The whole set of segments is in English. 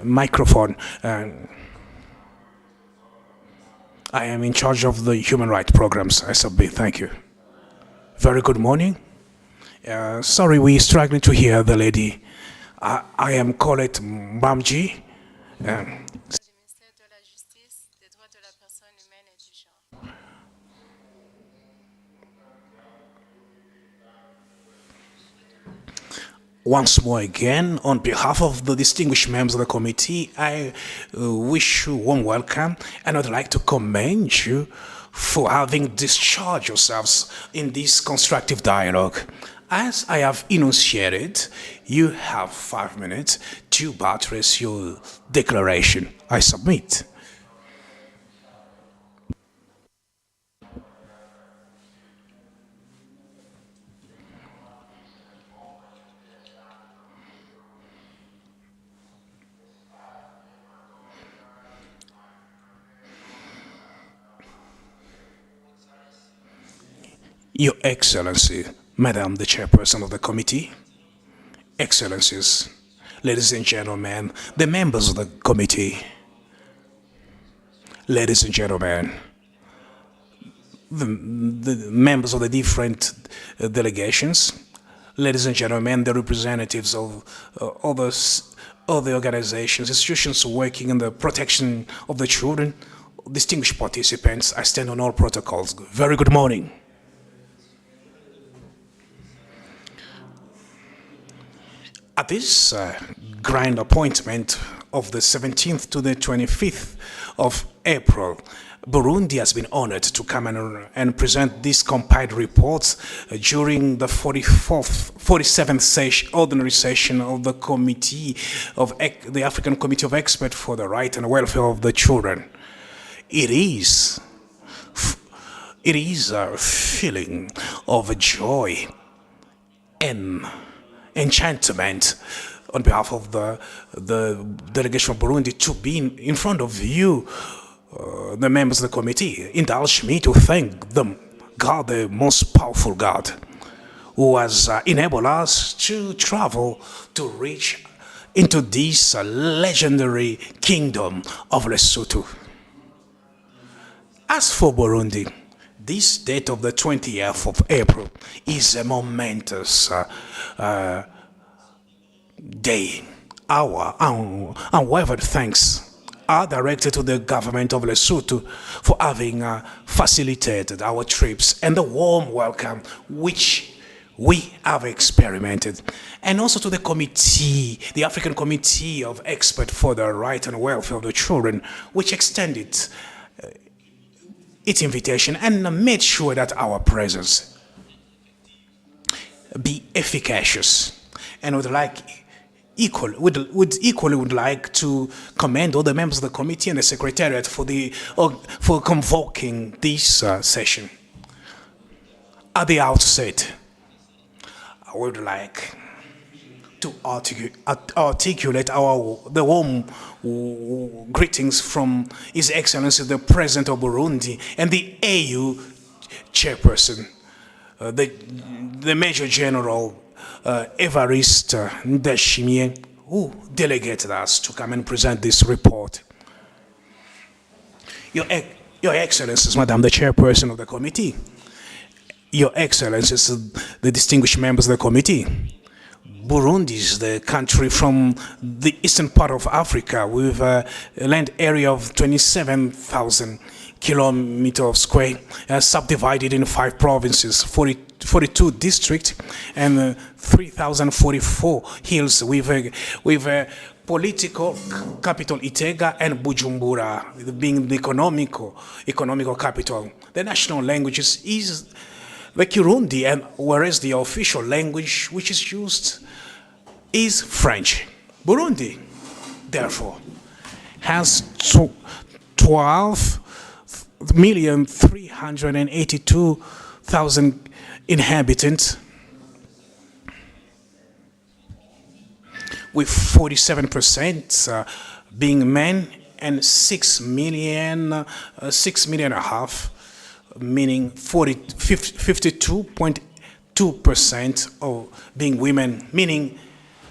microphone. I am in charge of the human rights programs, ACERWC. Thank you. Very good morning. Sorry, we're struggling to hear the lady. I am Colette Mbamji. Once more again, on behalf of the distinguished members of the committee, I wish you a warm welcome, and I'd like to commend you for having discharged yourselves in this constructive dialogue. As I have enunciated, you have 5 minutes to buttress your declaration. I submit. Your Excellency, Madam the Chairperson of the Committee, Excellencies, ladies and gentlemen, the members of the committee, ladies and gentlemen, the members of the different delegations, ladies and gentlemen, the representatives of other organizations, institutions working in the protection of the children, distinguished participants, I stand on all protocols. Very good morning. At this grand appointment of the 17th to the 25th of April, Burundi has been honored to come and present these compiled reports during the 47th ordinary session of the Committee of the African Committee of Experts for the Right and Welfare of the Children. It is a feeling of joy and enchantment on behalf of the delegation of Burundi to be in front of you, the members of the committee. Indulge me to thank them, God, the most powerful God, who has enabled us to travel to reach into this legendary kingdom of Lesotho. As for Burundi, this date of the 20th of April is a momentous day, hour, and unwavered thanks are directed to the government of Lesotho for having facilitated our trips and the warm welcome which we have experimented, and also to the committee, the African Committee of Experts for the Right and Welfare of the Children, which extended its invitation and made sure that our presence be efficacious. And would equally like to commend all the members of the committee and the secretariat for convoking this session. At the outset, I would like to articulate the warm greetings from His Excellency the President of Burundi and the AU Chairperson, the Major General Evariste Ndashimye, who delegated us to come and present this report. Your Excellencies, Madam the Chairperson of the committee, Your Excellencies, the distinguished members of the committee, Burundi is the country from the eastern part of Africa with a land area of 27,000 kilometers square, subdivided in 5 provinces, 42 districts, and 3,044 hills with a political capital Itega and Bujumbura being the economical capital. The national languages is the Kirundi, and whereas the official language which is used is French. Burundi, therefore, has 12,382,000 inhabitants, with 47% being men and 6 million and a half, meaning 52.2% of being women, meaning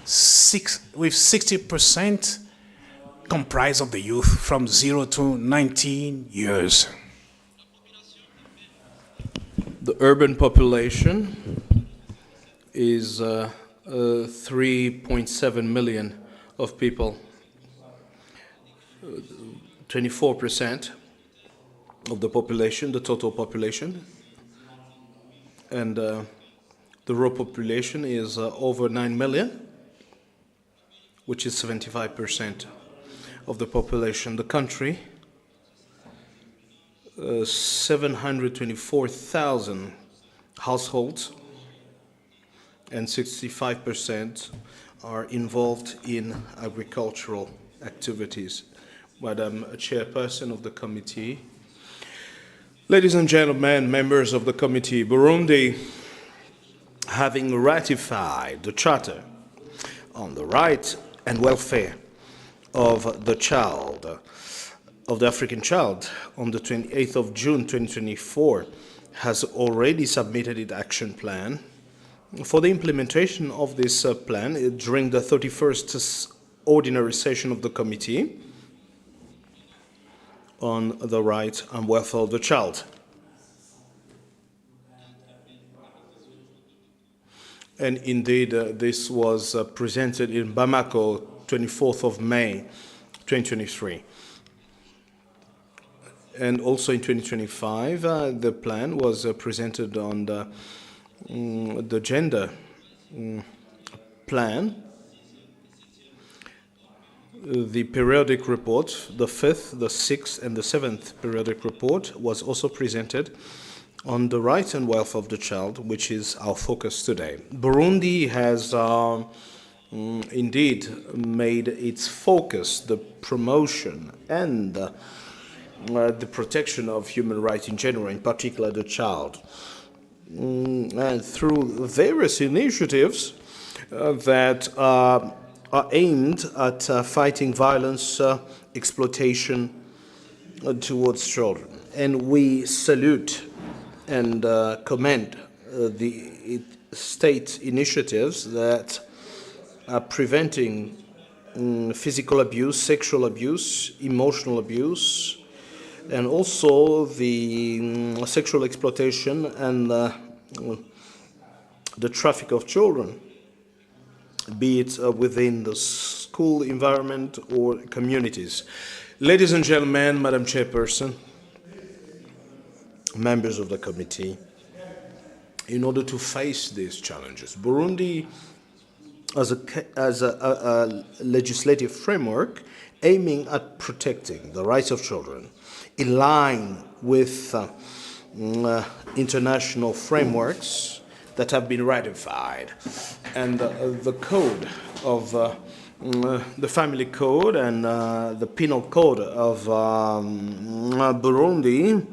with 60% comprised of the youth from 0 to 19 years. The urban population is 3.7 million of people. 24% of the population, the total population, and the rural population is over 9 million, which is 75% of the population. The country, 724,000 households, and 65% are involved in agricultural activities. Madam Chairperson of the committee, ladies and gentlemen, members of the committee, Burundi, having ratified the Charter on the Right and Welfare of the Child, of the African child, on the 28th of June 2024, has already submitted its action plan for the implementation of this plan during the 31st ordinary session of the committee on the right and welfare of the child. And indeed, this was presented in Bamako, 24th of May, 2023. And also in 2025, the plan was presented on the gender plan. The periodic report, the 5th, the 6th, and the 7th periodic report was also presented on the right and welfare of the child, which is our focus today. Burundi has indeed made its focus the promotion and the protection of human rights in general, in particular the child. And through various initiatives that are aimed at fighting violence, exploitation towards children. And we salute and commend the state initiatives that are preventing physical abuse, sexual abuse, emotional abuse, and also the sexual exploitation and the traffic of children, be it within the school environment or communities. Ladies and gentlemen, Madam Chairperson, members of the committee, in order to face these challenges, Burundi as a legislative framework aiming at protecting the rights of children in line with international frameworks that have been ratified, and the code of the family code and the penal code of Burundi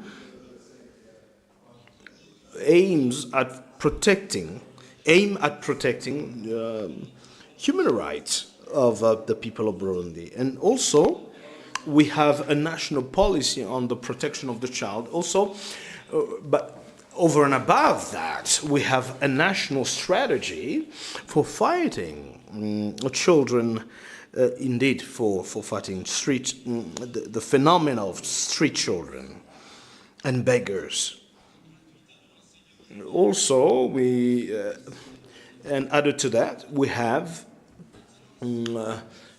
aim at protecting human rights of the people of Burundi. And also we have a national policy on the protection of the child also, but over and above that, we have a national strategy for fighting children, indeed for fighting the phenomenon of street children and beggars. Also, and added to that, we have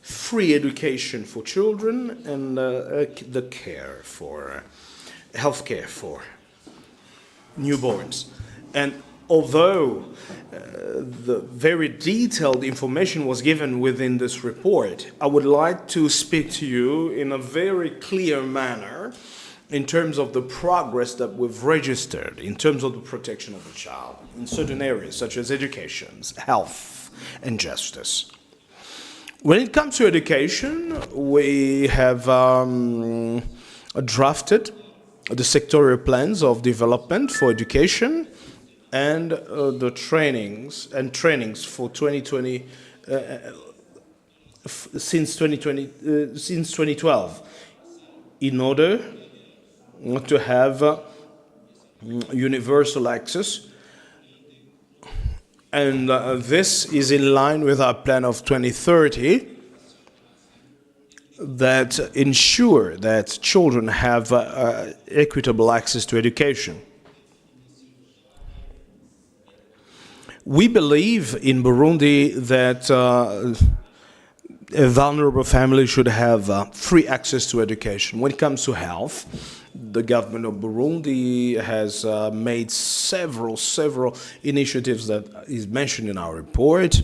free education for children and the health care for newborns. And although the very detailed information was given within this report, I would like to speak to you in a very clear manner in terms of the progress that we've registered in terms of the protection of the child in certain areas such as education, health, and justice. When it comes to education, we have drafted the sectorial plans of development for education and the trainings for 2020 since 2012 in order to have universal access And this is in line with our plan of 2030 that ensure that children have equitable access to education. We believe in Burundi that a vulnerable family should have free access to education. When it comes to health, the government of Burundi has made several initiatives that is mentioned in our report,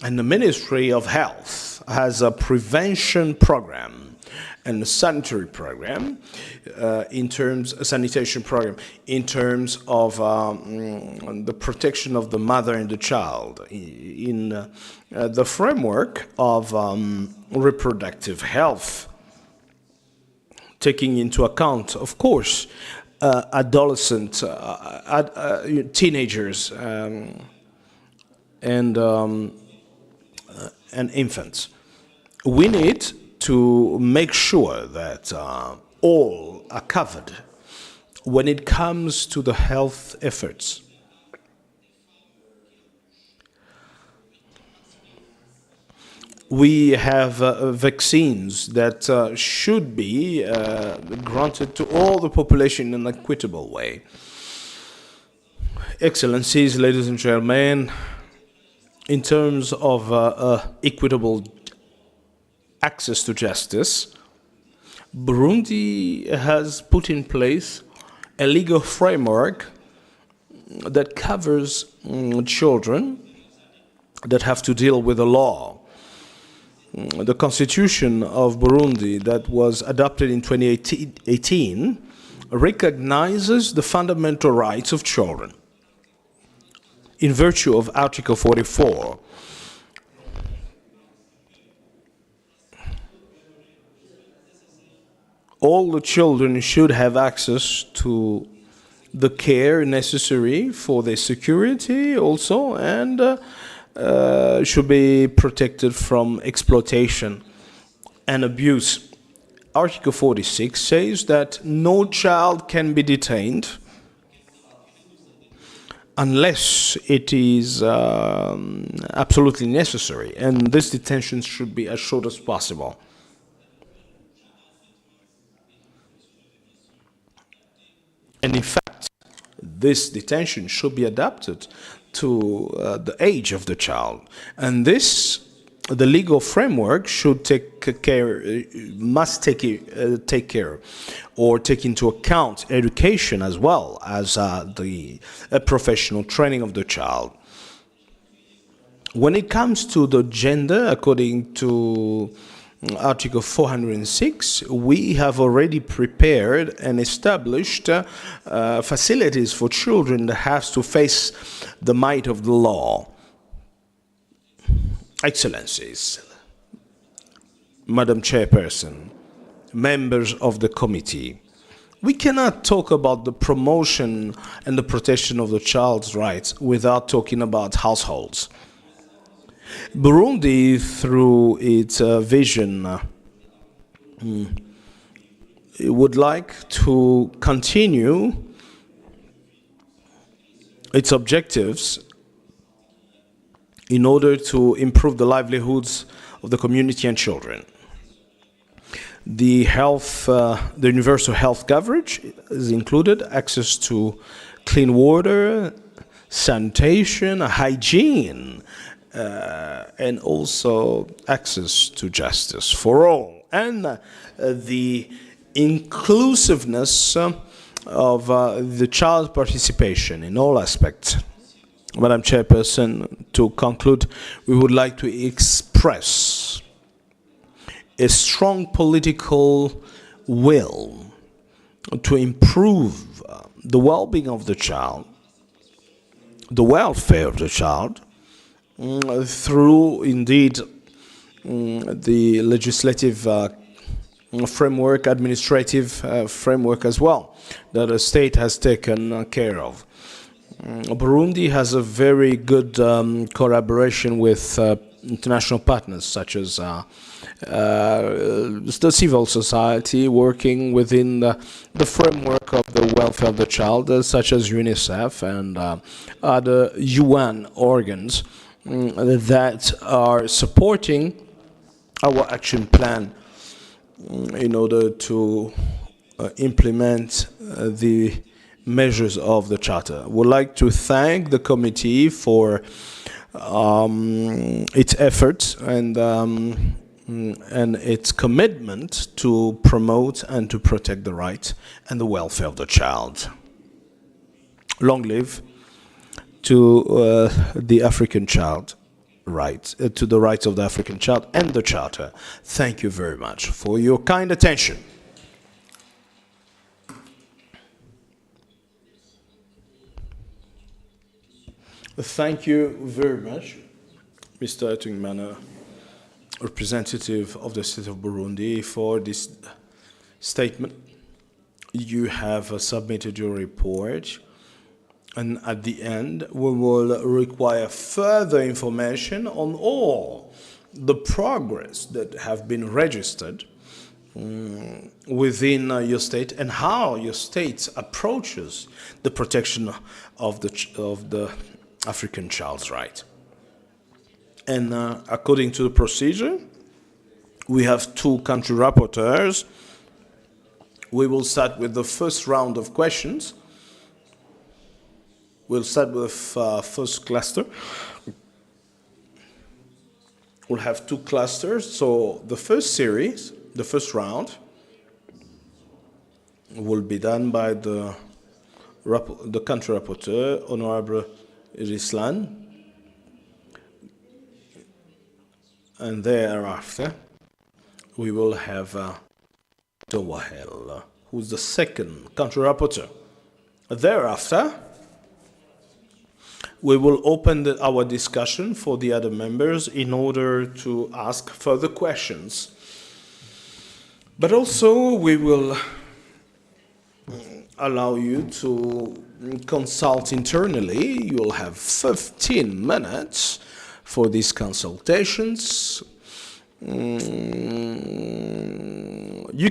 and the Ministry of Health has a prevention program and a sanitary program a sanitation program in terms of the protection of the mother and the child in the framework of reproductive health, taking into account, of course, adolescent, teenagers, and infants. We need to make sure that all are covered when it comes to the health efforts. We have vaccines that should be granted to all the population in an equitable way. Excellencies, ladies and gentlemen, in terms of equitable access to justice, Burundi has put in place a legal framework that covers children that have to deal with the law. The constitution of Burundi that was adopted in 2018 recognizes the fundamental rights of children. In virtue of Article 44, all the children should have access to the care necessary for their security also, and should be protected from exploitation and abuse. Article 46 says that no child can be detained unless it is absolutely necessary, and this detention should be as short as possible. And in fact, this detention should be adapted to the age of the child. And this, the legal framework should must take care or take into account education as well as the professional training of the child. When it comes to the gender, according to Article 406, we have already prepared and established facilities for children that have to face the might of the law. Excellencies, Madam Chairperson, members of the committee, we cannot talk about the promotion and the protection of the child's rights without talking about households. Burundi, through its vision, would like to continue its objectives in order to improve the livelihoods of the community and children. The universal health coverage is included, access to clean water, sanitation, hygiene, and also access to justice for all, and the inclusiveness of the child participation in all aspects. Madam Chairperson, to conclude, we would like to express a strong political will to improve the well-being of the child, the welfare of the child, through, indeed, the legislative framework, administrative framework as well, that the state has taken care of. Burundi has a very good collaboration with international partners such as the civil society working within the framework of the welfare of the child, such as UNICEF and other UN organs that are supporting our action plan in order to implement the measures of the Charter. I would like to thank the committee for its efforts and its commitment to promote and to protect the rights and the welfare of the child. Long live to the African child rights, to the rights of the African child and the Charter. Thank you very much for your kind attention. Thank you very much, Mr. Ettingman, representative of the State of Burundi, for this statement. You have submitted your report, and at the end, we will require further information on all the progress that have been registered within your state and how your state approaches the protection of the African child's right. And according to the procedure, we have two country rapporteurs. We will start with the first round of questions. We'll start with first cluster. We'll have two clusters. So the first series, the first round, will be done by the country rapporteur, Honorable Rislan, and thereafter we will have Towahel, who's the second country rapporteur. Thereafter, we will open our discussion for the other members in order to ask further questions. But also we will allow you to consult internally. You'll have 15 minutes for these consultations. You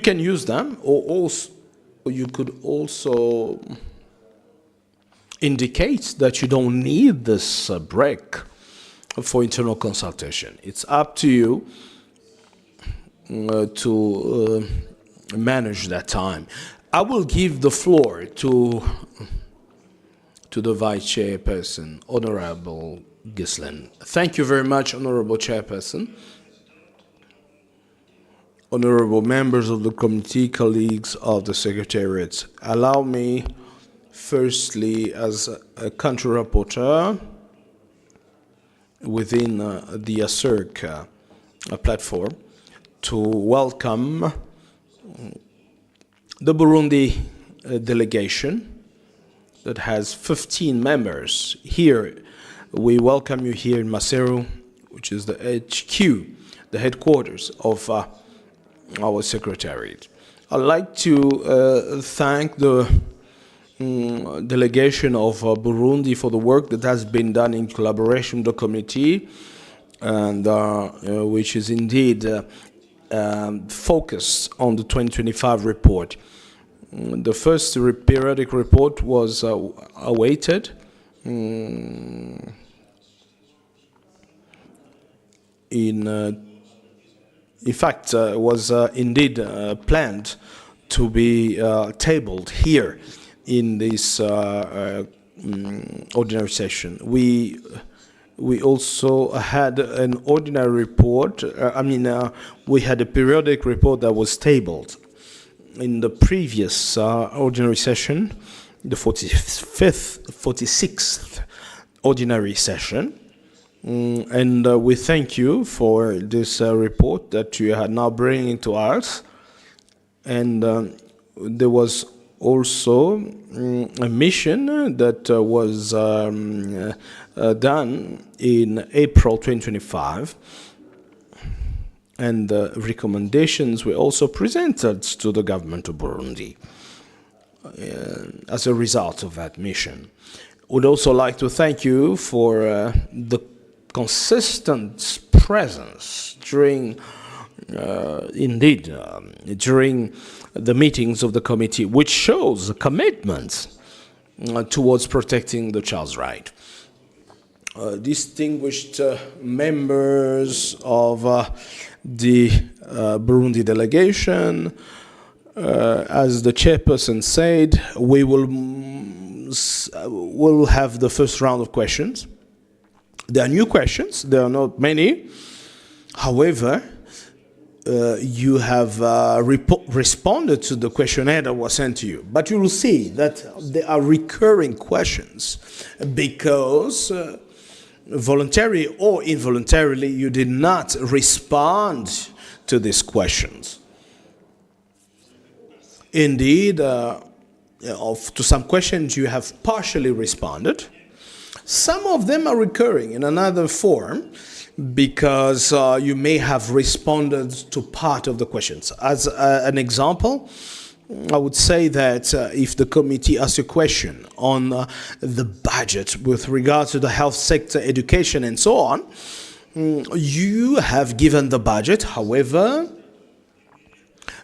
can use them, or you could also indicate that you don't need this break for internal consultation. It's up to you to manage that time. I will give the floor to the Vice Chairperson, Honorable Ghislaine. Thank you very much, Honorable Chairperson. Honorable members of the committee, colleagues of the Secretariat, allow me, firstly, as a country rapporteur within the ACERWC platform, to welcome the Burundi delegation that has 15 members here. We welcome you here in Maseru, which is the HQ, the headquarters of our Secretariat. I'd like to thank the delegation of Burundi for the work that has been done in collaboration with the committee, and which is indeed focused on the 2025 report. The first periodic report was awaited in fact, was indeed planned to be tabled here in this ordinary session. We also had an ordinary report. We had a periodic report that was tabled in the previous ordinary session, the 46th ordinary session. And we thank you for this report that you are now bringing to us. And there was also a mission that was done in April 2025. And recommendations were also presented to the government of Burundi as a result of that mission. Would also like to thank you for the consistent presence during, during the meetings of the committee, which shows a commitment towards protecting the child's right. Distinguished members of the Burundi delegation, as the chairperson said, we will have the first round of questions. There are new questions, there are not many. However, you have responded to the questionnaire that was sent to you. But you will see that there are recurring questions because voluntarily or involuntarily you did not respond to these questions. Indeed, to some questions you have partially responded. Some of them are recurring in another form because you may have responded to part of the questions. As an example, I would say that if the committee asks a question on the budget with regard to the health sector, education, and so on, you have given the budget. However,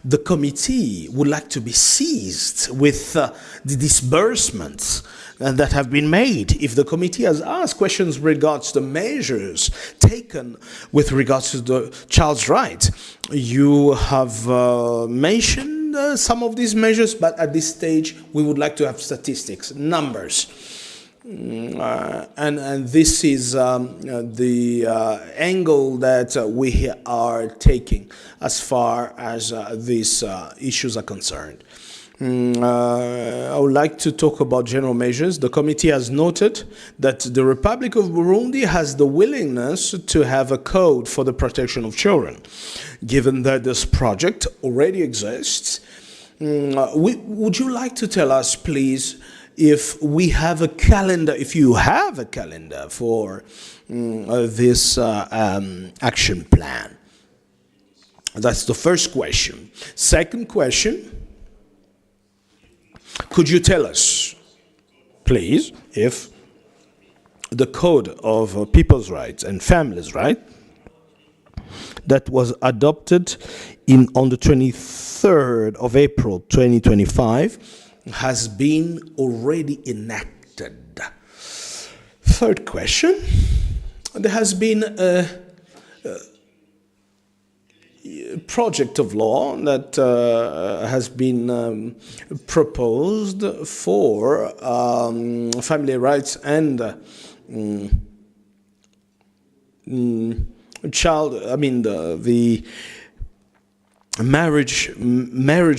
the committee would like to be seized with the disbursements that have been made. If the committee has asked questions regards the measures taken with regards to the child's right, you have mentioned some of these measures, but at this stage we would like to have statistics, numbers. And this is the angle that we are taking as far as these issues are concerned. I would like to talk about general measures. The committee has noted that the Republic of Burundi has the willingness to have a code for the protection of children. Given that this project already exists, would you like to tell us, please, if we have a calendar, if you have a calendar for this action plan? That's the first question. Second question, could you tell us, please, if the Code of People's Rights and Families' Rights that was adopted on the 23rd of April 2025 has been already enacted? Third question, there has been a project of law that has been proposed for family rights and the marriage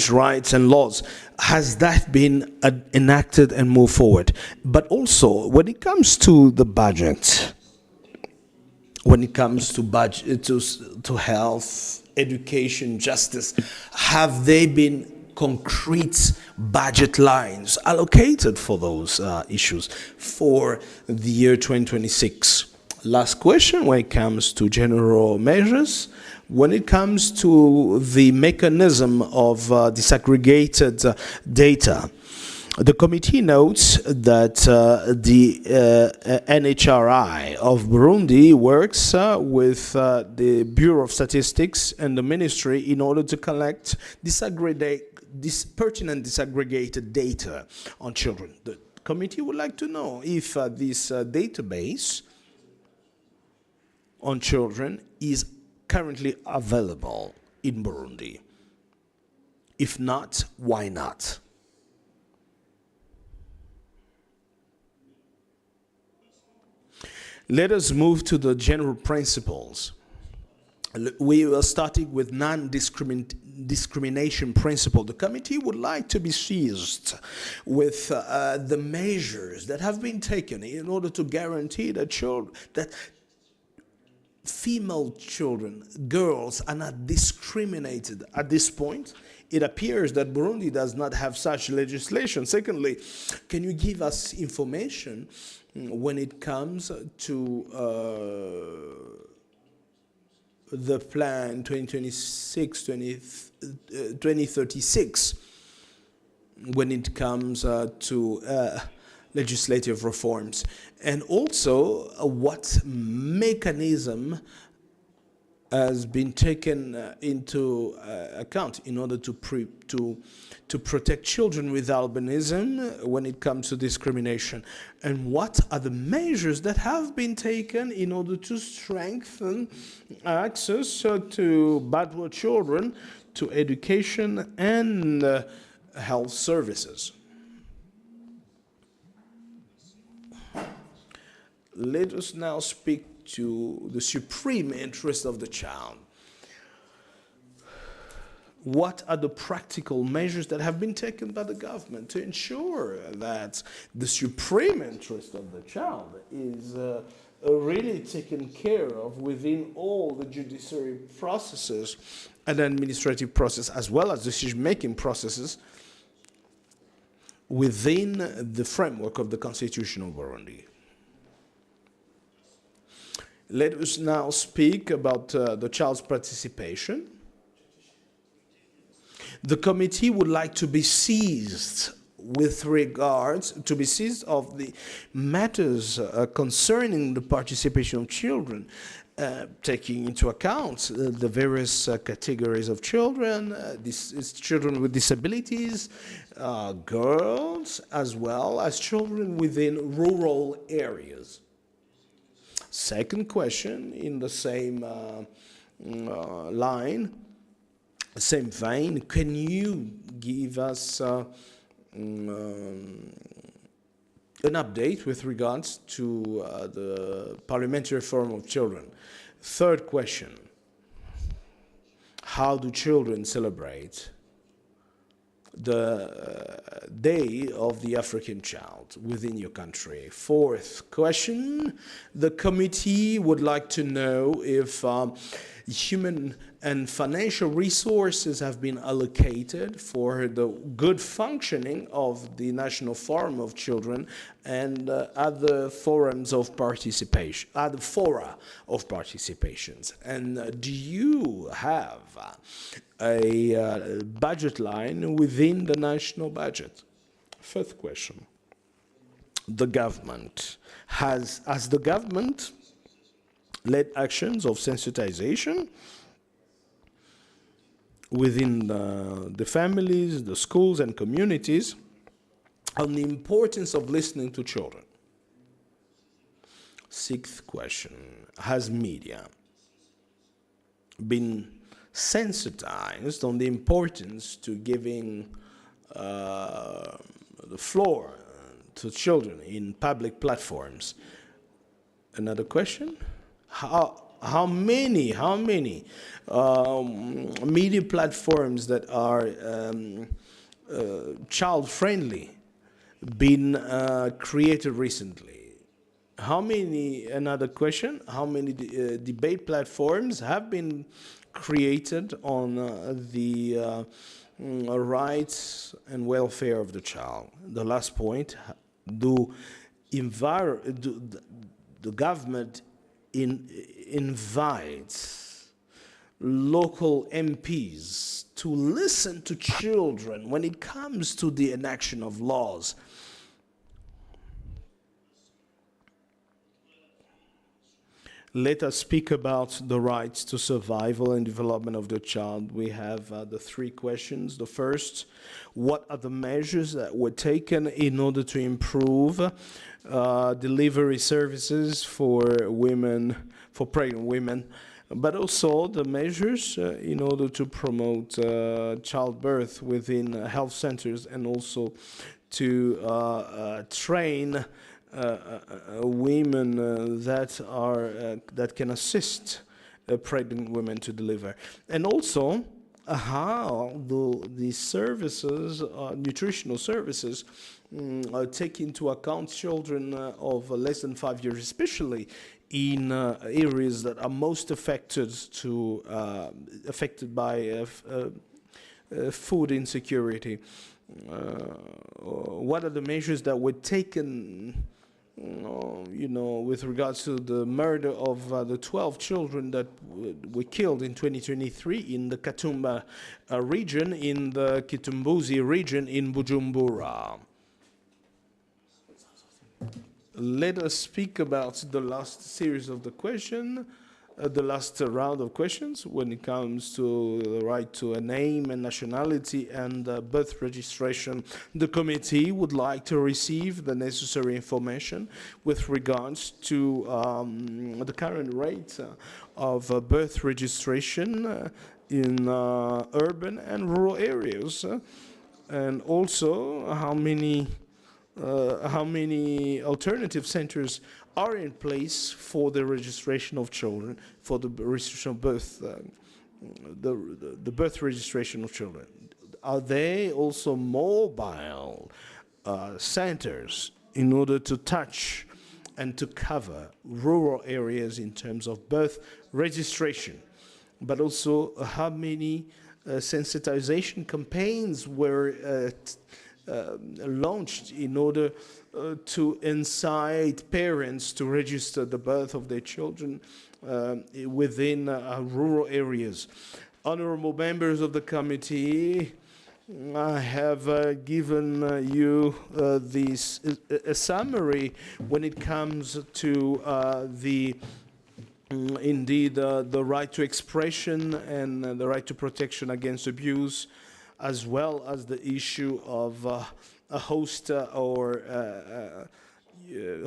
rights and laws. Has that been enacted and moved forward? But also, when it comes to the budget, when it comes to budget, to health, education, justice, have there been concrete budget lines allocated for those issues for the year 2026? Last question, when it comes to general measures, when it comes to the mechanism of disaggregated data, the committee notes that the NHRI of Burundi works with the Bureau of Statistics and the ministry in order to collect pertinent disaggregated data on children. The committee would like to know if this database on children is currently available in Burundi. If not, why not? Let us move to the general principles. We are starting with non-discrimination principle. The committee would like to be seized with the measures that have been taken in order to guarantee that female children, girls, are not discriminated. At this point, it appears that Burundi does not have such legislation. Secondly, can you give us information when it comes to the plan 2036, when it comes to legislative reforms, and also what mechanism has been taken into account in order to protect children with albinism when it comes to discrimination? And what are the measures that have been taken in order to strengthen access to backward children to education and health services? Let us now speak to the supreme interest of the child. What are the practical measures that have been taken by the government to ensure that the supreme interest of the child is really taken care of within all the judiciary processes and administrative process, as well as decision-making processes within the framework of the Constitution of Burundi? Let us now speak about the child's participation. The committee would like to be seized with regards to be seized of the matters concerning the participation of children, taking into account the various categories of children, children with disabilities, girls, as well as children within rural areas. Second question in the same line, same vein, can you give us an update with regards to the parliamentary forum of children? Third question, how do children celebrate the Day of the African Child within your country? Fourth question, the committee would like to know if human and financial resources have been allocated for the good functioning of the National Forum of Children and other forums of participation, other fora of participations. And do you have a budget line within the national budget? Fifth question, the government has the government led actions of sensitization within the families, the schools and communities on the importance of listening to children? Sixth question, has media been sensitized on the importance to giving the floor to children in public platforms? Another question, how many media platforms that are child-friendly been created recently? How many, another question, how many debate platforms have been created on the rights and welfare of the child? The last point, do the government invites local MPs to listen to children when it comes to the enaction of laws? Let us speak about the rights to survival and development of the child. We have the three questions. The first, what are the measures that were taken in order to improve delivery services for women, for pregnant women, but also the measures in order to promote childbirth within health centers, and also to train women that can assist pregnant women to deliver, and also how the services, nutritional services, take into account children of less than 5 years, especially in areas that are most affected by food insecurity. What are the measures that were taken, with regards to the murder of the 12 children that were killed in 2023 in the Katumba region, in the Kitumbuzi region in Bujumbura? Let us speak about the last series of the question. the last round of questions when it comes to the right to a name and nationality and birth registration. The committee would like to receive the necessary information with regards to the current rate of birth registration in urban and rural areas, and also how many alternative centers are in place for the registration of children, for the registration of birth, the birth registration of children. Are they also mobile centers in order to touch and to cover rural areas in terms of birth registration? But also how many sensitization campaigns were launched in order to incite parents to register the birth of their children within rural areas. Honorable members of the committee, I have given you this a summary when it comes to the right to expression and the right to protection against abuse, as well as the issue of a host or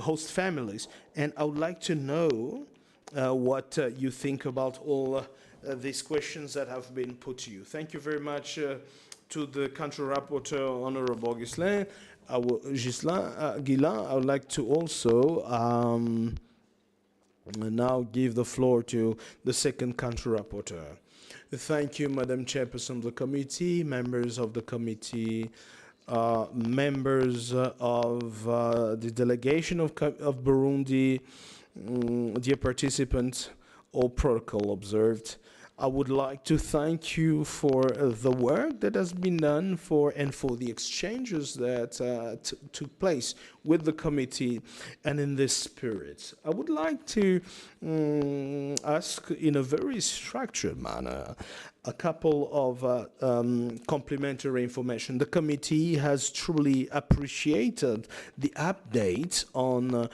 host families. And I would like to know what you think about all these questions that have been put to you. Thank you very much to the country rapporteur, Honorable Ghislain. Guillain. I would like to also now give the floor to the second country rapporteur. Thank you, Madam Chairperson of the committee, members of the committee, members of the delegation of Burundi, dear participants, all protocol observed. I would like to thank you for the work that has been done for the exchanges that took place with the committee, and in this spirit. I would like to ask in a very structured manner a couple of complementary information. The committee has truly appreciated the update on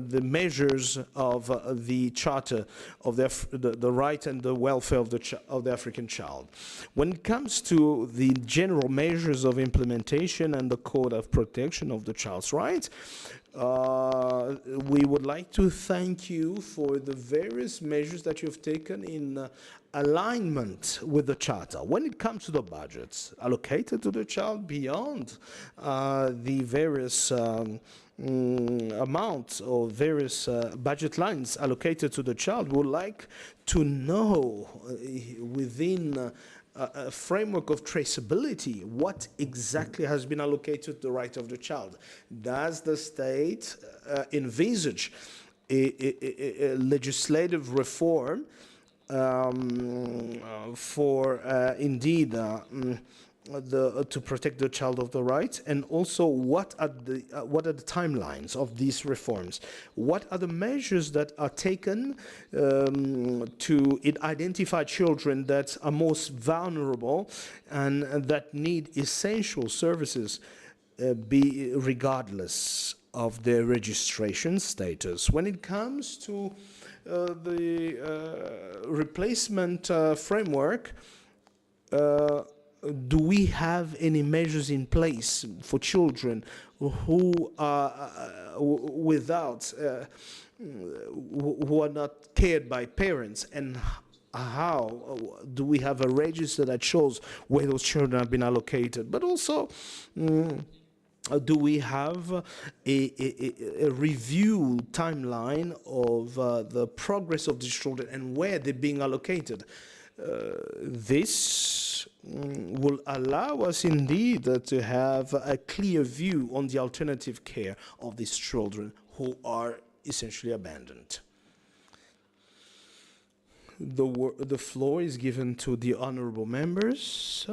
the measures of the Charter of the right and the welfare of the African child. When it comes to the general measures of implementation and the Code of Protection of the Child's Rights, we would like to thank you for the various measures that you've taken in alignment with the Charter. When it comes to the budgets allocated to the child beyond the various amounts or various budget lines allocated to the child, we would like to know within a framework of traceability what exactly has been allocated to the right of the child. Does the state envisage a legislative reform for indeed to protect the child of the rights, and also what are the timelines of these reforms? What are the measures that are taken to identify children that are most vulnerable and that need essential services, be regardless of their registration status? When it comes to the replacement framework, do we have any measures in place for children who are without, who are not cared by parents, and how do we have a register that shows where those children have been allocated? But also, do we have a review timeline of the progress of these children and where they're being allocated? This will allow us indeed to have a clear view on the alternative care of these children who are essentially abandoned. The floor is given to the honorable members.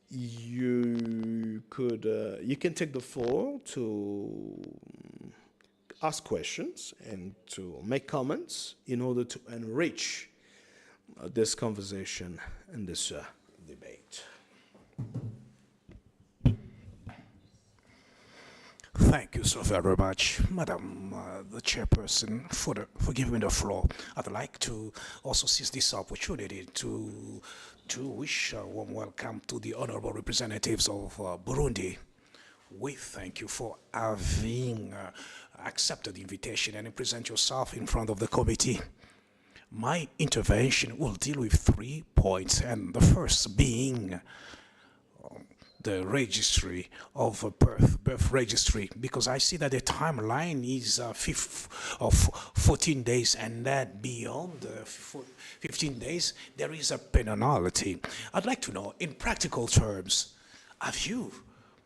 You can take the floor to ask questions and to make comments in order to enrich this conversation and this debate. Thank you so very much, Madam the Chairperson, for giving me the floor. I'd like to also seize this opportunity to wish a warm welcome to the honorable representatives of Burundi. We thank you for having accepted the invitation and present yourself in front of the committee. My intervention will deal with 3 points, and the first being the registry of birth registry, because I see that the timeline is of 14 days, and that beyond 15 days, there is a penalty. I'd like to know, in practical terms, have you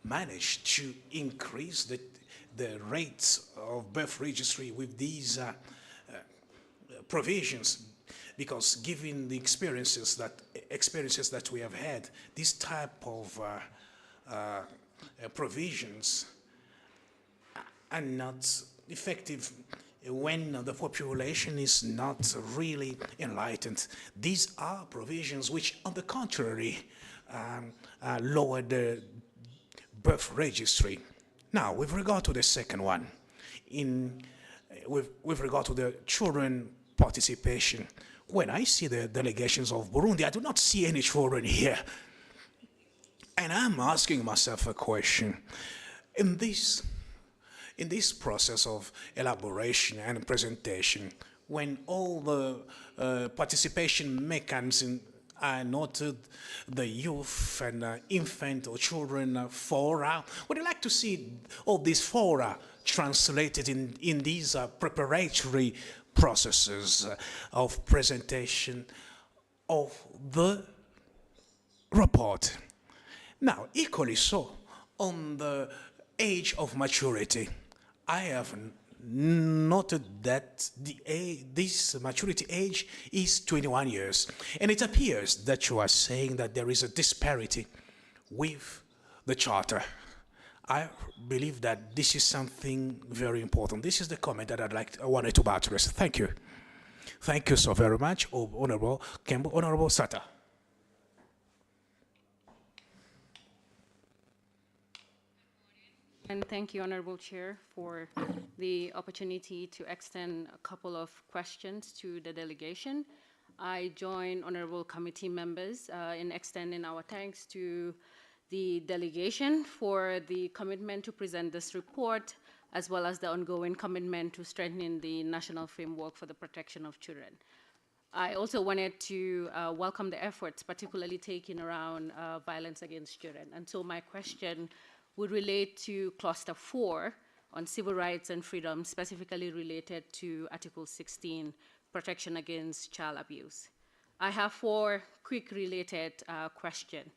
managed to increase the rates of birth registry with these provisions? Because given the experiences that we have had, this type of provisions are not effective when the population is not really enlightened. These are provisions which, on the contrary, lower the birth registry. Now, with regard to the second one, with regard to the children participation, when I see the delegations of Burundi, I do not see any children here. And I'm asking myself a question. In this process of elaboration and presentation, when all the participation mechanisms are noted, the youth and infant or children fora, would you like to see all these fora translated in these preparatory processes of presentation of the report? Now, equally so, on the age of maturity, I have noted that this maturity age is 21 years. And it appears that you are saying that there is a disparity with the Charter. I believe that this is something very important. This is the comment that I wanted to address. Thank you. Thank you so very much, Honorable Kembo, Honorable Sata. And thank you, Honorable Chair, for the opportunity to extend a couple of questions to the delegation. I join Honorable Committee members in extending our thanks to the delegation for the commitment to present this report, as well as the ongoing commitment to strengthening the national framework for the protection of children. I also wanted to welcome the efforts, particularly taken around violence against children. And so my question would relate to Cluster 4 on civil rights and freedom, specifically related to Article 16, protection against child abuse. I have 4 quick related questions.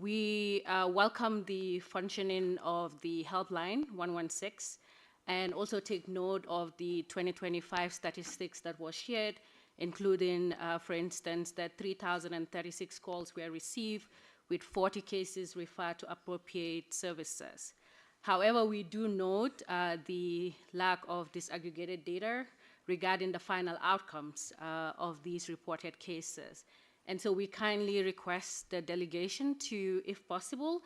We welcome the functioning of the helpline 116 and also take note of the 2025 statistics that was shared, including, for instance, that 3,036 calls were received with 40 cases referred to appropriate services. However, we do note the lack of disaggregated data regarding the final outcomes of these reported cases. And so we kindly request the delegation to, if possible,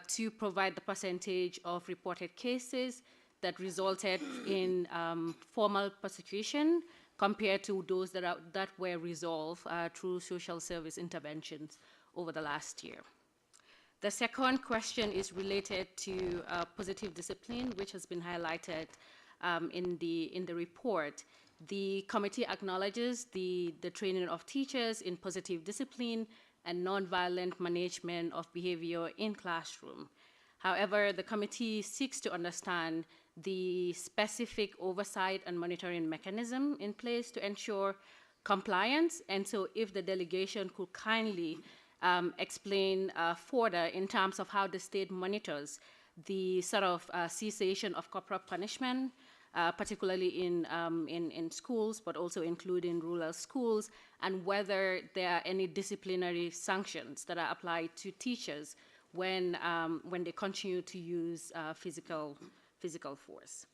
to provide the percentage of reported cases that resulted in formal prosecution compared to those that were resolved through social service interventions over the last year. The second question is related to positive discipline, which has been highlighted in the report. The committee acknowledges the training of teachers in positive discipline and nonviolent management of behavior in classroom. However, the committee seeks to understand the specific oversight and monitoring mechanism in place to ensure compliance. And so if the delegation could kindly explain further in terms of how the state monitors the sort of cessation of corporal punishment, particularly in schools, but also including rural schools, and whether there are any disciplinary sanctions that are applied to teachers when they continue to use physical force.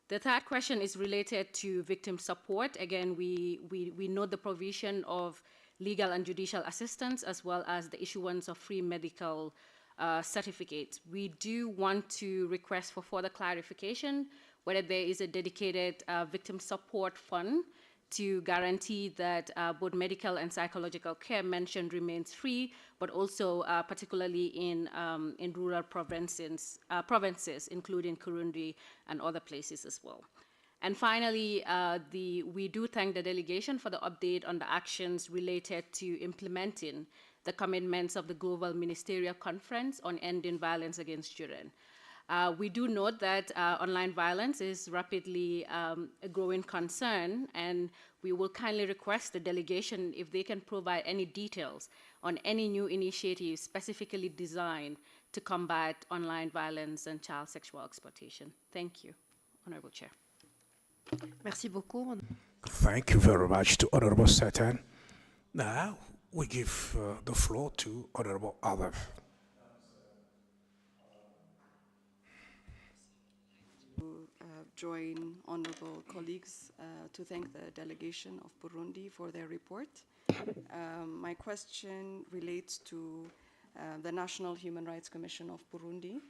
The third question is related to victim support. Again, we note the provision of legal and judicial assistance, as well as the issuance of free medical certificates. We do want to request for further clarification whether there is a dedicated victim support fund to guarantee that both medical and psychological care mentioned remains free, but also particularly in rural provinces, including Kurundi and other places as well. And finally, we do thank the delegation for the update on the actions related to implementing the commitments of the Global Ministerial Conference on Ending Violence Against Children. We do note that online violence is rapidly a growing concern, and we will kindly request the delegation if they can provide any details on any new initiatives specifically designed to combat online violence and child sexual exploitation. Thank you, Honorable Chair. Merci beaucoup. Thank you very much to Honorable Satan. Now we give the floor to Honorable Arab. Join honorable colleagues to thank the delegation of Burundi for their report. My question relates to the National Human Rights Commission of Burundi.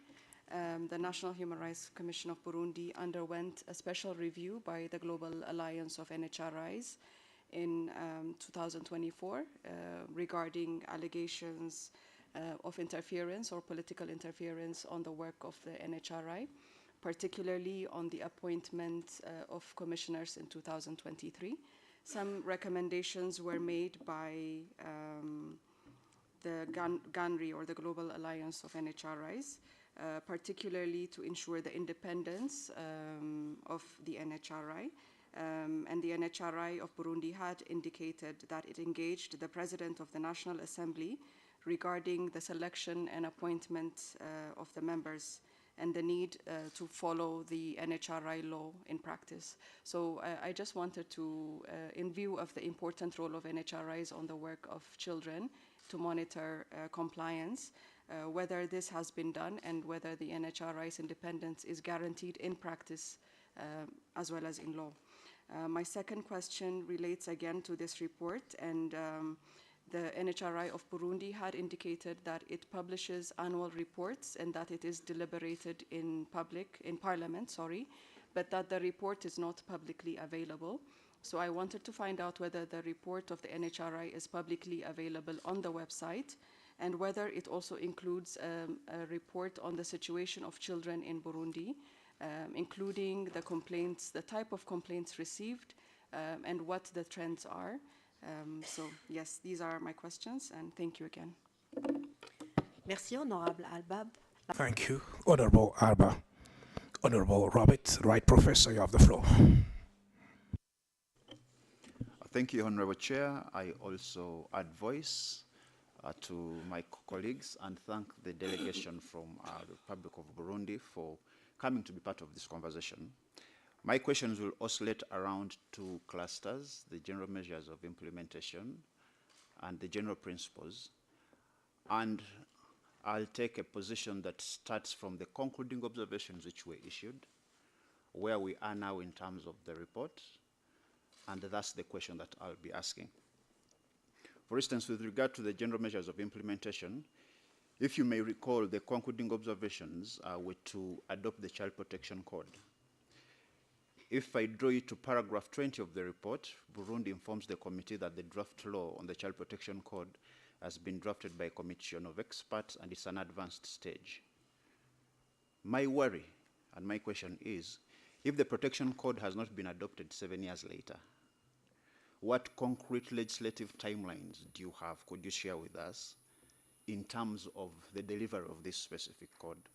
The National Human Rights Commission of Burundi underwent a special review by the Global Alliance of NHRIs in 2024 regarding allegations of interference or political interference on the work of the NHRI, particularly on the appointment of commissioners in 2023. Some recommendations were made by the GANRI, or the Global Alliance of NHRIs, particularly to ensure the independence of the NHRI. And the NHRI of Burundi had indicated that it engaged the President of the National Assembly regarding the selection and appointment of the members and the need to follow the NHRI law in practice. So I just wanted to, in view of the important role of NHRIs on the work of children, to monitor compliance, whether this has been done and whether the NHRI's independence is guaranteed in practice as well as in law. My second question relates again to this report, and the NHRI of Burundi had indicated that it publishes annual reports and that it is deliberated in parliament, but that the report is not publicly available. So I wanted to find out whether the report of the NHRI is publicly available on the website, and whether it also includes a report on the situation of children in Burundi, including the complaints, the type of complaints received, and what the trends are. So yes, these are my questions, and thank you again. Merci, Honorable Albab. Thank you, Honorable Arba. Honorable Robert Wright, Professor, you have the floor. Thank you, Honorable Chair. I also add voice to my colleagues and thank the delegation from the Republic of Burundi for coming to be part of this conversation. My questions will oscillate around two clusters: the general measures of implementation and the general principles. And I'll take a position that starts from the concluding observations which were issued, where we are now in terms of the report, and that's the question that I'll be asking. For instance, with regard to the general measures of implementation, if you may recall, the concluding observations were to adopt the Child Protection Code. If I draw you to paragraph 20 of the report, Burundi informs the committee that the draft law on the Child Protection Code has been drafted by a commission of experts and it's an advanced stage. My worry and my question is, if the Protection Code has not been adopted 7 years later, what concrete legislative timelines do you have? Could you share with us in terms of the delivery of this specific code?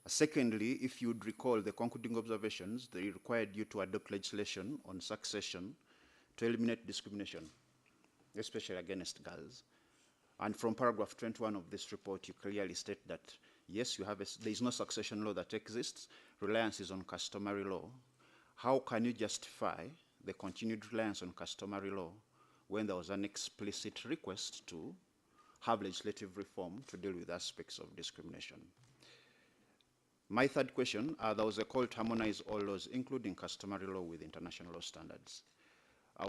Secondly, if you'd recall the concluding observations, they required you to adopt legislation on succession to eliminate discrimination, especially against girls. And from paragraph 21 of this report, you clearly state that, yes, there is no succession law that exists, reliance is on customary law. How can you justify the continued reliance on customary law when there was an explicit request to have legislative reform to deal with aspects of discrimination? My third question, there was a call to harmonize all laws, including customary law, with international law standards.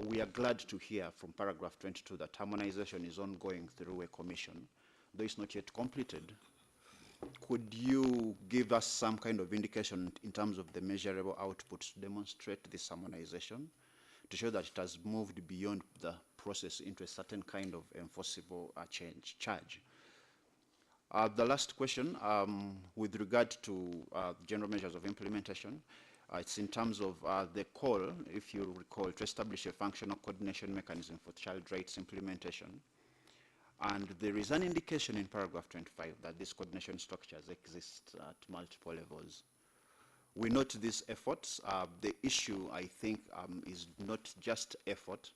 We are glad to hear from paragraph 22 that harmonization is ongoing through a commission, though it's not yet completed. Could you give us some kind of indication in terms of the measurable outputs to demonstrate this harmonization, to show that it has moved beyond the process into a certain kind of enforceable charge? The last question, with regard to general measures of implementation, it's in terms of the call, if you recall, to establish a functional coordination mechanism for child rights implementation. And there is an indication in paragraph 25 that these coordination structures exist at multiple levels. We note these efforts. The issue, I think, is not just effort,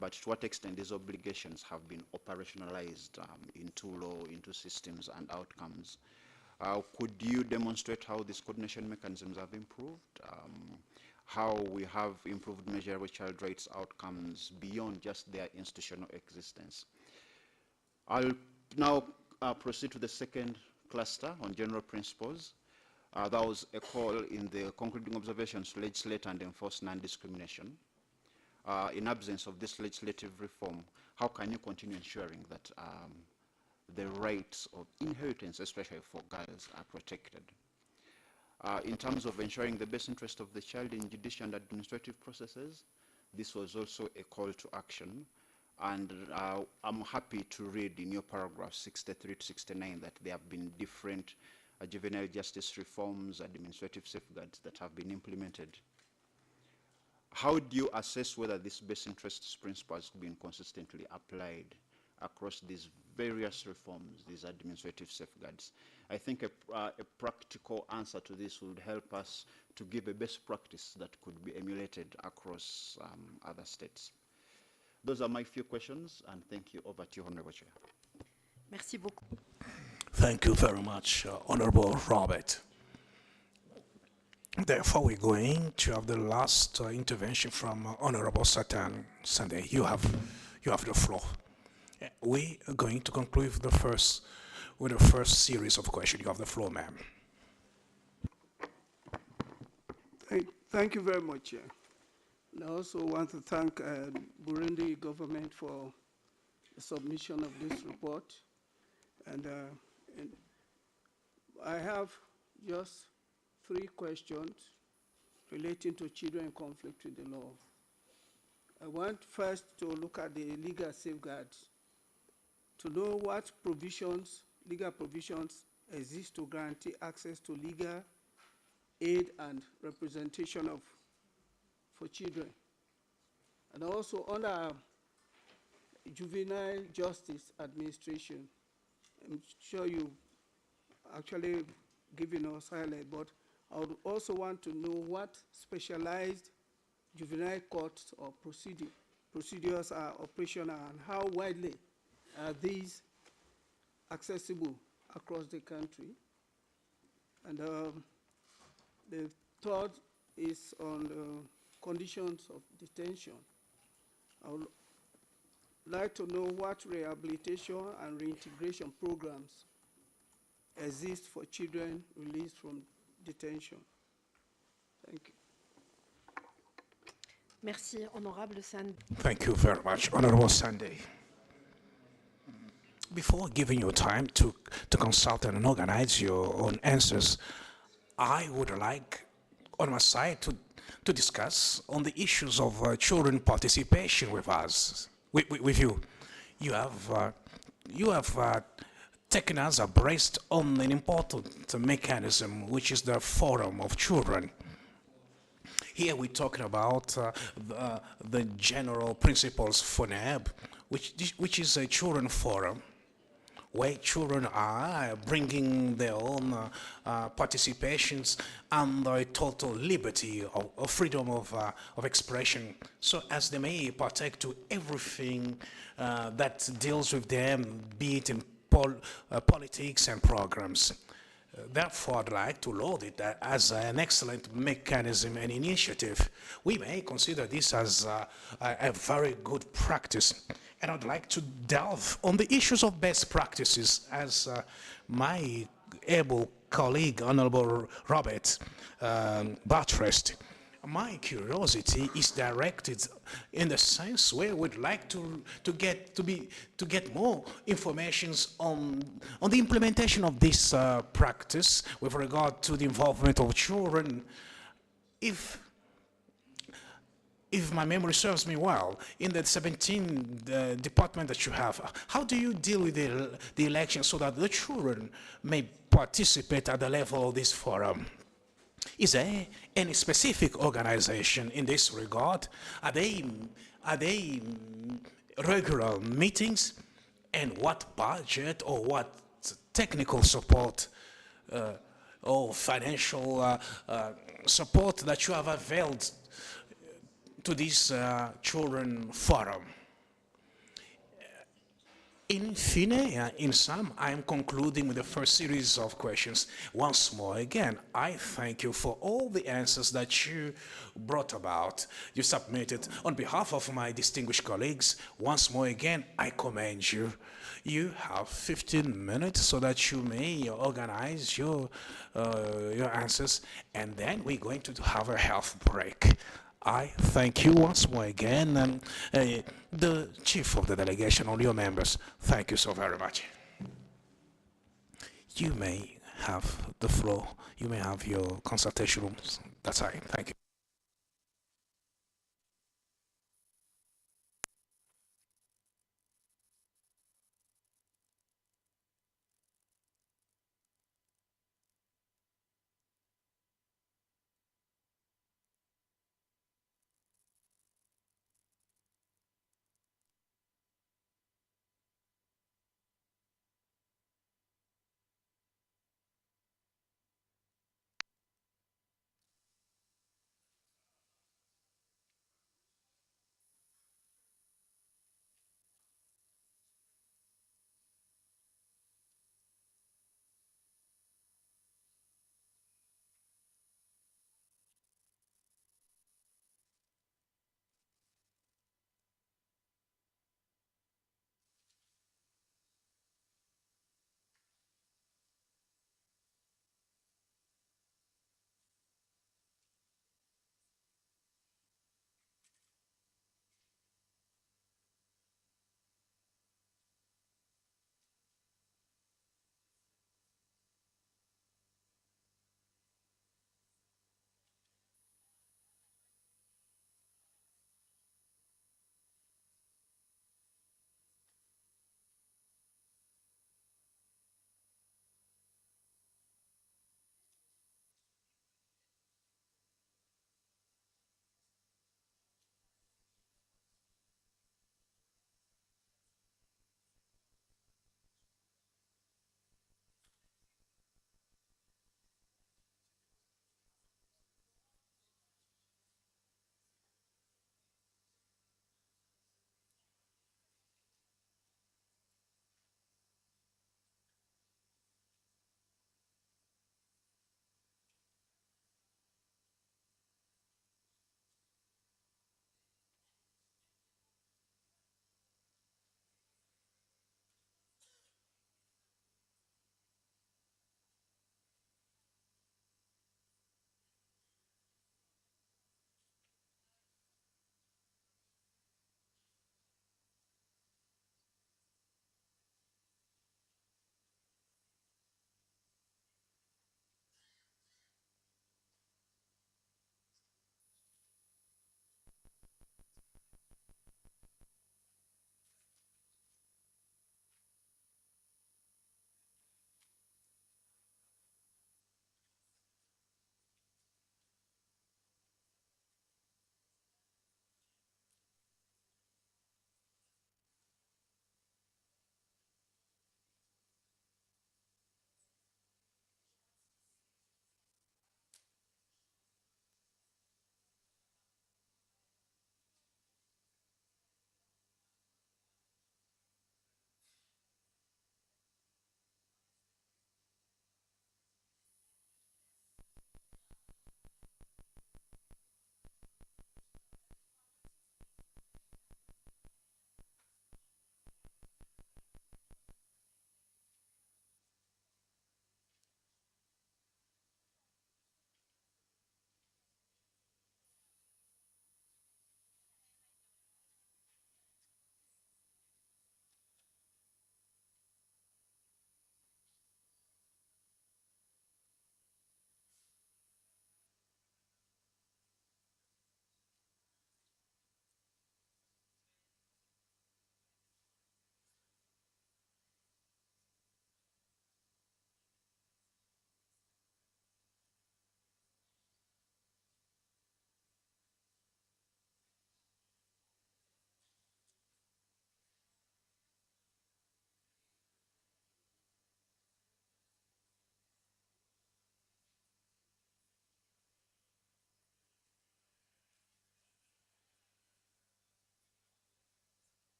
but to what extent these obligations have been operationalized into law, into systems and outcomes. Could you demonstrate how these coordination mechanisms have improved? How we have improved measurable child rights outcomes beyond just their institutional existence? I'll now proceed to the second cluster on general principles. That was a call in the concluding observations to legislate and enforce non-discrimination. In absence of this legislative reform, how can you continue ensuring that the rights of inheritance, especially for girls, are protected? In terms of ensuring the best interest of the child in judicial and administrative processes, this was also a call to action. And I'm happy to read in your paragraph 63 to 69 that there have been different juvenile justice reforms, administrative safeguards that have been implemented. How do you assess whether this best interests principle has been consistently applied across these various reforms, these administrative safeguards? I think a practical answer to this would help us to give a best practice that could be emulated across other states. Those are my few questions, and thank you. Over to you, Honorable Chair. Merci beaucoup. Thank you very much, Honorable Robert. Therefore, we're going to have the last intervention from Honorable Satan Sunday. You have the floor. We are going to conclude with the first series of questions. You have the floor, ma'am. Thank you very much, Chair. I also want to thank Burundi government for the submission of this report. And I have just 3 questions relating to children in conflict with the law. I want first to look at the legal safeguards, to know what legal provisions exist to guarantee access to legal aid and representation for children. And also under Juvenile Justice Administration, I'm sure you actually given us highlight, but I would also want to know what specialized juvenile courts or procedures are operational and how widely are these accessible across the country. And the third is on the conditions of detention. I would like to know what rehabilitation and reintegration programs exist for children released from detention. Thank you. Merci, Honorable Sand. Thank you very much, Honorable Sunday. Before giving you time to consult and organize your own answers, I would like, on my side, to discuss on the issues of children participation with us, with you. You have taken us abreast on an important mechanism, which is the Forum of Children. Here we're talking about the general principles for NAB, which is a children forum, where children are bringing their own participations under total liberty or freedom of expression, so as they may partake to everything that deals with them, be it in politics and programs. Therefore, I'd like to laud it as an excellent mechanism and initiative. We may consider this as a very good practice. And I'd like to delve on the issues of best practices as my able colleague, Honorable Robert, buttressed. my curiosity is directed in the sense where we'd like to get more informations on the implementation of this practice with regard to the involvement of children. If if my memory serves me well, in the 17 department that you have, how do you deal with the election so that the children may participate at the level of this forum? Is there any specific organization in this regard? Are they regular meetings? And what budget or what technical support or financial support that you have availed to this children forum? In fine, in sum, I am concluding with the first series of questions. Once more, again, I thank you for all the answers that you brought about, you submitted. On behalf of my distinguished colleagues, once more again, I commend you. You have 15 minutes so that you may organize your answers, and then we're going to have a health break. I thank you once more again, and the chief of the delegation, all your members, thank you so very much. You may have the floor. You may have your consultation rooms. That's right. Thank you.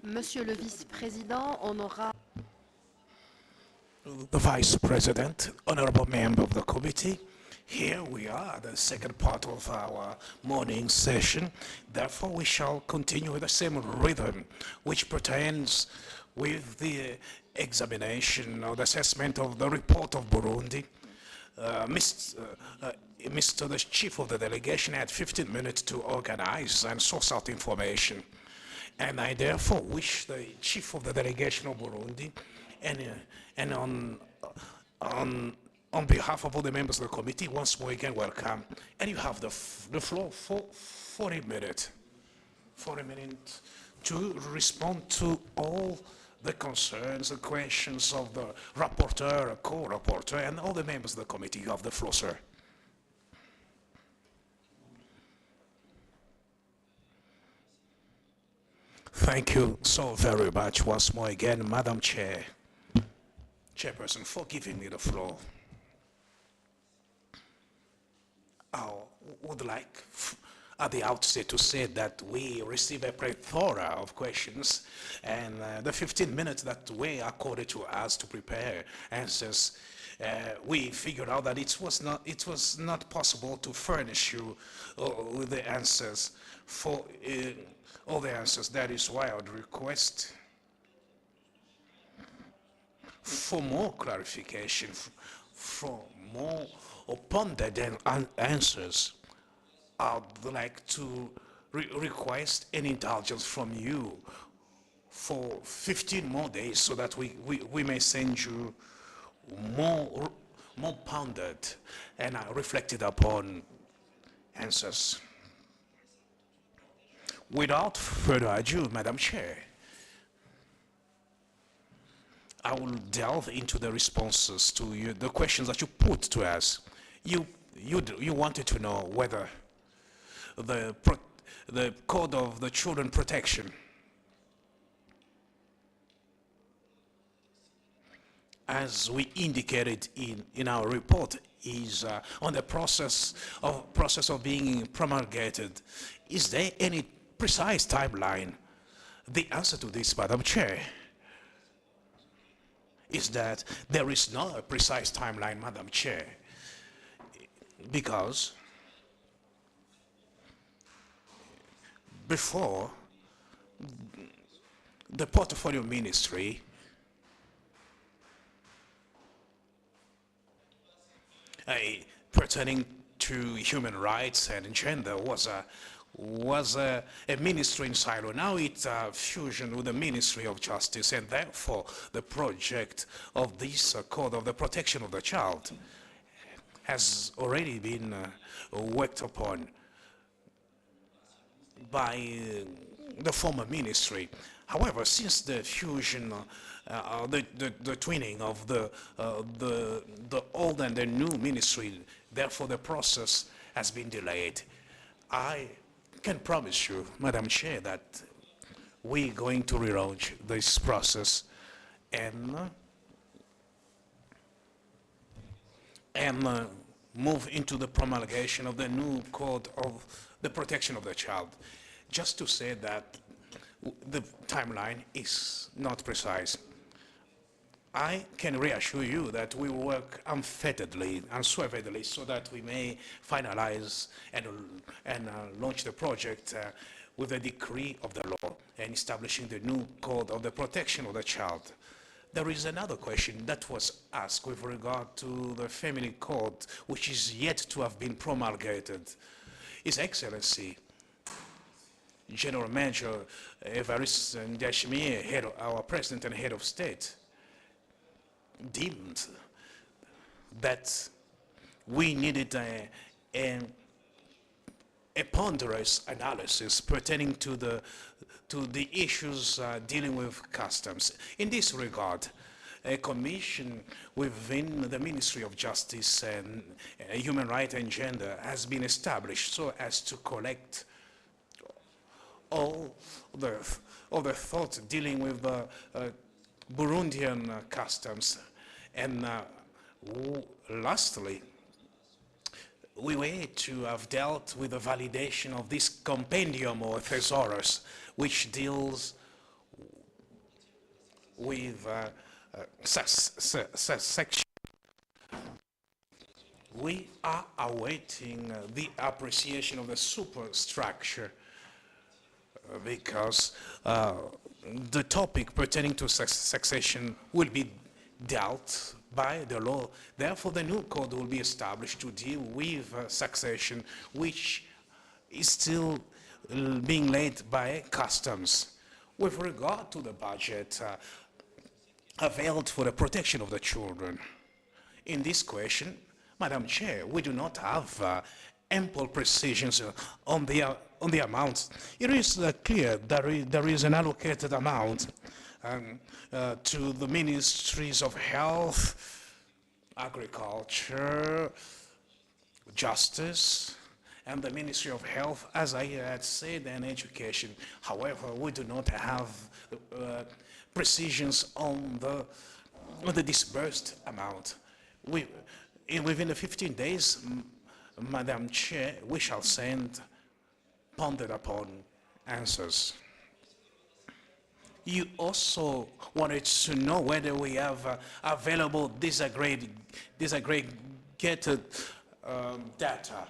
Monsieur le vice-président, on aura The Vice President, honorable member of the committee, here we are, the second part of our morning session. Therefore, we shall continue with the same rhythm, which pertains with the examination or the assessment of the report of Burundi. Mr. The Chief of the Delegation had 15 minutes to organize and source out information. And I therefore wish the Chief of the Delegation of Burundi and on behalf of all the members of the committee, once more again, welcome. And you have the floor for 40 minutes. 40 minutes to respond to all the concerns, the questions of the rapporteur, co-rapporteur, and all the members of the committee. You have the floor, sir. Thank you so very much once more again, Madam Chairperson, for giving me the floor. I would like at the outset to say that we received a plethora of questions, and the 15 minutes that were accorded to us to prepare answers, we figured out that it was not possible to furnish you with the answers for all the answers. That is why I would request for more clarification, for more pondered answers. I'd like to request an indulgence from you for 15 more days so that we may send you more pondered and reflected upon answers. Without further ado, Madam Chair, I will delve into the responses to the questions that you put to us. You wanted to know whether the Code of the Children Protection, as we indicated in our report, is on the process of being promulgated. Is there any precise timeline? The answer to this, Madam Chair, is that there is not a precise timeline, Madam Chair, because before the portfolio ministry pertaining to human rights and gender was a ministry in silo. Now it's a fusion with the Ministry of Justice, and therefore the project of this Code of the Protection of the Child has already been worked upon by the former ministry. However, since the fusion, the twinning of the old and the new ministry, therefore the process has been delayed. I can promise you, Madam Chair, that we're going to relaunch this process and move into the promulgation of the new Code of the Protection of the Child. Just to say that the timeline is not precise. I can reassure you that we will work unfetteredly, unswervedly, so that we may finalize and launch the project with a decree of the law and establishing the new Code of the Protection of the Child. There is another question that was asked with regard to the Family Code, which is yet to have been promulgated. His Excellency, General Manager Evariste Ndayishimiye, our President and Head of State, deemed that we needed a ponderous analysis pertaining to the issues dealing with customs. In this regard, a commission within the Ministry of Justice and Human Rights and Gender has been established so as to collect all the thoughts dealing with the Burundian customs. And lastly, we were to have dealt with the validation of this compendium or thesaurus, which deals with section. We are awaiting the appreciation of the superstructure because the topic pertaining to succession will be dealt by the law. Therefore, the new code will be established to deal with succession, which is still being laid by customs. With regard to the budget availed for the protection of the children, in this question, Madam Chair, we do not have ample precisions on the amounts. It is clear there is an allocated amount to the ministries of health, agriculture, justice, and the Ministry of Health, as I had said, and education. However, we do not have precisions on the disbursed amount. Within the 15 days, Madam Chair, we shall send pondered upon answers. You also wanted to know whether we have available disaggregated data.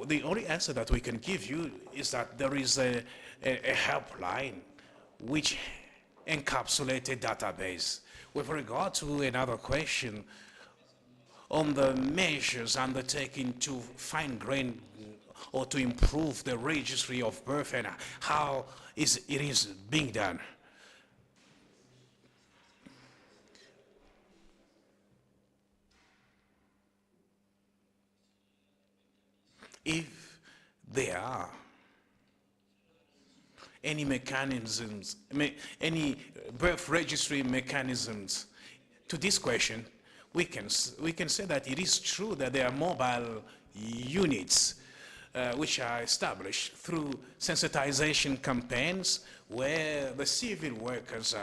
The only answer that we can give you is that there is a helpline which encapsulates a database. With regard to another question on the measures undertaken to fine-grain or to improve the registry of birth and how it is being done. If there are any mechanisms, any birth registry mechanisms to this question, we can say that it is true that there are mobile units which are established through sensitization campaigns where the civil workers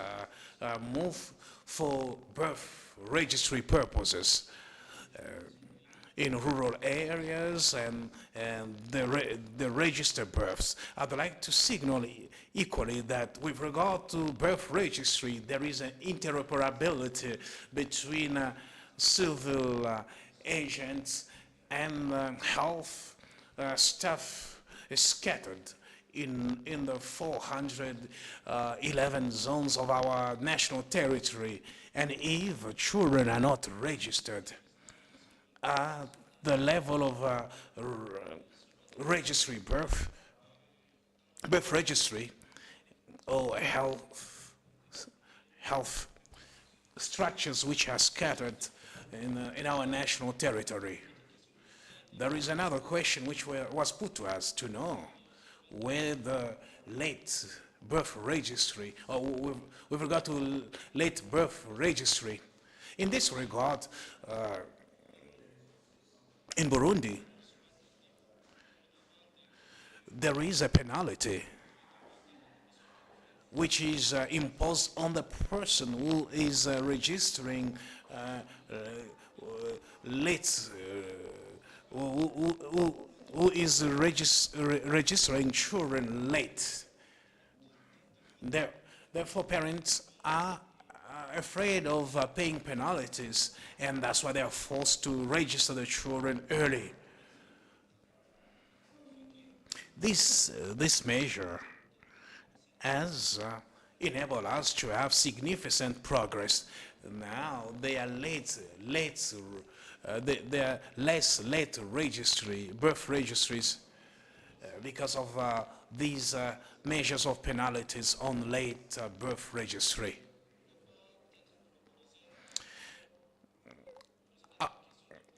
move for birth registry purposes in rural areas and the register births. I'd like to signal equally that with regard to birth registry, there is an interoperability between civil agents and health staff scattered in the 411 zones of our national territory. And if children are not registered, the level of registry birth registry or health structures which are scattered in our national territory. There is another question which was put to us to know where the late birth registry, or with regard to late birth registry. In this regard, in Burundi, there is a penalty which is imposed on the person who is registering late, who is registering children late. Therefore, parents are afraid of paying penalties, and that's why they are forced to register the children early. This measure has enabled us to have significant progress. Now they are there are less late birth registries because of these measures of penalties on late birth registry.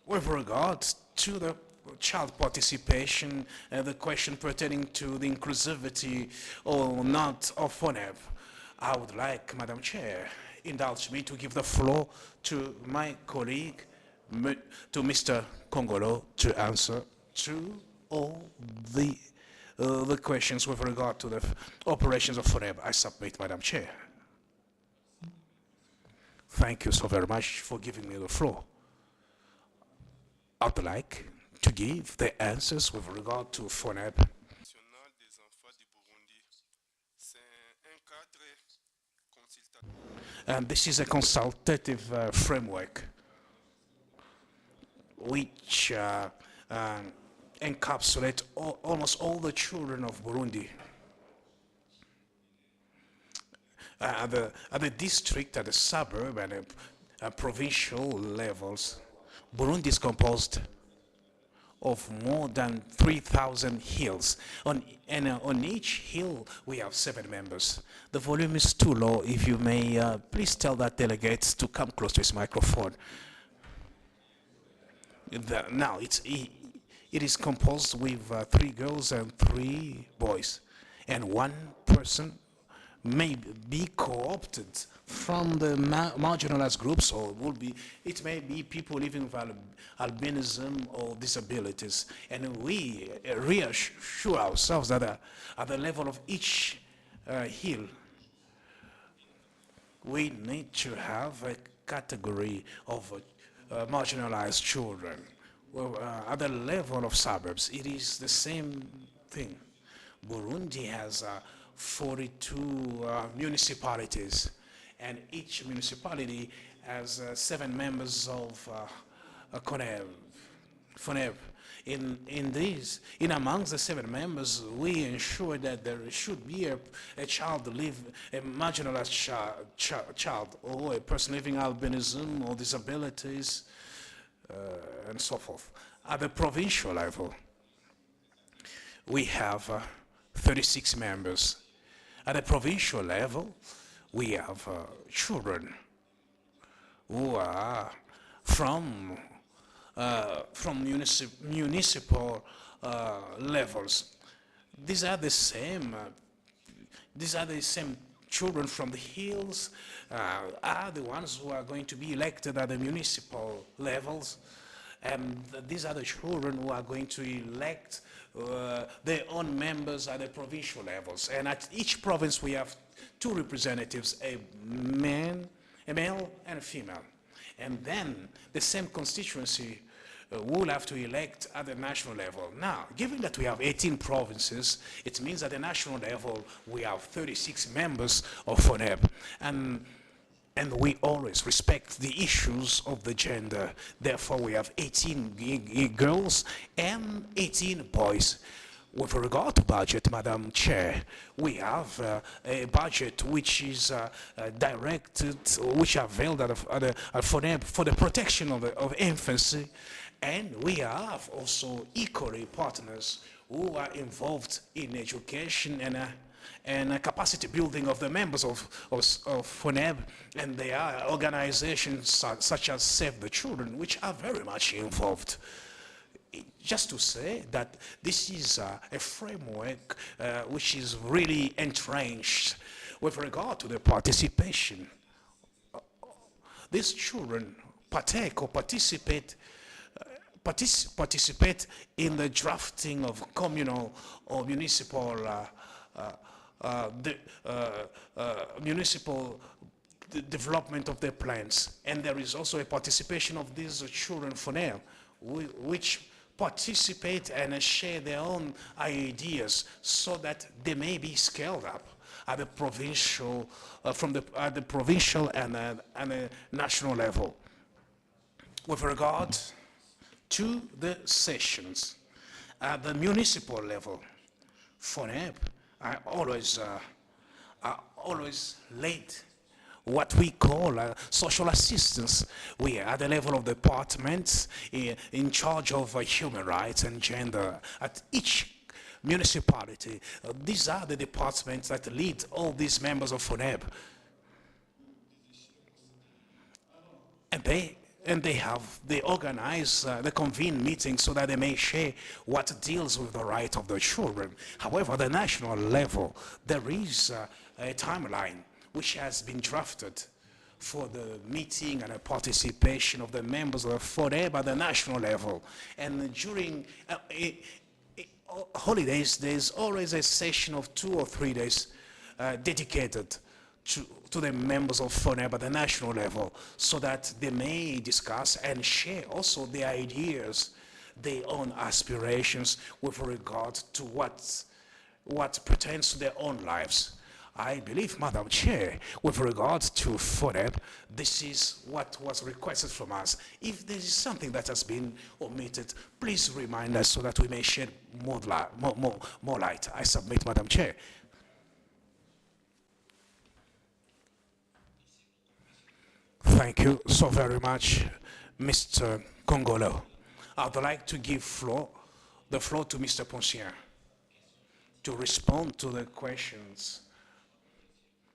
With regard to the child participation, the question pertaining to the inclusivity or not of FONEP, I would like, Madam Chair, indulge me to give the floor to my colleague, to Mr. Kongolo, to answer to all the questions with regard to the operations of FONEP. I submit, Madam Chair. Thank you so very much for giving me the floor. I'd like to give the answers with regard to FONEP. National des enfants du Burundi. C'est un cadre consultatif And this is a consultative framework which encapsulate almost all the children of Burundi at the district, at the suburb, and provincial levels. Burundi is composed of more than 3,000 hills. On each hill, we have 7 members. The volume is too low. If you may, please tell that delegate to come close to his microphone. Now, it is composed with 3 girls and 3 boys, and 1 person may be co-opted from the marginalized groups, or it may be people living with albinism or disabilities. And we reassure ourselves that at the level of each hill, we need to have a category of marginalized children. Well, at the level of suburbs, it is the same thing. Burundi has 42 municipalities, and each municipality has 7 members of FONEB. In amongst the 7 members, we ensure that there should be a child a marginalized child, or a person living albinism or disabilities, and so forth. At the provincial level, we have 36 members. At the provincial level, we have children who are from municipal levels. These are the same. These are the same children from the hills. Are the ones who are going to be elected at the municipal levels, and these are the children who are going to elect their own members at the provincial levels. And at each province, we have 2 representatives, a male and a female. And then the same constituency will have to elect at the national level. Now, given that we have 18 provinces, it means at the national level, we have 36 members of FONEB. And we always respect the issues of the gender. Therefore, we have 18 girls and 18 boys. With regard to budget, Madam Chair, we have a budget which is directed, which are veiled at FONEB for the protection of infancy. And we have also equally partners who are involved in education and capacity building of the members of FONEB, and there are organizations such as Save the Children, which are very much involved. Just to say that this is a framework which is really entrenched with regard to the participation. These children partake or participate in the drafting of communal or municipal development of their plans. And there is also a participation of these children for now, which participate and share their own ideas so that they may be scaled up at the provincial, at the provincial and the national level. With regard to the sessions at the municipal level, FONEB are always late what we call social assistance. We are at the level of departments in charge of human rights and gender at each municipality. These are the departments that lead all these members of FONEB. And they organize, they convene meetings so that they may share what deals with the right of the children. However, at the national level, there is a timeline which has been drafted for the meeting and the participation of the members of FONEB at the national level. And during holidays, there's always a session of 2 or 3 days dedicated to the members of FONEB at the national level, so that they may discuss and share also their ideas, their own aspirations with regard to what pertains to their own lives. I believe, Madam Chair, with regards to FODEP, this is what was requested from us. If there is something that has been omitted, please remind us so that we may shed more light. I submit, Madam Chair. Thank you so very much, Mr. Congolo. I'd like to give the floor to Mr. Poncien to respond to the questions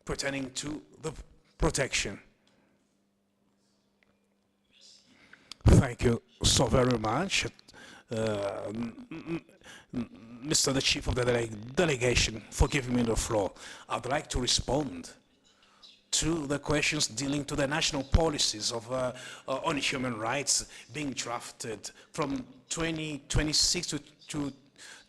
pertaining to the protection. Thank you so very much, Mr. the Chief of the Delegation, for giving me the floor. I'd like to respond to the questions dealing to the national policies of on human rights being drafted from 2026 to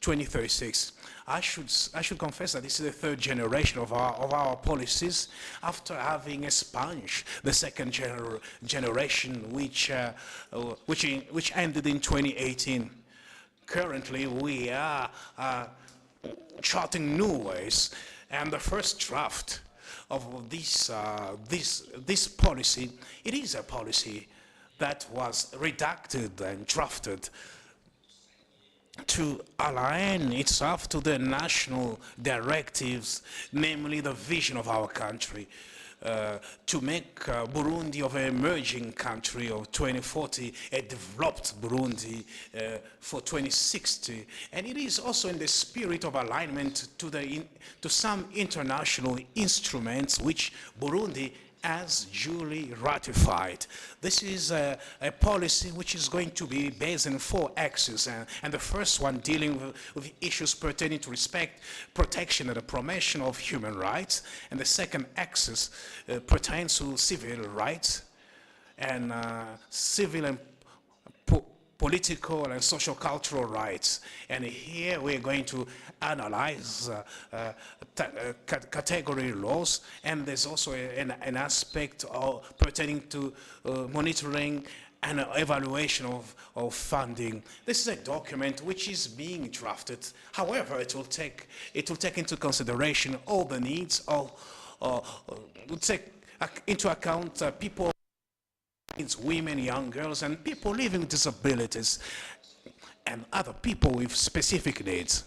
2036. I should confess that this is the third generation of our policies, after having expunged the second generation, which ended in 2018. Currently, we are charting new ways, and the first draft of this policy, it is a policy that was redacted and drafted to align itself to the national directives, namely the vision of our country, to make Burundi of an emerging country of 2040 a developed Burundi for 2060. And it is also in the spirit of alignment to some international instruments which Burundi has duly ratified. This is a policy which is going to be based on 4 axes, and the first one dealing with issues pertaining to respect, protection, and the promotion of human rights, and the second axis pertains to civil rights and civil and political and social cultural rights. And here we're going to analyze category laws, and there's also an aspect pertaining to monitoring and evaluation of funding. This is a document which is being drafted. However, it will take into consideration all the needs of will take into account people, women, young girls, and people living with disabilities, and other people with specific needs.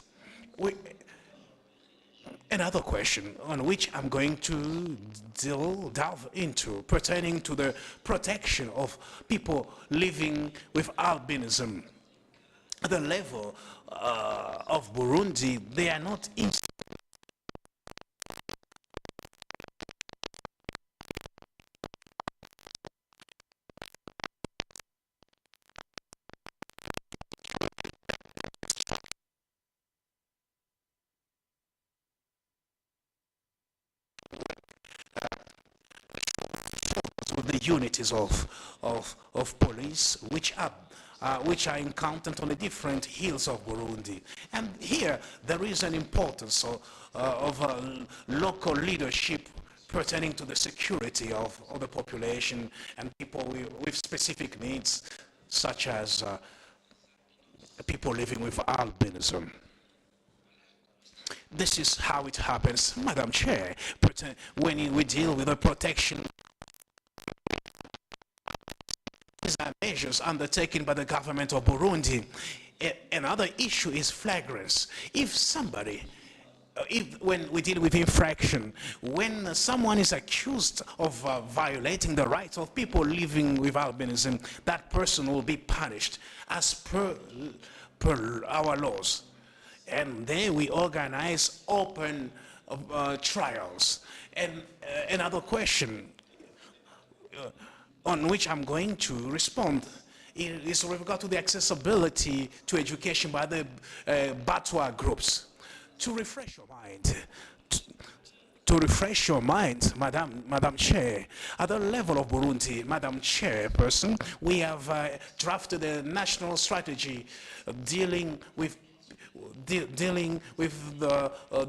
Another question on which I'm going to delve into, pertaining to the protection of people living with albinism. At the level of Burundi, they are not with the unities of police which are encountered on the different hills of Burundi. And here there is an importance of local leadership pertaining to the security of the population and people with specific needs, such as people living with albinism. This is how it happens, Madam Chair, when we deal with the protection. These are measures undertaken by the government of Burundi. Another issue is flagrance. If somebody, when we deal with infraction, when someone is accused of violating the rights of people living with albinism, that person will be punished as per our laws. And then we organize open trials. And another question on which I'm going to respond is with regard to the accessibility to education by the Batwa groups. To refresh your mind, Madam Chair, at the level of Burundi, Madam Chairperson, we have drafted a national strategy dealing with the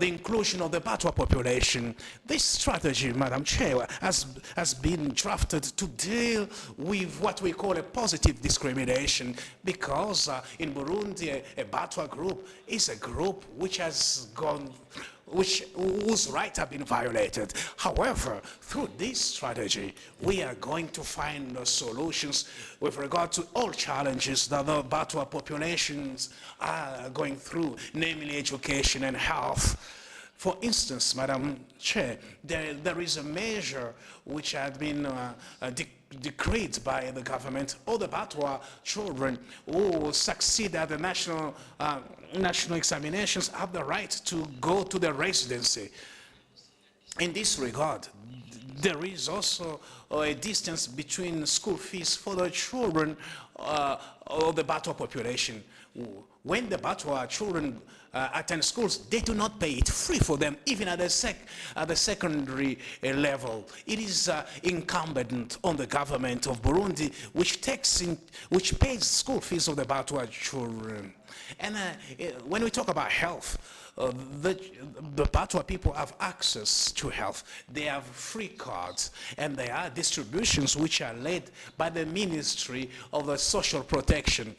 inclusion of the Batwa population. This strategy, Madam Chair, has been drafted to deal with what we call a positive discrimination, because in Burundi, a Batwa group is a group which has gone whose rights have been violated. However, through this strategy, we are going to find solutions with regard to all challenges that the Batwa populations are going through, namely education and health. For instance, Madam Chair, there is a measure which had been decreed by the government. All the Batwa children who succeed at the national examinations have the right to go to the residency. In this regard, there is also a distance between school fees for the children of the Batwa population. When the Batwa children attend schools, they do not pay it free for them, even at the secondary level. It is incumbent on the government of Burundi, which pays school fees of the Batwa children. And when we talk about health, the Batwa people have access to health. They have free cards, and there are distributions which are led by the Ministry of the Social Protection,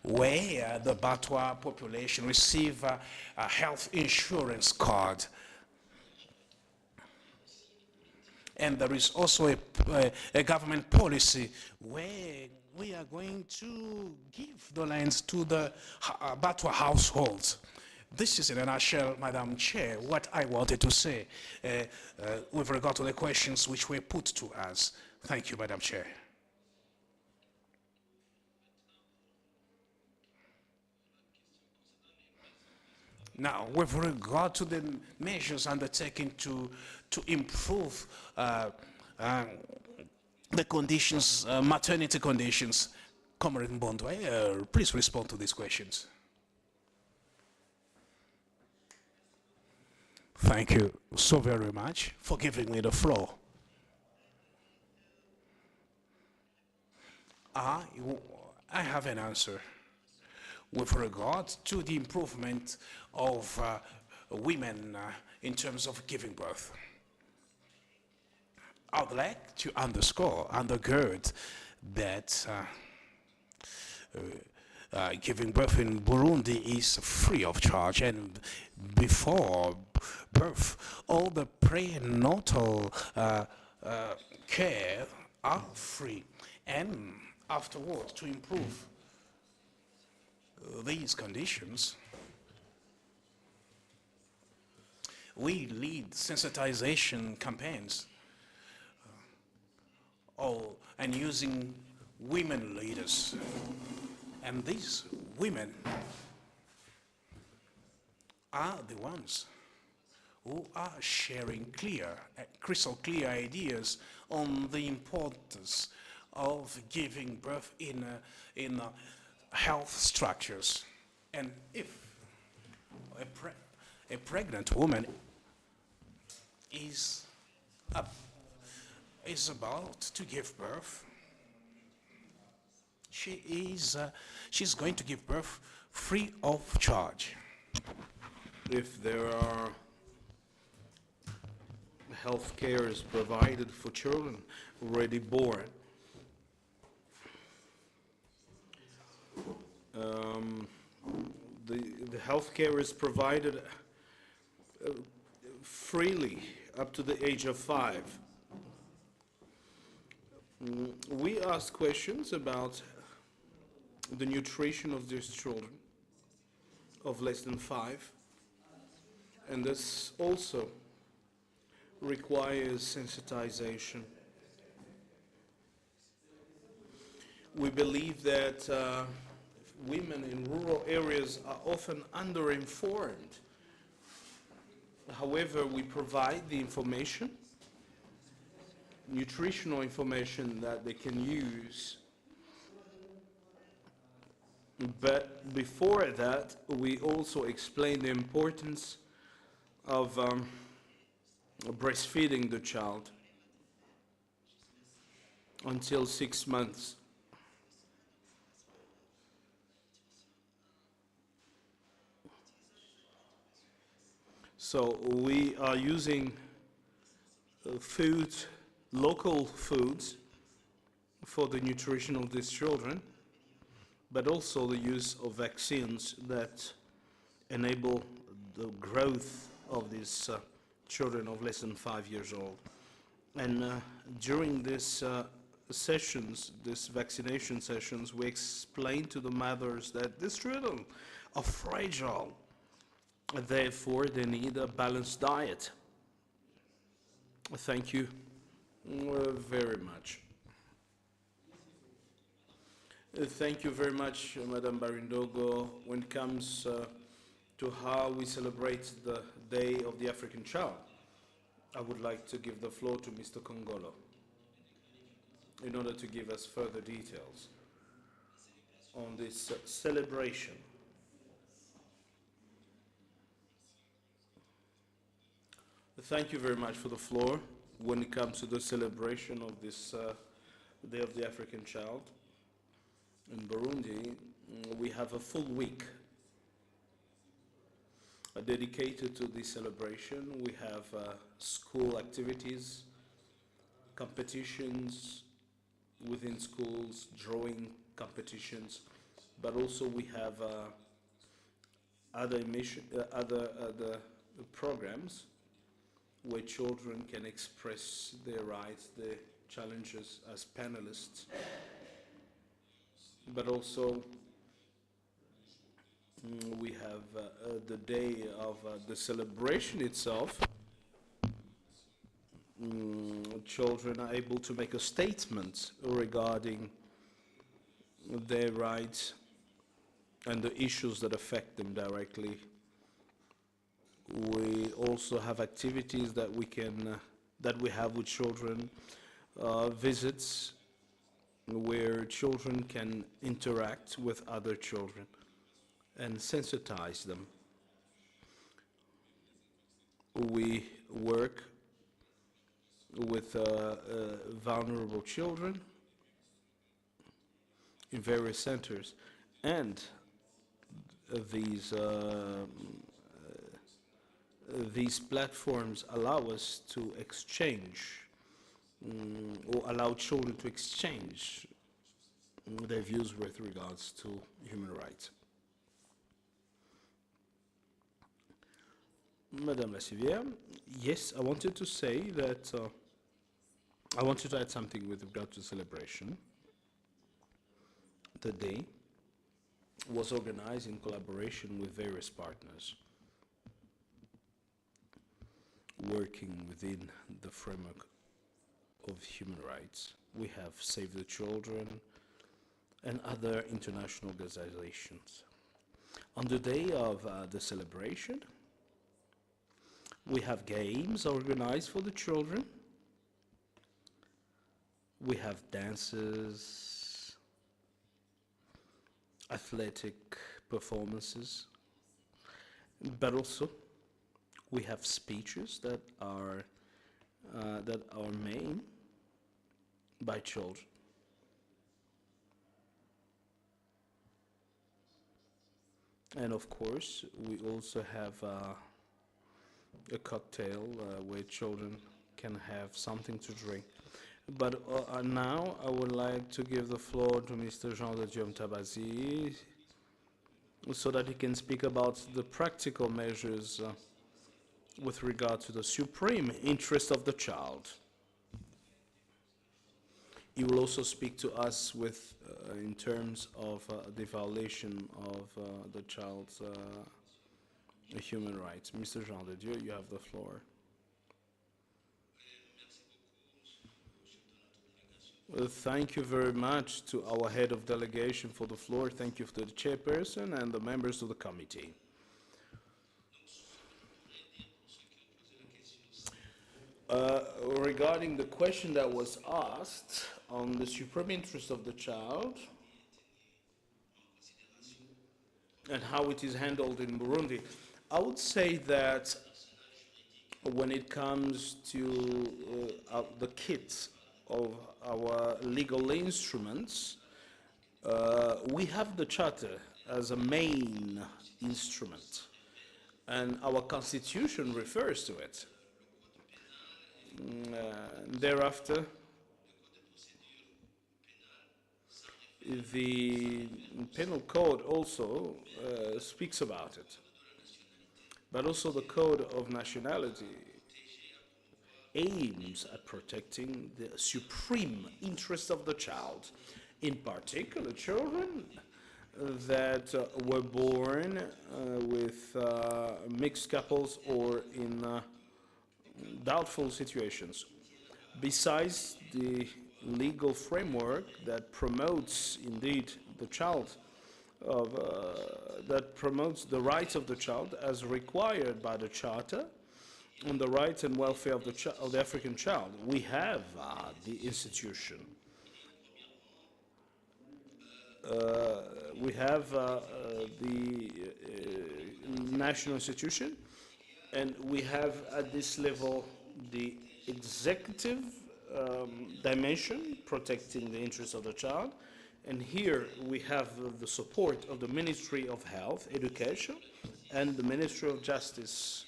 where the Batwa population receive a health insurance card. And there is also a government policy where we are going to give the lands to the Batwa households. This is in a nutshell, Madam Chair, what I wanted to say with regard to the questions which were put to us. Thank you, Madam Chair. Now, with regard to the measures undertaken to improve the conditions, maternity conditions, Comrade Mbondwe, please respond to these questions. Thank you so very much for giving me the floor. I have an answer with regard to the improvement of women in terms of giving birth. I would like to undergird that giving birth in Burundi is free of charge, and before birth, all the prenatal care are free, and afterwards, to improve these conditions, we lead sensitization campaigns and using women leaders. And these women are the ones who are sharing crystal clear ideas on the importance of giving birth in health structures. And if a pregnant woman is about to give birth, she's going to give birth free of charge. If there are health care is provided for children already born, the health care is provided freely up to the age of 5. We ask questions about the nutrition of these children of less than 5, and this also requires sensitization. We believe that women in rural areas are often underinformed. However, we provide the information, nutritional information that they can use. But before that, we also explain the importance of breastfeeding the child until 6 months. So we are using local foods for the nutrition of these children, but also the use of vaccines that enable the growth of these children of less than 5 years old. And during this sessions, these vaccination sessions, we explain to the mothers that these children are fragile, therefore they need a balanced diet. Thank you very much. Thank you very much, Madam Barindogo. When it comes to how we celebrate the Day of the African Child, I would like to give the floor to Mr. Kongolo in order to give us further details on this celebration. Thank you very much for the floor. When it comes to the celebration of this Day of the African Child, in Burundi, we have a full week dedicated to this celebration. We have school activities, competitions within schools, drawing competitions, but also we have other programs where children can express their rights, their challenges as panelists, but also we have the day of the celebration itself. Children are able to make a statement regarding their rights and the issues that affect them directly. We also have activities that we can that we have with children, visits where children can interact with other children and sensitize them. We work with vulnerable children in various centers, and these platforms allow us to exchange or allow children to exchange their views with regards to human rights. Madame la Civière, yes, I wanted to say that I wanted to add something with regard to the celebration. The day was organized in collaboration with various partners working within the framework of human rights. We have Save the Children and other international organizations. On the day of the celebration, we have games organized for the children. We have dances, athletic performances, but also we have speeches that are made by children. And of course, we also have a cocktail where children can have something to drink. But now I would like to give the floor to Mr. Jean de Diom Tabazi so that he can speak about the practical measures with regard to the supreme interest of the child. He will also speak to us with, in terms of the violation of the child's human rights. Mr. Jean de Dieu, you have the floor. Thank you very much to our head of delegation for the floor. Thank you to the chairperson and the members of the committee. Regarding the question that was asked on the supreme interest of the child and how it is handled in Burundi, I would say that when it comes to the kit of our legal instruments, we have the Charter as a main instrument, and our Constitution refers to it. Thereafter, the Penal Code also speaks about it. but also the Code of Nationality aims at protecting the supreme interest of the child, in particular children that were born with mixed couples or in doubtful situations. Besides the legal framework that promotes indeed the child of, that promotes the rights of the child as required by the Charter on the rights and welfare of the African child, we have the institution. We have the national institution, and we have at this level the executive dimension protecting the interests of the child. And here we have the support of the Ministry of Health, Education, and the Ministry of Justice,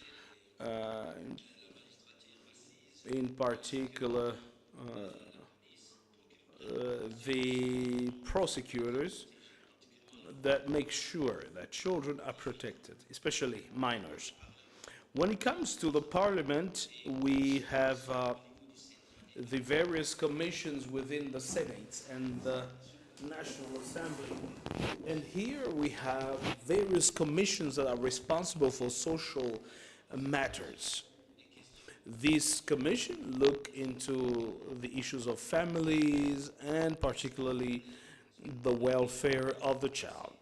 in particular the prosecutors that make sure that children are protected, especially minors. When it comes to the Parliament, we have the various commissions within the Senate and the National Assembly. And here we have various commissions that are responsible for social matters. This commission look into the issues of families and particularly the welfare of the child.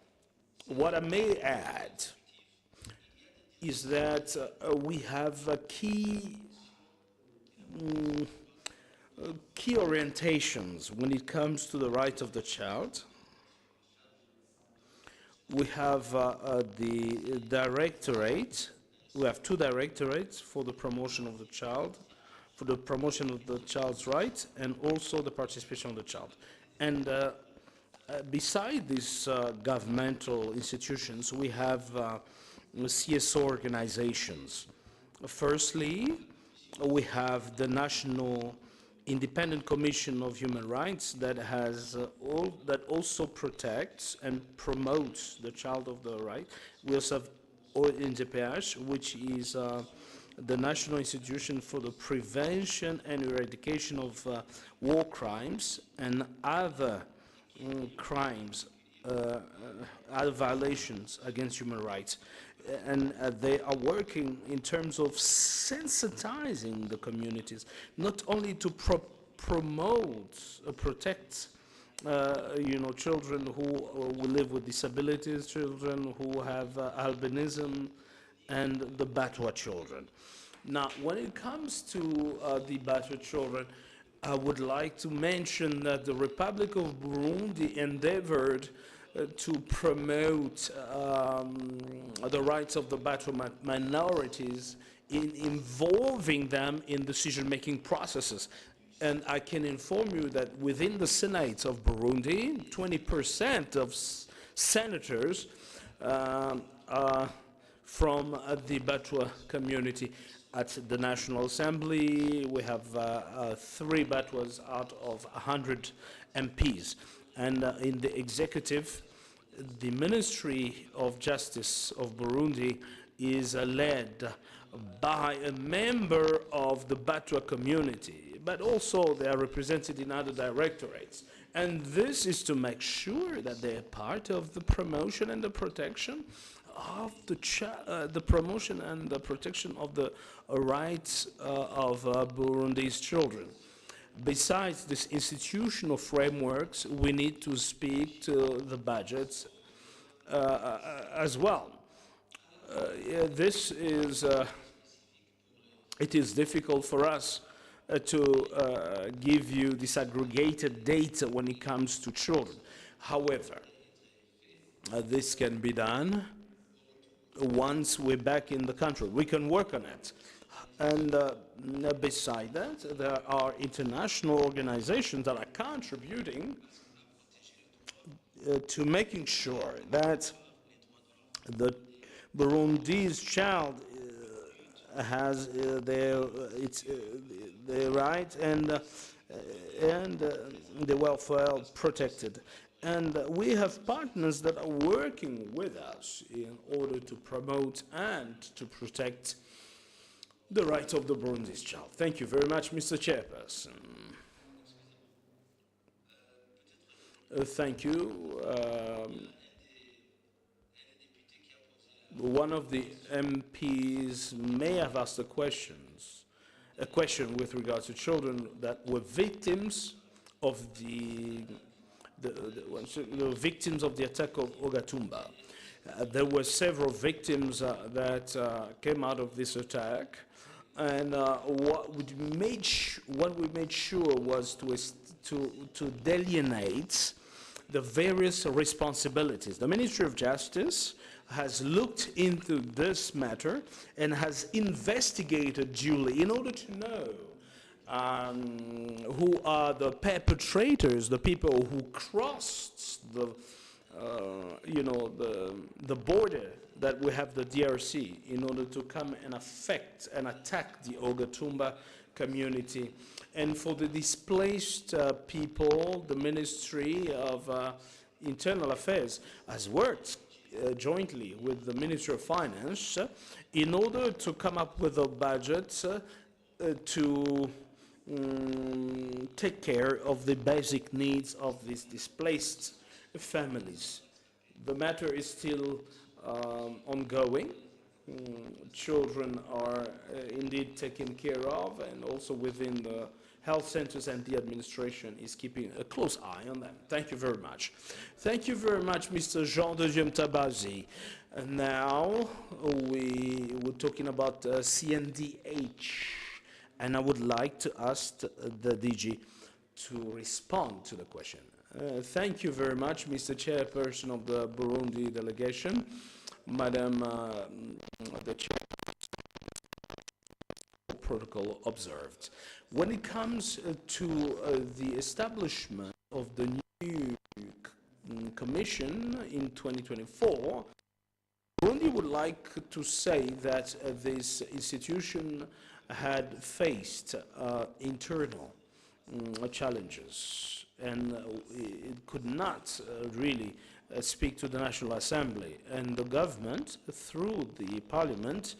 What I may add is that we have key orientations when it comes to the rights of the child. We have the directorate. We have two directorates for the promotion of the child, for the promotion of the child's rights, and also the participation of the child. And beside these governmental institutions, we have CSO organizations. Firstly, we have the National Independent Commission of Human Rights that has that also protects and promotes the child of the right. We also have ONGPH, which is the National Institution for the Prevention and Eradication of War Crimes and other crimes, other violations against human rights. And they are working in terms of sensitizing the communities, not only to promote, protect children who live with disabilities, children who have albinism, and the Batwa children. Now, when it comes to the Batwa children, I would like to mention that the Republic of Burundi endeavored to promote the rights of the Batwa minorities in involving them in decision-making processes. And I can inform you that within the Senate of Burundi, 20% of senators are from the Batwa community. At the National Assembly, we have 3 Batwas out of 100 MPs. And in the executive, the Ministry of Justice of Burundi is led by a member of the Batwa community, but also they are represented in other directorates. And this is to make sure that they are part of the promotion and the protection of the promotion and the protection of the rights of Burundi's children. Besides this institutional frameworks, we need to speak to the budgets as well. It is difficult for us to give you disaggregated data when it comes to children. However, this can be done once we're back in the country. We can work on it. And beside that, there are international organizations that are contributing to making sure that the Burundi's child has their right and the welfare protected. And we have partners that are working with us in order to promote and to protect the rights of the Burundi's child. Thank you very much, Mr. Chairperson. Thank you. One of the MPs may have asked a question with regards to children that were victims of the victims of the attack of Ogatumba. There were several victims that came out of this attack, and what we made sure was to delineate the various responsibilities. The Ministry of Justice has looked into this matter and has investigated duly in order to know who are the perpetrators, the people who crossed the border that we have the DRC in order to come and affect and attack the Ogatumba community. And for the displaced people, the Ministry of Internal Affairs has worked jointly with the Ministry of Finance in order to come up with a budget to take care of the basic needs of these displaced families. The matter is still ongoing. Children are indeed taken care of, and also within the health centers, and the administration is keeping a close eye on them. Thank you very much. Thank you very much, Mr. Jean de Tabazi. And now we were talking about CNDH, and I would like to ask the DG to respond to the question. Thank you very much, Mr. Chairperson of the Burundi delegation, Madam the Chair. Protocol observed. When it comes to the establishment of the new commission in 2024, Burundi would like to say that this institution had faced internal challenges, and it could not really speak to the National Assembly, and the government, through the parliament,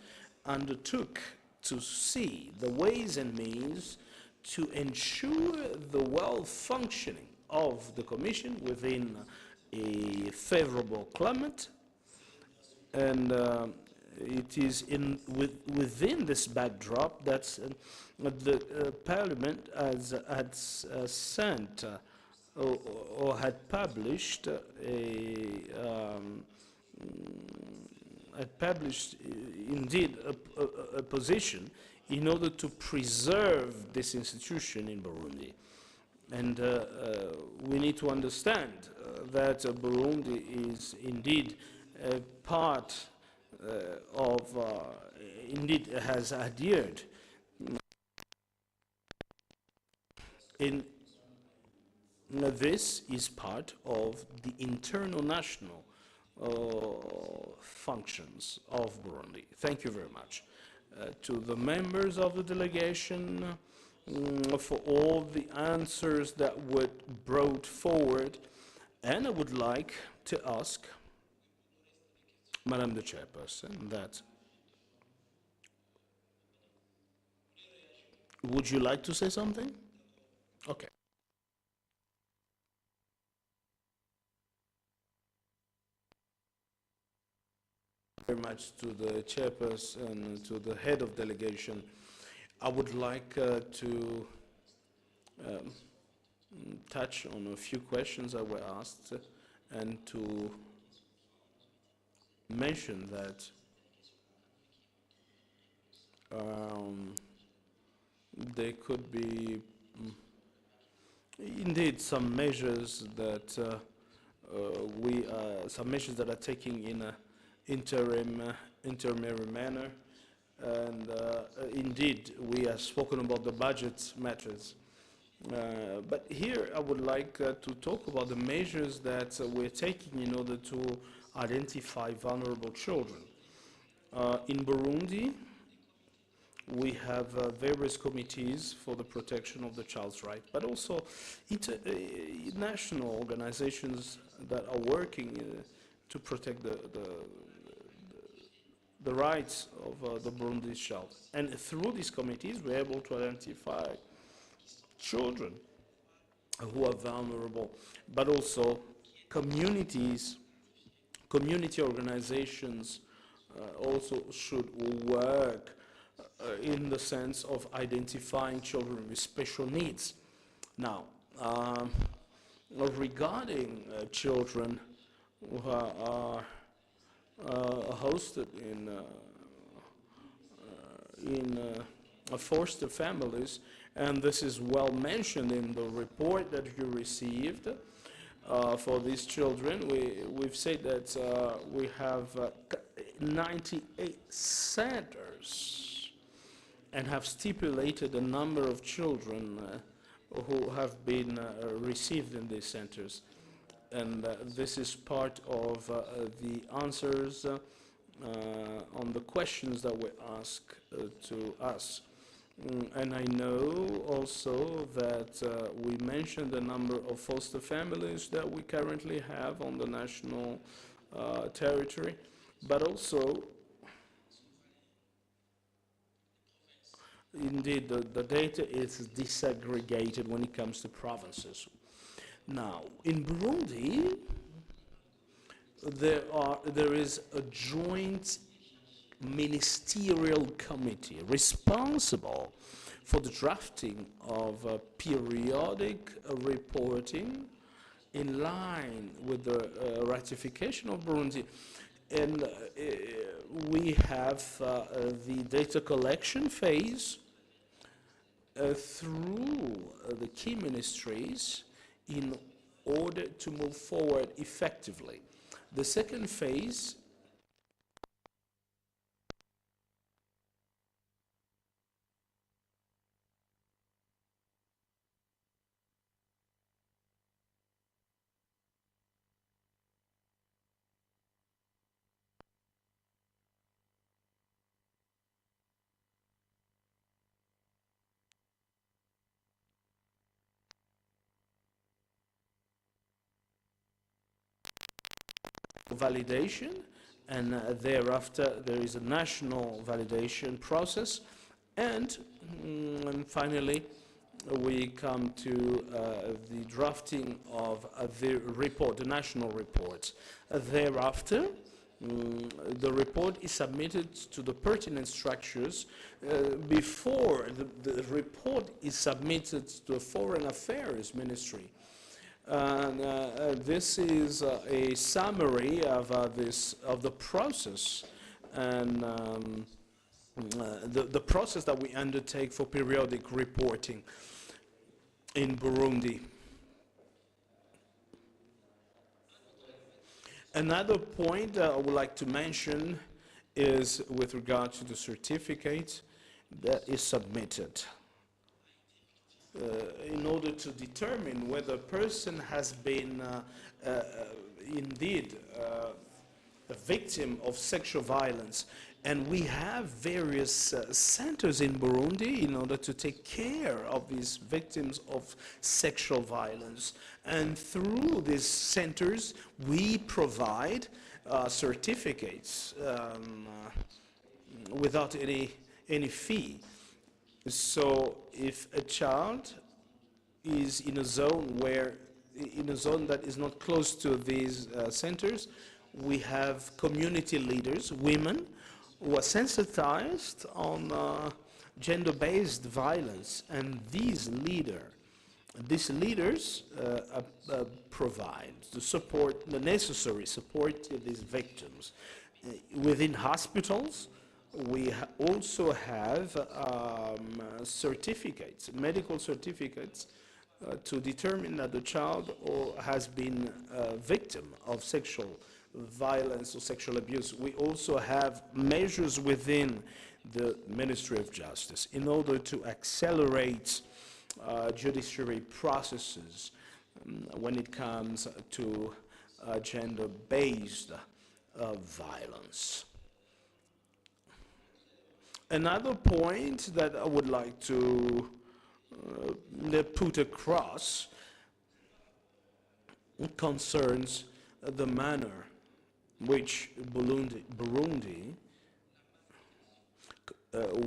undertook to see the ways and means to ensure the well-functioning of the Commission within a favorable climate. And it is within this backdrop that the Parliament had sent or had published indeed a position in order to preserve this institution in Burundi. And we need to understand that Burundi is indeed a part indeed has adhered in this is part of the internal national functions of Burundi. Thank you very much to the members of the delegation for all the answers that were brought forward. And I would like to ask Madam the Chairperson that, would you like to say something? Okay. Very much to the chairperson, to the head of delegation. I would like to touch on a few questions that were asked and to mention that there could be indeed some measures that some measures that are taking in a interim manner, and indeed we have spoken about the budget matters. But here I would like to talk about the measures that we're taking in order to identify vulnerable children. In Burundi, We have various committees for the protection of the child's right, but also national organizations that are working to protect the rights of the Burundi's child. And through these committees, we're able to identify children who are vulnerable, but also communities, community organizations also should work in the sense of identifying children with special needs. Now, regarding children who are hosted in foster families, and this is well mentioned in the report that you received for these children. We've said that we have 98 centers and have stipulated a number of children who have been received in these centers. And this is part of the answers on the questions that were asked to us. And I know also that we mentioned the number of foster families that we currently have on the national territory, but also, indeed, the data is disaggregated when it comes to provinces. Now, in Burundi, there is a joint ministerial committee responsible for the drafting of periodic reporting in line with the ratification of Burundi. And we have the data collection phase through the key ministries in order to move forward effectively. The second phase validation, and thereafter there is a national validation process, and finally we come to the drafting of the report, the national report. Thereafter, the report is submitted to the pertinent structures. Before the report is submitted to the Foreign Affairs Ministry. This is a summary of the process and the process that we undertake for periodic reporting in Burundi. Another point I would like to mention is with regard to the certificate that is submitted. In order to determine whether a person has been indeed a victim of sexual violence. And we have various centers in Burundi in order to take care of these victims of sexual violence. And through these centers, we provide certificates without any fee. So if a child is in a zone that is not close to these centers, we have community leaders, women, who are sensitized on gender-based violence, and these leaders provide the necessary support to these victims. Within hospitals, we also have certificates, medical certificates, to determine that the child has been a victim of sexual violence or sexual abuse. We also have measures within the Ministry of Justice in order to accelerate judiciary processes when it comes to gender-based violence. Another point that I would like to put across concerns the manner which Burundi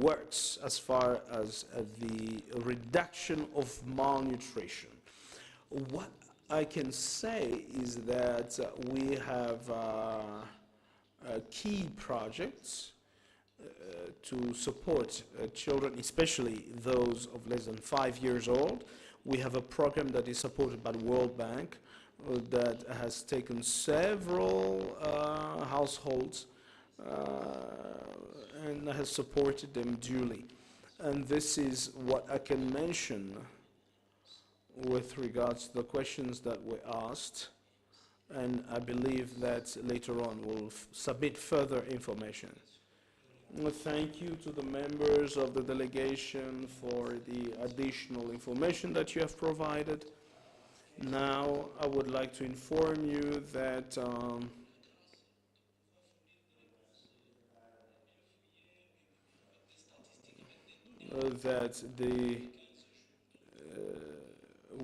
works as far as the reduction of malnutrition. What I can say is that we have key projects to support children, especially those of less than 5 years old. We have a program that is supported by the World Bank that has taken several households and has supported them duly. And this is what I can mention with regards to the questions that were asked. And I believe that later on we'll submit further information. Thank you to the members of the delegation for the additional information that you have provided. Now, I would like to inform you that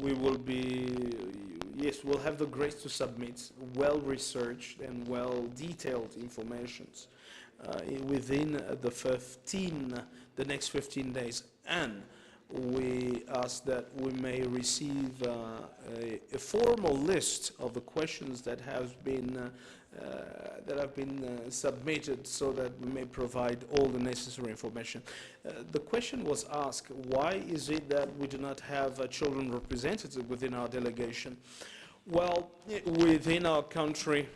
we will be, yes, we'll have the grace to submit well-researched and well-detailed informations within the next 15 days. And we ask that we may receive a formal list of the questions that have been submitted so that we may provide all the necessary information. The question was asked, why is it that we do not have a children representative within our delegation? Well, within our country,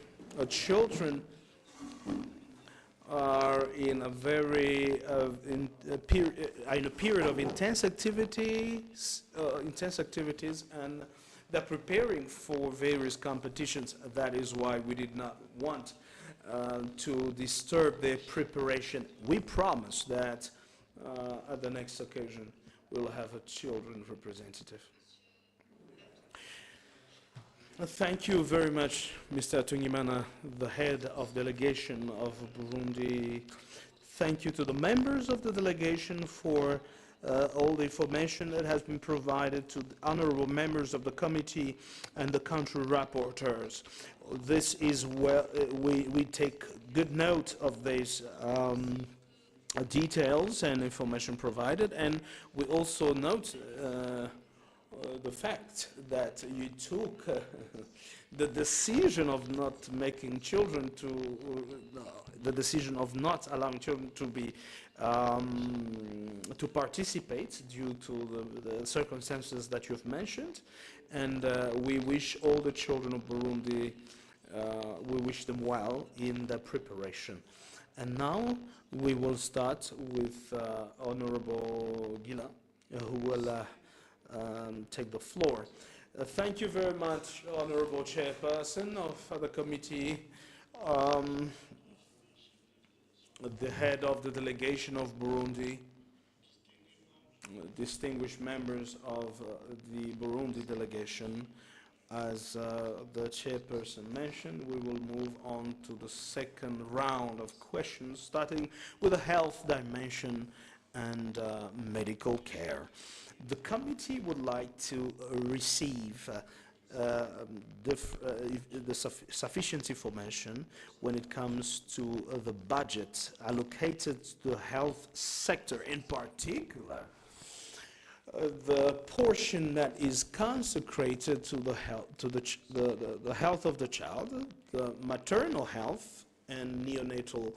children are in a very in a period of intense activities, and they're preparing for various competitions. That is why we did not want to disturb their preparation. We promise that at the next occasion we'll have a children representative. Thank you very much, Mr. Tungimana, the head of delegation of Burundi. Thank you to the members of the delegation for all the information that has been provided to the honorable members of the committee and the country rapporteurs. This is where we take good note of these details and information provided, and we also note the fact that you took the decision of not making children the decision of not allowing children to be to participate due to the circumstances that you've mentioned, and we wish all the children of Burundi, we wish them well in their preparation. And now we will start with Honorable Gila, who will take the floor. Thank you very much, Honorable Chairperson of the committee, the head of the delegation of Burundi, distinguished members of the Burundi delegation. As the chairperson mentioned, we will move on to the second round of questions, starting with the health dimension and medical care. The committee would like to receive sufficient information when it comes to the budget allocated to the health sector, in particular the portion that is consecrated to the health of the child, the maternal health, and neonatal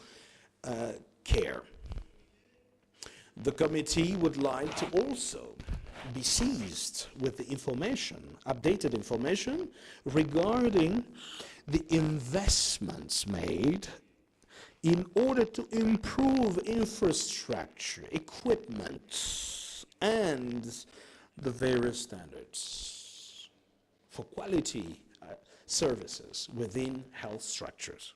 care. The committee would like to also be seized with the information, updated information, regarding the investments made in order to improve infrastructure, equipment, and the various standards for quality services within health structures.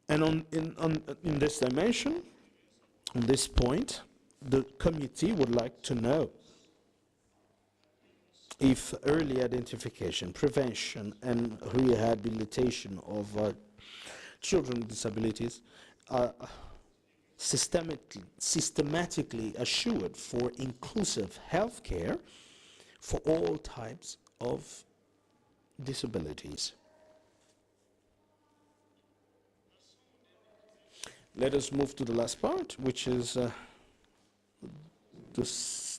And in this dimension, on this point, the committee would like to know if early identification, prevention, and rehabilitation of children with disabilities are systematically assured for inclusive health care for all types of disabilities. Let us move to the last part, which is the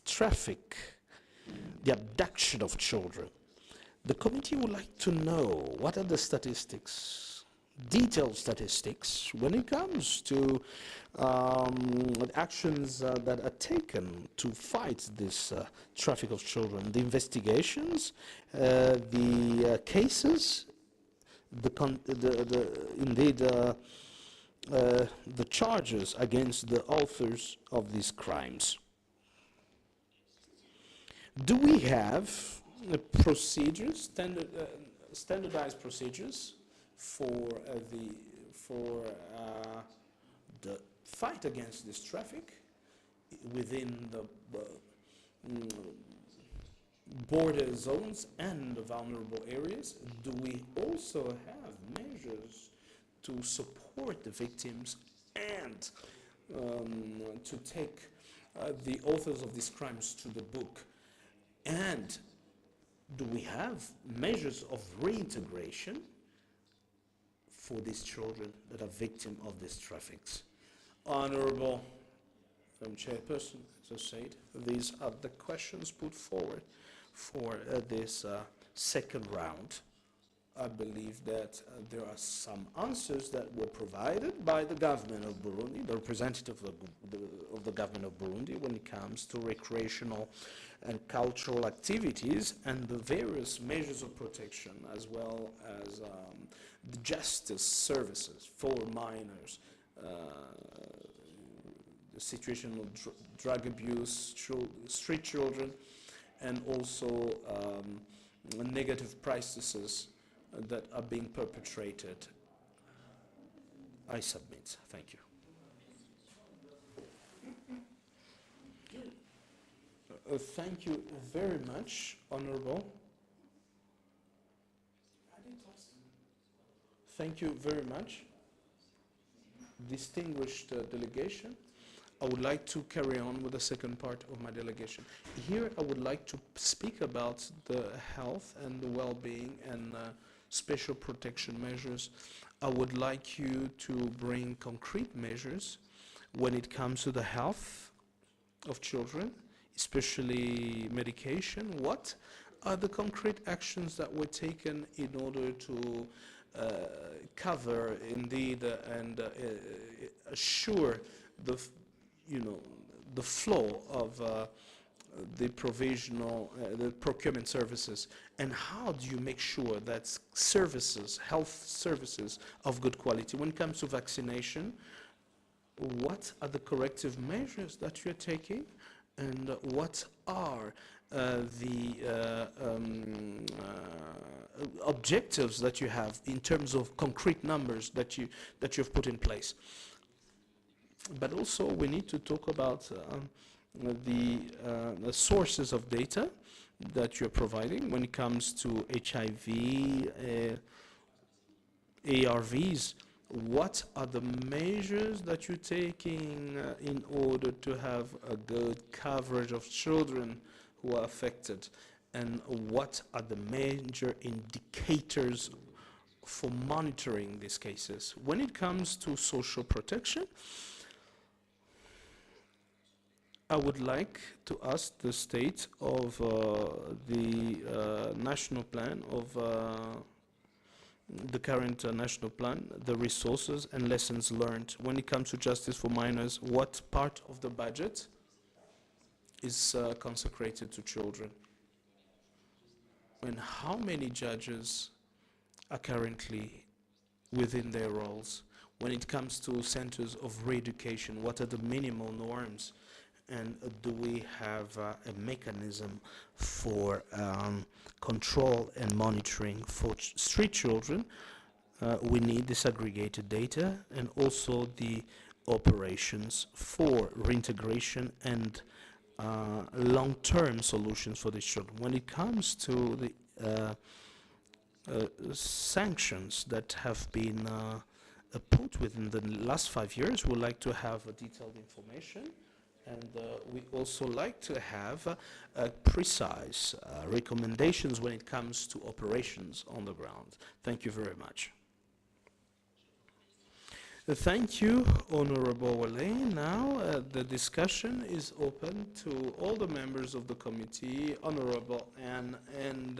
traffic, the abduction of children. The committee would like to know what are the statistics, detailed statistics, when it comes to actions that are taken to fight this traffic of children, the investigations, the cases, the charges against the authors of these crimes. Do we have procedures, standardized procedures for the fight against this traffic within the border zones and the vulnerable areas? Do we also have measures to support the victims and to take the authors of these crimes to the book? And do we have measures of reintegration for these children that are victims of these traffics? Honorable Madam Chairperson, as I said, these are the questions put forward for this second round. I believe that there are some answers that were provided by the government of Burundi, the representative of the government of Burundi, when it comes to recreational and cultural activities and the various measures of protection, as well as the justice services for minors, the situation of drug abuse, street children, and also negative practices that are being perpetrated. I submit. Thank you. Thank you very much, Honorable. Thank you very much, distinguished delegation. I would like to carry on with the second part of my delegation. Here I would like to speak about the health and the well-being and special protection measures. I would like you to bring concrete measures when it comes to the health of children, especially medication. What are the concrete actions that were taken in order to cover indeed and assure the the flow of the the procurement services, and how do you make sure that services, health services of good quality, when it comes to vaccination, what are the corrective measures that you're taking, and what are the objectives that you have in terms of concrete numbers that you've put in place? But also we need to talk about the sources of data that you're providing when it comes to HIV, ARVs. What are the measures that you're taking in order to have a good coverage of children who are affected? And what are the major indicators for monitoring these cases? When it comes to social protection, I would like to ask the state of the national plan, of the current national plan, the resources and lessons learned. When it comes to justice for minors, what part of the budget is consecrated to children? And how many judges are currently within their roles? When it comes to centers of re-education, what are the minimal norms? And do we have a mechanism for control and monitoring for street children? We need disaggregated data and also the operations for reintegration and long-term solutions for these children. When it comes to the sanctions that have been put within the last 5 years. We would like to have detailed information, and we also like to have precise recommendations when it comes to operations on the ground. Thank you very much. Thank you, Honorable Wale. Now the discussion is open to all the members of the committee, Honorable Anne and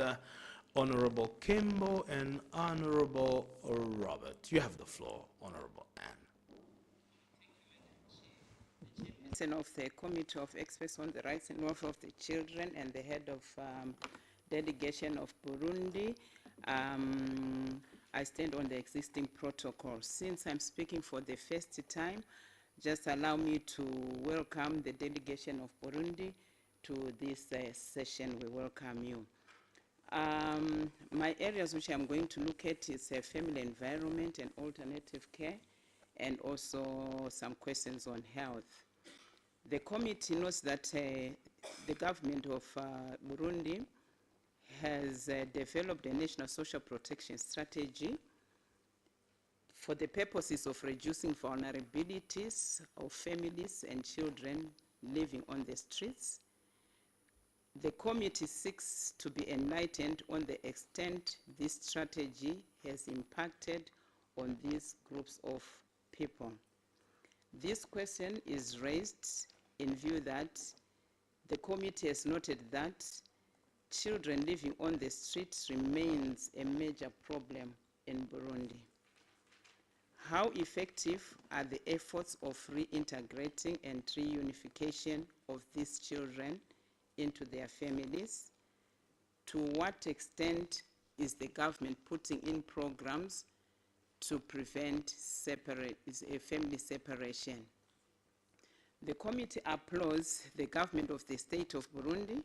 Honorable Kimbo and Honorable Robert. You have the floor, Honorable Anne. Of the Committee of Experts on the Rights and Welfare of the Children and the head of delegation of Burundi. I stand on the existing protocol. Since I'm speaking for the first time, just allow me to welcome the delegation of Burundi to this session. We welcome you. My areas which I'm going to look at is family environment and alternative care, and also some questions on health. The committee knows that the government of Burundi has developed a national social protection strategy for the purposes of reducing vulnerabilities of families and children living on the streets. The committee seeks to be enlightened on the extent this strategy has impacted on these groups of people. This question is raised in view that the committee has noted that children living on the streets remains a major problem in Burundi. How effective are the efforts of reintegrating and reunification of these children into their families? To what extent is the government putting in programs to prevent family separation? The committee applauds the government of the state of Burundi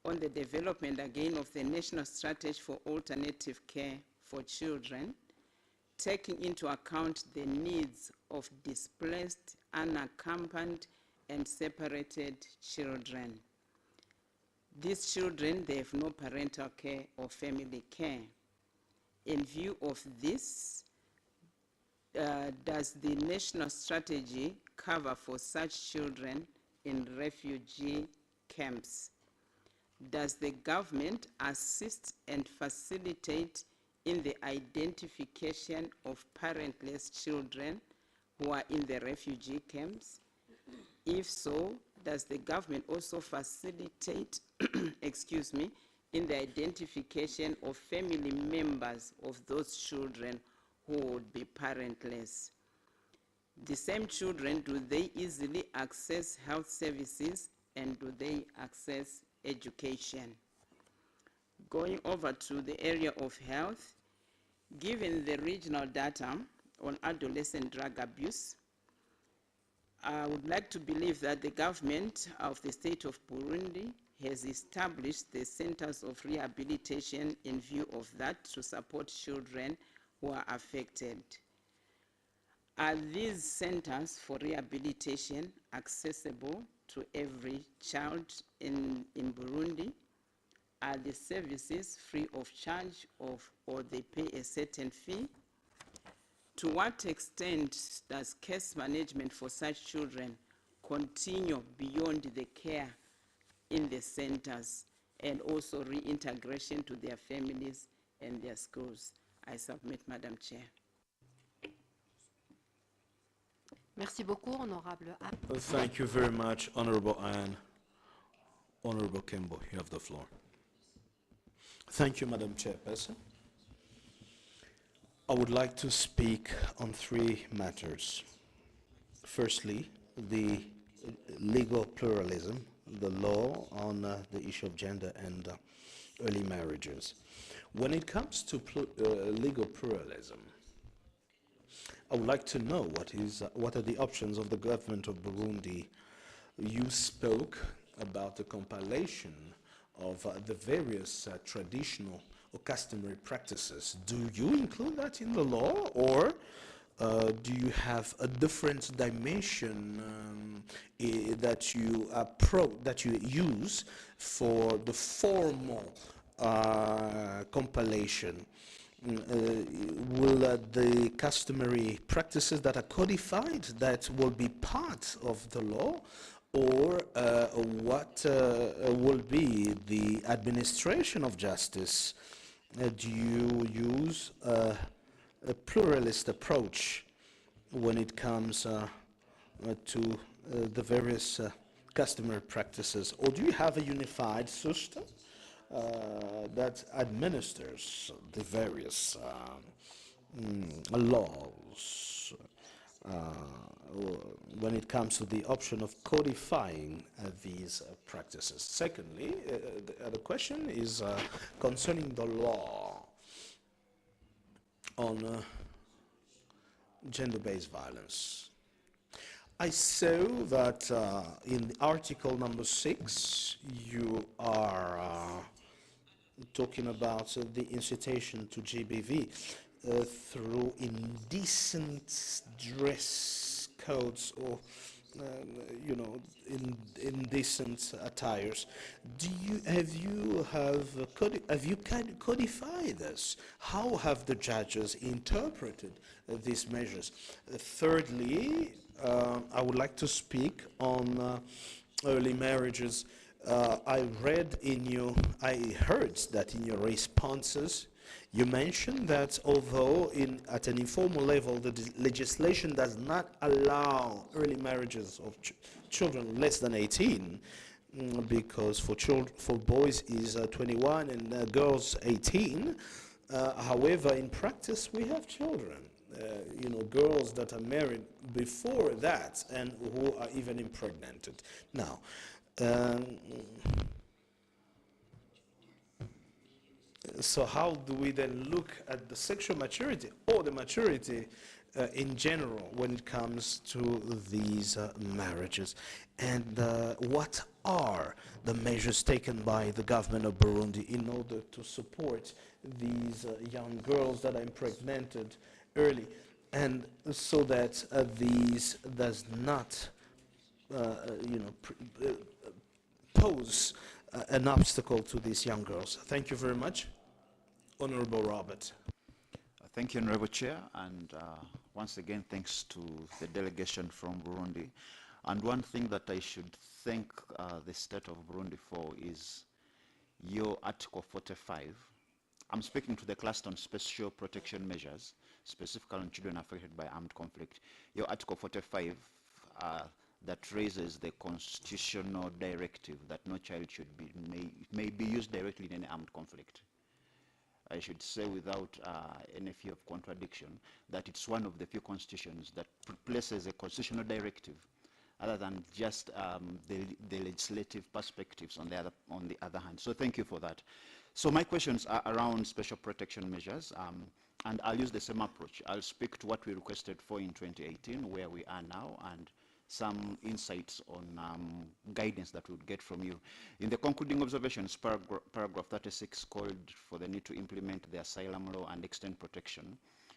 on the development again of the National Strategy for Alternative Care for Children, taking into account the needs of displaced, unaccompanied, and separated children. These children, they have no parental care or family care. In view of this, does the national strategy cover for such children in refugee camps? Does the government assist and facilitate in the identification of parentless children who are in the refugee camps? If so, does the government also facilitate, excuse me, in the identification of family members of those children who would be parentless? The same children, do they easily access health services, and do they access education? Going over to the area of health, given the regional data on adolescent drug abuse, I would like to believe that the government of the state of Burundi has established the centers of rehabilitation in view of that to support children who are affected. Are these centers for rehabilitation accessible to every child in Burundi? Are the services free of charge or they pay a certain fee? To what extent does case management for such children continue beyond the care in the centers, and also reintegration to their families and their schools? I submit, Madam Chair. Merci beaucoup, Honorable Anne. Thank you very much, Honorable Anne. Honorable Kimbo, you have the floor. Thank you, Madam Chairperson. I would like to speak on 3 matters. Firstly, the legal pluralism, the law on the issue of gender and early marriages. When it comes to legal pluralism, I would like to know what are the options of the government of Burundi. You spoke about the compilation of the various traditional or customary practices. Do you include that in the law, or do you have a different dimension that you use for the formal compilation Will the customary practices that are codified that will be part of the law, or what will be the administration of justice? Do you use a pluralist approach when it comes to the various customer practices, or do you have a unified system that administers the various laws when it comes to the option of codifying these practices? Secondly, the other question is concerning the law on gender-based violence. I saw that in Article number 6, you are talking about the incitation to GBV through indecent dress codes or, you know, indecent attires. Have you codified this? How have the judges interpreted these measures? Thirdly, I would like to speak on early marriages. I heard that in your responses, you mentioned that although at an informal level, the legislation does not allow early marriages of children less than 18, because for boys is 21 and girls 18. However, in practice, we have children. You know, girls that are married before that and who are even impregnated. Now, so how do we then look at the sexual maturity or the maturity in general when it comes to these marriages? And what are the measures taken by the government of Burundi in order to support these young girls that are impregnated early, and so that these does not pose an obstacle to these young girls? Thank you very much. Honorable Robert. Thank you, Honorable Chair, and once again, thanks to the delegation from Burundi. And one thing that I should thank the state of Burundi for is your Article 45. I'm speaking to the cluster on special protection measures, specifically on children affected by armed conflict. Your Article 45 that raises the constitutional directive that no child may be used directly in any armed conflict. I should say without any fear of contradiction that it's one of the few constitutions that places a constitutional directive other than just the legislative perspectives on the other hand. So thank you for that. So my questions are around special protection measures, and I'll use the same approach. I'll speak to what we requested for in 2018, where we are now, and some insights on guidance that we'll get from you. In the concluding observations, paragraph 36 called for the need to implement the asylum law and extend protection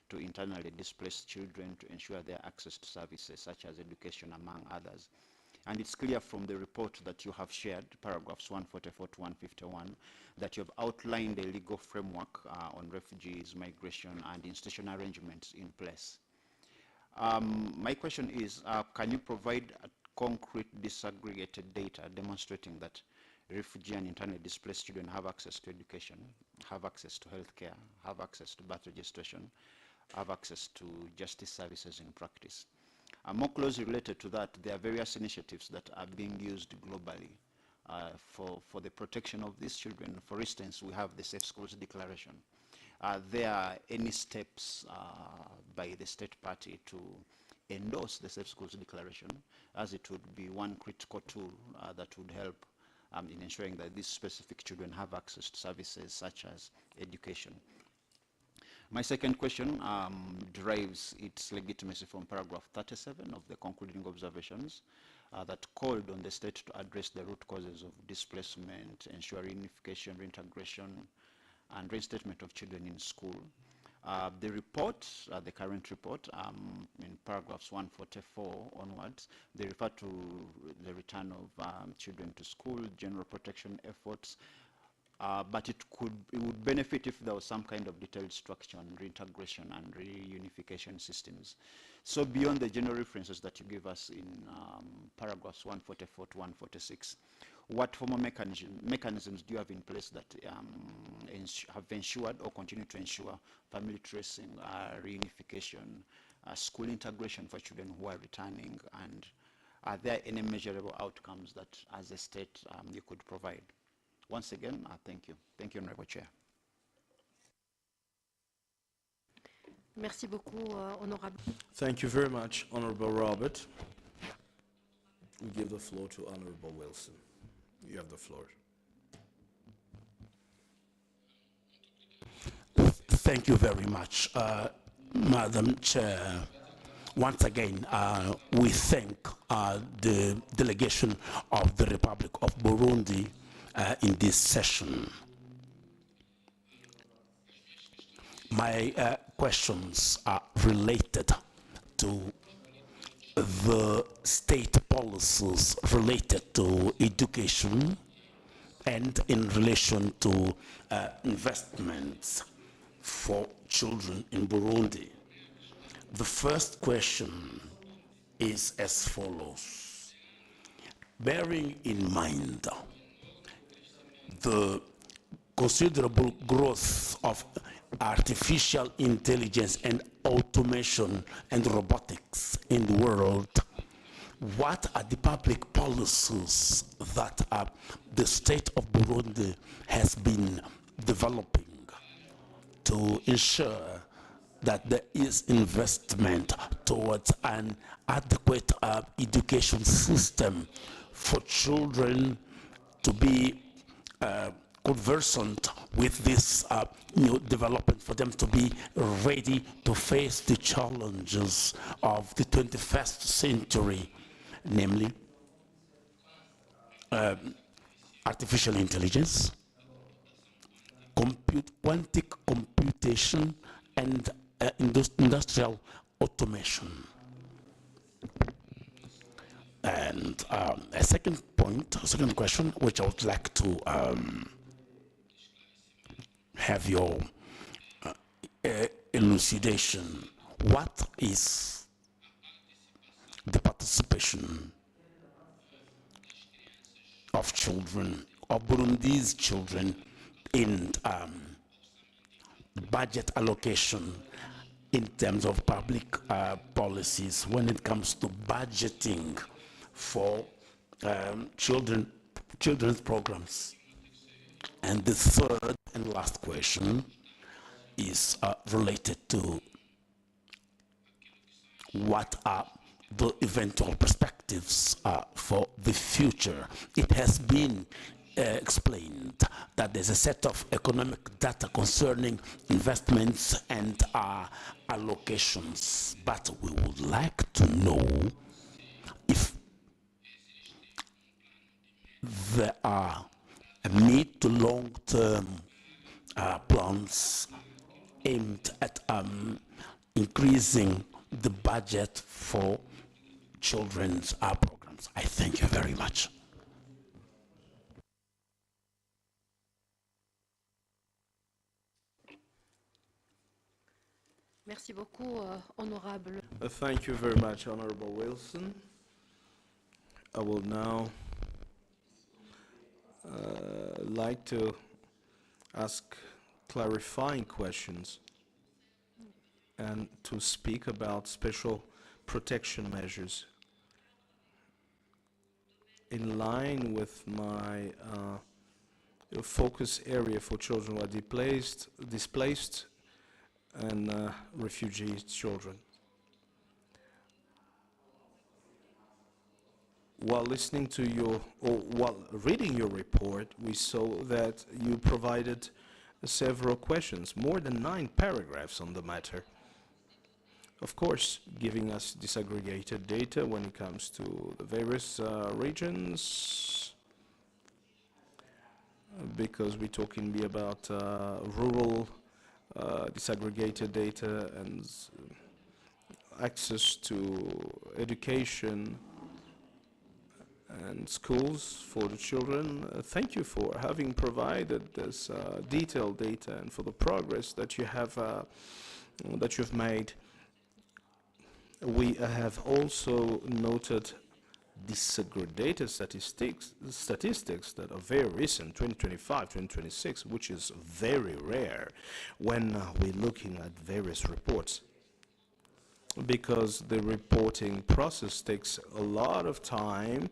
to internally displaced children to ensure their access to services such as education, among others. And it's clear from the report that you have shared, paragraphs 144 to 151, that you have outlined a legal framework on refugees, migration, and institutional arrangements in place. My question is, can you provide concrete disaggregated data demonstrating that refugee and internally displaced children have access to education, have access to healthcare, have access to birth registration, have access to justice services in practice? More closely related to that, there are various initiatives that are being used globally for the protection of these children. For instance, we have the Safe Schools Declaration. There are any steps by the state party to endorse the Safe Schools Declaration, as it would be one critical tool that would help in ensuring that these specific children have access to services such as education. My second question derives its legitimacy from paragraph 37 of the concluding observations that called on the state to address the root causes of displacement, ensure reunification, reintegration, and reinstatement of children in school. The report, the current report, in paragraphs 144 onwards, they refer to the return of children to school, general protection efforts, but it would benefit if there was some kind of detailed structure on reintegration and reunification systems. So beyond the general references that you give us in paragraphs 144 to 146, what formal mechanisms do you have in place that have ensured or continue to ensure family tracing, reunification, school integration for children who are returning, and are there any measurable outcomes that as a state you could provide? Once again, thank you. Thank you, Honorable Chair. Merci beaucoup, honorable. Thank you very much, Honorable Robert. We give the floor to Honorable Wilson. You have the floor. Thank you very much, Madam Chair. Once again, we thank the delegation of the Republic of Burundi in this session. My questions are related to the state policies related to education and in relation to investments for children in Burundi. The first question is as follows. Bearing in mind the considerable growth of artificial intelligence and automation and robotics in the world, what are the public policies that the state of Burundi has been developing to ensure that there is investment towards an adequate education system for children to be conversant with this new development, for them to be ready to face the challenges of the 21st century, namely artificial intelligence, quantic computation, and industrial automation. And a second question, which I would like to have your elucidation. What is the participation of children, of Burundi's children, in budget allocation in terms of public policies when it comes to budgeting for children's programs? And the third and last question is related to what are the eventual perspectives for the future. It has been explained that there's a set of economic data concerning investments and allocations, but we would like to know if there are mid to long-term plans aimed at increasing the budget for children's programs. I thank you very much. Merci beaucoup, honorable. Thank you very much, Honorable Wilson. I will now like to ask clarifying questions and to speak about special protection measures. In line with my focus area for children who are displaced and refugee children. While listening to while reading your report, we saw that you provided several questions, more than 9 paragraphs on the matter. Of course, giving us disaggregated data when it comes to the various regions, because we're talking about rural disaggregated data and access to education and schools for the children. Thank you for having provided this detailed data and for the progress that you've made. We have also noted disaggregated statistics that are very recent, 2025, 2026, which is very rare when we're looking at various reports, because the reporting process takes a lot of time,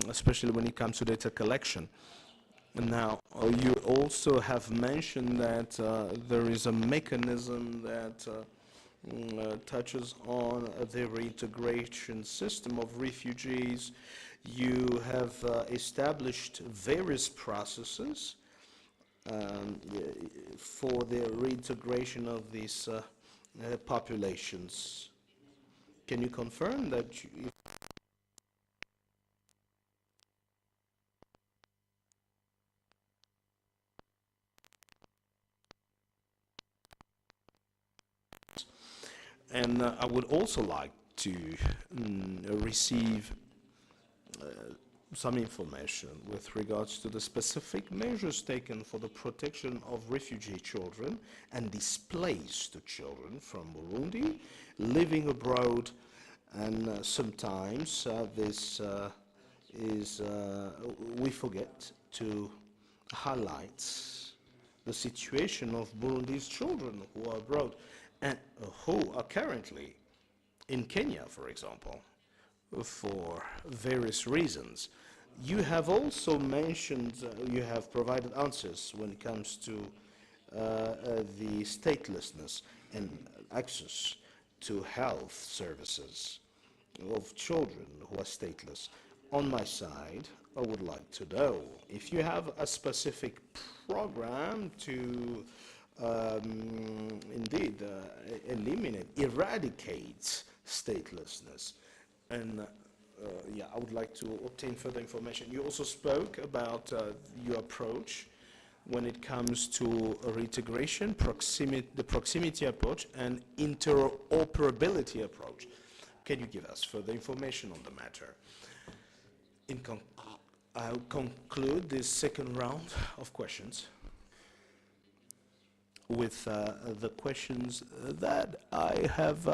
especially when it comes to data collection. Now, you also have mentioned that there is a mechanism that touches on the reintegration system of refugees. You have established various processes for the reintegration of these populations. Can you confirm that you and I would also like to receive some information with regards to the specific measures taken for the protection of refugee children and displaced children from Burundi living abroad. And sometimes we forget to highlight the situation of Burundi's children who are abroad and who are currently in Kenya, for example, for various reasons. You have also mentioned, you have provided answers when it comes to the statelessness and access to health services of children who are stateless. On my side, I would like to know if you have a specific program to indeed eradicate statelessness. And yeah, I would like to obtain further information. You also spoke about your approach when it comes to reintegration, the proximity approach, and interoperability approach. Can you give us further information on the matter? I'll conclude this second round of questions with the questions that I have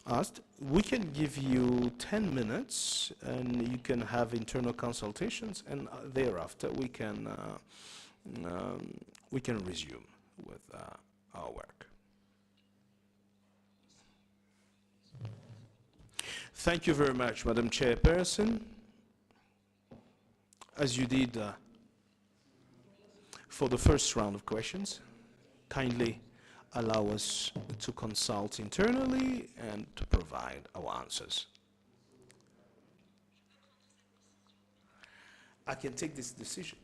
asked. We can give you 10 minutes and you can have internal consultations, and thereafter we can resume with our work. Thank you very much, Madam Chairperson. As you did for the first round of questions, kindly allow us to consult internally and to provide our answers. I can take this decision,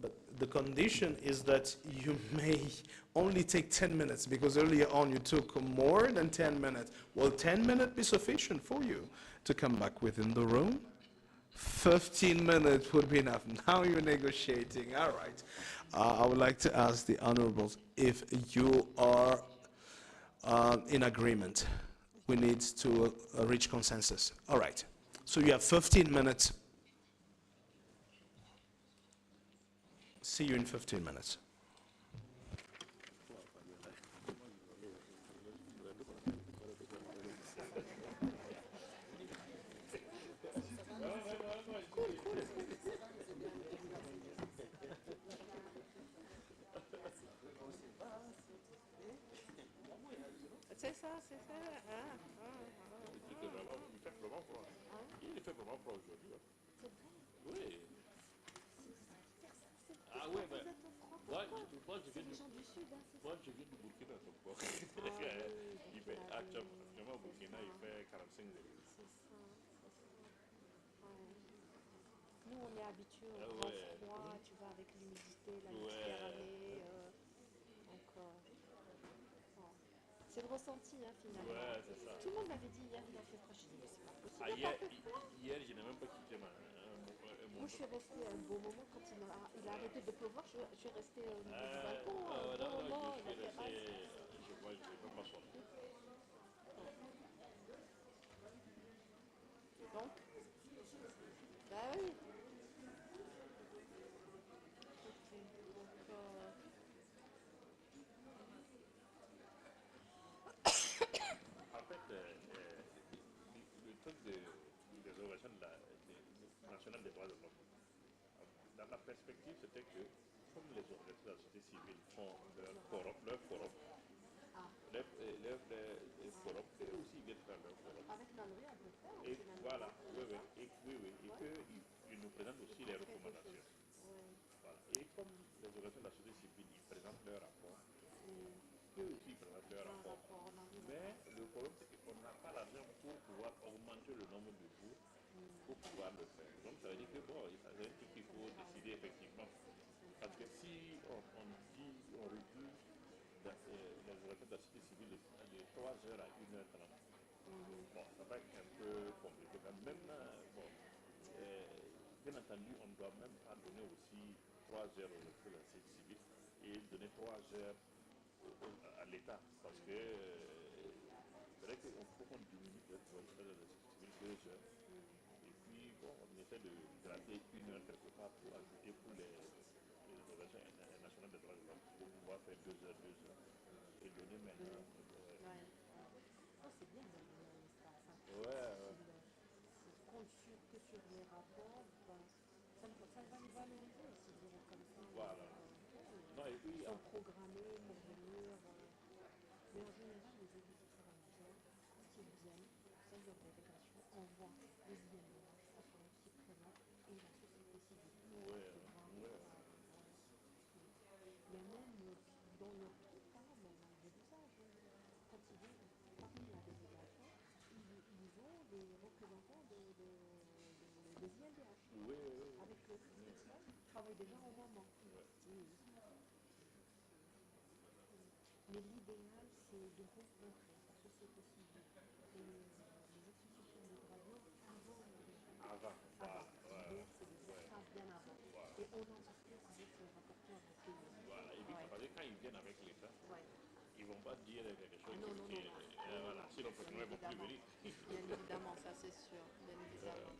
but the condition is that you may only take 10 minutes, because earlier on you took more than 10 minutes. Will 10 minutes be sufficient for you to come back within the room? 15 minutes would be enough. Now you're negotiating. All right. I would like to ask the honorables if you are in agreement. We need to reach consensus. All right. So you have 15 minutes. See you in 15 minutes. C'est ça, c'est ça. Il est fait vraiment pour aujourd'hui. Oui. Ah oui, mais moi je viens du Burkina, donc il fait actuellement au Burkina, il fait 45 degrés. Nous, on est habitués au grand froid, tu vois, avec l'humidité, la Méditerranée. C'est le ressenti, hein, finalement. Ouais, c'est ça. Tout le monde m'avait dit hier, il a fait froid. Je dis, mais c'est pas possible. Hier, je n'ai même pas quitté mon... Moi, je suis restée un beau moment quand il a arrêté de pleuvoir. Je suis restée au niveau du balcon. Non, je suis resté... Je ne peux pas sortir. Donc, bah oui. En fait, le truc des organisations nationales des droits de l'homme, dans la perspective, c'était que, comme les organisations de la société civile font leur forum, les forums, et aussi ils viennent faire leur forum. Avec la loi, on peut faire Et aussi même. voilà, et qu'ils nous présentent aussi les recommandations. Voilà. Et comme les organisations de la société civile, ils présentent leur rapport, eux aussi ils présentent leur rapport. Mais le problème, c'est qu'on n'a pas l'argent pour pouvoir augmenter le nombre de jours pour pouvoir le faire. Donc ça veut dire que bon, ça veut dire qu'il faut décider effectivement. Parce que si on réduit les organisations de la société civile de 3 heures à 1h30, bon, ça va être un peu compliqué. Même, bon, bien entendu, on ne doit même pas donner aussi 3 heures aux organisations de la société civile et donner 3 heures à l'État. Parce que c'est vrai qu'il faut qu'on diminue peut-être la société civile 2 heures. Et puis, bon, on essaie de gratter 1 heure quelque part pour ajouter pour les organisations nationales des droits de l'homme pour pouvoir faire 2 heures, 2 heures. Et donner maintenant. Oh, c'est bien d'avoir un espace. Ouais. C'est conçu que sur les rapports. Ben, ça va les valoriser aussi, je dirais comme ça. Voilà. Non, et puis, Ils sont programmés pour venir. Mais en général, les églises frères, quand ils viennent, celles de délégation, on voit les INDH qui présentent et la société civile. Mais même dans leur plupart, j'ai vu ça, quand ils viennent, parmi la délégation, ils ont des représentants des INDH avec eux. Ils travaillent déjà en amont. Mais l'idéal, c'est de rencontrer la société civile et les institutions de droits de l'homme avant la délégation. Avant. L'idéal, c'est de faire ça bien avant. Et on en discute avec le rapporteur en pays. Voilà. Et puis, parce que quand ils viennent avec l'État, ils ne vont pas dire quelque chose qui est. Voilà. Sinon, ils ne vont plus venir. Bien évidemment, ça c'est sûr. Bien évidemment.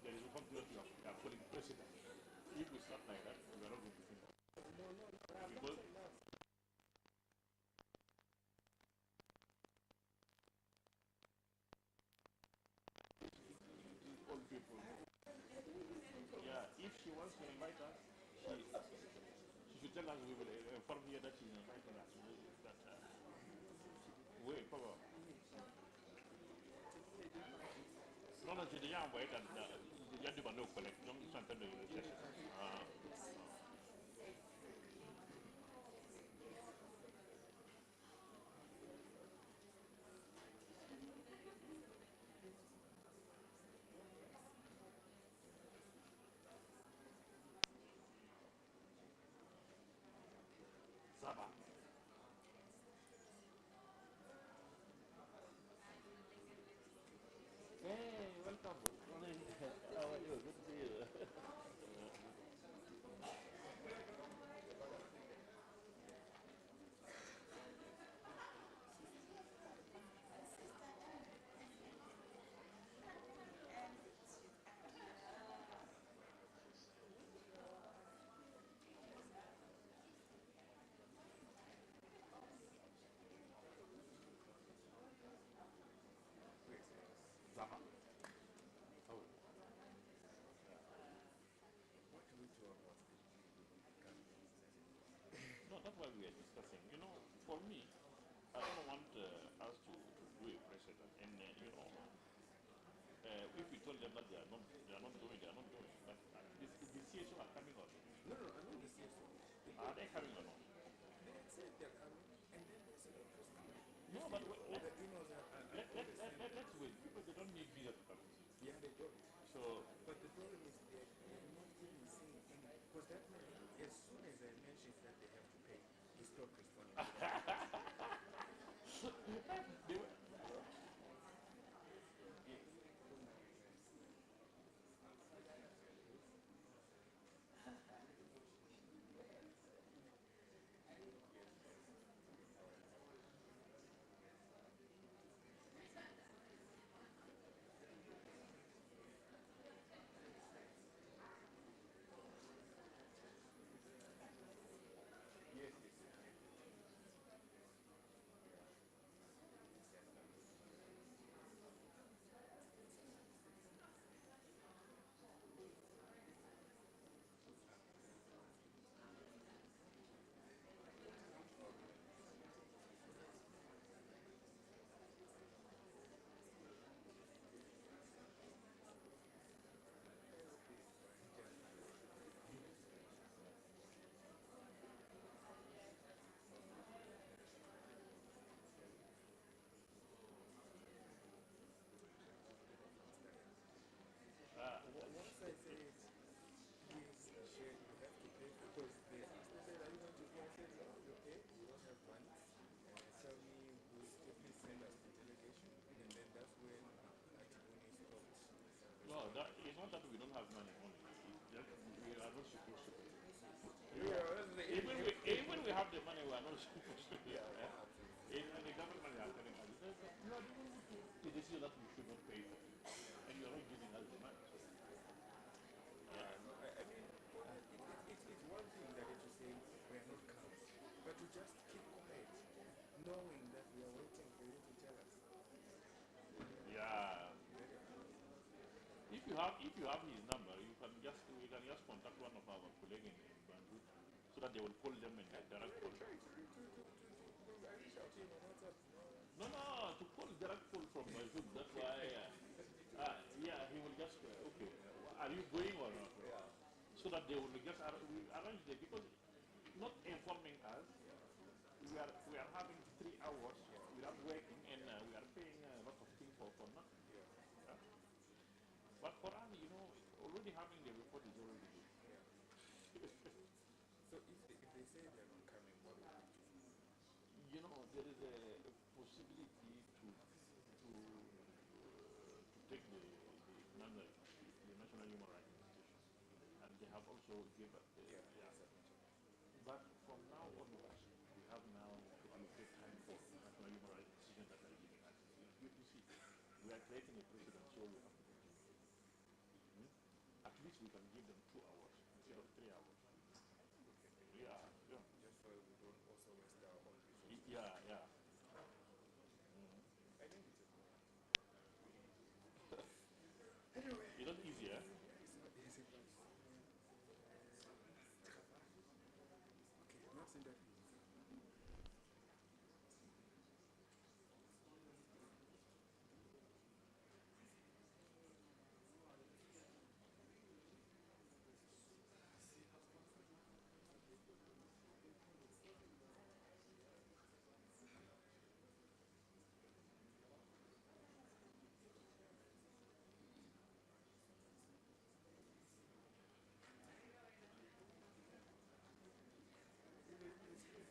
There is something that you are calling precedent. If we start like that, we are not going to finish. Because old people. Yeah, if she wants to invite us, she should tell us. We will inform her that she is inviting us. Oui, comment? Non, non, j'ai déjà envoyé j'ai déjà demandé aux collègues, donc ils sont en train de le chercher. Ça va. Hey, welcome. Morning. How are you? Good to see you. Ça va. Oh. No, that's why we are discussing. You know, for me, I don't want us to do a precedent. And, if we told them that they are not doing, they are not doing. But the CSO are coming on. No, no, I mean the CSO. Are they coming or not? They said they're coming, and then they said the president. No, but The emails let's wait. People, they don't need visa to come. Yeah, they don't. So, But the problem is they're not even saying anything. Because that money, as soon as I mention that they have to pay, he stopped responding to that. Yes, yes, yes. Once I said, yes, share, you have to pay, because they asked, they said, are you going to pay? I said, no, you pay, we don't have money. Tell me who is, please send us the delegation. And then that's when Atibuni stopped No, responding. it's not that we don't have money only. It's just we are not supposed to pay. Yeah, Even we have the money, we are not supposed to pay. yeah, Eh? yeah, absolutely. And the government are telling us, you are the one who took the decision that we should not pay for it. And you are not giving us the money. So, yeah. No, I mean, it's one thing that to say we are not coming, but to just keep quiet, knowing that we are waiting for you to tell us. Yeah. Very unfortunate. If you have his number, you can just contact one of our colleagues in Banjul so that they will call them in the I direct really call. tried I reached out to him on WhatsApp. No, No, to call direct call from Banjul. That's why. Yeah, he will just okay. Are you going or not? yeah, So that they will just we arrange it because not informing us. yeah, We are having 3 hours yeah, without working and we are paying a lot of things for nothing. yeah, Yeah? But for us, already having the report is already good. yeah. So if they say they're not coming, what will we do? There is a possibility to take the National Human Rights Institution, and they have also given Yeah, they yeah. submitted. But from now onwards, we have now to allocate time for National Human Rights Institution that are giving us. You see, we are creating a precedent, so we have to continue. Hmm? At least we can give them 2 hours instead Yeah, of 3 hours. we can make it. Yeah, yeah, Just so we don't also waste our own resources. yeah, yeah. I think it's a good one. It's not easy, eh? It's not easy, but travail. Okay, not saying that easy.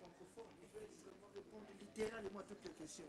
Francophone, il veut vraiment répondre littéralement à toutes les questions.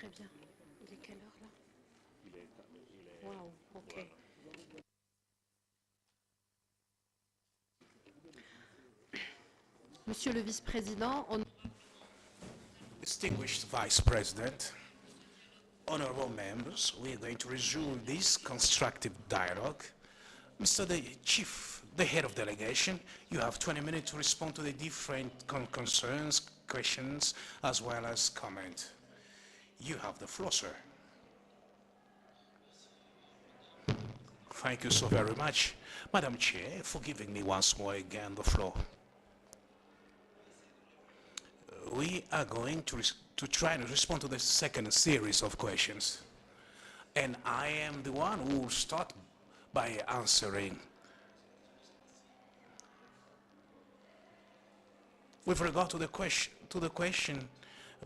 Très bien. Il est quelle heure là? Wow, ok. Monsieur le vice-président, Distinguished Vice President, honorable members, we are going to resume this constructive dialogue. Mr. the Chief, the head of delegation, you have 20 minutes to respond to the different concerns, questions, as well as comment. You have the floor, sir. Thank you so very much, Madam Chair, for giving me once more again the floor. We are going to try and respond to the second series of questions. And I am the one who will start by answering. With regard to the question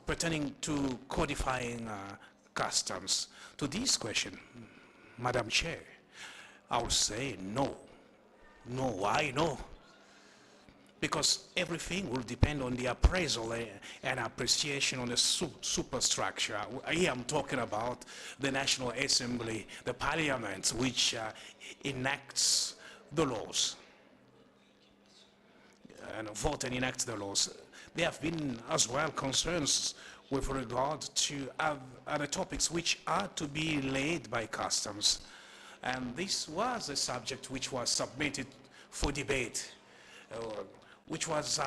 pertaining to codifying customs, to this question, Madam Chair, I will say no. No, why no? Because everything will depend on the appraisal and appreciation on the superstructure. Here I'm talking about the National Assembly, the Parliament, which enacts the laws and vote and enact the laws. There have been as well concerns with regard to other topics which are to be laid by customs. And this was a subject which was submitted for debate, which was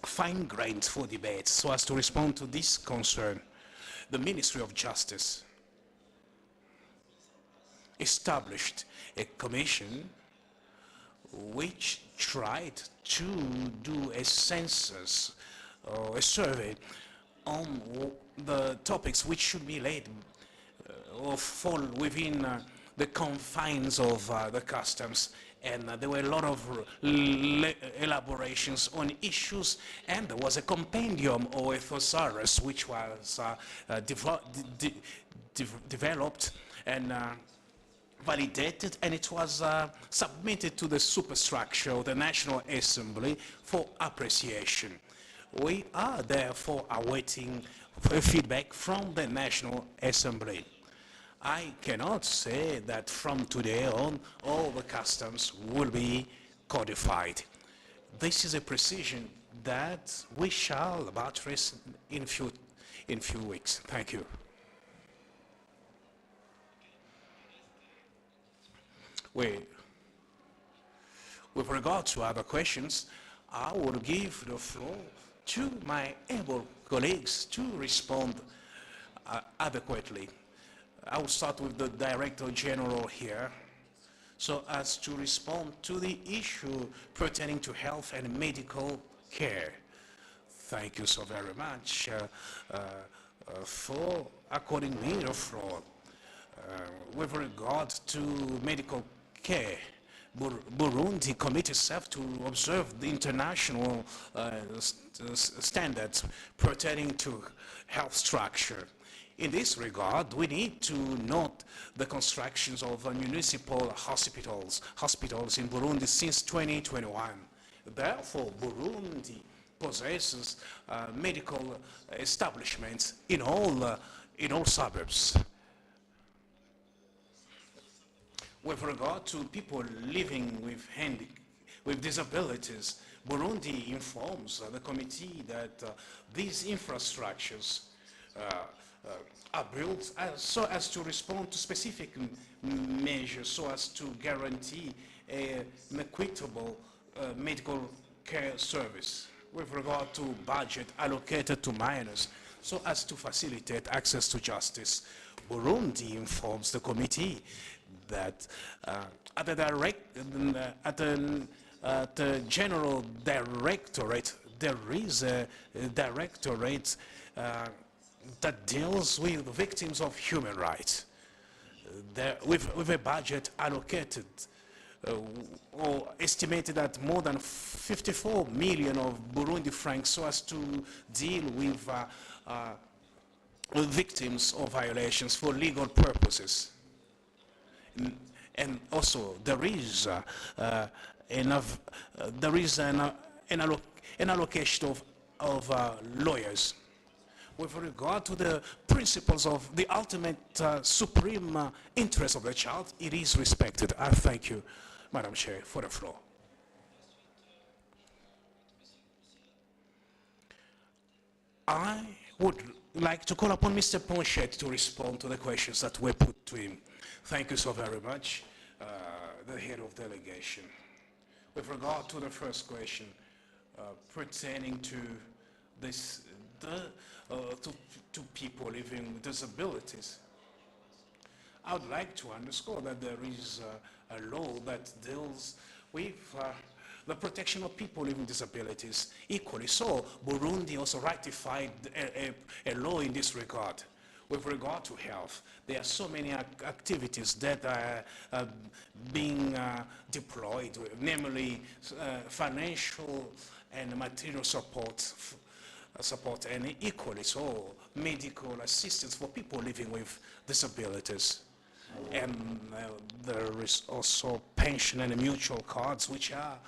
fine-grained for debate, so as to respond to this concern. The Ministry of Justice established a commission which tried to do a census or a survey on the topics which should be laid or fall within the confines of the customs. And there were a lot of elaborations on issues, and there was a compendium or a thesaurus which was developed and validated, and it was submitted to the superstructure of the National Assembly for appreciation. We are therefore awaiting feedback from the National Assembly. I cannot say that from today on all the customs will be codified. This is a precision that we shall buttress in few weeks. Thank you. With regard to other questions, I will give the floor to my able colleagues to respond adequately. I will start with the Director General here, so as to respond to the issue pertaining to health and medical care. Thank you so very much for according me the floor. With regard to medical care, Burundi committed itself to observe the international standards pertaining to health structure. In this regard, we need to note the constructions of municipal hospitals in Burundi since 2021. Therefore, Burundi possesses medical establishments in all suburbs. With regard to people living with disabilities, Burundi informs the committee that these infrastructures are built so as to respond to specific measures, so as to guarantee an equitable medical care service. With regard to budget allocated to minors, so as to facilitate access to justice, Burundi informs the committee that at the General Directorate, there is a directorate that deals with victims of human rights, with a budget allocated or estimated at more than 54 million of Burundi francs, so as to deal with victims of violations for legal purposes. And also there is an allocation of lawyers with regard to the principles of the ultimate supreme interest of the child, it is respected. I thank you, Madam Chair, for the floor. I would like to call upon Mr. Ponchet to respond to the questions that were put to him. Thank you so very much, the head of delegation. With regard to the first question pertaining to this, to people living with disabilities, I would like to underscore that there is a law that deals with the protection of people living with disabilities. Equally so, Burundi also ratified a law in this regard. With regard to health, there are so many activities that are being deployed, namely financial and material support, and equally so medical assistance for people living with disabilities. And there is also pension and mutual cards which are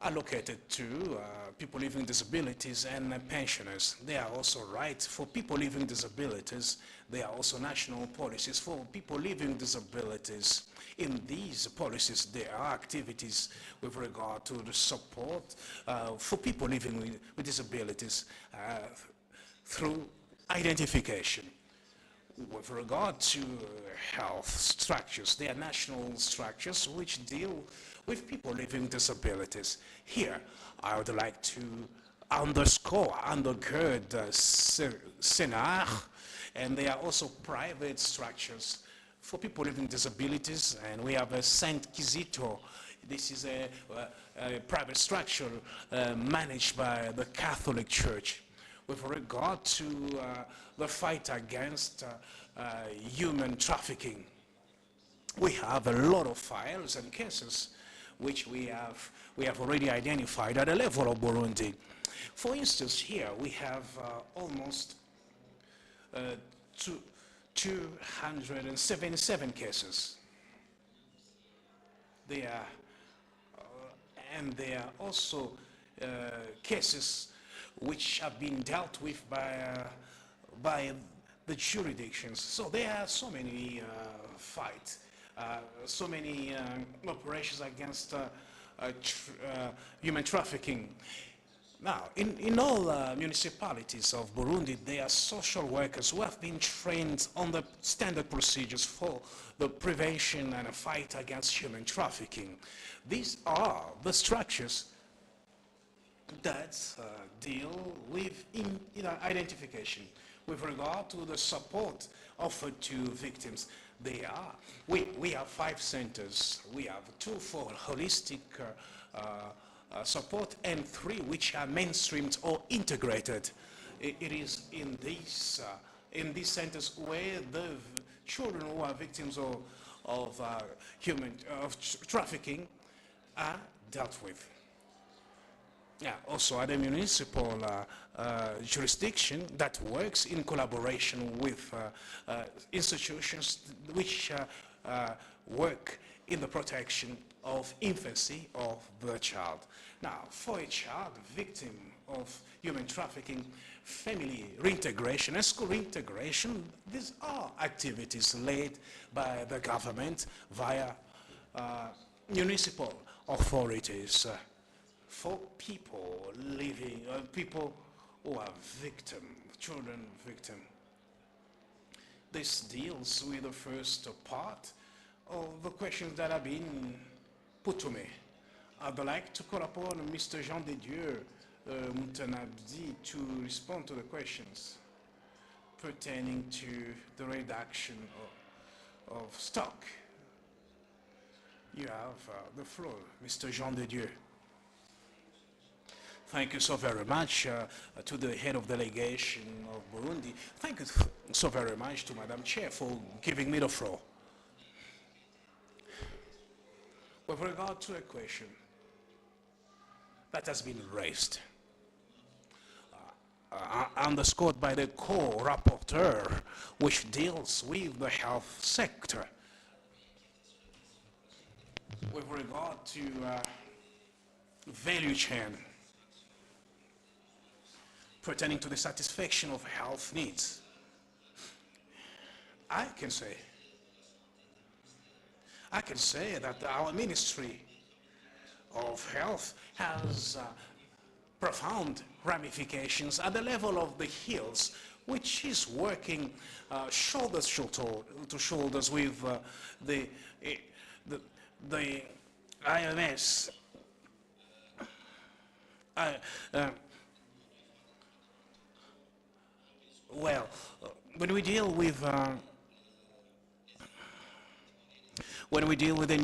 allocated to people living with disabilities and pensioners. There are also rights for people living with disabilities. There are also national policies for people living with disabilities. In these policies, there are activities with regard to the support for people living with disabilities through identification. With regard to health structures, there are national structures which deal with people living with disabilities. Here, I would like to undergird CENAR, and there are also private structures for people living with disabilities, and we have a Saint Kizito. This is a private structure managed by the Catholic Church. With regard to the fight against human trafficking, we have a lot of files and cases which we have already identified at the level of Burundi. For instance, here we have almost 277 cases. There are also cases which have been dealt with by the jurisdictions. So there are so many fights, so many operations against human trafficking. Now, in all municipalities of Burundi, there are social workers who have been trained on the standard procedures for the prevention and a fight against human trafficking. These are the structures that deal with identification. With regard to the support offered to victims, we have 5 centers. We have 2 for holistic support and 3 which are mainstreamed or integrated. It is in these centers where the children who are victims of trafficking are dealt with. Yeah, also at a municipal jurisdiction that works in collaboration with institutions which work in the protection of infancy of the child. Now, for a child victim of human trafficking, family reintegration and school reintegration, these are activities led by the government via municipal authorities. For people living, people who are children victim. This deals with the first part of the questions that have been put to me. I'd like to call upon Mr. Jean de Dieu Moutanabdi to respond to the questions pertaining to the reduction of stock. You have the floor, Mr. Jean de Dieu. Thank you so very much to the head of delegation of Burundi. Thank you so very much to Madam Chair for giving me the floor. With regard to a question that has been raised, underscored by the co-rapporteur, which deals with the health sector, with regard to value chain, pertaining to the satisfaction of health needs. I can say that our Ministry of Health has profound ramifications at the level of the hills, which is working shoulders to shoulders with the IMS. Well, when we deal with the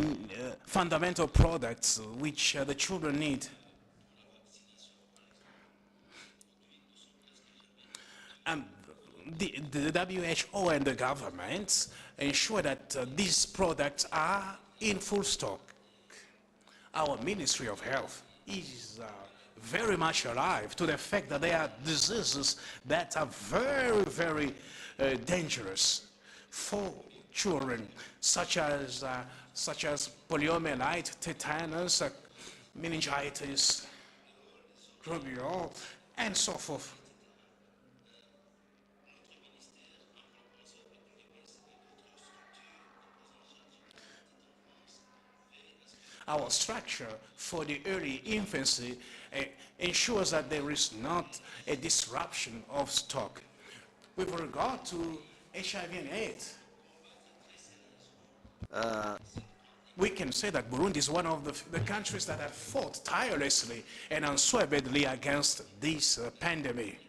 fundamental products which the children need, and the WHO and the governments ensure that these products are in full stock. Our Ministry of Health is very much alive to the fact that there are diseases that are very, very dangerous for children, such as poliomyelitis, tetanus, meningitis, rubella, and so forth. Our structure for the early infancy ensures that there is not a disruption of stock. With regard to HIV and AIDS, we can say that Burundi is one of the countries that have fought tirelessly and unswervedly against this pandemic.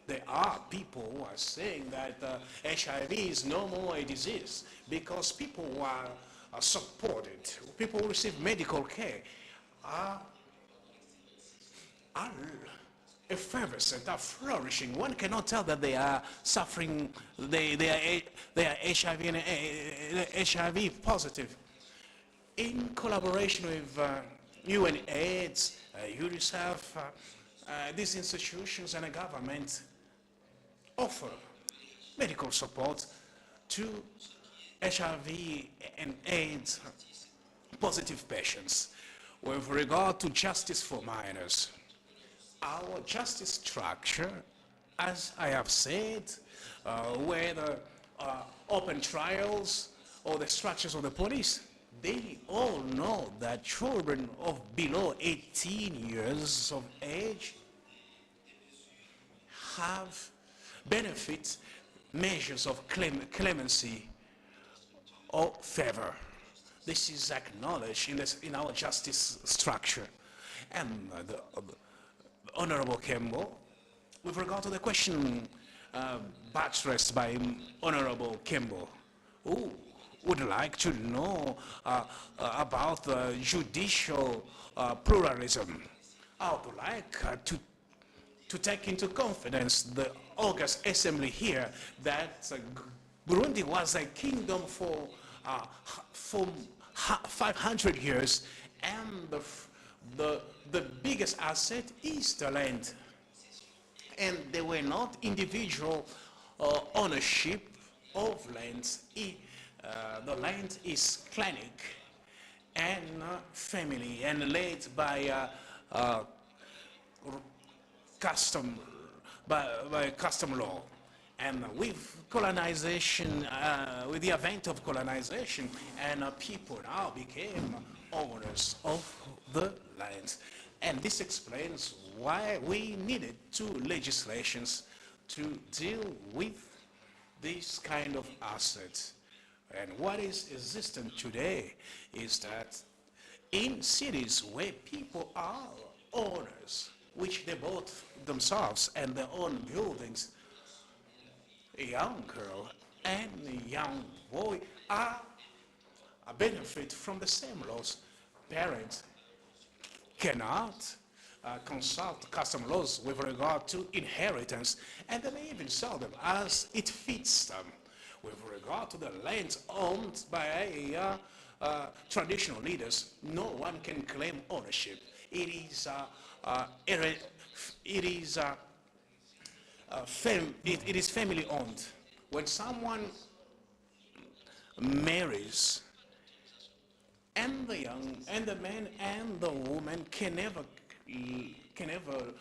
There are people who are saying that HIV is no more a disease because people who are supported, people who receive medical care are effervescent, are flourishing. One cannot tell that they are suffering, they are HIV and HIV positive. In collaboration with UNAIDS, UNICEF, these institutions and the government offer medical support to HIV and AIDS positive patients. With regard to justice for minors, our justice structure, as I have said, whether open trials or the structures of the police, they all know that children of below 18 years of age have benefit measures of clemency or favor. This is acknowledged in our justice structure. And the Honorable Kembo, with regard to the question buttressed by Honorable Kembo, who would like to know about judicial pluralism, I would like to take into confidence the August Assembly here that Burundi was a kingdom for 500 years, and the biggest asset is the land. And there were not individual ownership of lands. The land is clanic and family and led by custom law. And with colonization, with the advent of colonization, and people now became owners of the land. And this explains why we needed two legislations to deal with this kind of assets. And what is existent today is that in cities where people are owners, which they bought themselves and their own buildings, a young girl and a young boy are benefit from the same laws. Parents cannot consult custom laws with regard to inheritance, and they may even sell them as it fits them. With regard to the lands owned by traditional leaders, no one can claim ownership. It is family owned. When someone marries, and the man and the woman can never can ever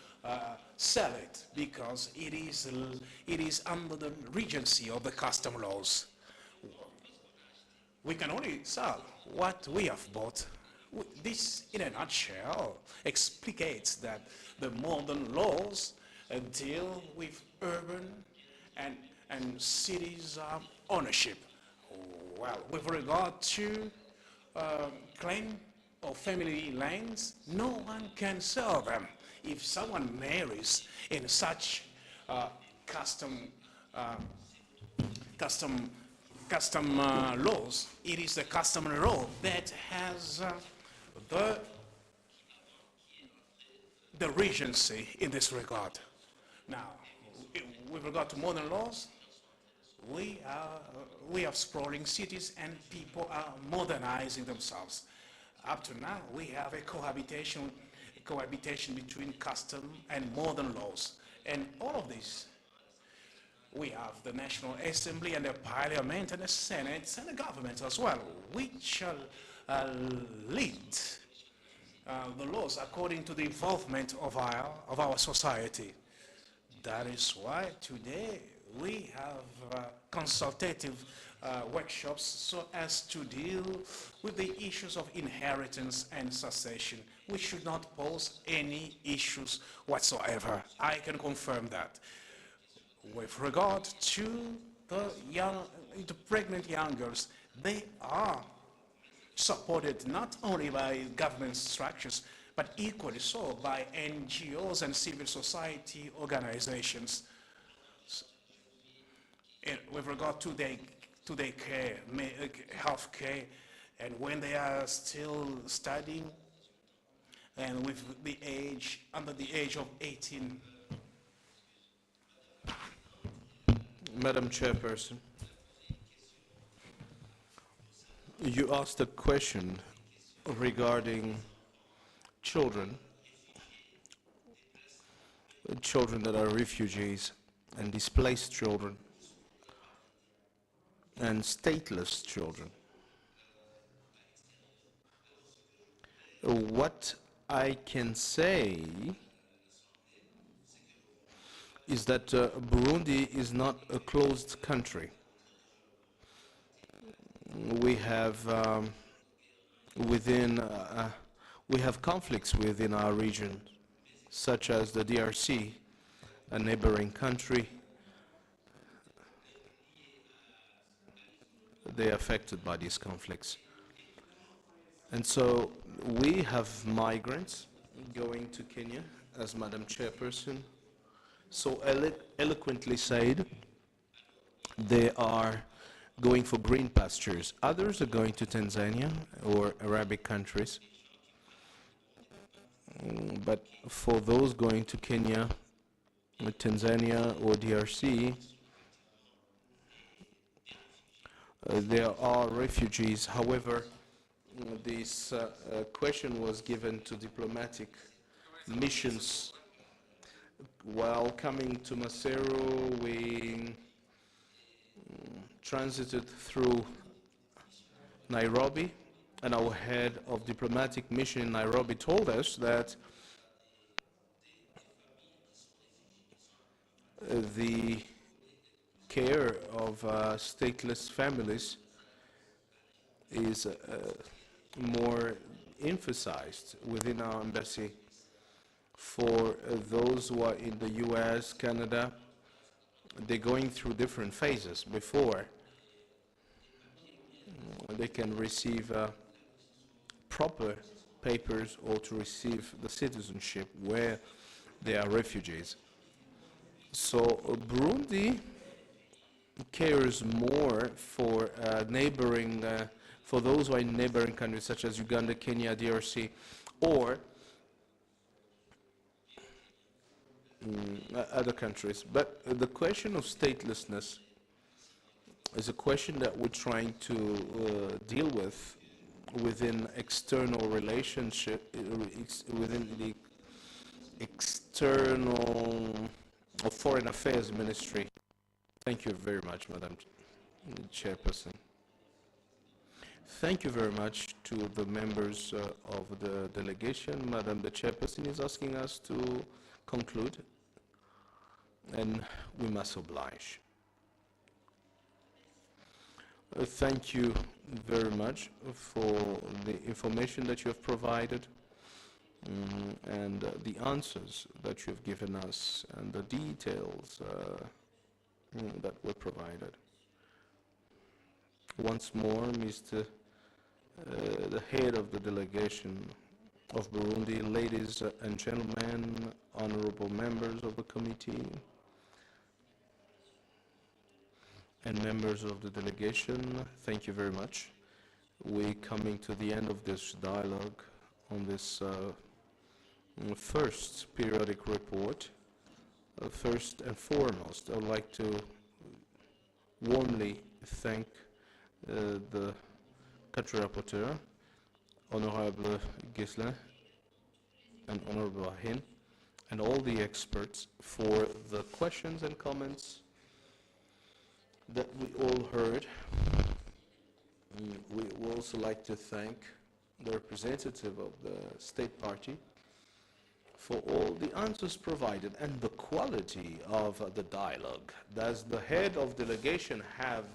sell it because it is under the regency of the custom laws. We can only sell what we have bought. This, in a nutshell, explicates that the modern laws deal with urban and cities ownership. Well, with regard to claim of family lands, no one can sell them. If someone marries in such custom custom laws, it is the customary law that has the regency in this regard. Now, with regard to modern laws, we have sprawling cities and people are modernizing themselves. Up to now, we have a cohabitation between custom and modern laws. And all of this, we have the National Assembly and the Parliament and the Senate and the government as well, which lead the laws according to the involvement of our society. That is why today we have consultative workshops so as to deal with the issues of inheritance and succession, which should not pose any issues whatsoever. I can confirm that. With regard to the pregnant young girls, they are supported not only by government structures, but equally so by NGOs and civil society organizations. With regard to their care, health care, and when they are still studying, and with the age, under the age of 18. Madam Chairperson, you asked a question regarding children that are refugees and displaced children and stateless children. What I can say is that Burundi is not a closed country. We have we have conflicts within our region, such as the DRC, a neighboring country. They are affected by these conflicts. And so we have migrants going to Kenya, as Madam Chairperson so eloquently said. They are going for green pastures. Others are going to Tanzania or Arabic countries. But for those going to Kenya, Tanzania or DRC, there are refugees. However, this question was given to diplomatic missions. While coming to Maseru, we transited through Nairobi, and our head of diplomatic mission in Nairobi told us that the care of stateless families is more emphasized within our embassy. For those who are in the US, Canada, they're going through different phases before they can receive proper papers or to receive the citizenship where they are refugees. So Burundi cares more for neighboring, for those who are in neighboring countries such as Uganda, Kenya, DRC, or other countries. But the question of statelessness is a question that we're trying to deal with within external relationship, within the external or foreign affairs ministry. Thank you very much, Madam Chairperson. Thank you very much to the members of the delegation. Madam the Chairperson is asking us to conclude, and we must oblige. Thank you very much for the information that you have provided and the answers that you have given us and the details that were provided. Once more, Mr. The head of the delegation of Burundi, ladies and gentlemen, honorable members of the committee, and members of the delegation, thank you very much. We're coming to the end of this dialogue on this first periodic report. First and foremost, I would like to warmly thank the country rapporteur, Honorable Gislin and Honorable Ahin, and all the experts for the questions and comments that we all heard. We would also like to thank the representative of the state party for all the answers provided and the quality of the dialogue. Does the head of delegation have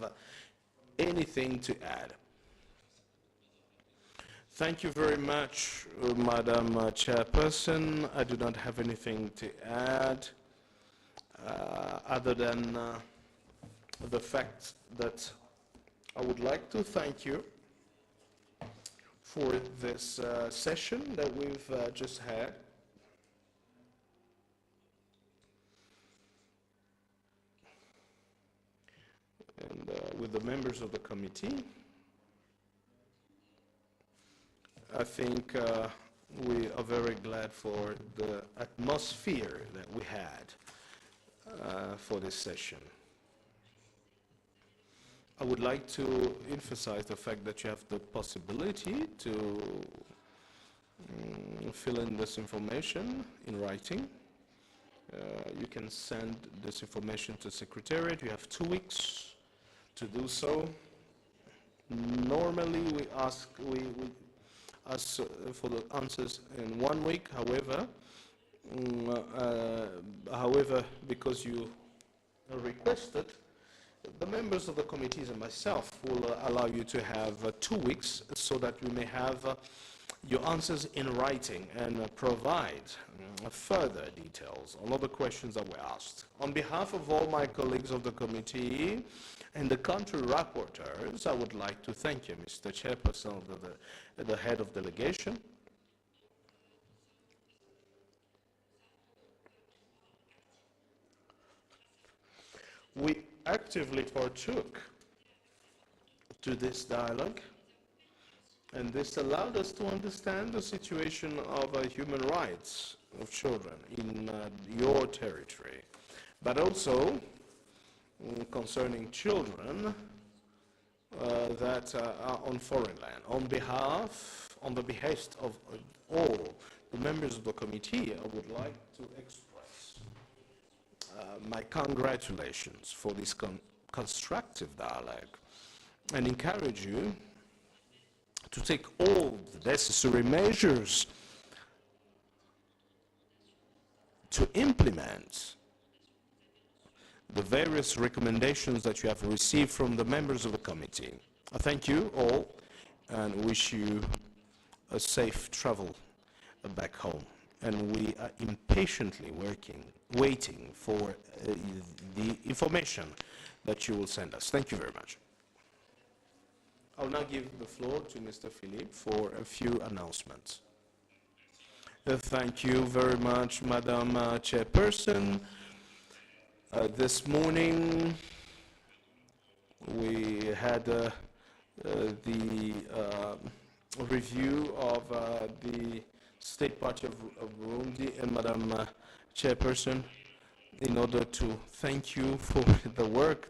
anything to add? Thank you very much, Madam Chairperson. I do not have anything to add other than the fact that I would like to thank you for this session that we've just had. And with the members of the committee, I think we are very glad for the atmosphere that we had for this session. I would like to emphasize the fact that you have the possibility to fill in this information in writing. You can send this information to Secretariat. You have 2 weeks to do so. Normally, we ask for the answers in 1 week. However, because you requested, the members of the committees and myself will allow you to have 2 weeks so that we may have your answers in writing and provide further details on all the questions that were asked. On behalf of all my colleagues of the committee and the country rapporteurs, I would like to thank you, Mr. Chairperson, the head of delegation. We actively partook to this dialogue, and this allowed us to understand the situation of human rights of children in your territory, but also concerning children that are on foreign land. On the behest of all the members of the committee, I would like to express my congratulations for this constructive dialogue and encourage you to take all the necessary measures to implement the various recommendations that you have received from the members of the committee. I thank you all and wish you a safe travel back home. And we are impatiently waiting for the information that you will send us. Thank you very much. I'll now give the floor to Mr. Philippe for a few announcements. Thank you very much, Madam Chairperson. This morning, we had the review of the State Party of Burundi and Madam Chairperson, in order to thank you for the work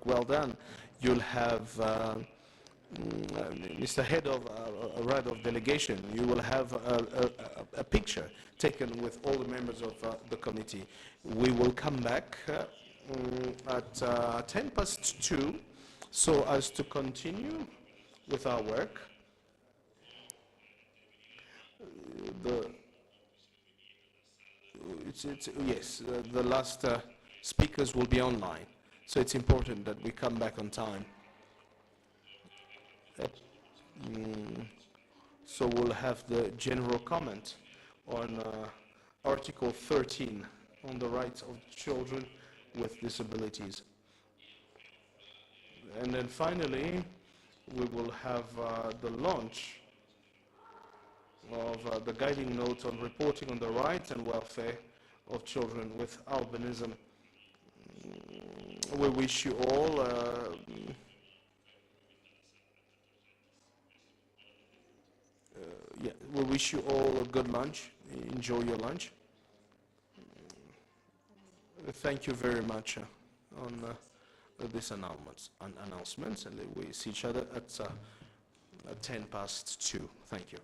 well done. You'll have, Mr. Head of Delegation, you will have a picture taken with all the members of the committee. We will come back at 2:10 so as to continue with our work. The yes, the last speakers will be online, so it's important that we come back on time. So we'll have the general comment on Article 13 on the rights of children with disabilities. And then finally, we will have the launch of the guiding notes on reporting on the rights and welfare of children with albinism. We wish you all we wish you all a good lunch. Enjoy your lunch. Thank you very much on this announcements, and we see each other at 2:10. Thank you.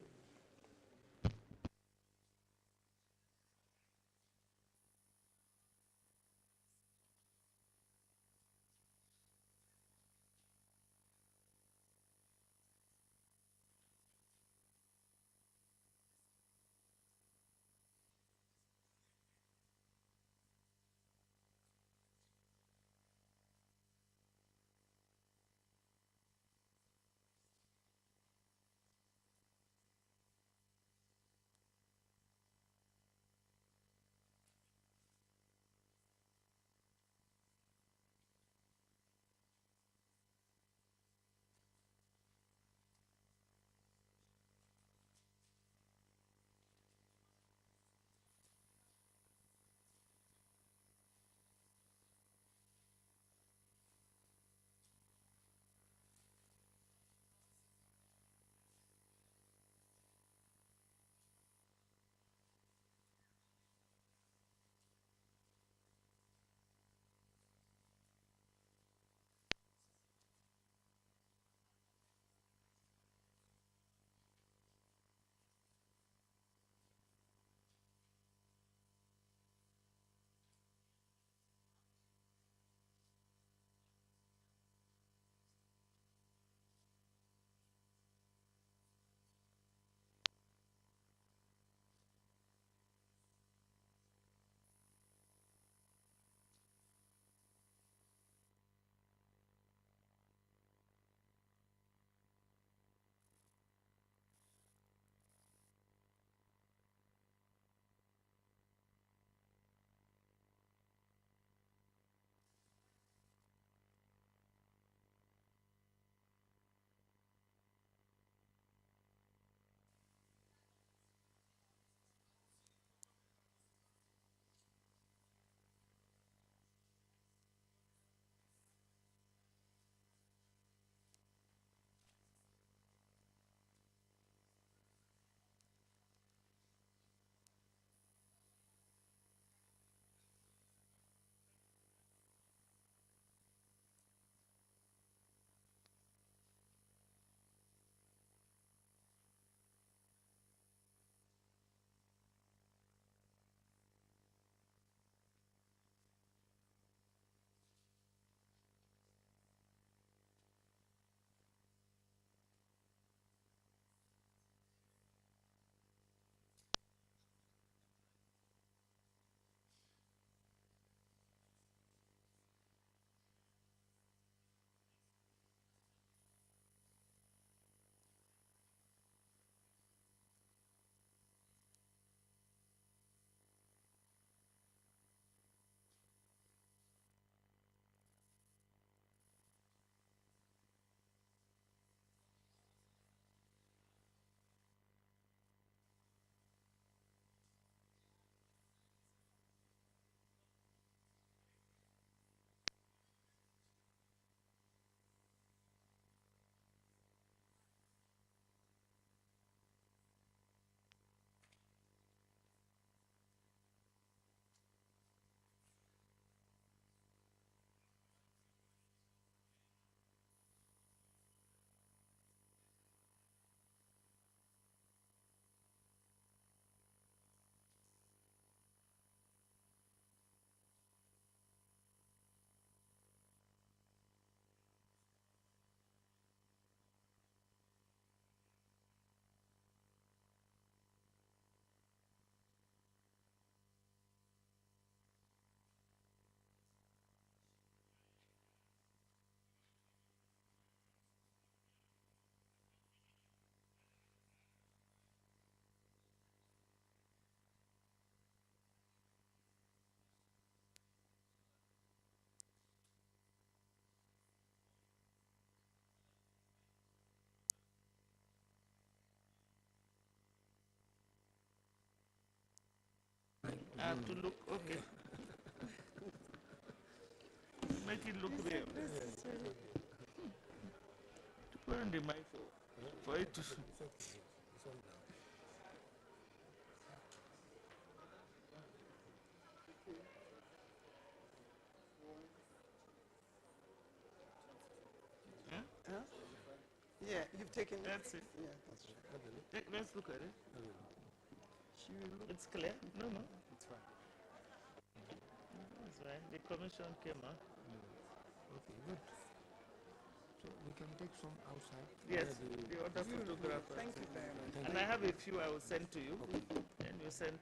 have to look okay. Make it look real. To put on the mic for it to. Huh? Yeah, you've taken. That's it. Yeah, that's right. Let's look at it. It's clear? No, no. It's fine. That's right. The commission came out. Okay, good. So we can take some outside. Yes, where the other photographer. Thank you very much. And I have a few I will send to you. And you send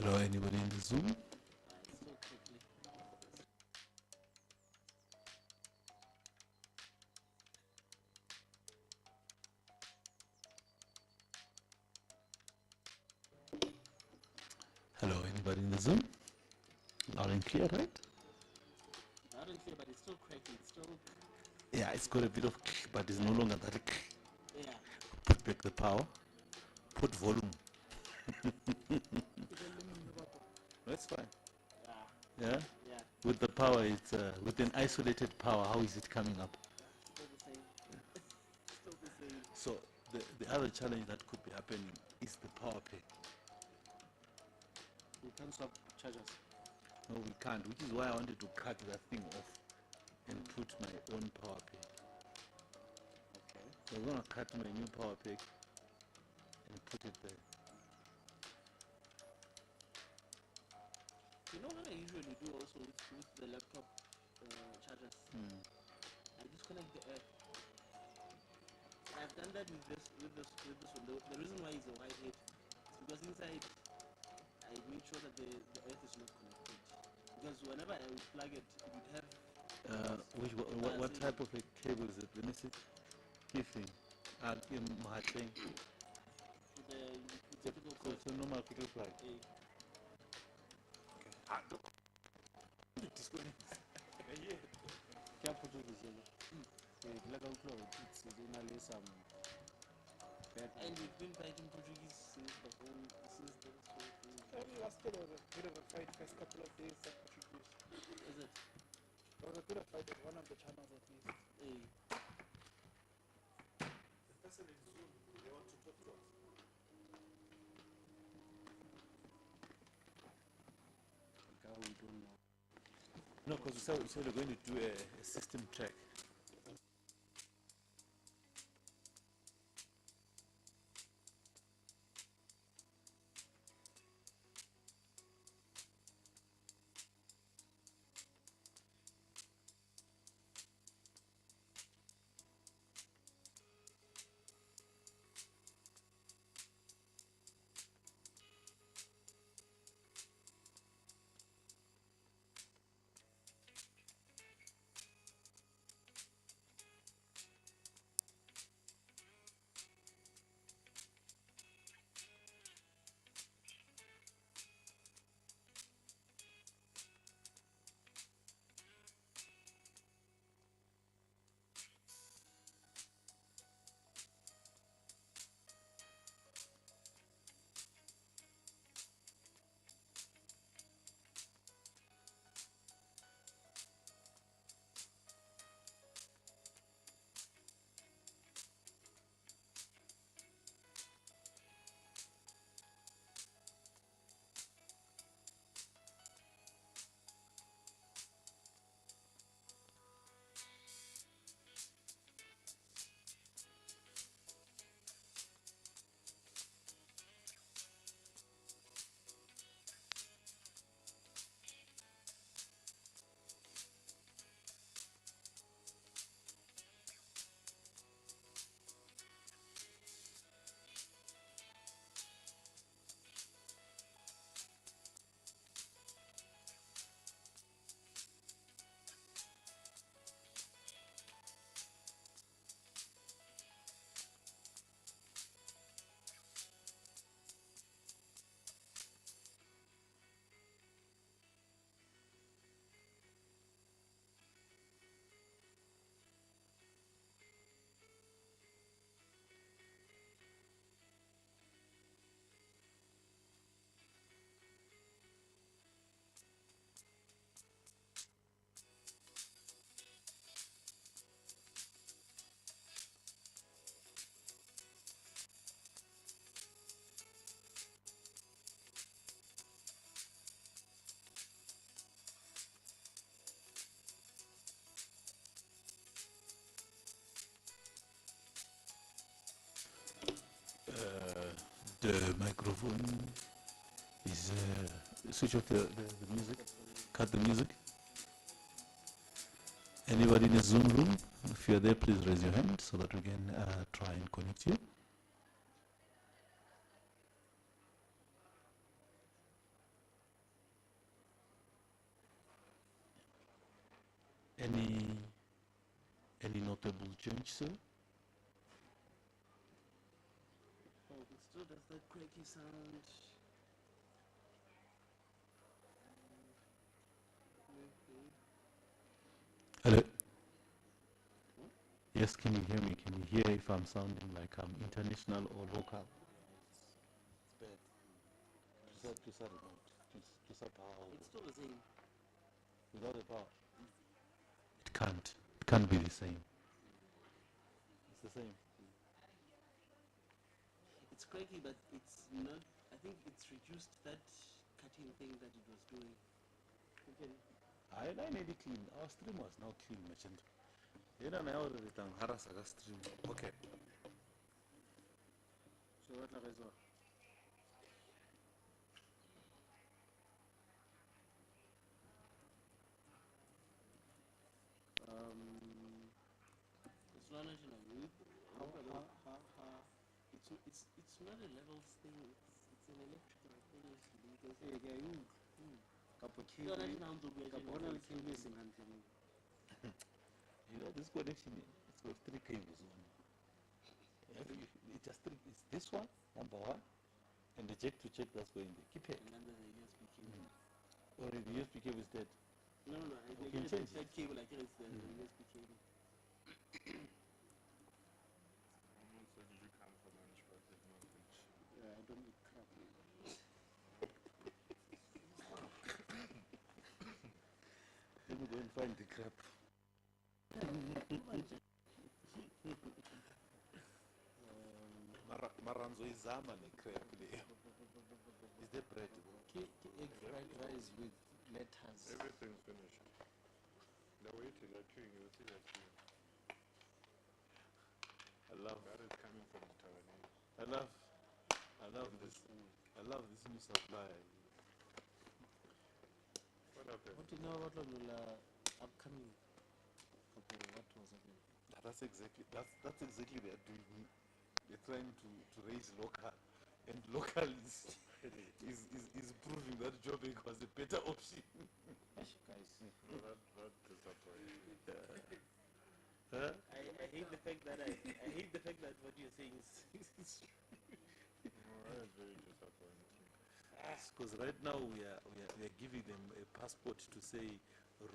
Hello, anybody in the Zoom? Hello, anybody in the Zoom? Loud and clear, right? Loud and clear, but it's still cracking. It's still. Yeah, it's got a bit of, but it's no longer that. Yeah. Put back the power. Put volume. That's fine. Yeah. Yeah? Yeah. With the power, it's with an isolated power, how is it coming up? Still the same. Still the same. So the other challenge that could be happening is the power pack. We can swap chargers. No, we can't, which is why I wanted to cut that thing off and put my own power pack. Okay. So I'm gonna cut my new power pack and put it there. You know what I usually do also with the laptop chargers? I disconnect the air. I've done that with this one. The reason why it's a white head is because inside I make sure that the earth is not connected. Because whenever I would plug it, it would have. What type of a cable is it? Let me see. Giving. Mahateng. The typical plug. It's a normal cable plug. Kya photosynthesis? Like it's some bad. And we've been fighting Portuguese since the whole It was still a bit of a fight first couple of days at Portuguese. Is it? There was a bit of fight at one of the channels at least. The person in Zoom, they want to talk to us. We don't know. No, because we said we're going to do a system check. The microphone is switch off the music, cut the music. Anybody in the Zoom room, if you're there, please raise your hand so that we can try and connect you. any notable change, sir? Oh, it still does that cracky sound. Hello? Yes, can you hear me? Can you hear if I'm sounding like I'm international or local? It's bad. To start remote. To start power. It's still the same. Without the power. It can't. It can't be the same. It's the same. It's cracky, but it's not. I think it's reduced that cutting thing that it was doing. Okay. I made it clean. Our stream was now clean, merchant. You don't know the Harasaka stream. Okay. So what like I saw? It's not national. It's not a levels thing. It's an electrical thing. Because You know, this connection, it's got 3 cables on it. It just it's this one, number 1, and the jack to jack that's going there. Keep it. And then the USB cable. Or the USB cable is dead. No. You can change that cable. I think it's the USB cable. So did you come for lunch? But there's no lunch. Yeah, I don't eat crap. Let me go and find the crap. Maranzo izama ne crap there. Is there bread? Egg fried rice with lettuce. Everything's finished. They're waiting, they're queuing, you'll see they're queuing. That is coming from the Taiwanese. I love this new supply. What happened? What do you know about the upcoming couple? What was happening? That's exactly they are doing. They're trying to raise local, and local is proving that Joburg was a better option. Gosh, guys. No, that disappointing. I hate the fact that I hate the fact that what you're saying is true. No, that is very disappointing. Because right now we are giving them a passport to say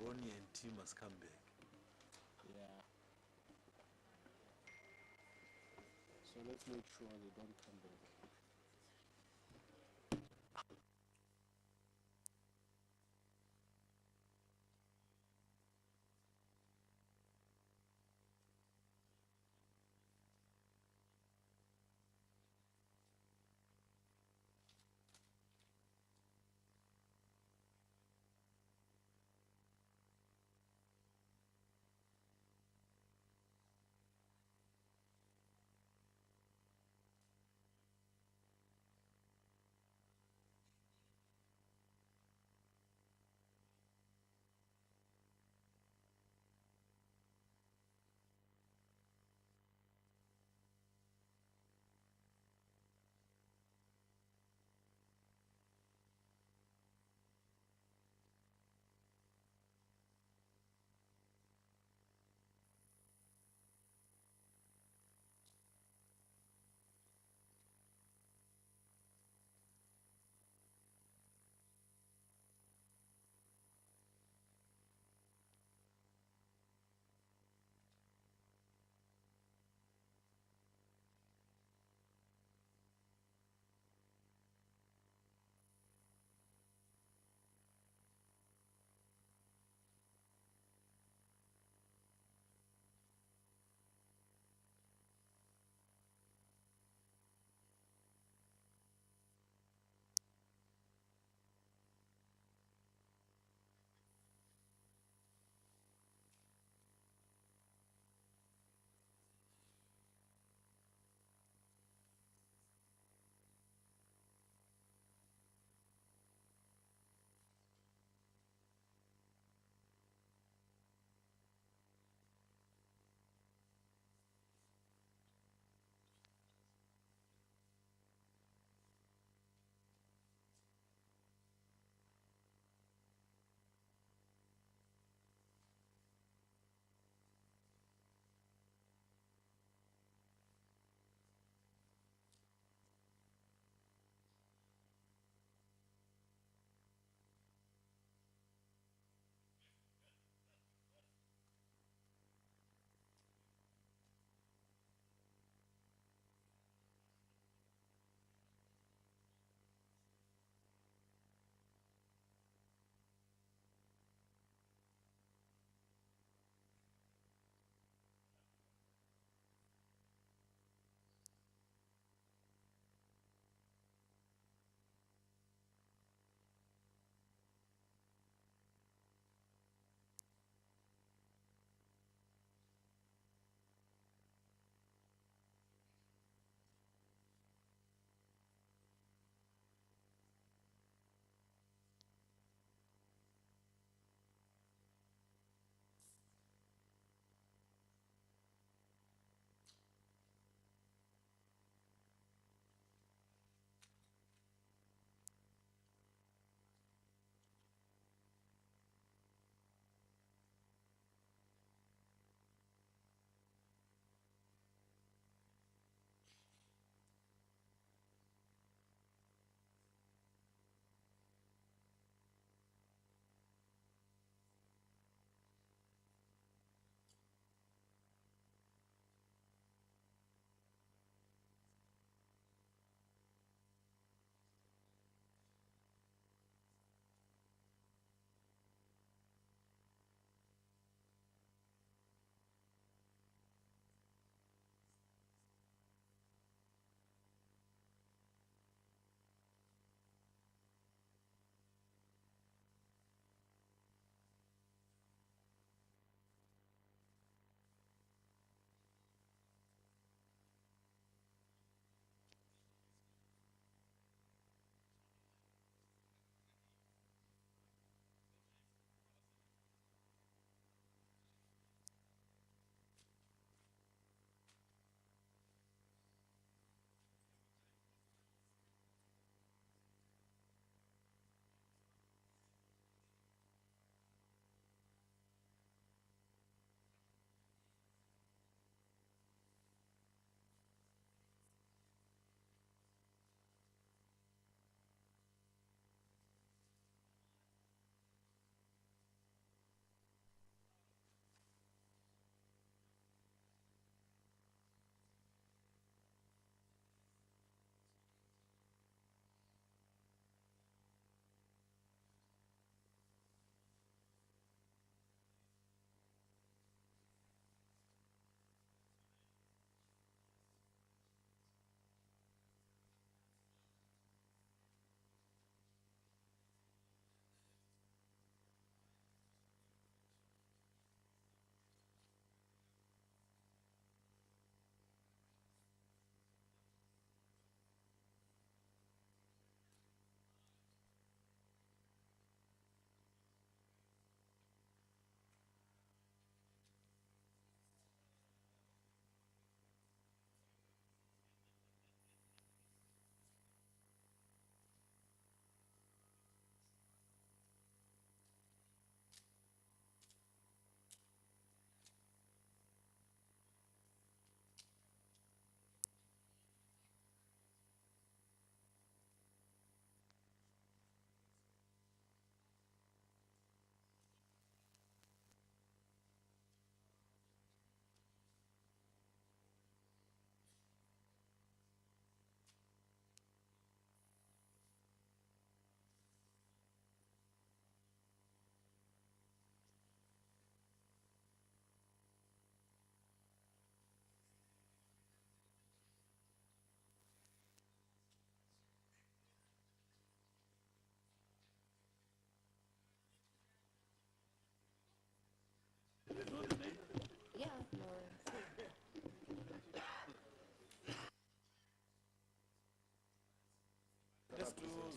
Ronnie and Tim must come back. Yeah. So let's make sure they don't come back.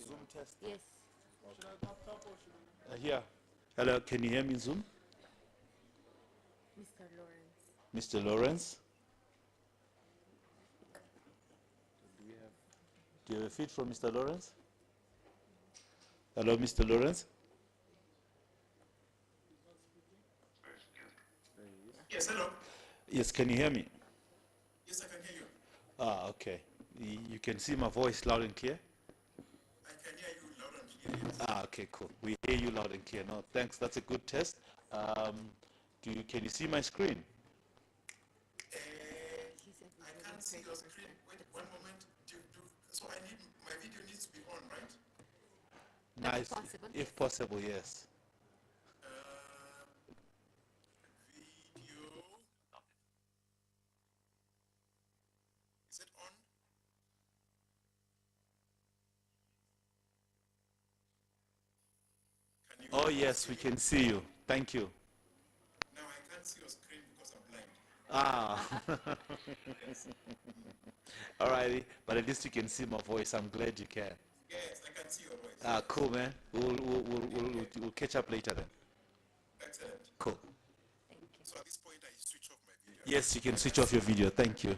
Zoom test. Yes. Here. Hello, can you hear me in Zoom? Mr. Lawrence. Mr. Lawrence? Do you have a feed from Mr. Lawrence? Hello, Mr. Lawrence? Yes, hello. Yes, can you hear me? Yes, I can hear you. Ah, okay. You can see my voice loud and clear? I can hear you loud and clear. Yes. Ah, okay, cool. We hear you loud and clear. No, thanks. That's a good test. Can you see my screen? I can't see your screen. Wait one moment. So my video needs to be on, right? Nice. If possible, yes. Video. Is it on? Oh, yes, we can see you. Thank you. Now I can't see your screen because I'm blind. Ah. Alrighty, but at least you can see my voice. I'm glad you can. Yes, I can see your voice. Ah, cool, man. We'll catch up later then. Excellent. Cool. So at this point, I switch off my video. Yes, you can switch off your video. Thank you.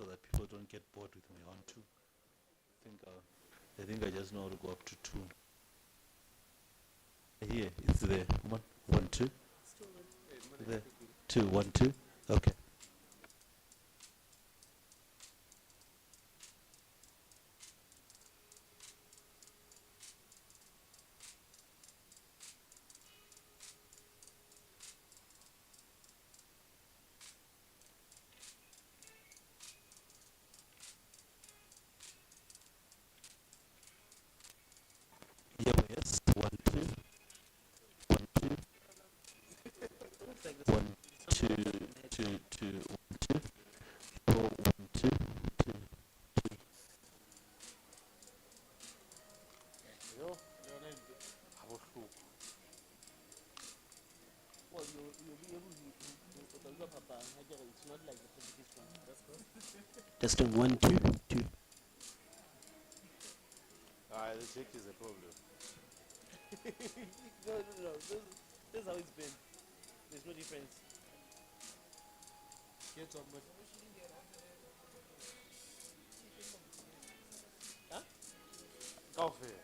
so that people don't get bored with my 1, 2. I think I just know how to go up to 2. Here, it's there. Come on. 1, 2. There. 2, 1, 2. Okay. Yeah, yes. 1, 2. 1, 2. 1, 2, 2, 2, 1, 2. 4, 1, 2, 2, 2. Well, you'll be able to Papa, it's not like the Portuguese one. That's good. Testing 1, 2, 2. Ah, the check is a problem. No. This is how it's been. There's no difference. Get on, but. Huh? Coffee.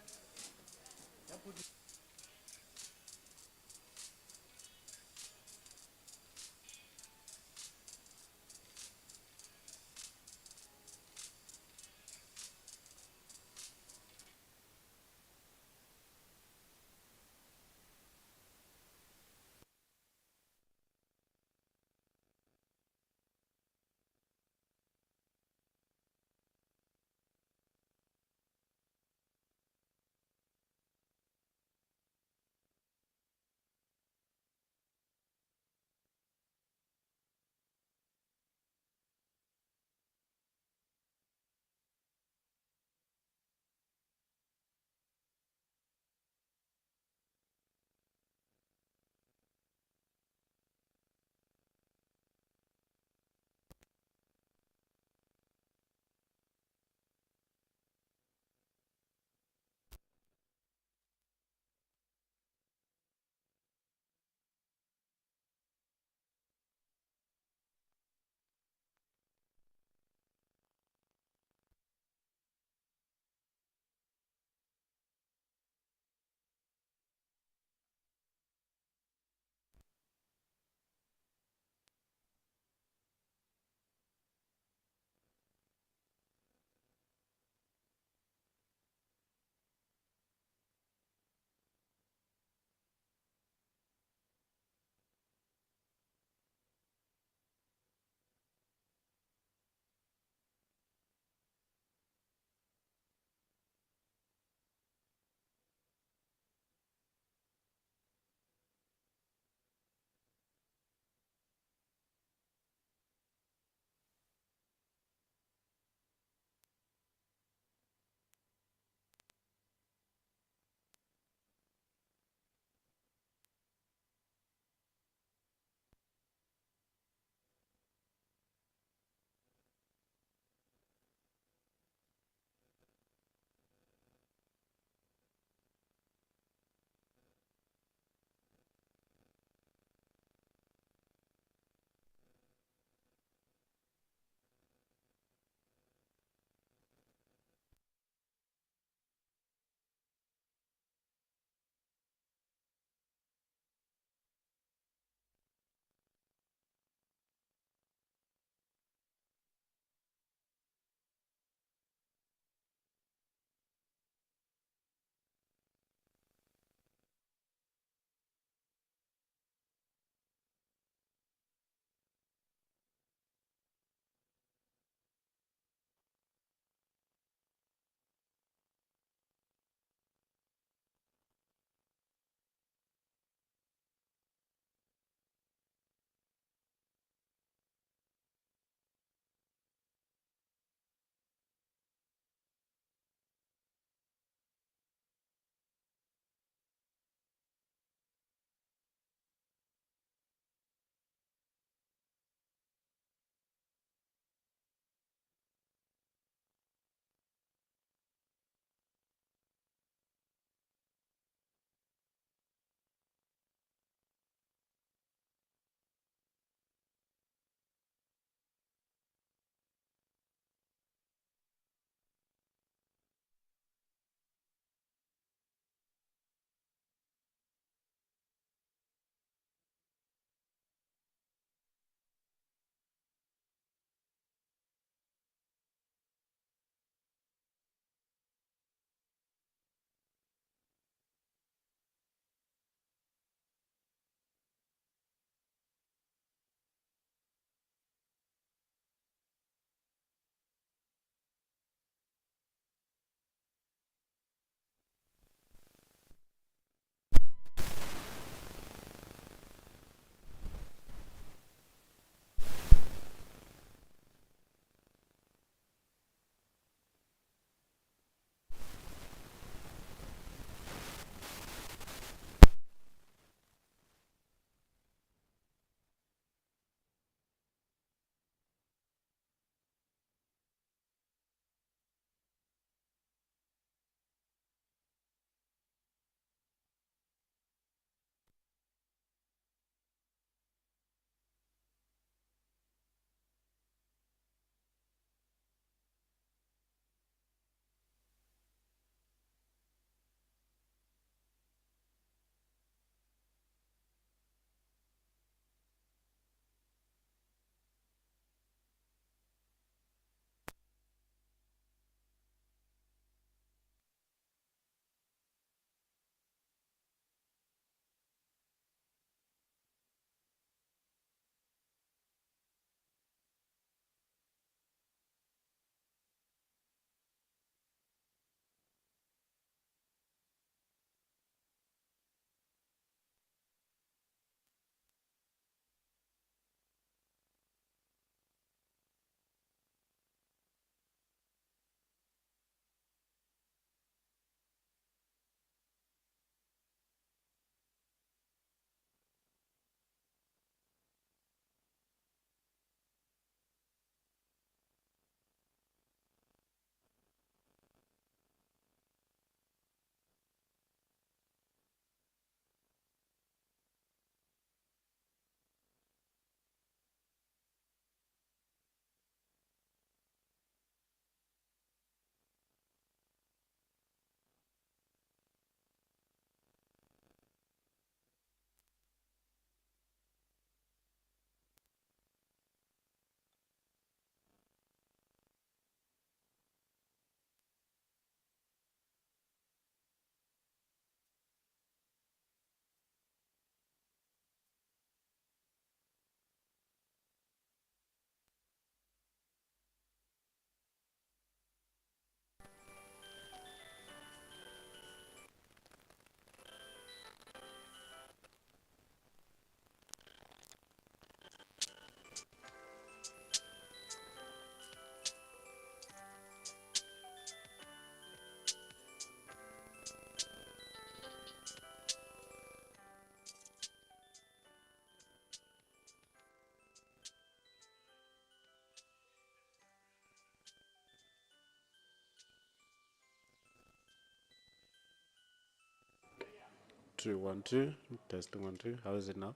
two, 1 2. Testing 1 2. How is it now?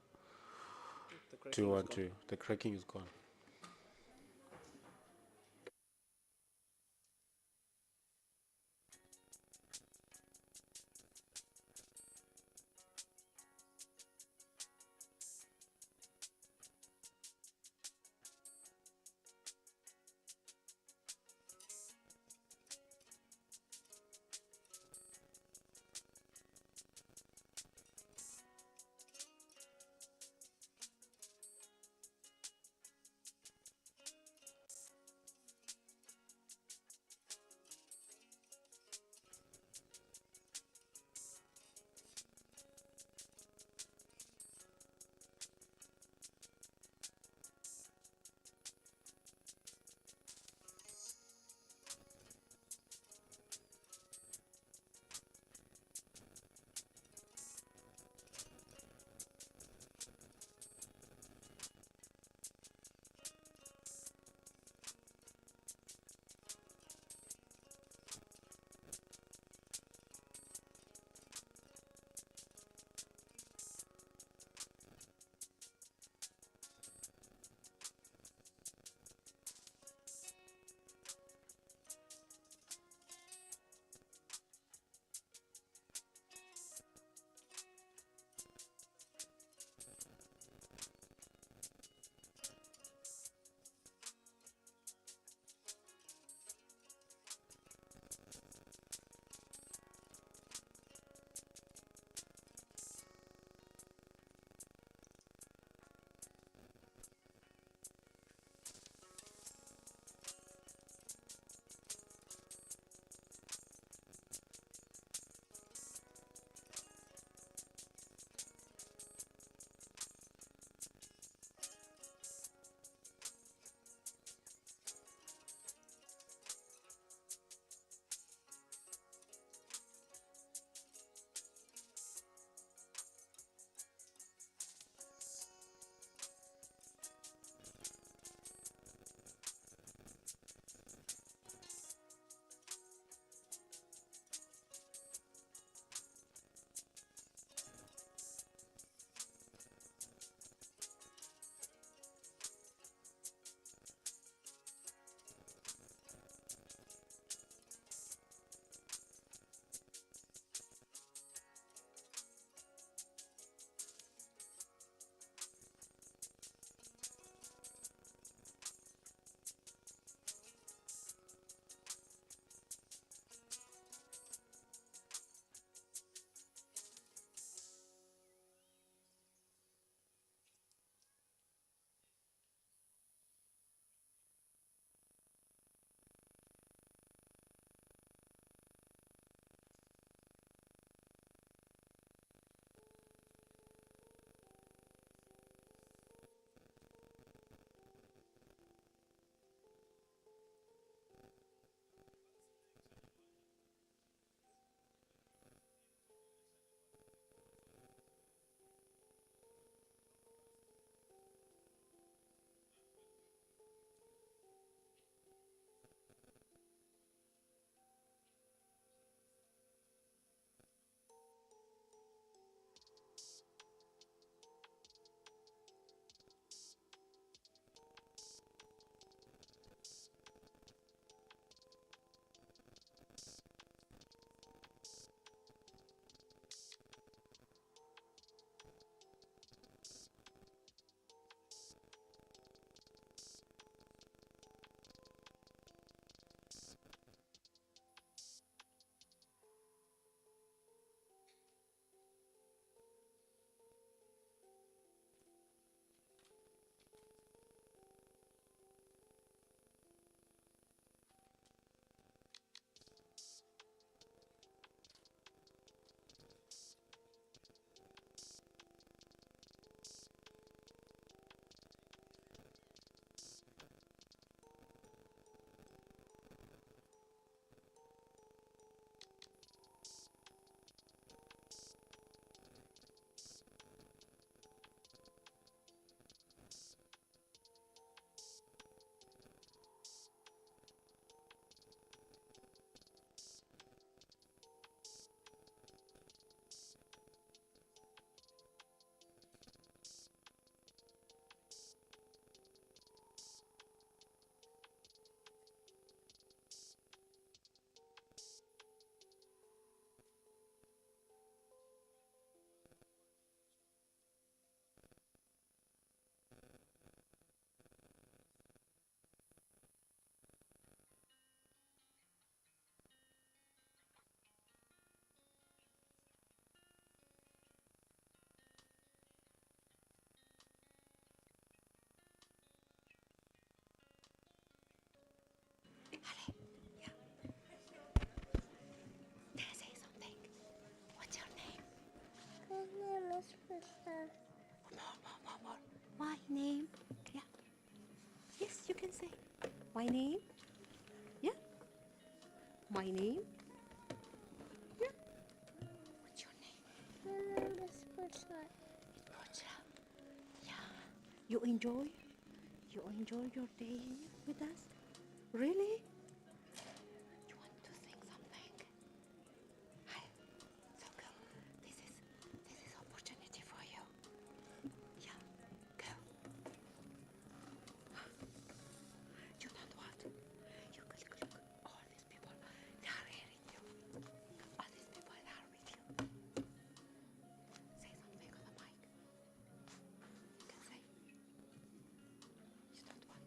The cracking 2 is 1 gone. 2. The cracking is gone. My name? Yeah. Yes, you can say. My name? Yeah. My name? Yeah. What's your name? My name is Putra. Putra. Yeah. You enjoy? You enjoy your day with us? Really? You want to sing something? Hi. So go. This is opportunity for you. Yeah. Go. You don't want. You look. All these people, they are hearing you. All these people are with you. Say something on the mic. You can say. You don't want.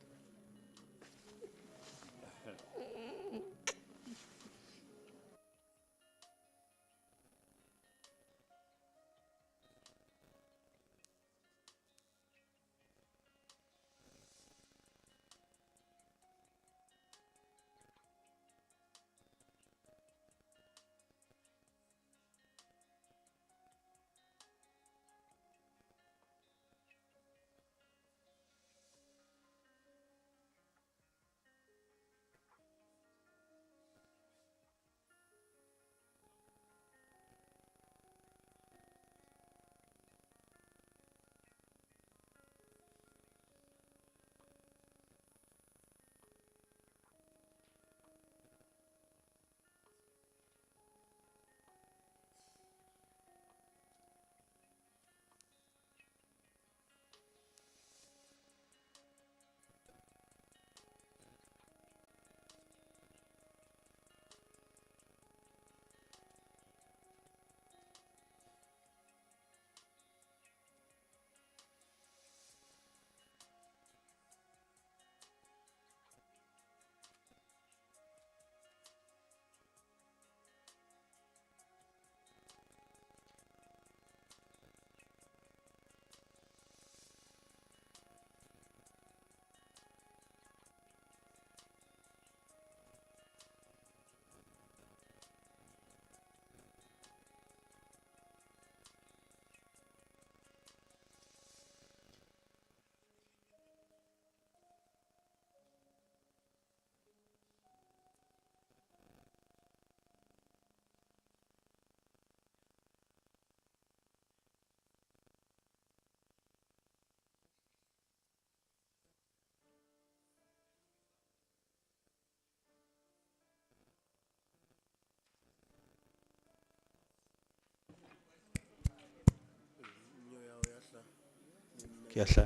Kiyahla.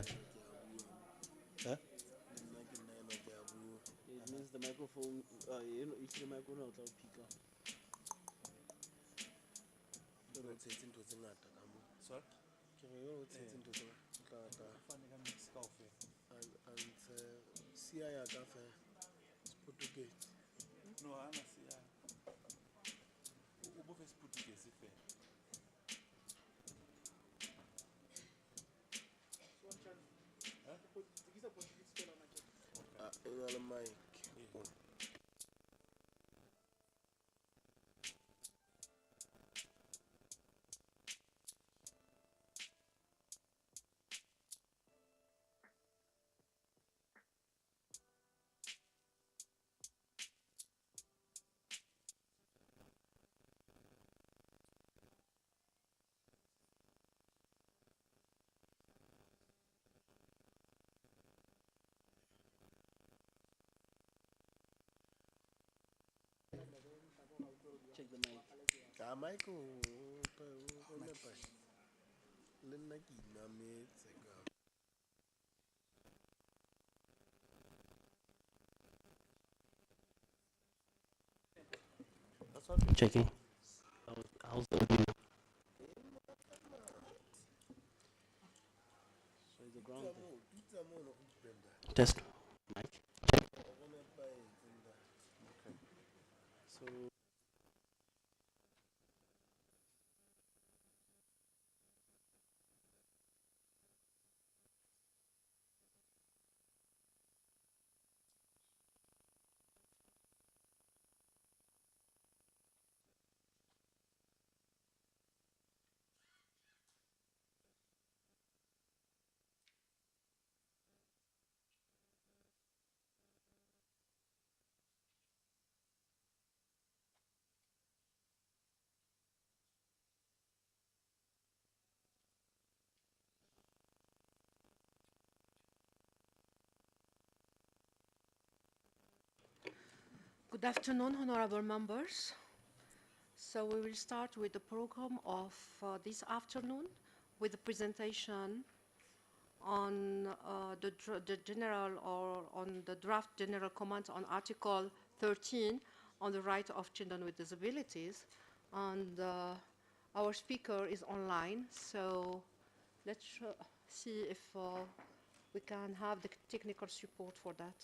Huh? It means the microphone, you see the microphone out of pick up. Sorry? No, I'm not see. Ubo face Portuguese fair. Check the mic. Checking. How's the audio? So it's the ground there. Test. Mic. Check. Okay. So Good afternoon, honorable members. So we will start with the program of this afternoon with the presentation on the general or on the draft general comment on Article 13 on the right of children with disabilities. And our speaker is online, so let's see if we can have the technical support for that.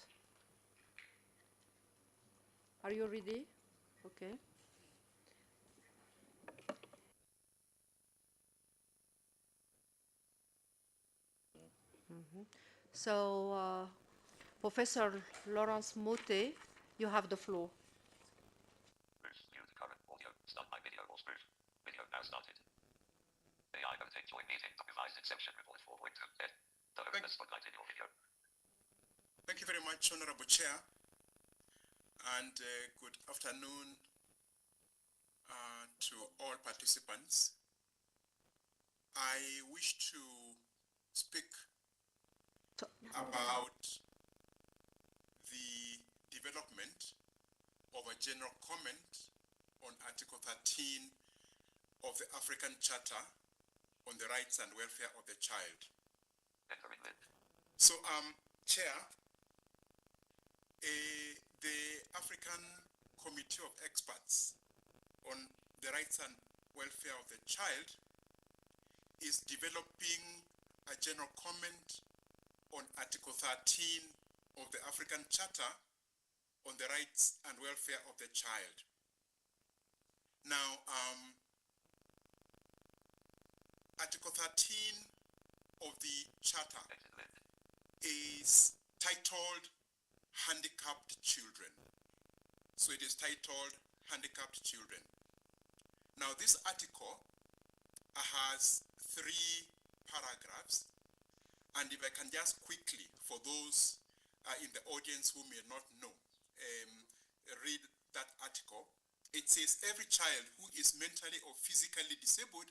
Are you ready? Okay. So, Professor Lawrence Mote, you have the floor. Mute current audio. Start my video or spoof. Video now started. AI voting join meeting. Revised exception report 4.2. The openness spotlight in your video. Thank you very much, Honorable Chair, and good afternoon to all participants. I wish to speak about the development of a general comment on Article 13 of the African Charter on the rights and welfare of the child. So, Chair, the African Committee of Experts on the rights and welfare of the child is developing a general comment on Article 13 of the African Charter on the rights and welfare of the child. Now, Article 13 of the Charter is titled Handicapped Children. So it is titled Handicapped Children. Now, this article has 3 paragraphs, and if I can just quickly, for those in the audience who may not know, read that article. It says, every child who is mentally or physically disabled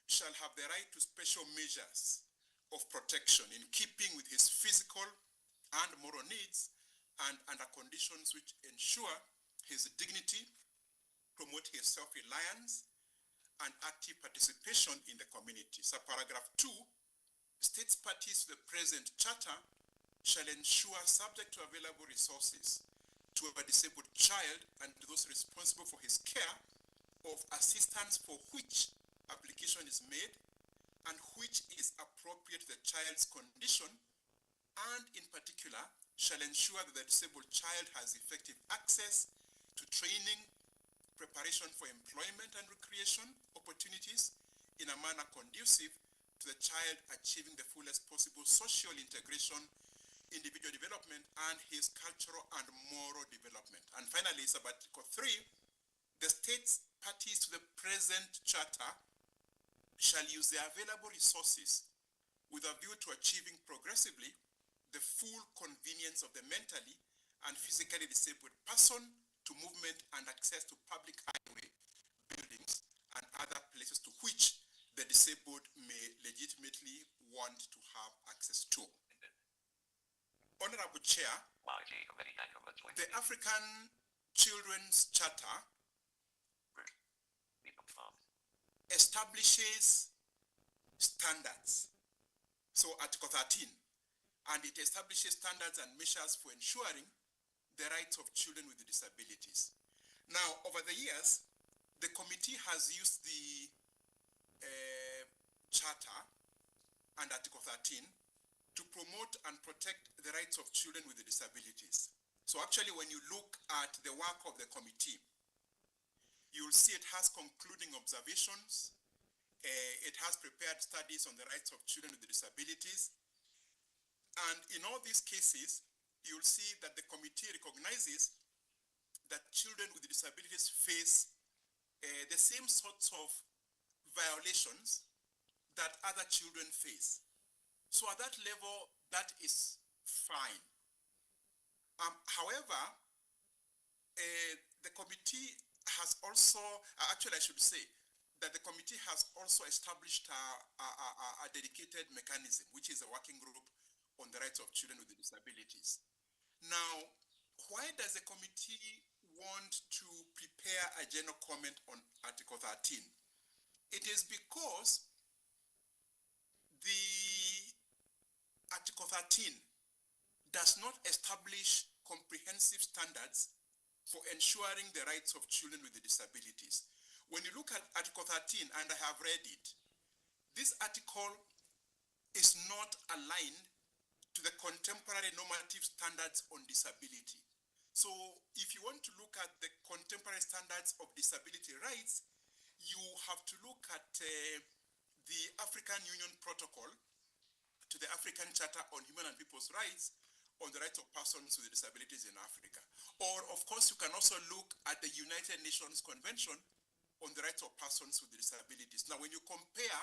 shall have the right to special measures of protection in keeping with his physical and moral needs and under conditions which ensure his dignity, promote his self-reliance, and active participation in the community. So paragraph 2 states parties to the present charter shall ensure, subject to available resources, to a disabled child and to those responsible for his care, of assistance for which application is made and which is appropriate to the child's condition, and in particular shall ensure that the disabled child has effective access to training, preparation for employment and recreation opportunities in a manner conducive to the child achieving the fullest possible social integration, individual development, and his cultural and moral development. And finally, sub Article 3, the states parties to the present charter shall use the available resources with a view to achieving progressively the full convenience of the mentally and physically disabled person to movement and access to public highway, buildings, and other places to which the disabled may legitimately want to have access to. Honorable Chair, the African Children's Charter establishes standards. So Article 13, and it establishes standards and measures for ensuring the rights of children with disabilities. Now, over the years, the committee has used the Charter and Article 13 to promote and protect the rights of children with disabilities. So actually, when you look at the work of the committee, you'll see it has concluding observations, it has prepared studies on the rights of children with disabilities, and in all these cases, you'll see that the committee recognizes that children with disabilities face the same sorts of violations that other children face. So at that level, that is fine. However, the committee has also, actually I should say, that the committee has also established a dedicated mechanism, which is a working group on the rights of children with disabilities. Now, why does the committee want to prepare a general comment on Article 13? It is because the Article 13 does not establish comprehensive standards for ensuring the rights of children with disabilities. When you look at Article 13, and I have read it, this article is not aligned to the contemporary normative standards on disability. So if you want to look at the contemporary standards of disability rights, you have to look at the African Union Protocol to the African Charter on Human and People's Rights on the rights of persons with disabilities in Africa. Or, of course, you can also look at the United Nations Convention on the rights of persons with disabilities. Now, when you compare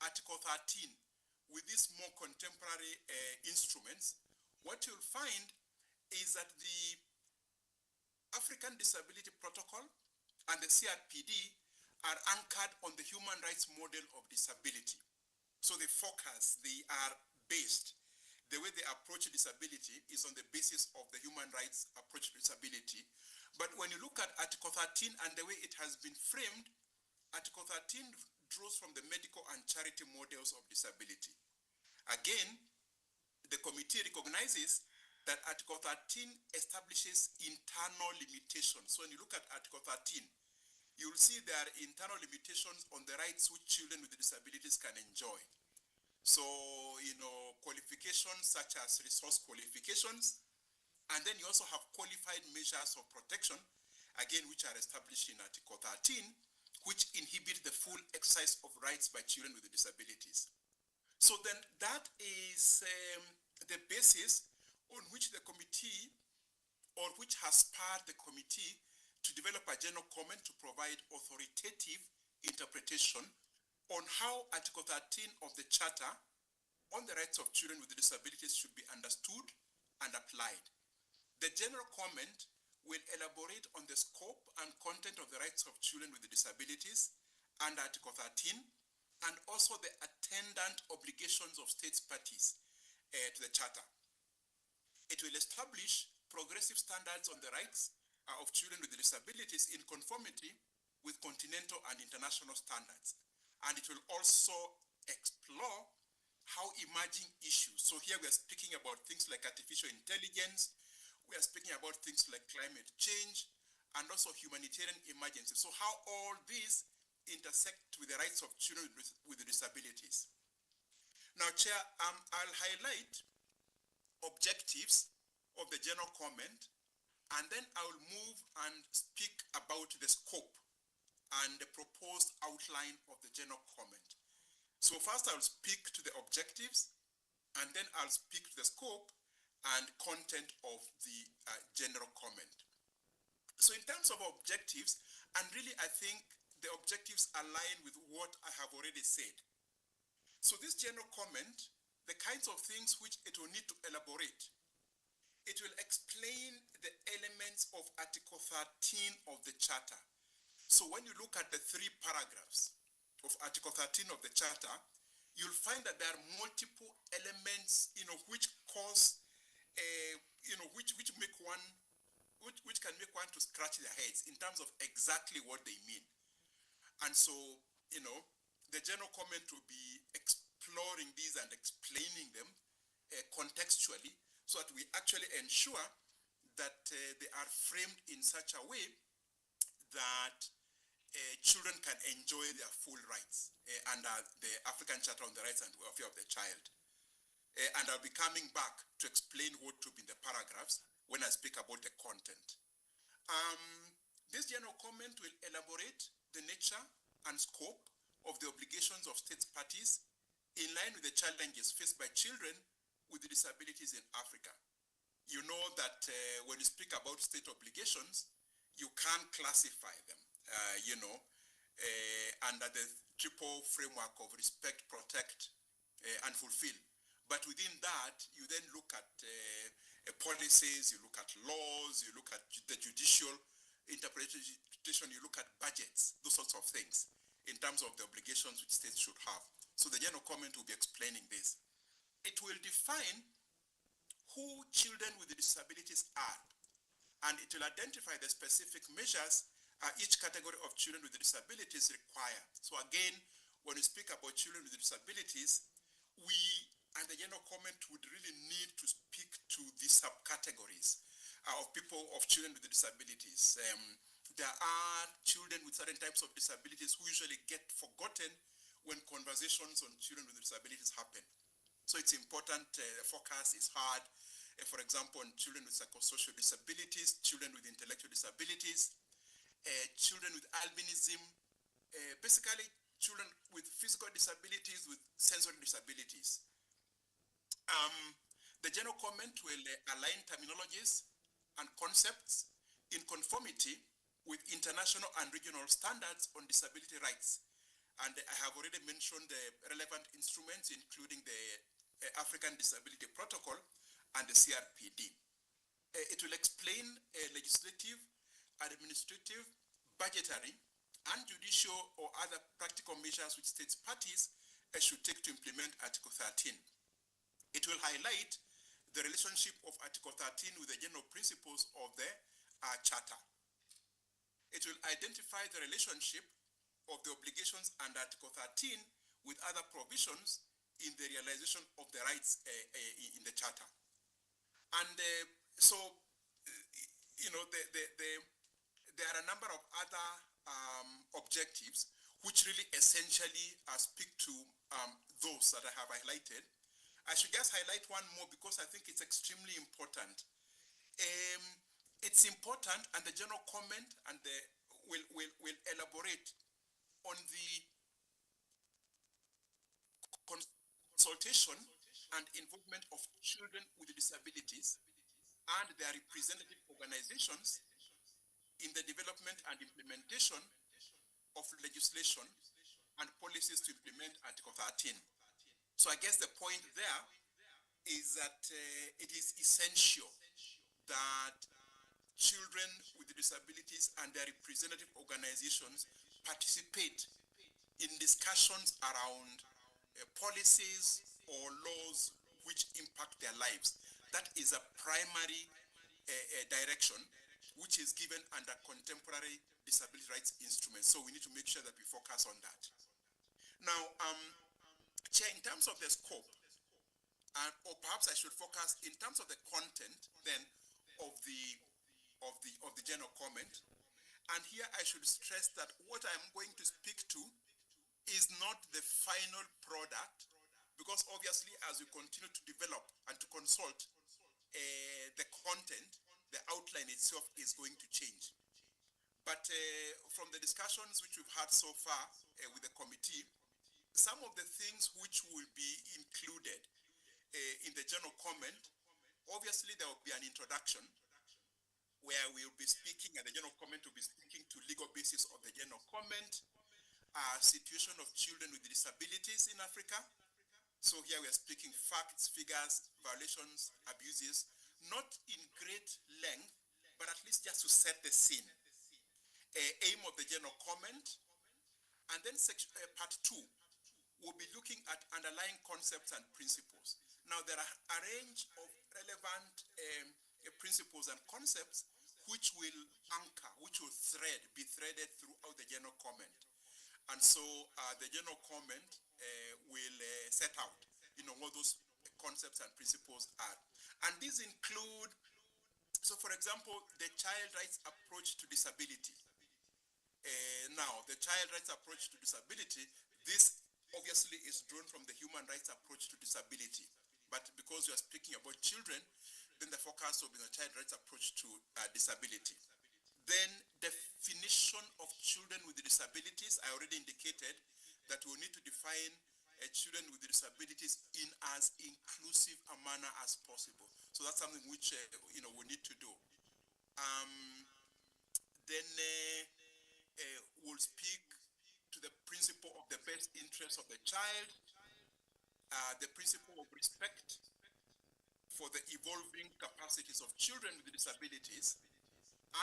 Article 13 with these more contemporary instruments, what you'll find is that the African Disability Protocol and the CRPD are anchored on the human rights model of disability. So they focus, they are based. The way they approach disability is on the basis of the human rights approach to disability. But when you look at Article 13 and the way it has been framed, Article 13 draws from the medical and charity models of disability. Again, the committee recognizes that Article 13 establishes internal limitations. So when you look at Article 13, you'll see there are internal limitations on the rights which children with disabilities can enjoy. So, qualifications such as resource qualifications, and then you also have qualified measures of protection, again, which are established in Article 13, which inhibit the full exercise of rights by children with disabilities. So then that is the basis on which the committee, or which has spurred the committee to develop a general comment to provide authoritative interpretation on how Article 13 of the Charter on the rights of children with disabilities should be understood and applied. The general comment will elaborate on the scope and content of the rights of children with disabilities under Article 13, and also the attendant obligations of states parties to the Charter. It will establish progressive standards on the rights of children with disabilities in conformity with continental and international standards. And it will also explore how emerging issues, so here we are speaking about things like artificial intelligence, we are speaking about things like climate change, and also humanitarian emergencies. So how all these intersect with the rights of children with disabilities. Now, Chair, I'll highlight objectives of the general comment, and then I will move and speak about the scope and the proposed outline of the general comment. So first I'll speak to the objectives, and then I'll speak to the scope and content of the general comment. So in terms of objectives, and really I think the objectives align with what I have already said. So this general comment, the kinds of things which it will need to elaborate, it will explain the elements of Article 13 of the Charter. So when you look at the 3 paragraphs of Article 13 of the Charter, you'll find that there are multiple elements, which cause, which make one, which can make one to scratch their heads in terms of exactly what they mean. And so, the general comment will be exploring these and explaining them contextually, so that we actually ensure that they are framed in such a way that children can enjoy their full rights under the African Charter on the Rights and Welfare of the Child. And I'll be coming back to explain what to be in the paragraphs when I speak about the content. This general comment will elaborate the nature and scope of the obligations of states parties in line with the challenges faced by children with disabilities in Africa. You know that when you speak about state obligations, you can classify them, under the triple framework of respect, protect, and fulfill. But within that, you then look at policies, you look at laws, you look at the judicial interpretation, you look at budgets, those sorts of things, in terms of the obligations which states should have. So the general comment will be explaining this. It will define who children with disabilities are, and it will identify the specific measures each category of children with disabilities require. So again, when we speak about children with disabilities, we and the general comment would really need to speak to the subcategories of people, of children with disabilities. There are children with certain types of disabilities who usually get forgotten when conversations on children with disabilities happen. So it's important, the focus is hard, for example, on children with psychosocial disabilities, children with intellectual disabilities, children with albinism, basically children with physical disabilities, with sensory disabilities. The general comment will align terminologies and concepts in conformity with international and regional standards on disability rights. And I have already mentioned the relevant instruments, including the African Disability Protocol and the CRPD. It will explain legislative, administrative, budgetary, and judicial or other practical measures which states parties should take to implement Article 13. It will highlight the relationship of Article 13 with the general principles of the Charter. It will identify the relationship of the obligations under Article 13 with other provisions in the realization of the rights in the Charter. And so, you know, there are a number of other objectives which really essentially speak to those that I have highlighted. I should just highlight one more because I think it's extremely important. It's important, and the general comment and will elaborate on the consultation and involvement of children with disabilities and their representative organizations in the development and implementation of legislation and policies to implement Article 13. So I guess the point there is that it is essential that children with disabilities and their representative organizations participate in discussions around policies or laws which impact their lives. That is a primary direction which is given under contemporary disability rights instruments. So we need to make sure that we focus on that. Now, Chair, in terms of the scope, or perhaps I should focus in terms of the content then of the general comment. And here I should stress that what I'm going to speak to is not the final product, because obviously as we continue to develop and to consult the content, the outline itself is going to change. But from the discussions which we've had so far with the committee, some of the things which will be included in the general comment, obviously there will be an introduction where we'll be speaking, and the general comment will be speaking to legal basis of the general comment, situation of children with disabilities in Africa. So here we are speaking facts, figures, violations, abuses, not in great length, but at least just to set the scene. Aim of the general comment, and then part 2 will be looking at underlying concepts and principles. Now there are a range of relevant principles and concepts which will anchor, which will be threaded throughout the general comment. And so the general comment will set out, you know, what those concepts and principles are. And these include, so for example, the child rights approach to disability. Now, the child rights approach to disability, this obviously is drawn from the human rights approach to disability. But because we are speaking about children, then the focus will be the child rights approach to disability. Then definition of children with disabilities, I already indicated that we need to define children with disabilities in as inclusive a manner as possible. So that's something which you know, we need to do. Then we'll speak to the principle of the best interest of the child, the principle of respect for the evolving capacities of children with disabilities,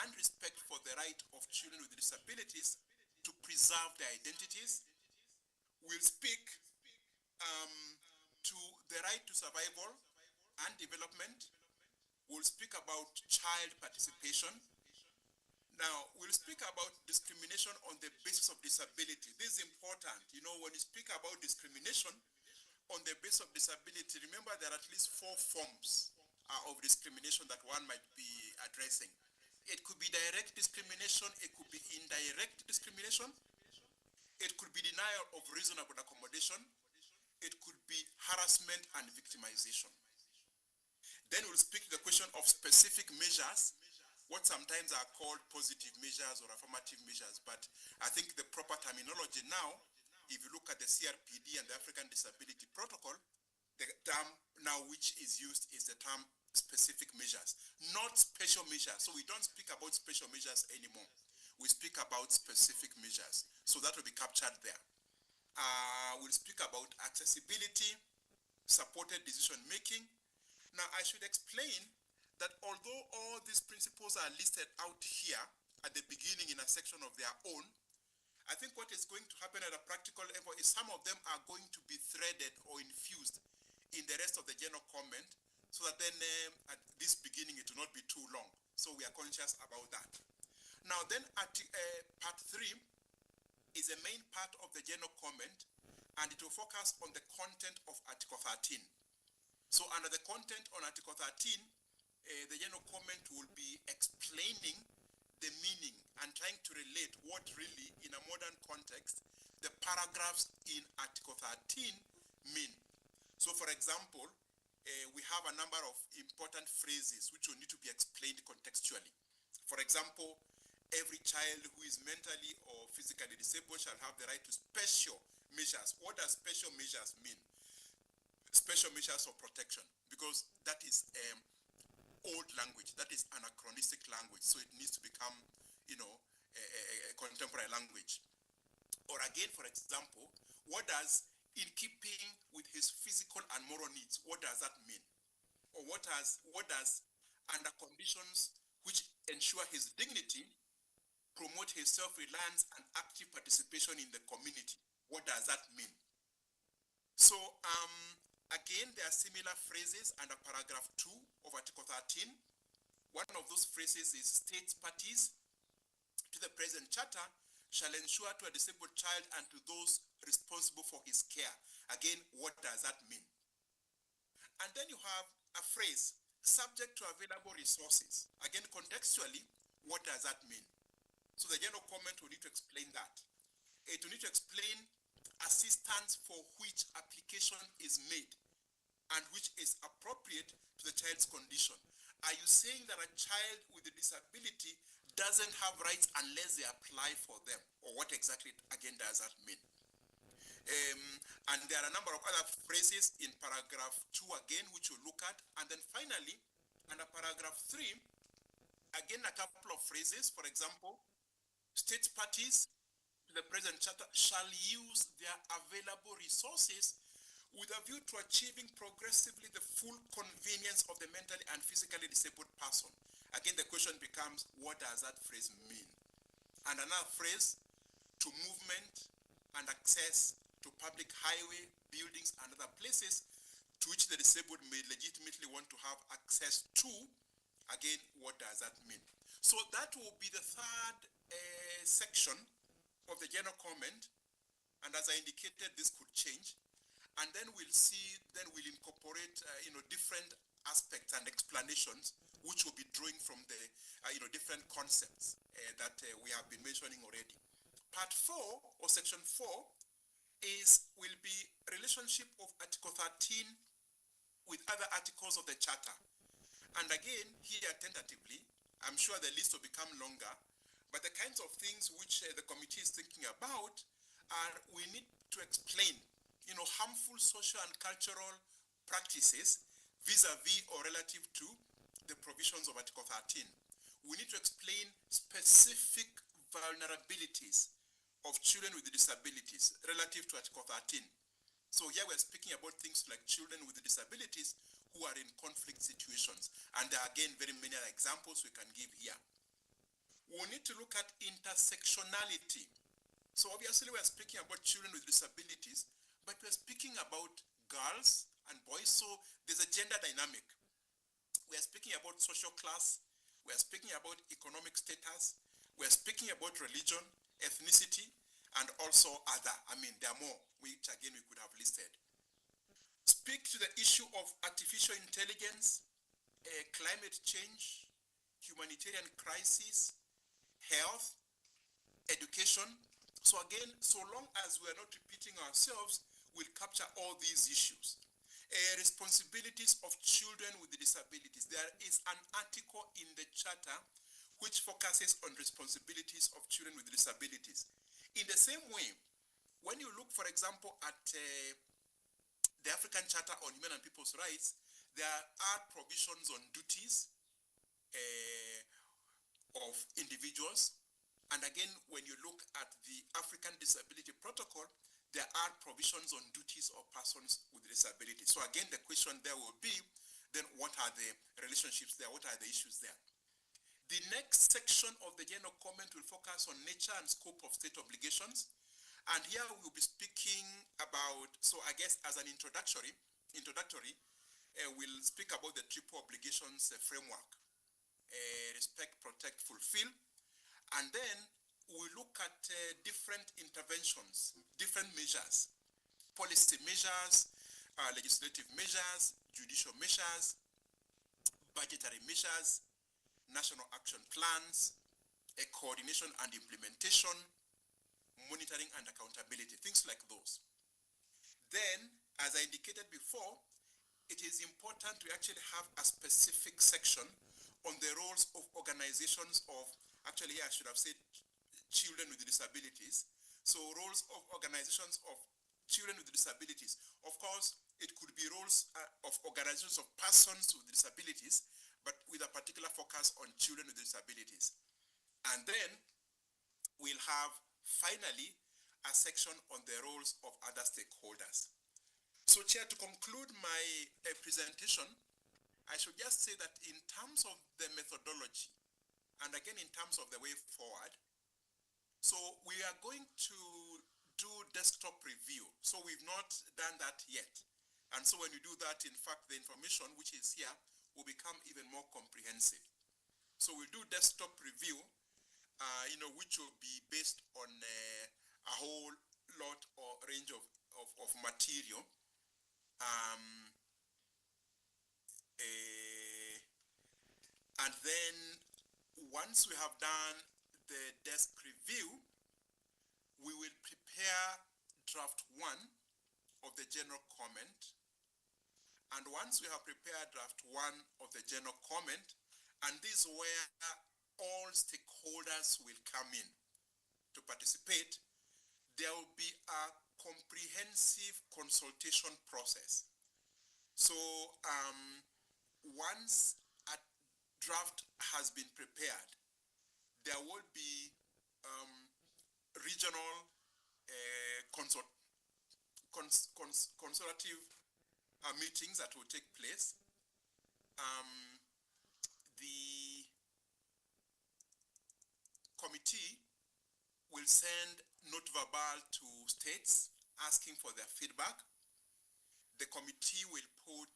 and respect for the right of children with disabilities to preserve their identities. We'll speak to the right to survival and development, We'll speak about child participation. Now, we'll speak about discrimination on the basis of disability. This is important. You know, when you speak about discrimination on the basis of disability, remember there are at least 4 forms of discrimination that one might be addressing. It could be direct discrimination, it could be indirect discrimination, it could be denial of reasonable accommodation, it could be harassment and victimization. Then we'll speak to the question of specific measures, what sometimes are called positive measures or affirmative measures, but I think the proper terminology now, if you look at the CRPD and the African Disability Protocol, the term now which is used is the term specific measures, not special measures. So we don't speak about special measures anymore. We speak about specific measures. So that will be captured there. We'll speak about accessibility, supported decision making. Now I should explain that although all these principles are listed out here at the beginning in a section of their own, I think what is going to happen at a practical level is some of them are going to be threaded or infused in the rest of the general comment, so that then at this beginning it will not be too long. So we are conscious about that. Now then part 3 is a main part of the general comment, and it will focus on the content of Article 13. So under the content on Article 13, the general comment will be explaining the meaning and trying to relate what really, in a modern context, the paragraphs in Article 13 mean. So for example, we have a number of important phrases which will need to be explained contextually. For example, every child who is mentally or physically disabled shall have the right to special measures. What does special measures mean? Special measures of protection, because that is old language, that is anachronistic language, so it needs to become, you know, a contemporary language. Or again, for example, what does in keeping with his physical and moral needs, what does that mean? Or what does under conditions which ensure his dignity, promote his self-reliance and active participation in the community, what does that mean? So again, there are similar phrases under paragraph 2 of Article 13. One of those phrases is states parties to the present charter shall ensure to a disabled child and to those responsible for his care. Again, what does that mean? And then you have a phrase, subject to available resources. Again, contextually, what does that mean? So the general comment will need to explain that. It will need to explain assistance for which application is made and which is appropriate to the child's condition. Are you saying that a child with a disability doesn't have rights unless they apply for them? Or what exactly, again, does that mean? And there are a number of other phrases in paragraph 2 again, which we'll look at. And then finally, under paragraph 3, again, a couple of phrases. For example, state parties to the present charter shall use their available resources with a view to achieving progressively the full convenience of the mentally and physically disabled person. Again, the question becomes, what does that phrase mean? And another phrase, to movement and access to public highway, buildings, and other places to which the disabled may legitimately want to have access to. Again, what does that mean? So that will be the third section of the general comment. And as I indicated, this could change. And then we'll see, then we'll incorporate, different aspects and explanations which will be drawing from the, different concepts that we have been mentioning already. Part 4, or section 4, will be relationship of Article 13 with other articles of the Charter. And again, here tentatively, I'm sure the list will become longer, but the kinds of things which the committee is thinking about are we need to explain, harmful social and cultural practices vis-a-vis or relative to the provisions of Article 13. We need to explain specific vulnerabilities of children with disabilities relative to Article 13. So here we're speaking about things like children with disabilities who are in conflict situations. And there are again very many other examples we can give here. We need to look at intersectionality. So obviously we're speaking about children with disabilities, but we're speaking about girls and boys, so there's a gender dynamic. we are speaking about social class, we are speaking about economic status, we are speaking about religion, ethnicity, and also other. I mean, there are more, which again we could have listed. Speak to the issue of artificial intelligence, climate change, humanitarian crisis, health, education. So again, so long as we are not repeating ourselves, we'll capture all these issues. Responsibilities of children with disabilities. There is an article in the Charter which focuses on responsibilities of children with disabilities. In the same way, when you look, for example, at the African Charter on Human and People's Rights, there are provisions on duties of individuals. And again, when you look at the African Disability Protocol, there are provisions on duties of persons with disabilities. So again, the question there will be, then what are the relationships there? What are the issues there? The next section of the general comment will focus on nature and scope of state obligations. And here we'll be speaking about, so I guess as an introductory, we'll speak about the triple obligations framework. Respect, protect, fulfill. And then we look at different interventions, different measures, policy measures, legislative measures, judicial measures, budgetary measures, national action plans, coordination and implementation, monitoring and accountability, things like those. Then, as I indicated before, it is important to actually have a specific section on the roles of organizations of, actually I should have said children with disabilities. So roles of organizations of children with disabilities. Of course, it could be roles of organizations of persons with disabilities, but with a particular focus on children with disabilities. And then we'll have, finally, a section on the roles of other stakeholders. So, Chair, to conclude my presentation, I should just say that in terms of the methodology, and again in terms of the way forward, so we are going to do desktop review. So we've not done that yet. And so when you do that, in fact, the information which is here will become even more comprehensive. So we'll do desktop review, which will be based on a whole lot or range of material. And then once we have done the desk review, we will prepare draft 1 of the general comment. And once we have prepared draft 1 of the general comment, and this is where all stakeholders will come in to participate, there will be a comprehensive consultation process. So once a draft has been prepared, there will be regional consultative meetings that will take place. The committee will send note verbal to states asking for their feedback. The committee will put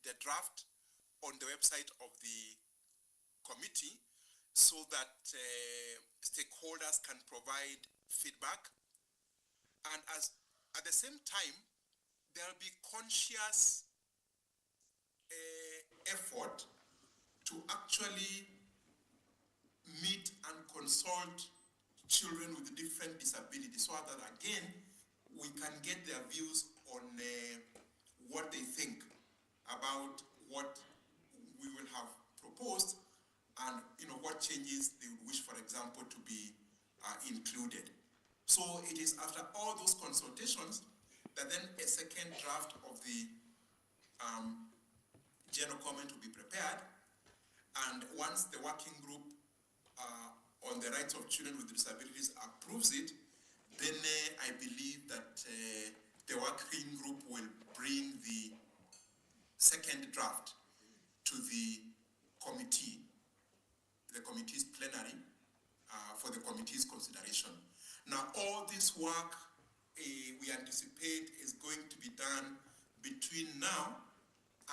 the draft on the website of the committee so that stakeholders can provide feedback. And at the same time, there will be conscious effort to actually meet and consult children with different disabilities so that again we can get their views on what they think about what we will have proposed and what changes they would wish, for example, to be included. So it is after all those consultations that then a second draft of the general comment will be prepared, and once the working group on the rights of children with disabilities approves it, then I believe that the working group will bring the second draft to the committee, the committee's plenary, for the committee's consideration. Now, all this work we anticipate is going to be done between now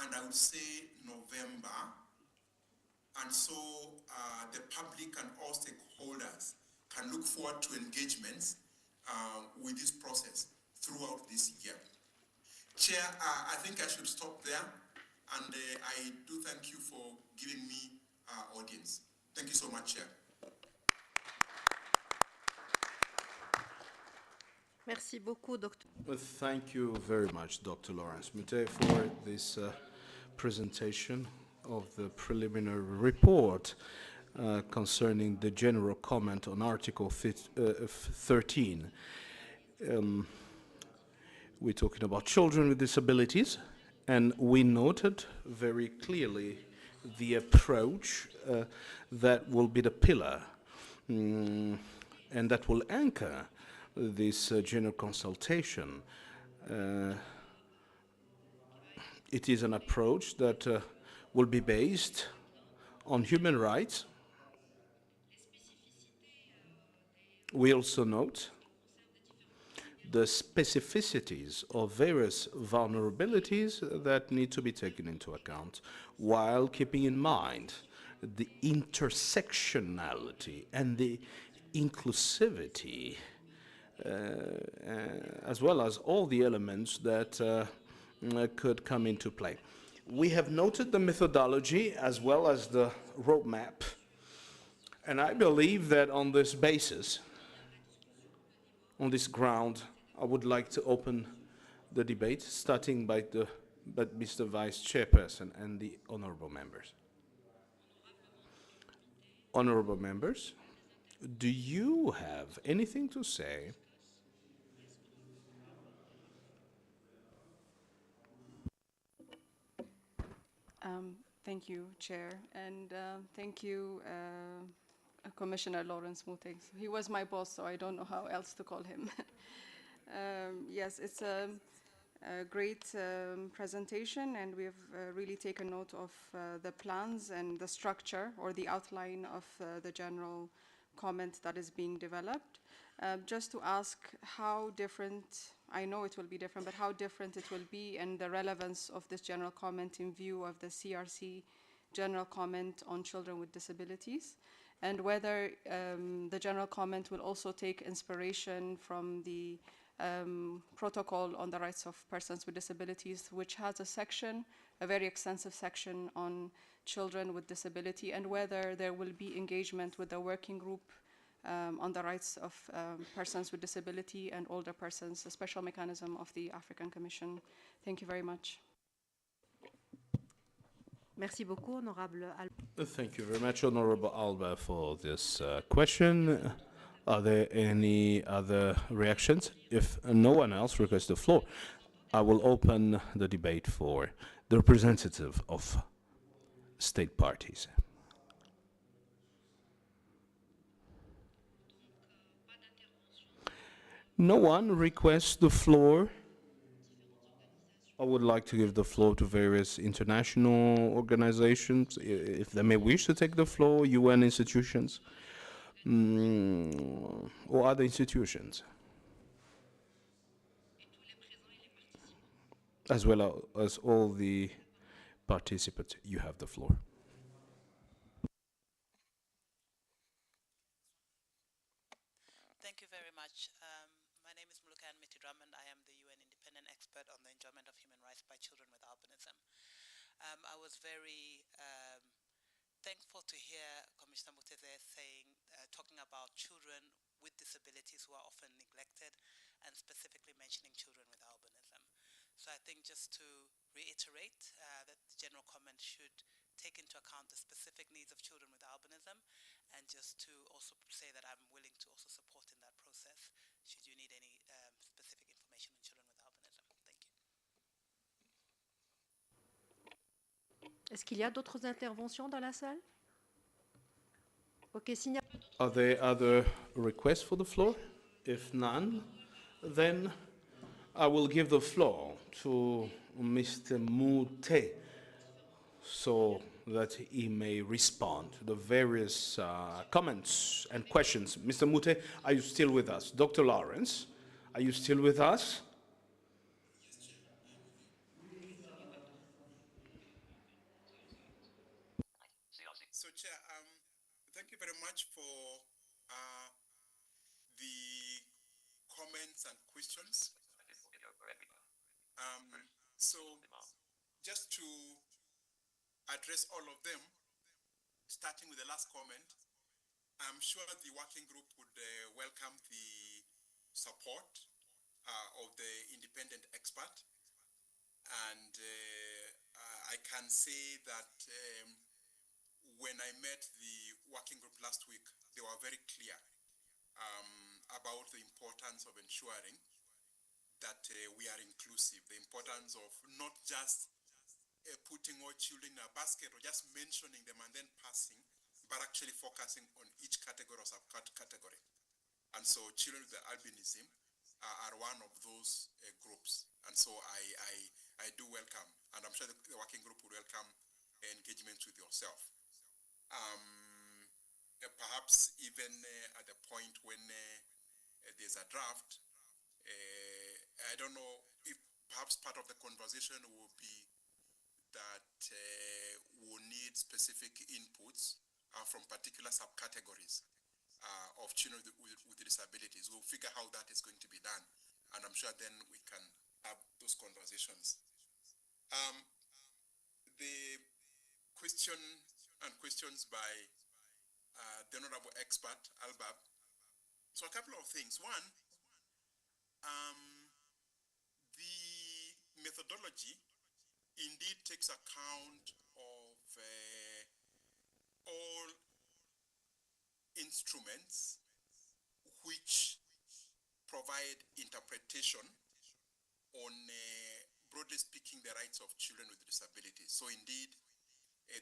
and I would say November, and so the public and all stakeholders can look forward to engagements with this process throughout this year. Chair, I think I should stop there, and I do thank you for giving me audience. Thank you so much, Chair. Merci beaucoup, Dr. Thank you very much, Dr. Lawrence Mute, for this presentation of the preliminary report concerning the general comment on Article 13. We're talking about children with disabilities, and we noted very clearly the approach that will be the pillar and that will anchor this general consultation. It is an approach that will be based on human rights. We also note the specificities of various vulnerabilities that need to be taken into account, while keeping in mind the intersectionality and the inclusivity, as well as all the elements that could come into play. We have noted the methodology as well as the roadmap, and I believe that on this basis, on this ground, I would like to open the debate, starting by Mr. Vice Chairperson and the honorable members. Honorable members, do you have anything to say? Thank you, Chair, and thank you, Commissioner Lawrence Mute. He was my boss, so I don't know how else to call him. Yes, it's a great presentation, and we've really taken note of the plans and the structure or the outline of the general comment that is being developed. Just to ask how different, I know it will be different, but how different it will be and the relevance of this general comment in view of the CRC general comment on children with disabilities, and whether the general comment will also take inspiration from the protocol on the rights of persons with disabilities, which has a section, a very extensive section on children with disability, and whether there will be engagement with the working group on the rights of persons with disability and older persons, a special mechanism of the African Commission. Thank you very much. Merci beaucoup, Honorable Alba. Thank you very much, Honorable Alba, for this question. Are there any other reactions? If no one else requests the floor, I will open the debate for the representative of state parties. No one requests the floor. I would like to give the floor to various international organizations, if they may wish to take the floor, UN institutions, or other institutions, as well as all the participants. You have the floor. Thank you very much. My name is Mulukan Mitidraman. I am the UN independent expert on the enjoyment of human rights by children with albinism. I was very thankful to hear Commissioner Muteze talking about children with disabilities who are often neglected, and specifically mentioning children with albinism. So I think just to reiterate that the general comment should take into account the specific needs of children with albinism, and just to also say that I'm willing to also support in that process should you need any specific information on children with albinism. Thank you. Est-ce qu'il y a d'autres interventions dans la salle? Okay, Are there other requests for the floor? If none, then I will give the floor to Mr. Mute so that he may respond to the various comments and questions. Mr. Mute, are you still with us? Dr. Lawrence, are you still with us? So, so just to address all of them, starting with the last comment, I'm sure the working group would welcome the support of the independent expert. And I can say that when I met the working group last week, they were very clear about the importance of ensuring that we are inclusive, the importance of not just putting all children in a basket or just mentioning them and then passing, but actually focusing on each category or subcategory. And so children with albinism are one of those groups. And so I do welcome, and I'm sure the working group will welcome engagement with yourself. Perhaps even at the point when there's a draft, I don't know if perhaps part of the conversation will be that we'll need specific inputs from particular subcategories of children with disabilities. We'll figure how that is going to be done, and I'm sure then we can have those conversations. The questions by the honorable expert, Albab. So a couple of things. One, the methodology indeed takes account of all instruments which provide interpretation on, broadly speaking, the rights of children with disabilities. So indeed,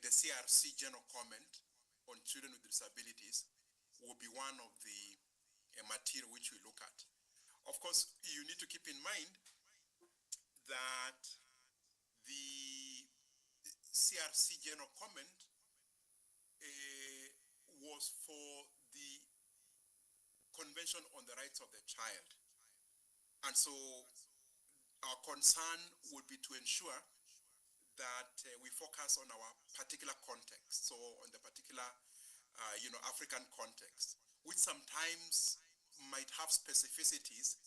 the CRC general comment on children with disabilities will be one of the material which we look at. Of course, you need to keep in mind that the CRC general comment was for the Convention on the Rights of the Child. And so our concern would be to ensure that we focus on our particular context, so on the particular African context, which sometimes might have specificities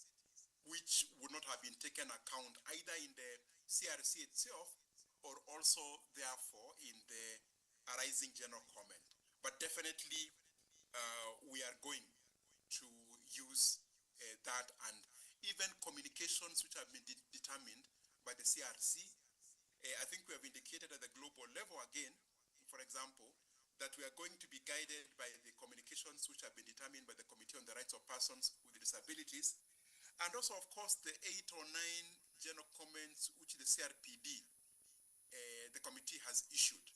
which would not have been taken account either in the CRC itself or also therefore in the arising general comment. But definitely we are going to use that, and even communications which have been determined by the CRC. I think we have indicated at the global level again, for example, that we are going to be guided by the communications which have been determined by the Committee on the Rights of Persons with Disabilities, and also, of course, the 8 or 9 general comments which the CRPD, the committee has issued.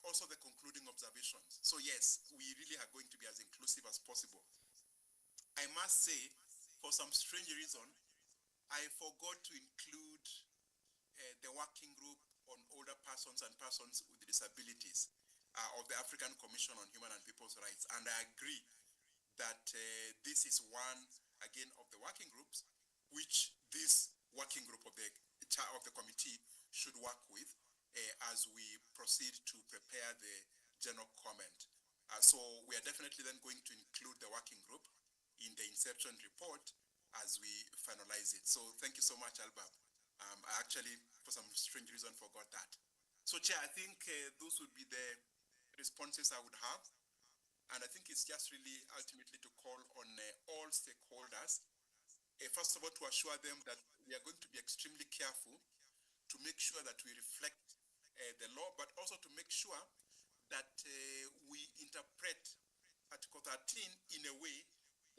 Also the concluding observations. So yes, we really are going to be as inclusive as possible. I must say, for some strange reason, I forgot to include the working group on older persons and persons with disabilities of the African Commission on Human and People's Rights. And I agree that this is one, again, of the working groups which this working group of the committee should work with as we proceed to prepare the general comment. So we are definitely then going to include the working group in the inception report as we finalize it. So thank you so much, Albab. I actually, for some strange reason, forgot that. So Chair, I think those would be the responses I would have. And I think it's just really ultimately to call on all stakeholders, first of all, to assure them that we are going to be extremely careful to make sure that we reflect the law, but also to make sure that we interpret Article 13 in a way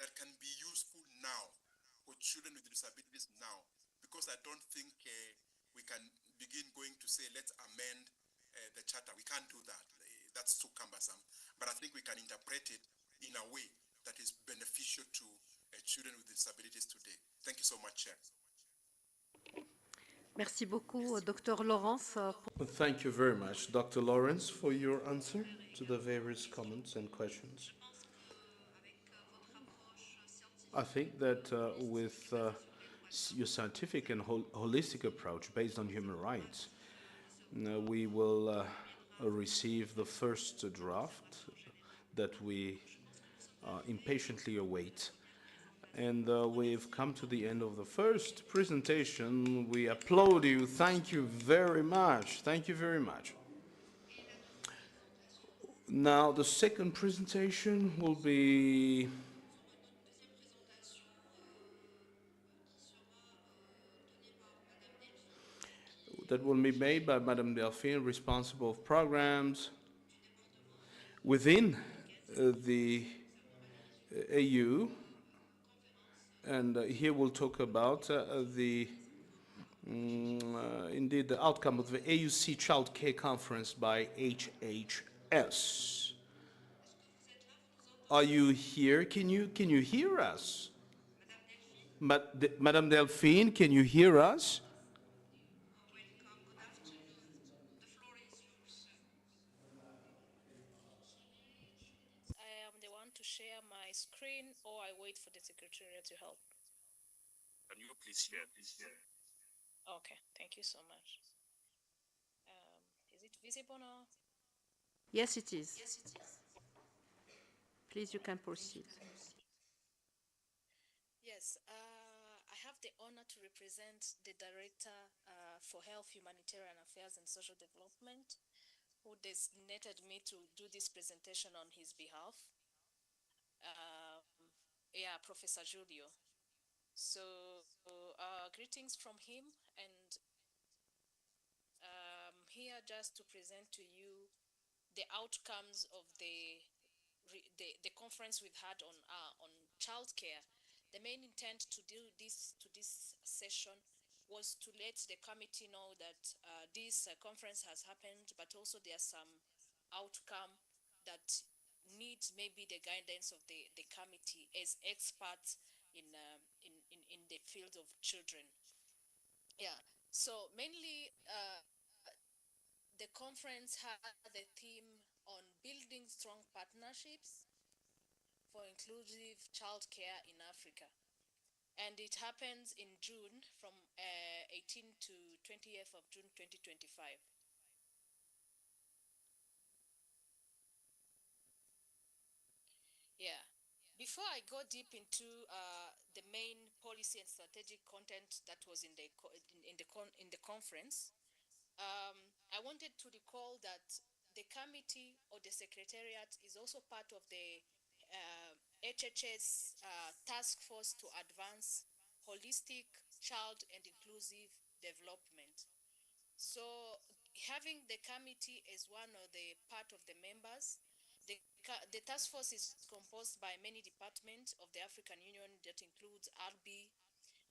that can be useful now for children with disabilities now, because I don't think we can begin going to say, let's amend the charter. We can't do that. That's too cumbersome. But I think we can interpret it in a way that is beneficial to children with disabilities today. Thank you so much, Chair. Merci beaucoup, Dr. Lawrence. Well, thank you very much, Dr. Lawrence, for your answer to the various comments and questions. I think that with your scientific and holistic approach based on human rights, we will receive the first draft that we impatiently await. And we've come to the end of the first presentation. We applaud you. Thank you very much. Thank you very much. Now, the second presentation will be made by Madame Delphine, responsible of programs within the AU. And here we'll talk about indeed the outcome of the AUC Child Care Conference by HHS. Are you here? Can you hear us? Madame Delphine, can you hear us? I am the one to share my screen, or I wait for the secretariat to help. Can you please share? Okay, thank you so much. Is it visible now? Yes, it is. Please, you can proceed. Yes, I have the honor to represent the Director for Health, Humanitarian Affairs and Social Development, who designated me to do this presentation on his behalf. Yeah, Professor Julio. So, greetings from him, and here just to present to you the outcomes of the conference we've had on childcare. The main intent to do this session was to let the committee know that this conference has happened, but also there are some outcome that needs maybe the guidance of the committee as experts in the field of children. Yeah. So mainly the conference had the theme on building strong partnerships for inclusive childcare in Africa. And it happens in June from 18th to 20th of June 2025. Yeah. Before I go deep into the main policy and strategic content that was in the conference, I wanted to recall that the committee or the secretariat is also part of the HHS task force to advance holistic child and inclusive development. So having the committee as one of the part of the members, the task force is composed by many departments of the African Union that includes RB,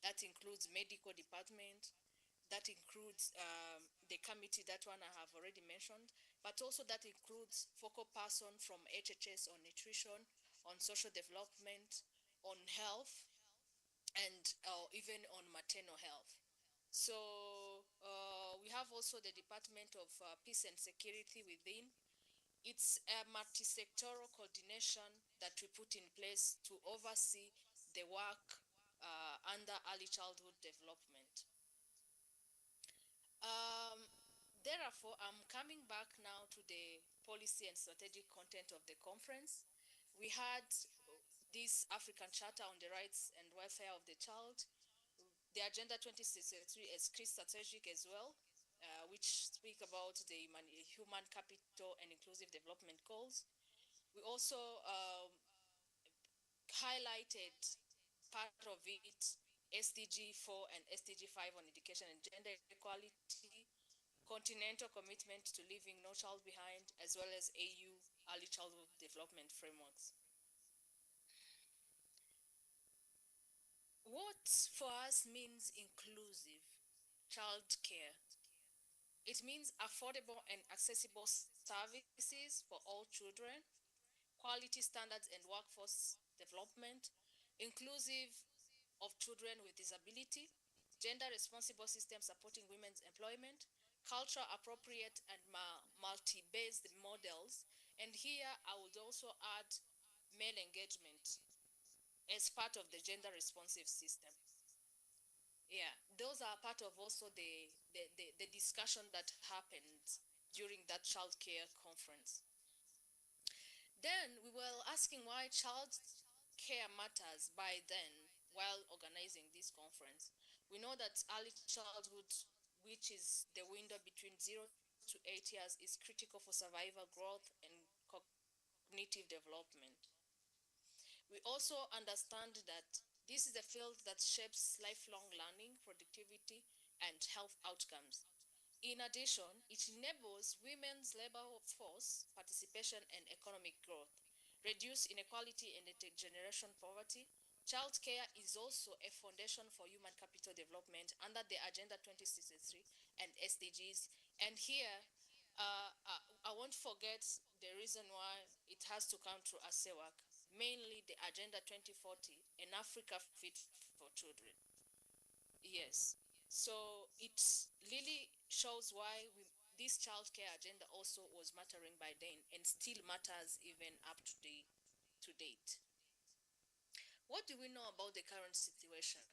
that includes medical department, that includes the committee, that one I have already mentioned, but also that includes focal person from HHS on nutrition, on social development, on health, and even on maternal health. So we have also the Department of Peace and Security within. It's a multi-sectoral coordination that we put in place to oversee the work under early childhood development. Therefore, I'm coming back now to the policy and strategic content of the conference. We had this African Charter on the Rights and Welfare of the Child, the Agenda 2063 is key strategic as well, which speak about the human capital and inclusive development goals. We also highlighted part of it, SDG 4 and SDG 5 on education and gender equality, continental commitment to leaving no child behind, as well as AU early childhood development frameworks. What for us means inclusive child care? It means affordable and accessible services for all children, quality standards and workforce development, inclusive of children with disability, gender responsible systems supporting women's employment, culture appropriate and multi-based models. And here I would also add male engagement as part of the gender responsive system. Yeah, those are part of also the discussion that happened during that child care conference. Then we were asking why child care matters by then. while organizing this conference. We know that early childhood, which is the window between 0 to 8 years, is critical for survival, growth, and cognitive development. We also understand that this is a field that shapes lifelong learning, productivity, and health outcomes. In addition, it enables women's labor force participation and economic growth, reduce inequality and intergeneration poverty. Childcare is also a foundation for human capital development under the Agenda 2063 and SDGs. And here, I won't forget the reason why it has to come through ACERWC, mainly the Agenda 2040, an Africa fit for children. Yes. So it really shows why this childcare agenda also was mattering by then and still matters even up to date. What do we know about the current situation?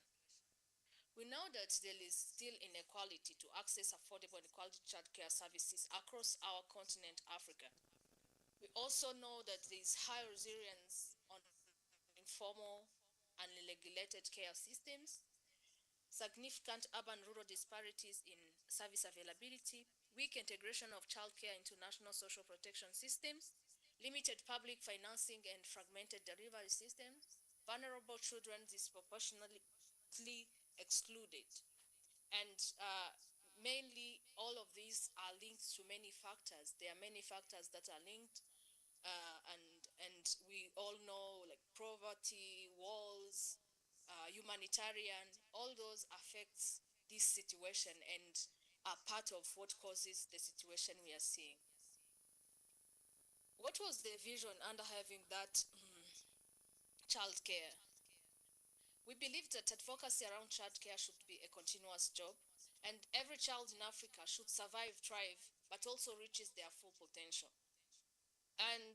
We know that there is still inequality to access affordable and quality childcare services across our continent, Africa. We also know that there is high resilience on informal and unregulated care systems, significant urban-rural disparities in service availability, weak integration of childcare into national social protection systems, limited public financing and fragmented delivery systems, vulnerable children disproportionately excluded. And mainly all of these are linked to many factors. There are many factors that are linked and we all know like poverty, wars, humanitarian, all those affects this situation and are part of what causes the situation we are seeing. What was the vision under having that childcare? We believe that advocacy around childcare should be a continuous job, and every child in Africa should survive, thrive, but also reaches their full potential. And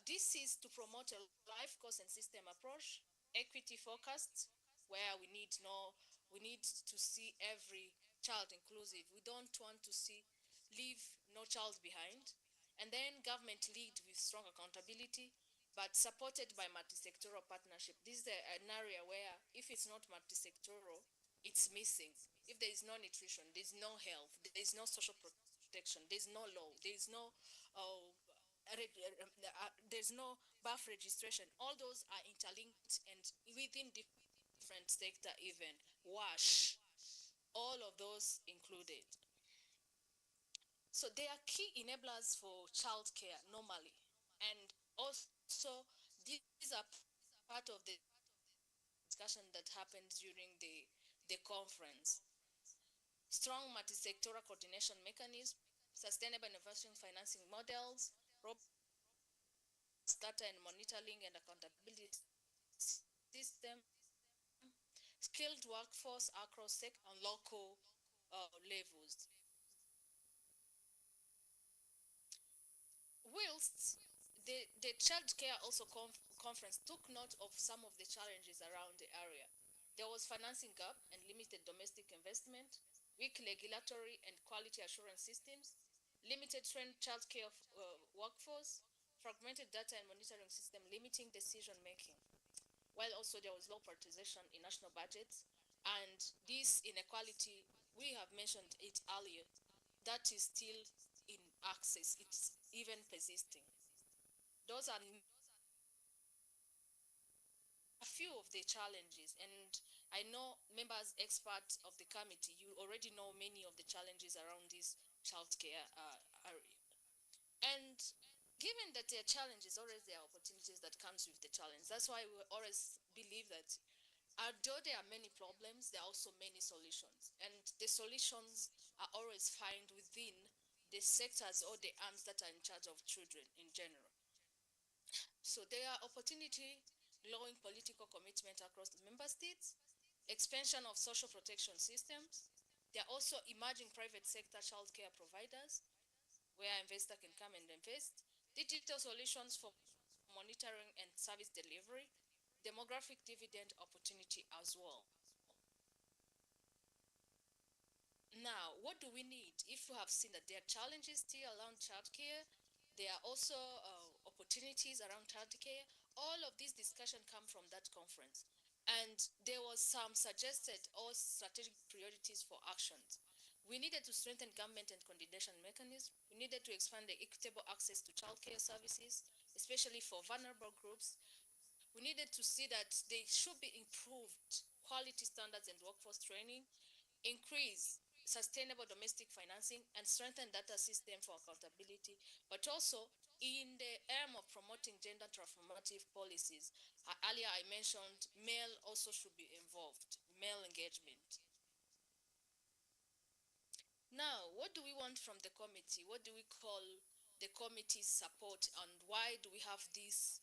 this is to promote a life course and system approach, equity focused, where we need to see every child inclusive. We don't want to see leave no child behind. And then government lead with strong accountability, but supported by multi-sectoral partnership. This is an area where if it's not multi-sectoral, it's missing. If there is no nutrition, there's no health, there is no social protection, there's no law, there's no uh, there's no birth registration. All those are interlinked and within different sector even. WASH, all of those included. So they are key enablers for childcare normally. And also, these are part of the discussion that happened during the conference. Strong multi-sectoral coordination mechanism, sustainable innovation financing models, robust data and monitoring and accountability system, skilled workforce across sectors, and local levels. Whilst the Child Care also conference took note of some of the challenges around the area. There was financing gap and limited domestic investment, weak regulatory and quality assurance systems, limited trained childcare workforce, fragmented data and monitoring system limiting decision making, while also there was low prioritization in national budgets. And this inequality, we have mentioned it earlier, that is still in access, it's even persisting. Those are a few of the challenges, and I know members, experts of the committee, you already know many of the challenges around this childcare area. And given that there are challenges, always there are opportunities that comes with the challenge. That's why we always believe that although there are many problems, there are also many solutions. And the solutions are always found within the sectors or the arms that are in charge of children in general. So there are opportunity, growing political commitment across the member states, expansion of social protection systems. There are also emerging private sector childcare providers where investor can come and invest, digital solutions for monitoring and service delivery, demographic dividend opportunity as well. Now, what do we need? If we have seen that there are challenges still around childcare, there are also opportunities around childcare. All of these discussions come from that conference. And there was some suggested or strategic priorities for actions. We needed to strengthen government and coordination mechanisms. We needed to expand the equitable access to childcare services, especially for vulnerable groups. We needed to see that they should be improved quality standards and workforce training, increase sustainable domestic financing, and strengthen data system for accountability, but also in the aim of promoting gender transformative policies. Earlier I mentioned male also should be involved, male engagement. Now, what do we want from the committee? What do we call the committee's support, and why do we have this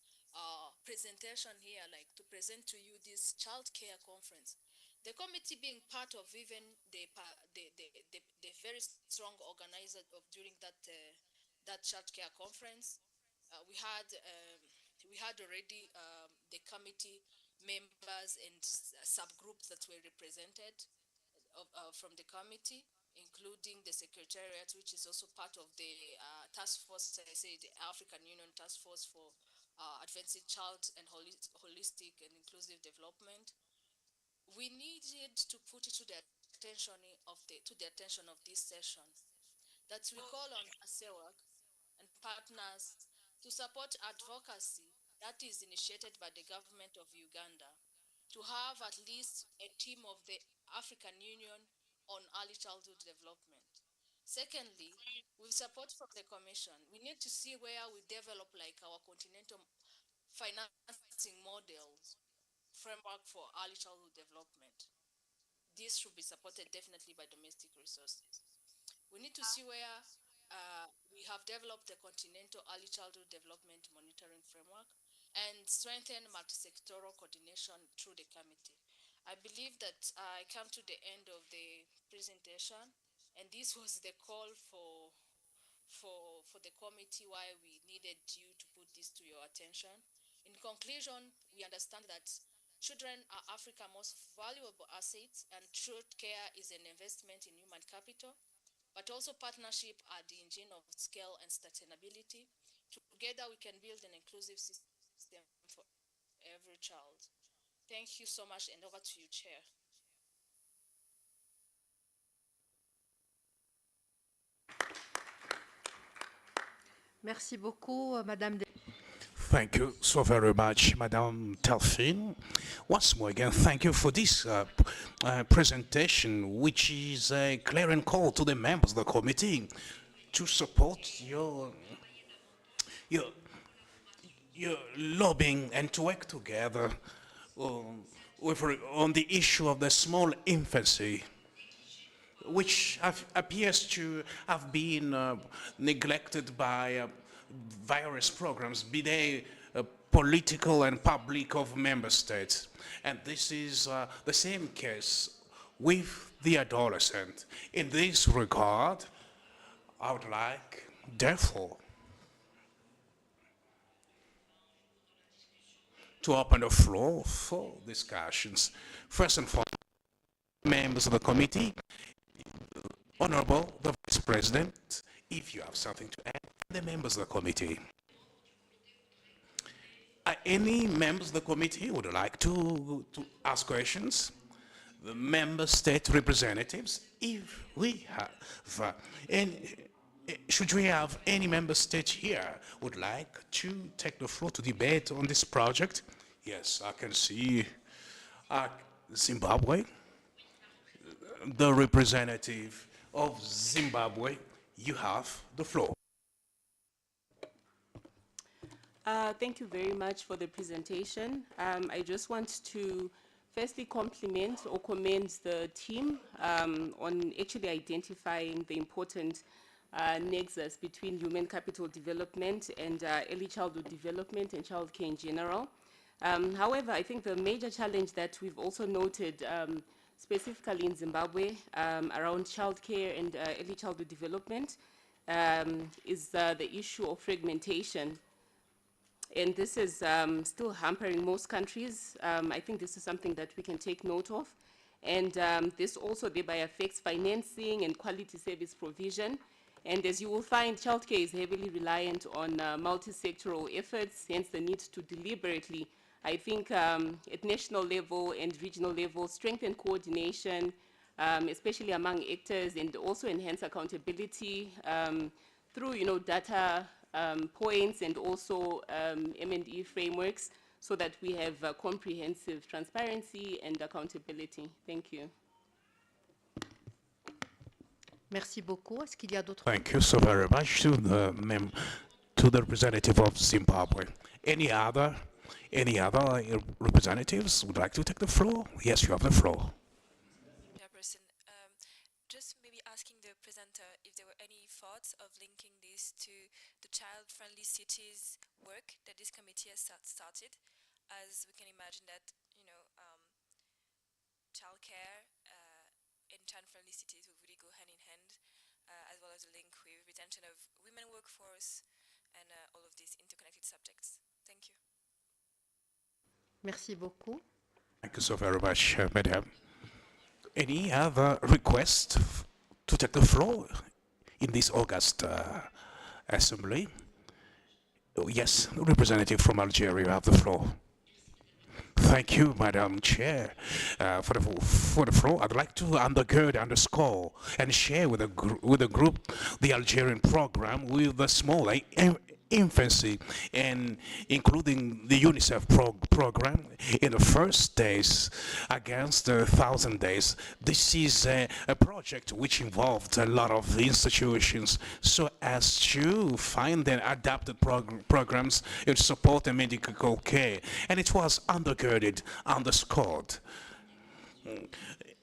presentation here, like to present to you this child care conference? The committee being part of even the very strong organizer of during that child care conference, we had already the committee members and subgroups that were represented from the committee, including the Secretariat, which is also part of the task force, I say the African Union Task Force for Advancing Child and Holistic and Inclusive Development. We needed to put it to the attention of this session that we call on ACERWC and partners to support advocacy that is initiated by the government of Uganda to have at least a team of the African Union on early childhood development. Secondly, with support from the Commission, we need to see where we develop like our continental financing models framework for early childhood development. This should be supported definitely by domestic resources. We need to see where we have developed the continental early childhood development monitoring framework and strengthen multi-sectoral coordination through the committee. I believe that I come to the end of the presentation, and this was the call for the committee why we needed you to put this to your attention. In conclusion, we understand that children are Africa's most valuable assets, and child care is an investment in human capital, but also partnership are the engine of scale and sustainability. Together we can build an inclusive system for every child. Thank you so much, and over to you, Chair. Merci beaucoup, Madame. Thank you so very much, Madame Delphine. Once more again, thank you for this presentation, which is a clarion call to the members of the committee to support your lobbying and to work together on the issue of the small infancy, which appears to have been neglected by various programs, be they political and public of member states. And this is the same case with the adolescent. In this regard, I would like, therefore, to open the floor for discussions. First and foremost, members of the committee, Honorable the Vice President, if you have something to add, the members of the committee. Any members of the committee would like to ask questions? The member state representatives, if we have, and should we have any member state here would like to take the floor to debate on this project? Yes, I can see Zimbabwe, the representative of Zimbabwe, you have the floor. Thank you very much for the presentation. I just want to firstly compliment or commend the team on actually identifying the important nexus between human capital development and early childhood development and childcare in general. However, I think the major challenge that we've also noted specifically in Zimbabwe around childcare and early childhood development is the issue of fragmentation. And this is still hampering most countries. I think this is something that we can take note of. And this also thereby affects financing and quality service provision. And as you will find, childcare is heavily reliant on multi-sectoral efforts, hence the need to deliberately I think at national level and regional level, strengthen coordination, especially among actors, and also enhance accountability through, data points and also M&E frameworks, so that we have comprehensive transparency and accountability. Thank you. Merci beaucoup. Est-ce qu'il y a d'autres? Thank you so very much to the representative of Zimbabwe. Any other representatives would like to take the floor? Yes, you have the floor. Chairperson, just maybe asking the presenter if there were any thoughts of linking this to the child-friendly cities work that this committee has started, as we can imagine that, childcare in child-friendly cities will really go hand in hand, as well as a link with retention of women workforce and all of these interconnected subjects. Thank you. Merci beaucoup. Thank you so very much, Madam. Any other request to take the floor in this August assembly? Oh, yes, representative from Algeria, you have the floor. Thank you, Madam Chair, for the floor. I'd like to underscore, and share with the group the Algerian program with the small infancy, and including the UNICEF program in the first days against the 1,000 days. This is a project which involved a lot of institutions so as to find and adapted programs in support and medical care, and it was underscored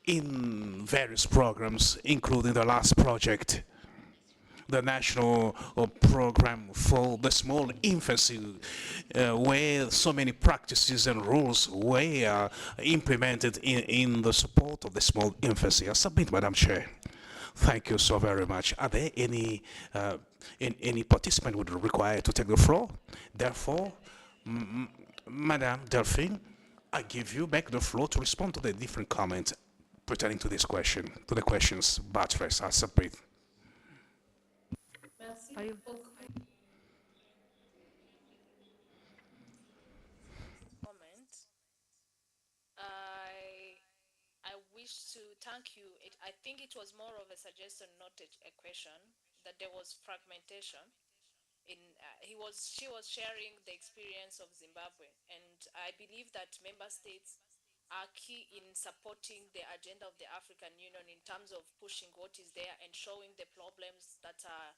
in various programs, including the last project, the national program for the small infancy, where so many practices and rules were implemented in the support of the small infancy. I submit, Madam Chair. Thank you so very much. Are there any participant would require to take the floor? Therefore, Madam Delphine, I give you back the floor to respond to the different comments pertaining to this question, to the questions buttress. I submit. Comment. I wish to thank you. I think it was more of a suggestion, not a question, that there was fragmentation. She was sharing the experience of Zimbabwe, and I believe that member states are key in supporting the agenda of the African Union in terms of pushing what is there and showing the problems that are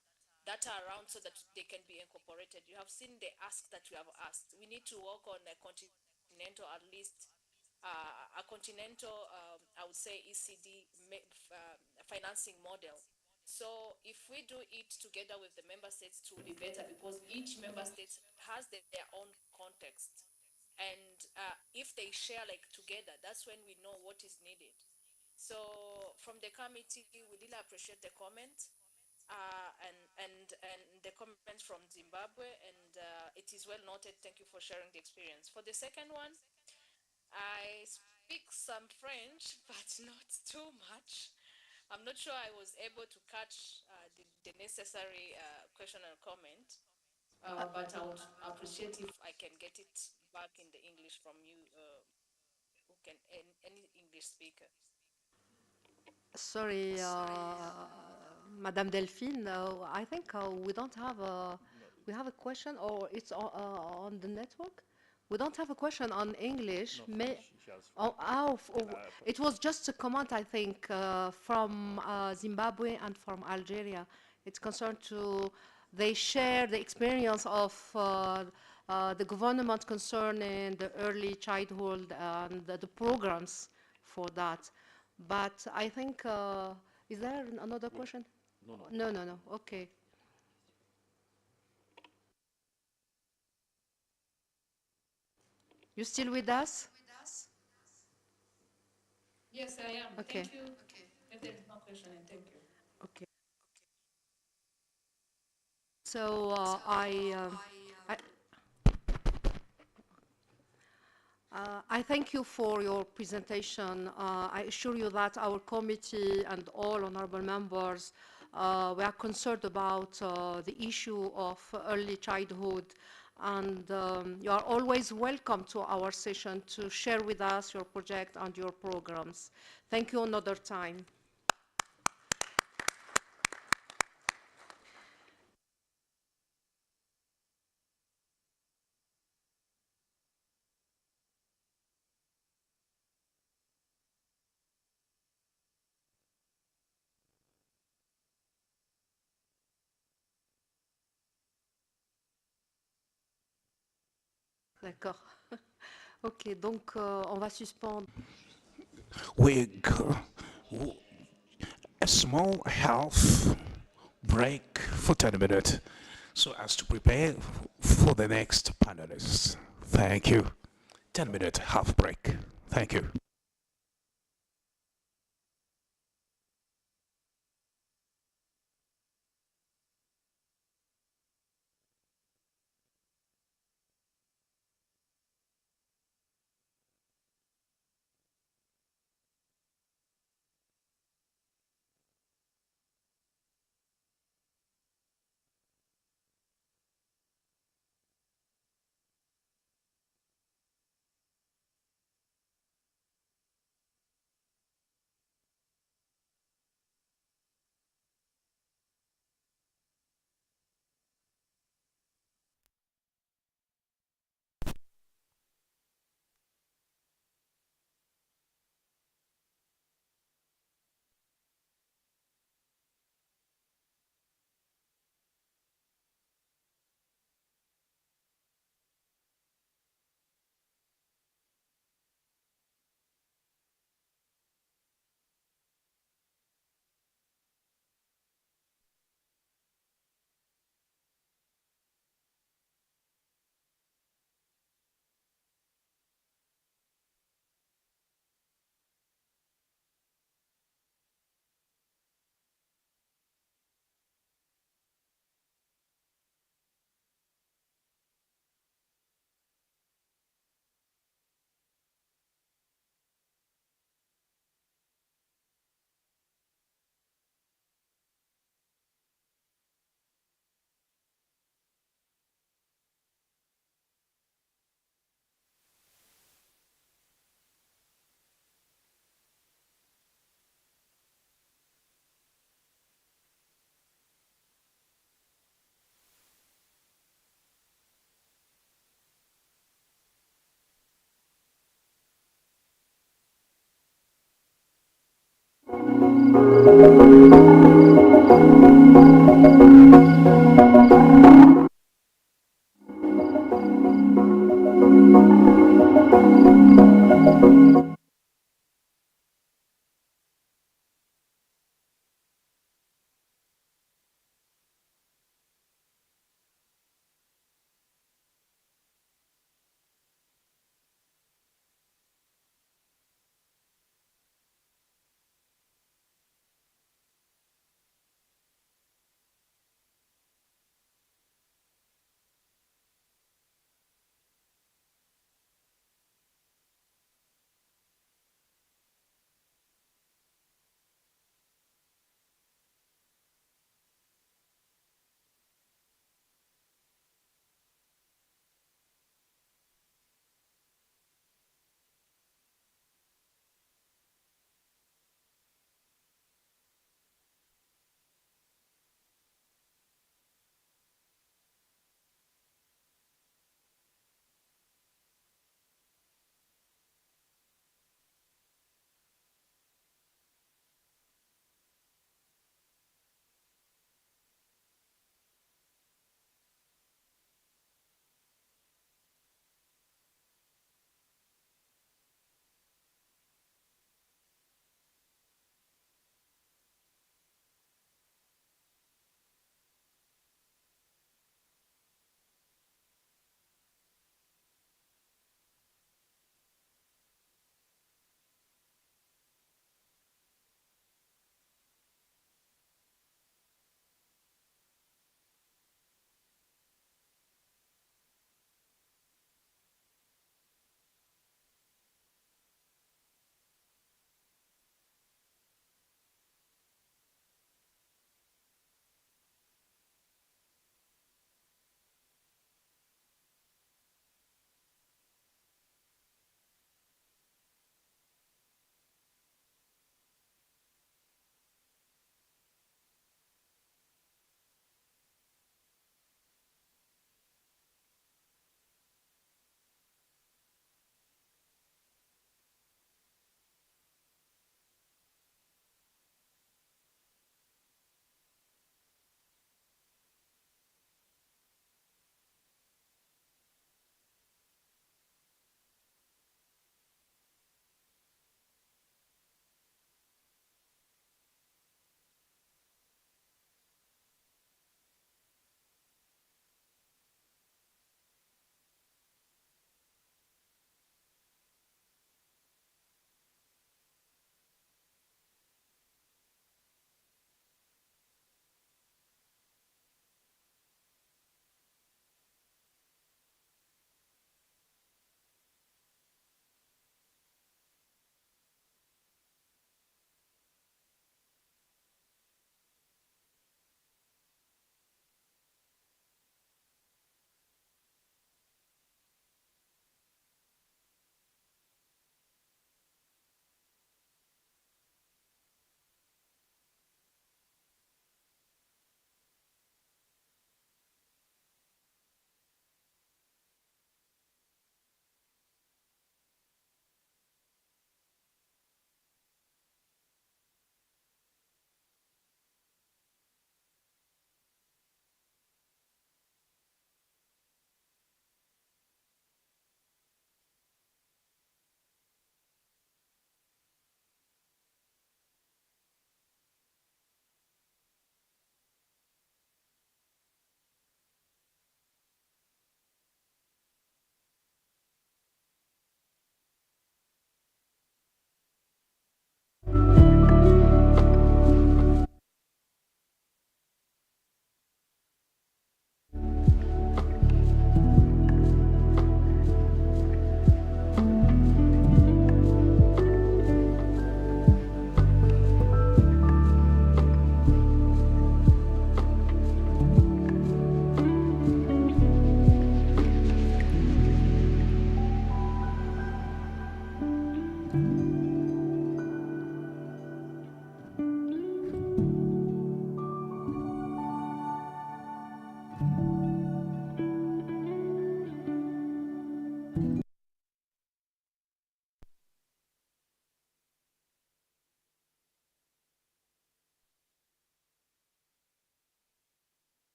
around, so that they can be incorporated. You have seen the ask that we have asked. We need to work on a continental, at least a continental, I would say, ECD financing model. So if we do it together with the member states, it will be better, because each member state has their own context. And if they share together, that's when we know what is needed. So from the committee, we really appreciate the comment and the comments from Zimbabwe, and it is well noted. Thank you for sharing the experience. For the second one, I speak some French, but not too much. I'm not sure I was able to catch the necessary question and comment, but I would appreciate if I can get it back in the English from you, who can, any English speaker. Sorry, Madame Delphine, I think we don't have we have a question, or it's on the network? We don't have a question on English. It was just a comment, I think, from Zimbabwe and from Algeria. It's concerned to, they share the experience of the government concerning the early childhood and the programs for that. But I think, is there another question? No. Okay. You still with us? Yes, I am. Okay. Thank you. If there is no question, thank you. Okay. So I thank you for your presentation. I assure you that our committee and all honorable members, we are concerned about the issue of early childhood And you are always welcome to our session to share with us your project and your programs. Thank you another time. D'accord. Ok, donc on va suspendre. A small health break for 10 minutes so as to prepare for the next panelists. Thank you. 10-minute half break. Thank you.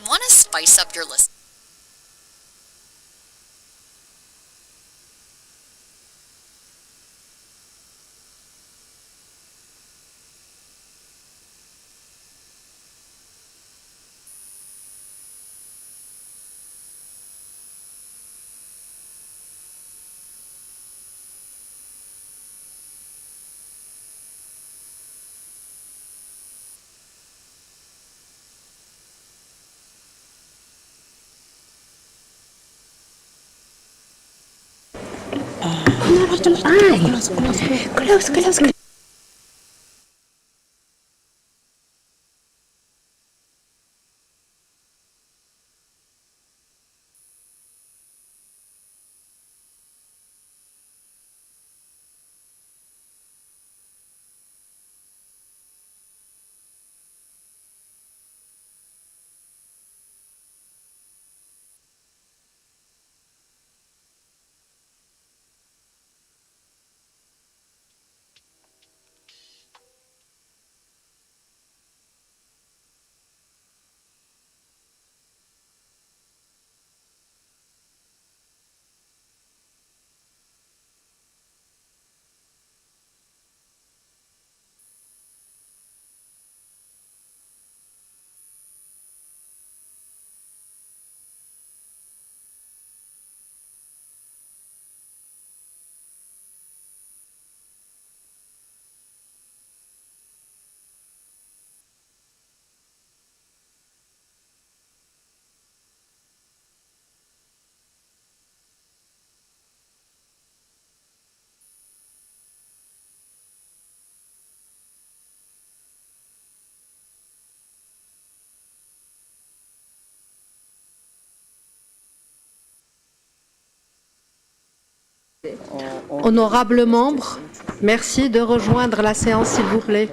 Want to spice up your list? Close. Honorables membres, merci de rejoindre la séance, s'il vous plaît.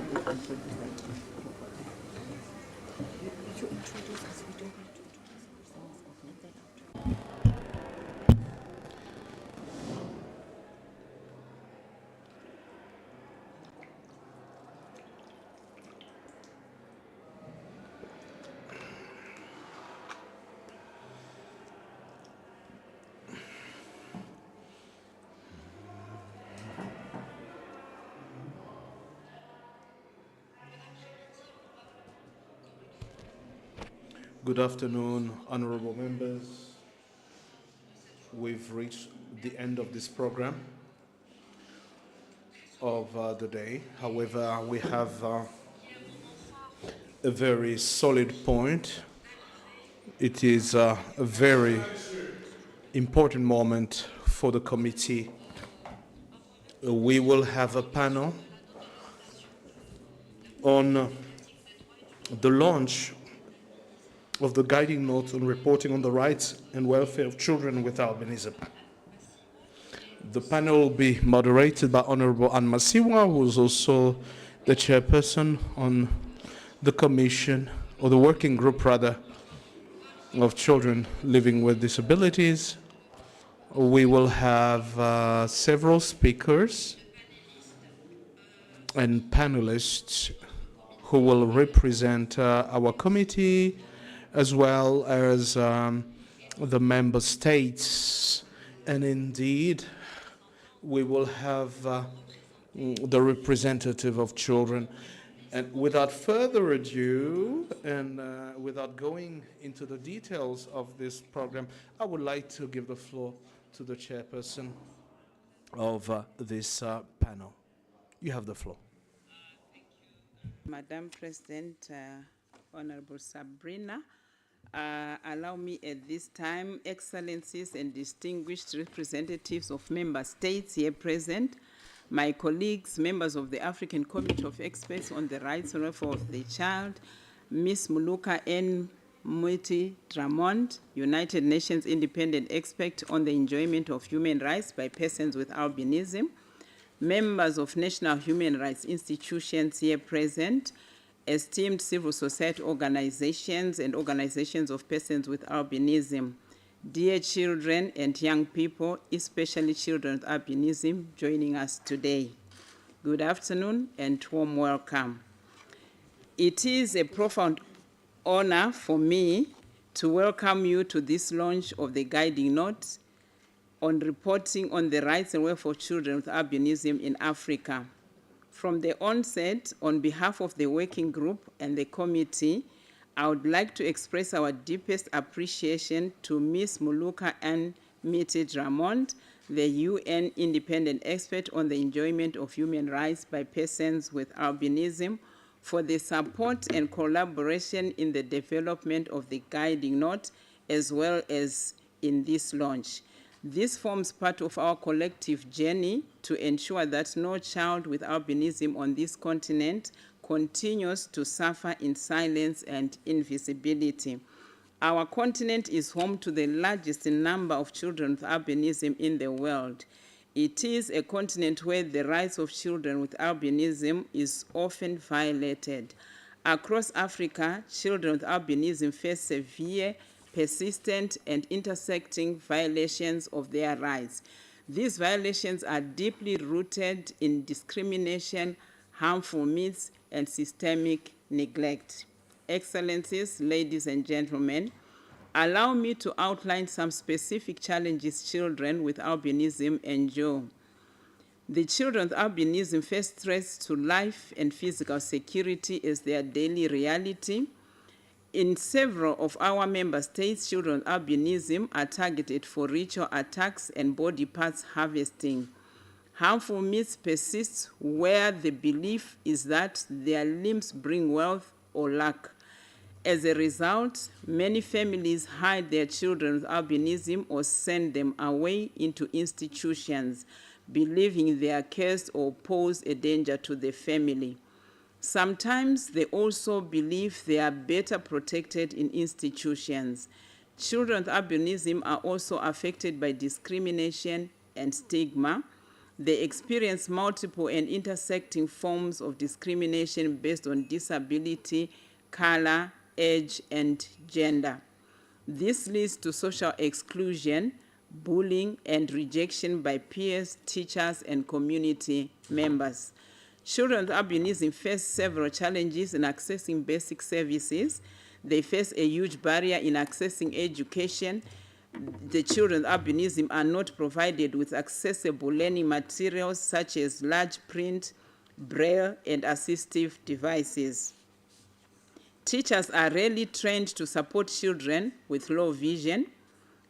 Good afternoon, honorable members. We've reached the end of this program of the day. However, we have a very solid point. It is a very important moment for the committee. We will have a panel on the launch of the guiding notes on reporting on the rights and welfare of children with albinism. The panel will be moderated by Honorable Anne Masiwa, who is also the chairperson on the commission, or the working group rather, of children living with disabilities. We will have several speakers and panelists who will represent our committee, as well as the member states. And indeed, we will have the representative of children. And without further ado, and without going into the details of this program, I would like to give the floor to the chairperson of this panel. You have the floor. Madam President, Honorable Sabrina, allow me at this time, Excellencies and distinguished representatives of member states here present, my colleagues, members of the African Committee of Experts on the Rights and Welfare of the Child, Ms. Muluka N. Muti Dramond, United Nations Independent Expert on the Enjoyment of Human Rights by Persons with Albinism, members of national human rights institutions here present, esteemed civil society organizations and organizations of persons with albinism, dear children and young people, especially children with albinism joining us today. Good afternoon and warm welcome. It is a profound honor for me to welcome you to this launch of the guiding note on reporting on the rights and welfare of children with albinism in Africa. From the onset, on behalf of the working group and the committee, I would like to express our deepest appreciation to Ms. Muluka Ann Miti-Dramond, the UN independent expert on the enjoyment of human rights by persons with albinism, for the support and collaboration in the development of the guiding note, as well as in this launch. This forms part of our collective journey to ensure that no child with albinism on this continent continues to suffer in silence and invisibility. Our continent is home to the largest number of children with albinism in the world. It is a continent where the rights of children with albinism is often violated. Across Africa, children with albinism face severe, persistent, and intersecting violations of their rights. These violations are deeply rooted in discrimination, harmful myths, and systemic neglect. Excellencies, ladies and gentlemen, allow me to outline some specific challenges children with albinism endure. The children with albinism face threats to life and physical security as their daily reality. In several of our member states, children with albinism are targeted for ritual attacks and body parts harvesting. Harmful myths persist where the belief is that their limbs bring wealth or luck. As a result, many families hide their children with albinism or send them away into institutions, believing they are cursed or pose a danger to the family. Sometimes they also believe they are better protected in institutions. Children with albinism are also affected by discrimination and stigma. They experience multiple and intersecting forms of discrimination based on disability, color, age, and gender. This leads to social exclusion, bullying, and rejection by peers, teachers, and community members. Children with albinism face several challenges in accessing basic services. They face a huge barrier in accessing education. The children with albinism are not provided with accessible learning materials such as large print, braille, and assistive devices. Teachers are rarely trained to support children with low vision.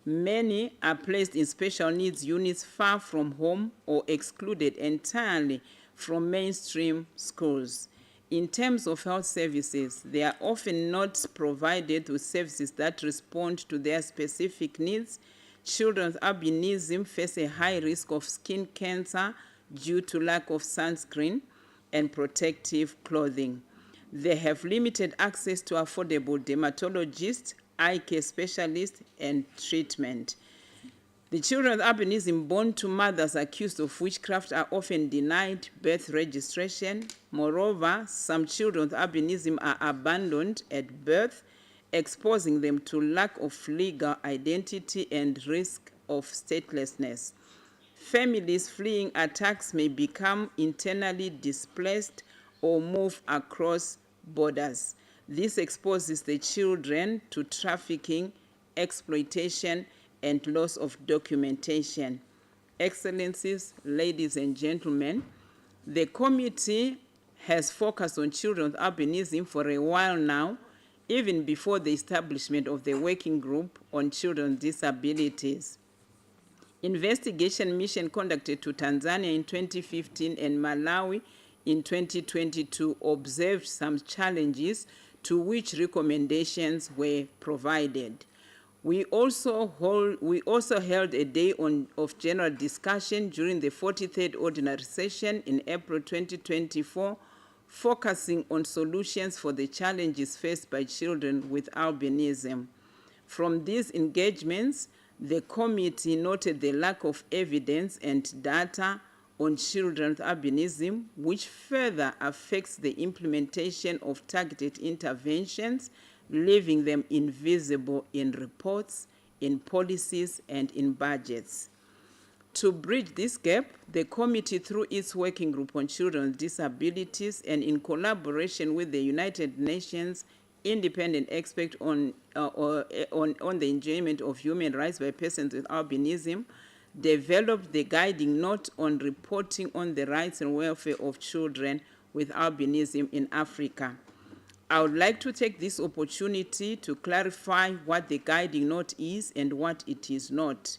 Many are placed in special needs units far from home or excluded entirely from mainstream schools. In terms of health services, they are often not provided with services that respond to their specific needs. Children with albinism face a high risk of skin cancer due to lack of sunscreen and protective clothing. They have limited access to affordable dermatologists, eye care specialists, and treatment. The children with albinism born to mothers accused of witchcraft are often denied birth registration. Moreover, some children with albinism are abandoned at birth, exposing them to lack of legal identity and risk of statelessness. Families fleeing attacks may become internally displaced or move across borders. This exposes the children to trafficking, exploitation, and loss of documentation. Excellencies, ladies and gentlemen, the committee has focused on children with albinism for a while now, even before the establishment of the Working Group on Children's Disabilities. Investigation mission conducted to Tanzania in 2015 and Malawi in 2022 observed some challenges to which recommendations were provided. We also held a day of general discussion during the 43rd ordinary session in April 2024, focusing on solutions for the challenges faced by children with albinism. From these engagements, the committee noted the lack of evidence and data on children with albinism, which further affects the implementation of targeted interventions, leaving them invisible in reports, in policies, and in budgets. To bridge this gap, the committee, through its Working Group on Children with Disabilities and in collaboration with the United Nations, independent expert on the enjoyment of human rights by persons with albinism, developed the guiding note on reporting on the rights and welfare of children with albinism in Africa. I would like to take this opportunity to clarify what the guiding note is and what it is not.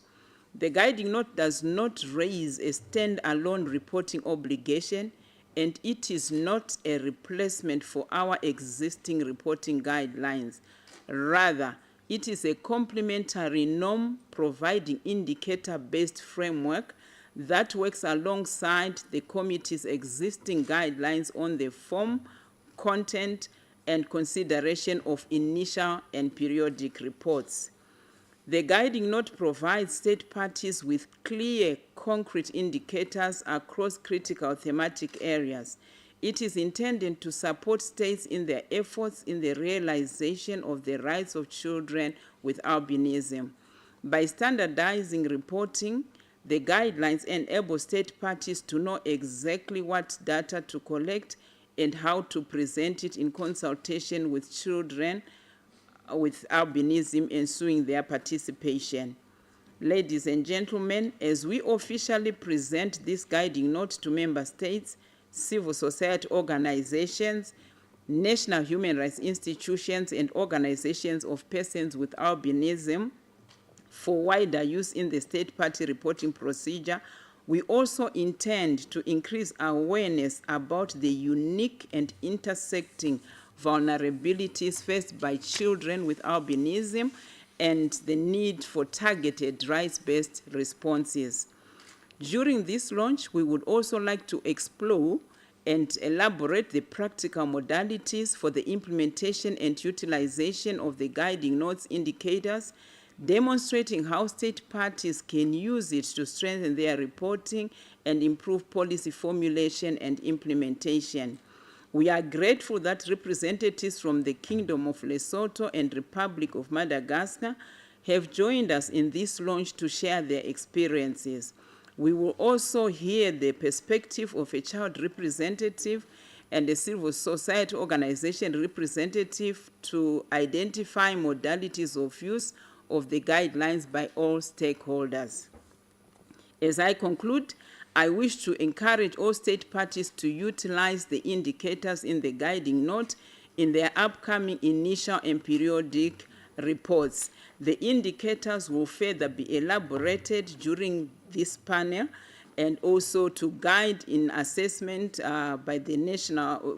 The guiding note does not raise a stand-alone reporting obligation, and it is not a replacement for our existing reporting guidelines. Rather, it is a complementary norm providing indicator-based framework that works alongside the committee's existing guidelines on the form, content, and consideration of initial and periodic reports. The guiding note provides state parties with clear, concrete indicators across critical thematic areas. It is intended to support states in their efforts in the realization of the rights of children with albinism. By standardizing reporting, the guidelines enable state parties to know exactly what data to collect and how to present it in consultation with children with albinism, ensuing their participation. Ladies and gentlemen, as we officially present this guiding note to member states, civil society organizations, national human rights institutions, and organizations of persons with albinism for wider use in the state party reporting procedure, we also intend to increase awareness about the unique and intersecting vulnerabilities faced by children with albinism and the need for targeted rights-based responses. During this launch, we would also like to explore and elaborate the practical modalities for the implementation and utilization of the guiding notes indicators, demonstrating how state parties can use it to strengthen their reporting and improve policy formulation and implementation. We are grateful that representatives from the Kingdom of Lesotho and Republic of Madagascar have joined us in this launch to share their experiences. We will also hear the perspective of a child representative and a civil society organization representative to identify modalities of use of the guidelines by all stakeholders. As I conclude, I wish to encourage all state parties to utilize the indicators in the guiding note in their upcoming initial and periodic reports. The indicators will further be elaborated during this panel and also to guide in assessment by the national,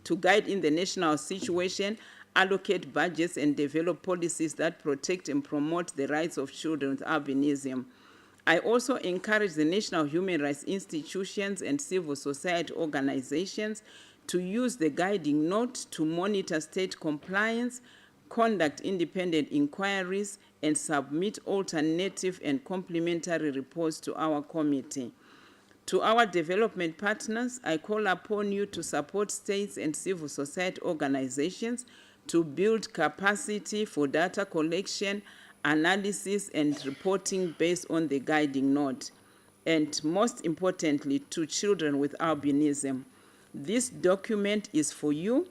to guide in the national situation, allocate budgets and develop policies that protect and promote the rights of children with albinism. I also encourage the national human rights institutions and civil society organizations to use the guiding note to monitor state compliance, conduct independent inquiries, and submit alternative and complementary reports to our committee. To our development partners, I call upon you to support states and civil society organizations to build capacity for data collection, analysis, and reporting based on the guiding note. And most importantly, to children with albinism. This document is for you.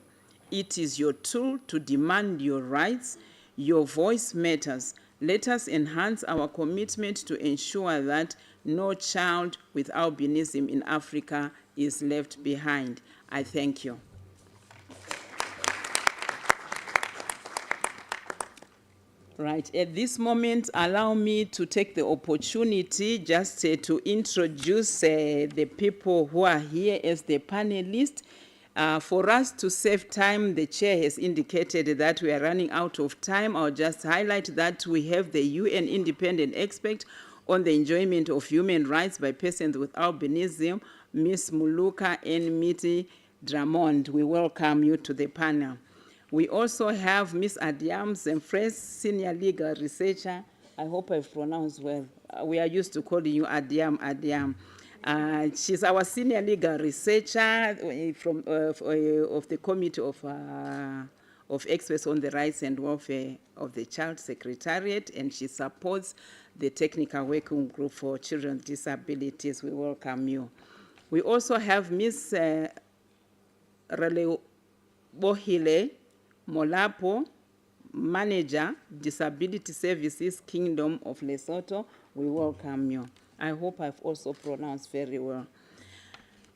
It is your tool to demand your rights. Your voice matters. Let us enhance our commitment to ensure that no child with albinism in Africa is left behind. I thank you. Right, at this moment, allow me to take the opportunity just to introduce the people who are here as the panelists. For us to save time, the chair has indicated that we are running out of time. I'll just highlight that we have the UN independent expert on the enjoyment of human rights by persons with albinism, Ms. Muluka Miti Dramond. We welcome you to the panel. We also have Ms. Adiam Zemfres, Senior Legal Researcher. I hope I've pronounced well. We are used to calling you Adiam. She's our Senior Legal Researcher from of the Committee of Experts on the Rights and Welfare of the Child Secretariat, and she supports the Technical Working Group for Children with Disabilities. We welcome you. We also have Ms. Bohile Molapo, Manager, Disability Services, Kingdom of Lesotho. We welcome you. I hope I've also pronounced very well.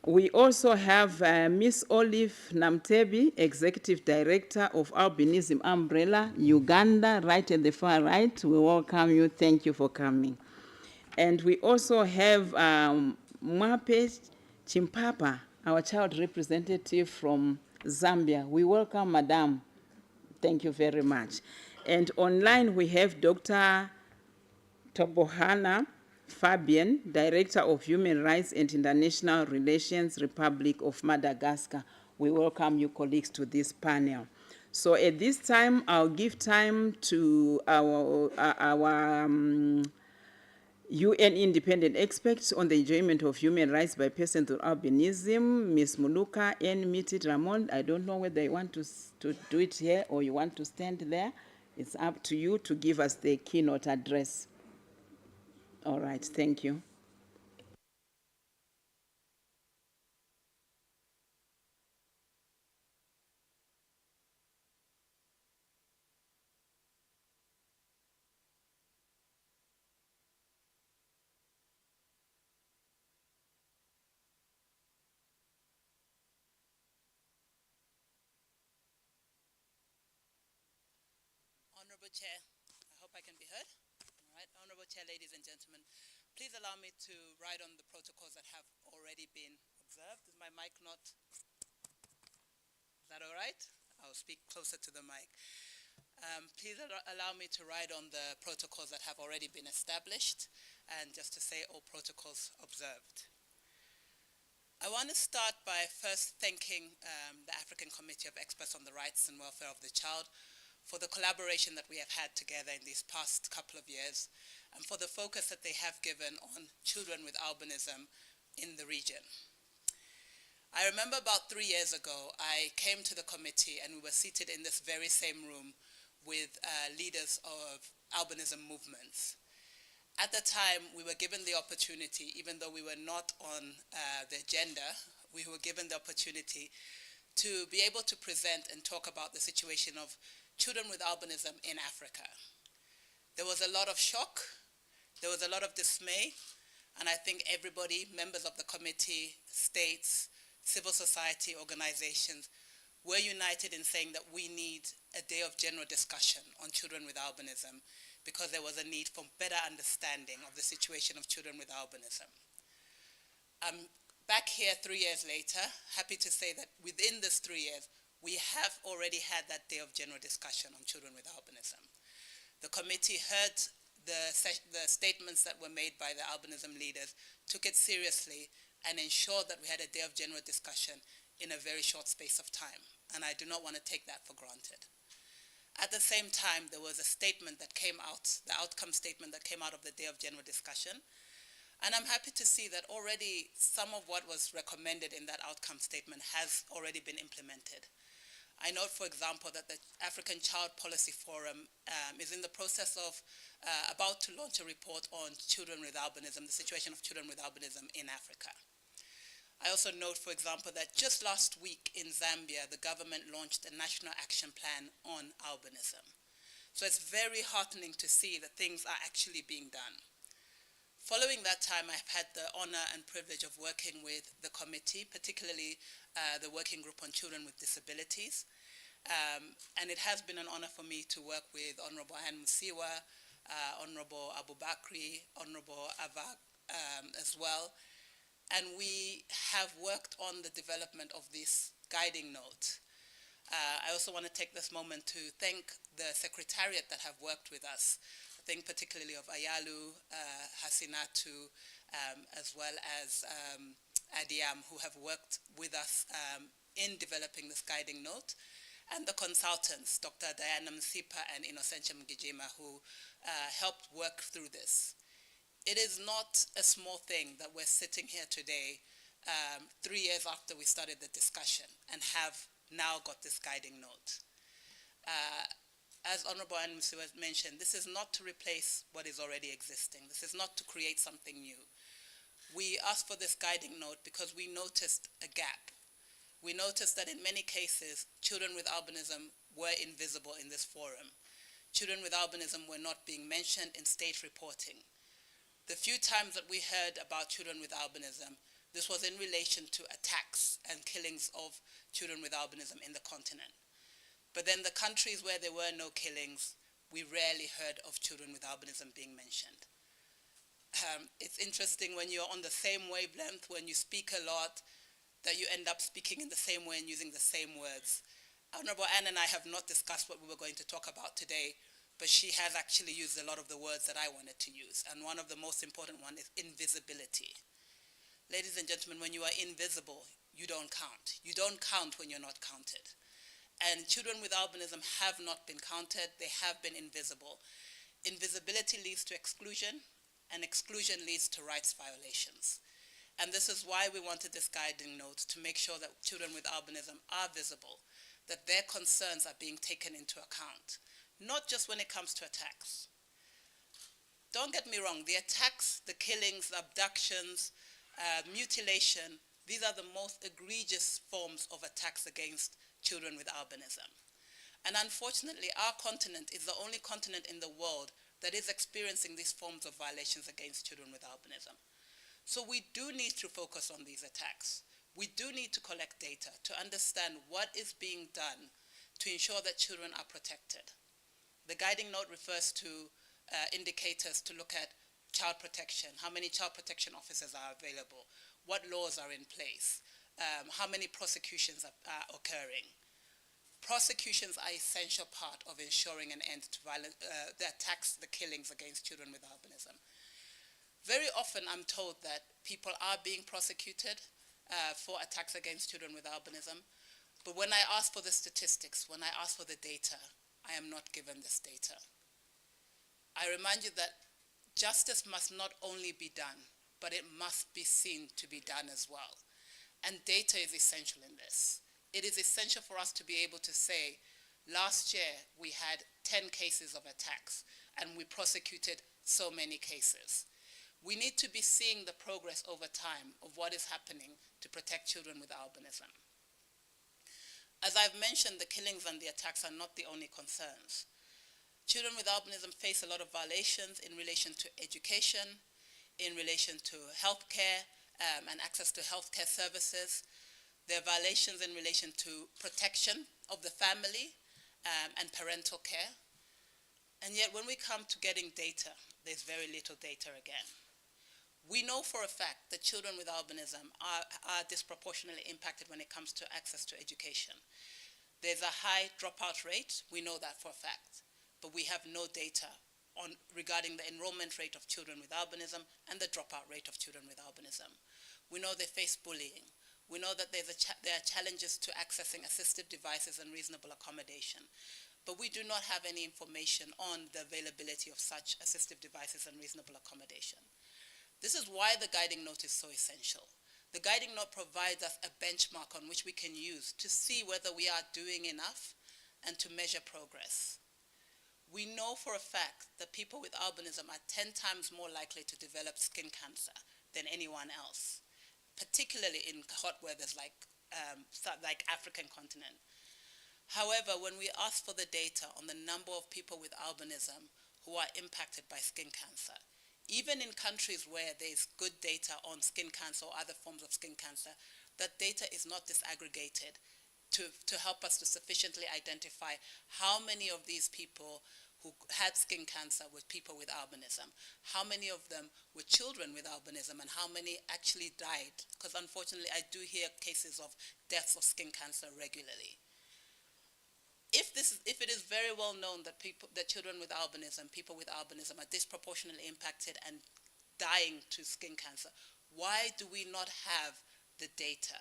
We also have Miss Olive Namtebi, Executive Director of Albinism Umbrella, Uganda, right at the far right. We welcome you. Thank you for coming. And we also have Mwape Chimpapa, our child representative from Zambia. We welcome Madam. Thank you very much. And online we have Dr. Tobohana Fabian, Director of Human Rights and International Relations, Republic of Madagascar. We welcome you, colleagues, to this panel. So at this time, I'll give time to our UN independent experts on the enjoyment of human rights by persons with albinism, Ms. Muluka and Miti Ramon. I don't know whether you want to do it here or you want to stand there. It's up to you to give us the keynote address. All right, thank you. Honorable Chair, I hope I can be heard. All right, Honorable Chair, ladies and gentlemen, please allow me to write on the protocols that have already been observed. Is my mic not? Is that all right? I'll speak closer to the mic. Please allow me to write on the protocols that have already been established and just to say all protocols observed. I want to start by first thanking the African Committee of Experts on the Rights and Welfare of the Child for the collaboration that we have had together in these past couple of years and for the focus that they have given on children with albinism in the region. I remember about 3 years ago, I came to the committee and we were seated in this very same room with leaders of albinism movements. At the time, we were given the opportunity, even though we were not on the agenda, we were given the opportunity to be able to present and talk about the situation of children with albinism in Africa. There was a lot of shock, there was a lot of dismay, and I think everybody, members of the committee, states, civil society organizations, were united in saying that we need a day of general discussion on children with albinism because there was a need for better understanding of the situation of children with albinism. I'm back here 3 years later, happy to say that within this 3 years, we have already had that day of general discussion on children with albinism. The committee heard the statements that were made by the albinism leaders, took it seriously, and ensured that we had a day of general discussion in a very short space of time. And I do not want to take that for granted. At the same time, there was a statement that came out, the outcome statement that came out of the day of general discussion. And I'm happy to see that already some of what was recommended in that outcome statement has already been implemented. I note, for example, that the African Child Policy Forum is in the process of about to launch a report on children with albinism, the situation of children with albinism in Africa. I also note, for example, that just last week in Zambia, the government launched a national action plan on albinism. So it's very heartening to see that things are actually being done. Following that time, I've had the honor and privilege of working with the committee, particularly the Working Group on Children with Disabilities. And it has been an honor for me to work with Honorable Anne Musiwa, Honorable Abu Bakri, Honorable Avak as well. And we have worked on the development of this guiding note. I also want to take this moment to thank the secretariat that have worked with us. I think particularly of Ayalu, Hasinatu, as well as Adiam, who have worked with us in developing this guiding note, and the consultants, Dr. Diana Msipa and Innocentia Mgijima, who helped work through this. It is not a small thing that we're sitting here today, 3 years after we started the discussion, and have now got this guiding note. As Honorable Anne Musiwa mentioned, this is not to replace what is already existing. This is not to create something new. We asked for this guiding note because we noticed a gap. We noticed that in many cases, children with albinism were invisible in this forum. Children with albinism were not being mentioned in state reporting. The few times that we heard about children with albinism, this was in relation to attacks and killings of children with albinism in the continent. But then the countries where there were no killings, we rarely heard of children with albinism being mentioned. It's interesting when you're on the same wavelength, when you speak a lot, that you end up speaking in the same way and using the same words. Honorable Anne and I have not discussed what we were going to talk about today, but she has actually used a lot of the words that I wanted to use. And one of the most important one is invisibility. Ladies and gentlemen, when you are invisible, you don't count. You don't count when you're not counted. And children with albinism have not been counted. They have been invisible. Invisibility leads to exclusion, and exclusion leads to rights violations. And this is why we wanted this guiding note, to make sure that children with albinism are visible, that their concerns are being taken into account, not just when it comes to attacks. Don't get me wrong, the attacks, the killings, the abductions, mutilation, these are the most egregious forms of attacks against children with albinism. And unfortunately, our continent is the only continent in the world that is experiencing these forms of violations against children with albinism. So we do need to focus on these attacks. We do need to collect data to understand what is being done to ensure that children are protected. The guiding note refers to indicators to look at child protection, how many child protection officers are available, what laws are in place, how many prosecutions are occurring. Prosecutions are an essential part of ensuring an end to the attacks, the killings against children with albinism. Very often I'm told that people are being prosecuted for attacks against children with albinism, but when I ask for the statistics, when I ask for the data, I am not given this data. I remind you that justice must not only be done, but it must be seen to be done as well. And data is essential in this. It is essential for us to be able to say, last year we had 10 cases of attacks and we prosecuted so many cases. We need to be seeing the progress over time of what is happening to protect children with albinism. As I've mentioned, the killings and the attacks are not the only concerns. Children with albinism face a lot of violations in relation to education, in relation to healthcare and access to healthcare services. There are violations in relation to protection of the family and parental care. And yet when we come to getting data, there's very little data again. We know for a fact that children with albinism are disproportionately impacted when it comes to access to education. There's a high dropout rate, we know that for a fact, but we have no data regarding the enrollment rate of children with albinism and the dropout rate of children with albinism. We know they face bullying. We know that there are challenges to accessing assistive devices and reasonable accommodation, but we do not have any information on the availability of such assistive devices and reasonable accommodation. This is why the guiding note is so essential. The guiding note provides us a benchmark on which we can use to see whether we are doing enough and to measure progress. We know for a fact that people with albinism are 10 times more likely to develop skin cancer than anyone else, particularly in hot weathers like African continent. However, when we ask for the data on the number of people with albinism who are impacted by skin cancer, even in countries where there's good data on skin cancer or other forms of skin cancer, that data is not disaggregated to help us to sufficiently identify how many of these people who had skin cancer were people with albinism, how many of them were children with albinism, and how many actually died, because unfortunately I do hear cases of deaths of skin cancer regularly. If it is very well known that children with albinism, people with albinism are disproportionately impacted and dying to skin cancer, why do we not have the data?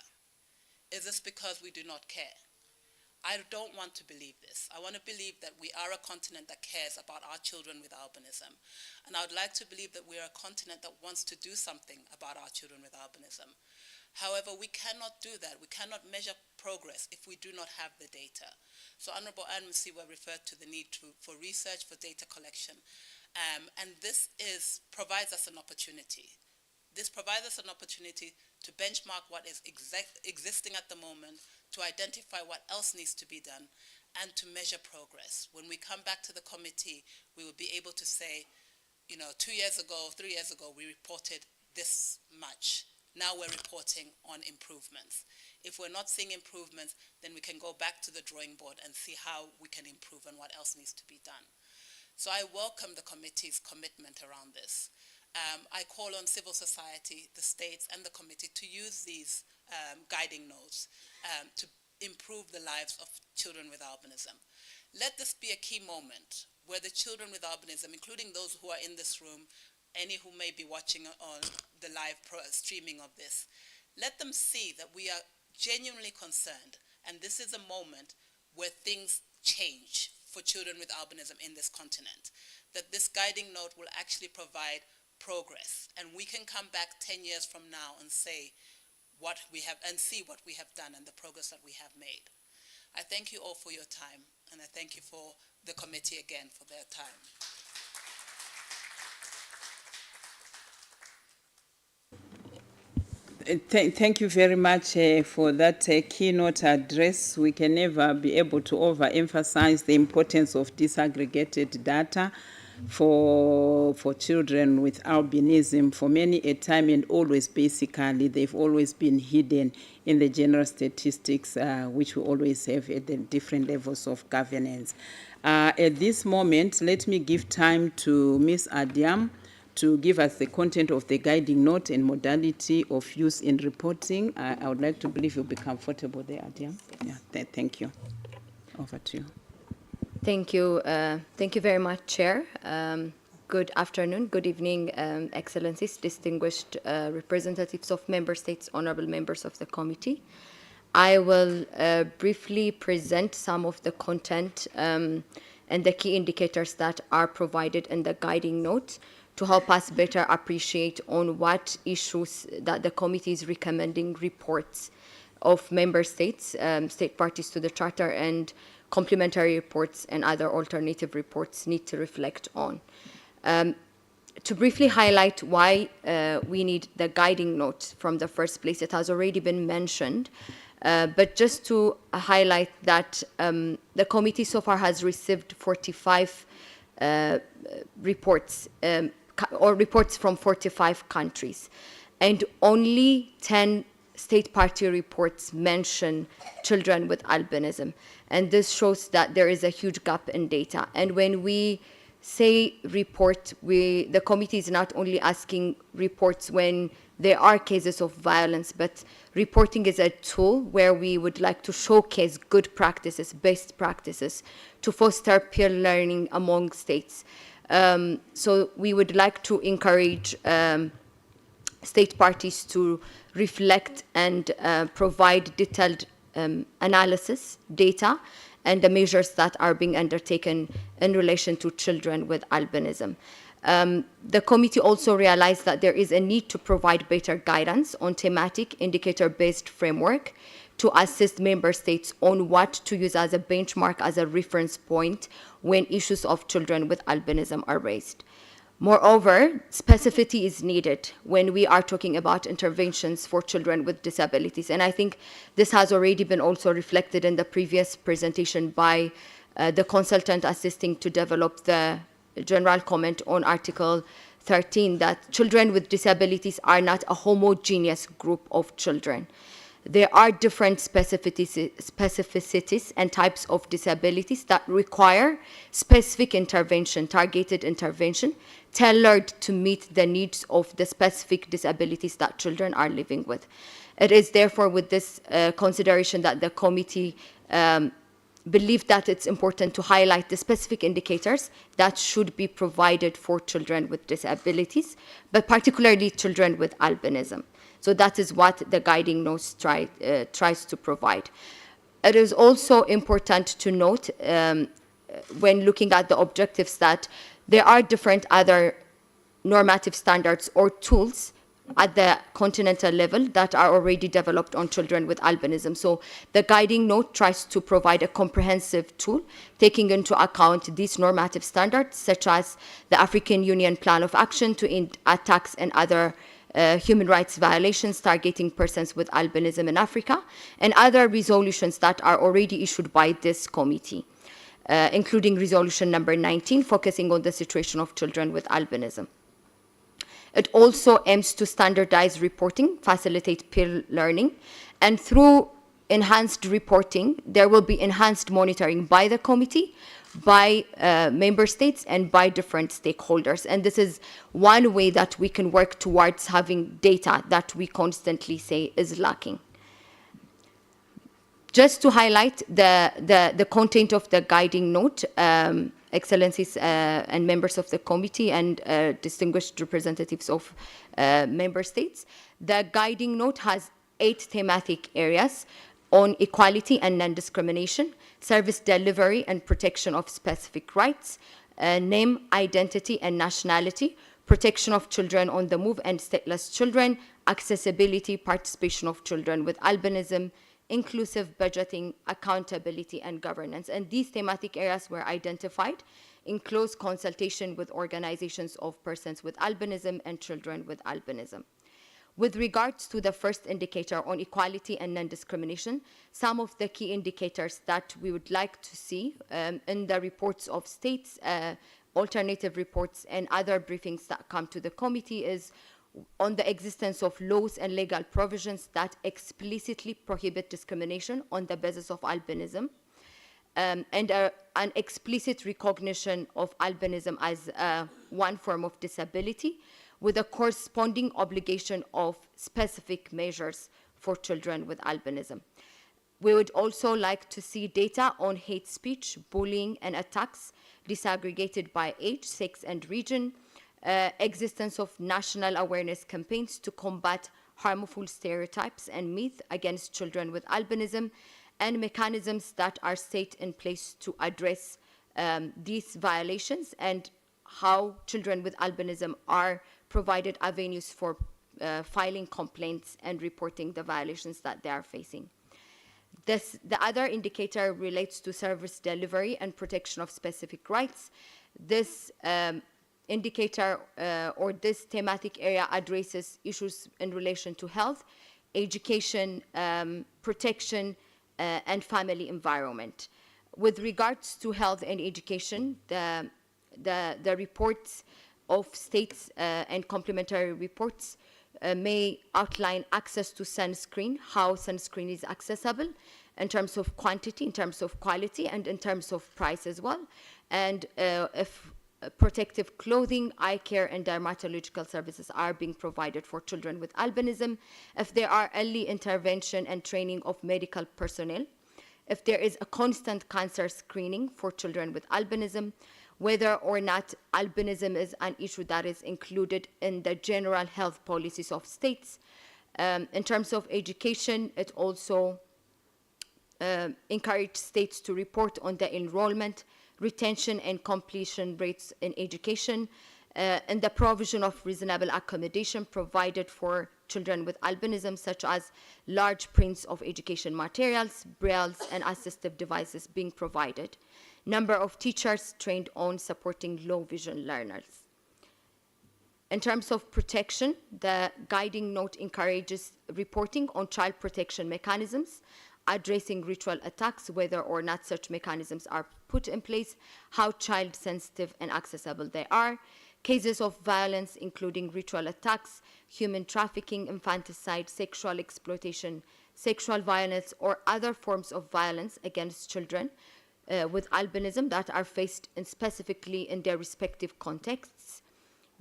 Is this because we do not care? I don't want to believe this. I want to believe that we are a continent that cares about our children with albinism. And I would like to believe that we are a continent that wants to do something about our children with albinism. However, we cannot do that. We cannot measure progress if we do not have the data. So Honorable Anne Musiwa referred to the need for research, for data collection. And this provides us an opportunity. This provides us an opportunity to benchmark what is existing at the moment, to identify what else needs to be done, and to measure progress. When we come back to the committee, we will be able to say, 2 years ago, 3 years ago, we reported this much. Now we're reporting on improvements. If we're not seeing improvements, then we can go back to the drawing board and see how we can improve and what else needs to be done. So I welcome the committee's commitment around this. I call on civil society, the states, and the committee to use these guiding notes to improve the lives of children with albinism. Let this be a key moment where the children with albinism, including those who are in this room, any who may be watching on the live streaming of this, let them see that we are genuinely concerned, and this is a moment where things change for children with albinism in this continent, that this guiding note will actually provide progress, and we can come back 10 years from now and say what we have, and see what we have done and the progress that we have made. I thank you all for your time, and I thank you for the committee again for their time. Thank you very much for that keynote address. We can never be able to overemphasize the importance of disaggregated data for children with albinism. For many a time and always, basically, they've always been hidden in the general statistics, which we always have at the different levels of governance. At this moment, let me give time to Ms. Adiam to give us the content of the guiding note and modality of use in reporting. I would like to believe you'll be comfortable there, Adiam. Yeah, thank you. Over to you. Thank you. Thank you very much, Chair. Good afternoon, good evening, Excellencies, distinguished representatives of Member States, honorable members of the committee. I will briefly present some of the content and the key indicators that are provided in the guiding note to help us better appreciate on what issues that the committee is recommending reports of member states, state parties to the charter, and complementary reports and other alternative reports need to reflect on. To briefly highlight why we need the guiding note from the first place, it has already been mentioned, but just to highlight that the committee so far has received 45 reports, or reports from 45 countries, and only 10 state party reports mention children with albinism. And this shows that there is a huge gap in data. And when we say report, the committee is not only asking reports when there are cases of violence, but reporting is a tool where we would like to showcase good practices, best practices, to foster peer learning among states. So we would like to encourage state parties to reflect and provide detailed analysis, data, and the measures that are being undertaken in relation to children with albinism. The committee also realized that there is a need to provide better guidance on thematic indicator-based framework to assist member states on what to use as a benchmark, as a reference point when issues of children with albinism are raised. Moreover, specificity is needed when we are talking about interventions for children with disabilities. And I think this has already been also reflected in the previous presentation by the consultant assisting to develop the general comment on Article 13, that children with disabilities are not a homogeneous group of children. There are different specificities and types of disabilities that require specific intervention, targeted intervention, tailored to meet the needs of the specific disabilities that children are living with. It is therefore with this consideration that the committee believed that it's important to highlight the specific indicators that should be provided for children with disabilities, but particularly children with albinism. So that is what the guiding notes tries to provide. It is also important to note when looking at the objectives that there are different other normative standards or tools at the continental level that are already developed on children with albinism. So the guiding note tries to provide a comprehensive tool taking into account these normative standards, such as the African Union Plan of Action to End Attacks and Other human rights violations targeting persons with albinism in Africa, and other resolutions that are already issued by this committee, including resolution number 19, focusing on the situation of children with albinism. It also aims to standardize reporting, facilitate peer learning, and through enhanced reporting, there will be enhanced monitoring by the committee, by member states, and by different stakeholders. And this is one way that we can work towards having data that we constantly say is lacking. Just to highlight the content of the guiding note, Excellencies and members of the committee and distinguished representatives of member states, the guiding note has 8 thematic areas on equality and non-discrimination, service delivery and protection of specific rights, name, identity, and nationality, protection of children on the move and stateless children, accessibility, participation of children with albinism, inclusive budgeting, accountability, and governance. And these thematic areas were identified in close consultation with organizations of persons with albinism and children with albinism. With regards to the first indicator on equality and non-discrimination, some of the key indicators that we would like to see in the reports of states, alternative reports, and other briefings that come to the committee is on the existence of laws and legal provisions that explicitly prohibit discrimination on the basis of albinism, and an explicit recognition of albinism as one form of disability, with a corresponding obligation of specific measures for children with albinism. We would also like to see data on hate speech, bullying, and attacks disaggregated by age, sex, and region, existence of national awareness campaigns to combat harmful stereotypes and myths against children with albinism, and mechanisms that are set in place to address these violations, and how children with albinism are provided avenues for filing complaints and reporting the violations that they are facing. The other indicator relates to service delivery and protection of specific rights. This indicator or this thematic area addresses issues in relation to health, education, protection, and family environment. With regards to health and education, the reports of states and complementary reports may outline access to sunscreen, how sunscreen is accessible in terms of quantity, in terms of quality, and in terms of price as well. And if protective clothing, eye care, and dermatological services are being provided for children with albinism, if there are early intervention and training of medical personnel, if there is a constant cancer screening for children with albinism, whether or not albinism is an issue that is included in the general health policies of states. In terms of education, it also encouraged states to report on the enrollment, retention, and completion rates in education, and the provision of reasonable accommodation provided for children with albinism, such as large prints of education materials, brailles, and assistive devices being provided. Number of teachers trained on supporting low vision learners. In terms of protection, the guiding note encourages reporting on child protection mechanisms, addressing ritual attacks, whether or not such mechanisms are put in place, how child sensitive and accessible they are, cases of violence including ritual attacks, human trafficking, infanticide, sexual exploitation, sexual violence, or other forms of violence against children with albinism that are faced specifically in their respective contexts,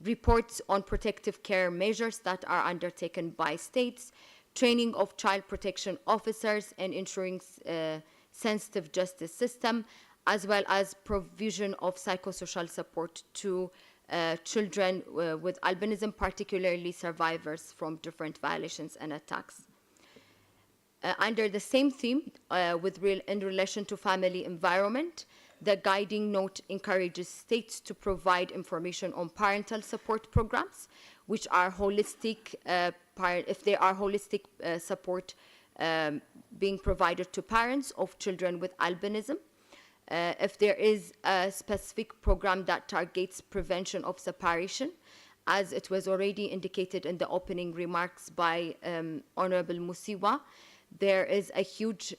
reports on protective care measures that are undertaken by states, training of child protection officers, and ensuring sensitive justice system, as well as provision of psychosocial support to children with albinism, particularly survivors from different violations and attacks. Under the same theme, in relation to family environment, the guiding note encourages states to provide information on parental support programs, which are holistic, if there are holistic support being provided to parents of children with albinism. If there is a specific program that targets prevention of separation, as it was already indicated in the opening remarks by Honorable Musiwa, there is a huge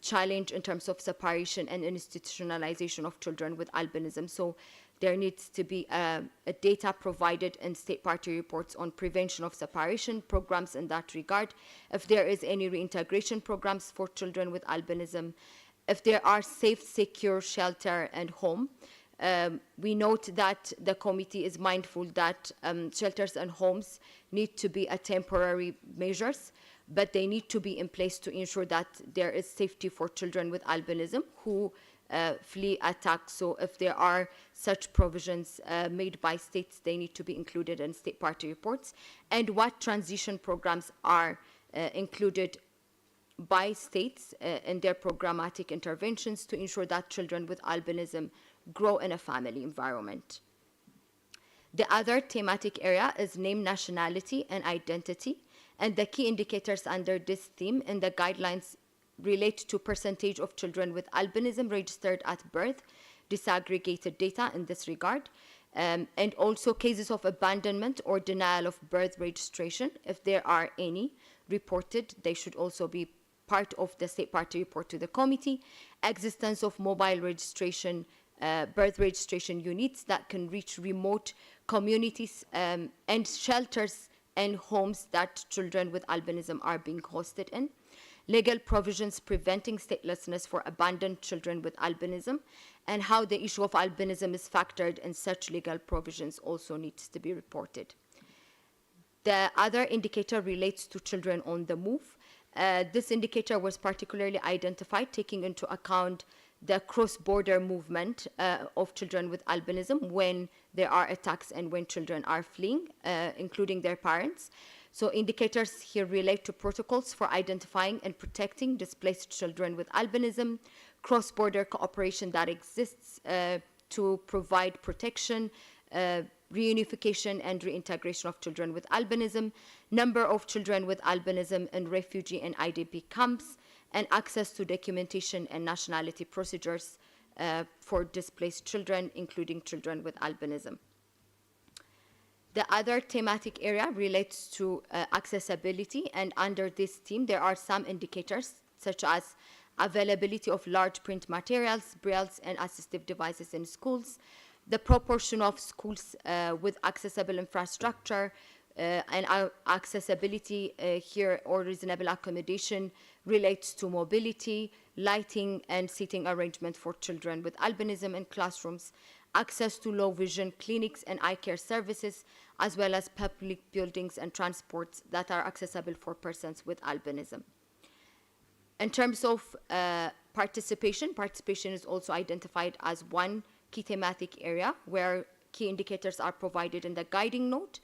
challenge in terms of separation and institutionalization of children with albinism. So there needs to be a data provided in state party reports on prevention of separation programs in that regard, if there is any reintegration programs for children with albinism, if there are safe, secure shelter and home. We note that the committee is mindful that shelters and homes need to be a temporary measures, but they need to be in place to ensure that there is safety for children with albinism who flee attacks. So if there are such provisions made by states, they need to be included in state party reports. And what transition programs are included by states in their programmatic interventions to ensure that children with albinism grow in a family environment. The other thematic area is name, nationality, and identity. And the key indicators under this theme in the guidelines relate to percentage of children with albinism registered at birth, disaggregated data in this regard, and also cases of abandonment or denial of birth registration. If there are any reported, they should also be part of the state party report to the committee. Existence of mobile registration, birth registration units that can reach remote communities and shelters and homes that children with albinism are being hosted in. Legal provisions preventing statelessness for abandoned children with albinism, and how the issue of albinism is factored in such legal provisions also needs to be reported. The other indicator relates to children on the move. This indicator was particularly identified taking into account the cross-border movement of children with albinism when there are attacks and when children are fleeing, including their parents. So indicators here relate to protocols for identifying and protecting displaced children with albinism, cross-border cooperation that exists to provide protection, reunification and reintegration of children with albinism, number of children with albinism in refugee and IDP camps, and access to documentation and nationality procedures for displaced children, including children with albinism. The other thematic area relates to accessibility, and under this theme, there are some indicators such as availability of large print materials, brailles, and assistive devices in schools, the proportion of schools with accessible infrastructure, and accessibility here or reasonable accommodation relates to mobility, lighting, and seating arrangement for children with albinism in classrooms, access to low vision clinics and eye care services, as well as public buildings and transports that are accessible for persons with albinism. In terms of participation is also identified as one key thematic area where key indicators are provided in the guiding note.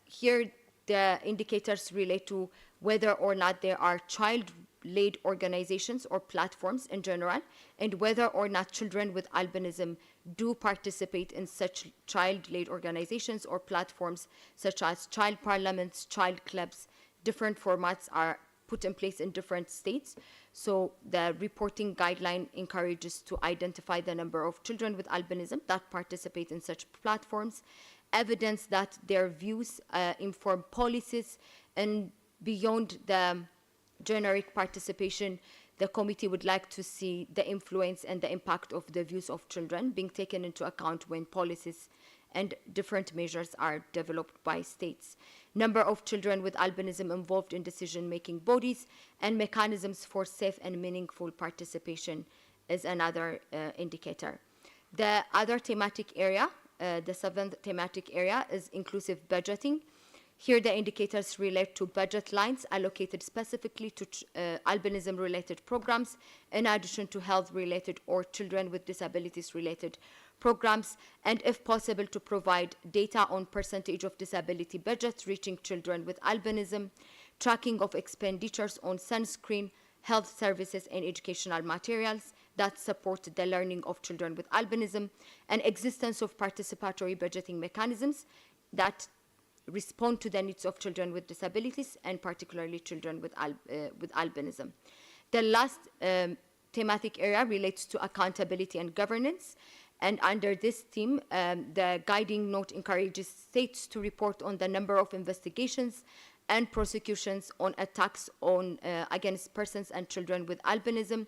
Here, the indicators relate to whether or not there are child-led organizations or platforms in general, and whether or not children with albinism do participate in such child-led organizations or platforms such as child parliaments, child clubs. Different formats are put in place in different states. So the reporting guideline encourages to identify the number of children with albinism that participate in such platforms, evidence that their views inform policies, and beyond the generic participation, the committee would like to see the influence and the impact of the views of children being taken into account when policies and different measures are developed by states. Number of children with albinism involved in decision-making bodies, and mechanisms for safe and meaningful participation is another indicator. The other thematic area, the seventh thematic area, is inclusive budgeting. Here the indicators relate to budget lines allocated specifically to albinism-related programs, in addition to health-related or children with disabilities-related programs, and if possible to provide data on percentage of disability budgets reaching children with albinism, tracking of expenditures on sunscreen, health services and educational materials that support the learning of children with albinism, and existence of participatory budgeting mechanisms that respond to the needs of children with disabilities, and particularly children with albinism. The last thematic area relates to accountability and governance. And under this theme, the guiding note encourages states to report on the number of investigations and prosecutions on attacks against persons and children with albinism,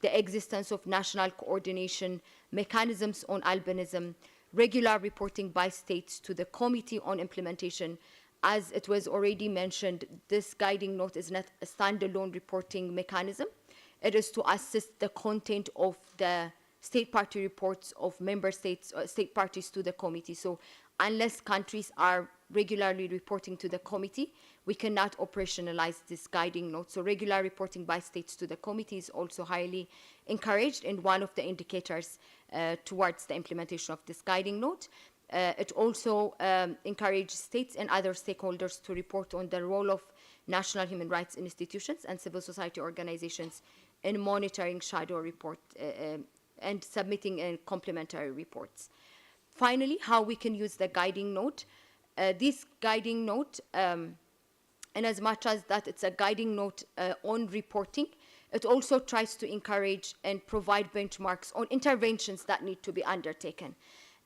the existence of national coordination mechanisms on albinism, regular reporting by states to the Committee on Implementation. As it was already mentioned, this guiding note is not a standalone reporting mechanism. It is to assist the content of the state party reports of member states, state parties to the committee. So unless countries are regularly reporting to the committee, we cannot operationalize this guiding note. So regular reporting by states to the committee is also highly encouraged and one of the indicators towards the implementation of this guiding note. It also encourages states and other stakeholders to report on the role of national human rights institutions and civil society organizations in monitoring shadow report and submitting complementary reports. Finally, how we can use the guiding note. This guiding note, and as much as that it's a guiding note on reporting, it also tries to encourage and provide benchmarks on interventions that need to be undertaken.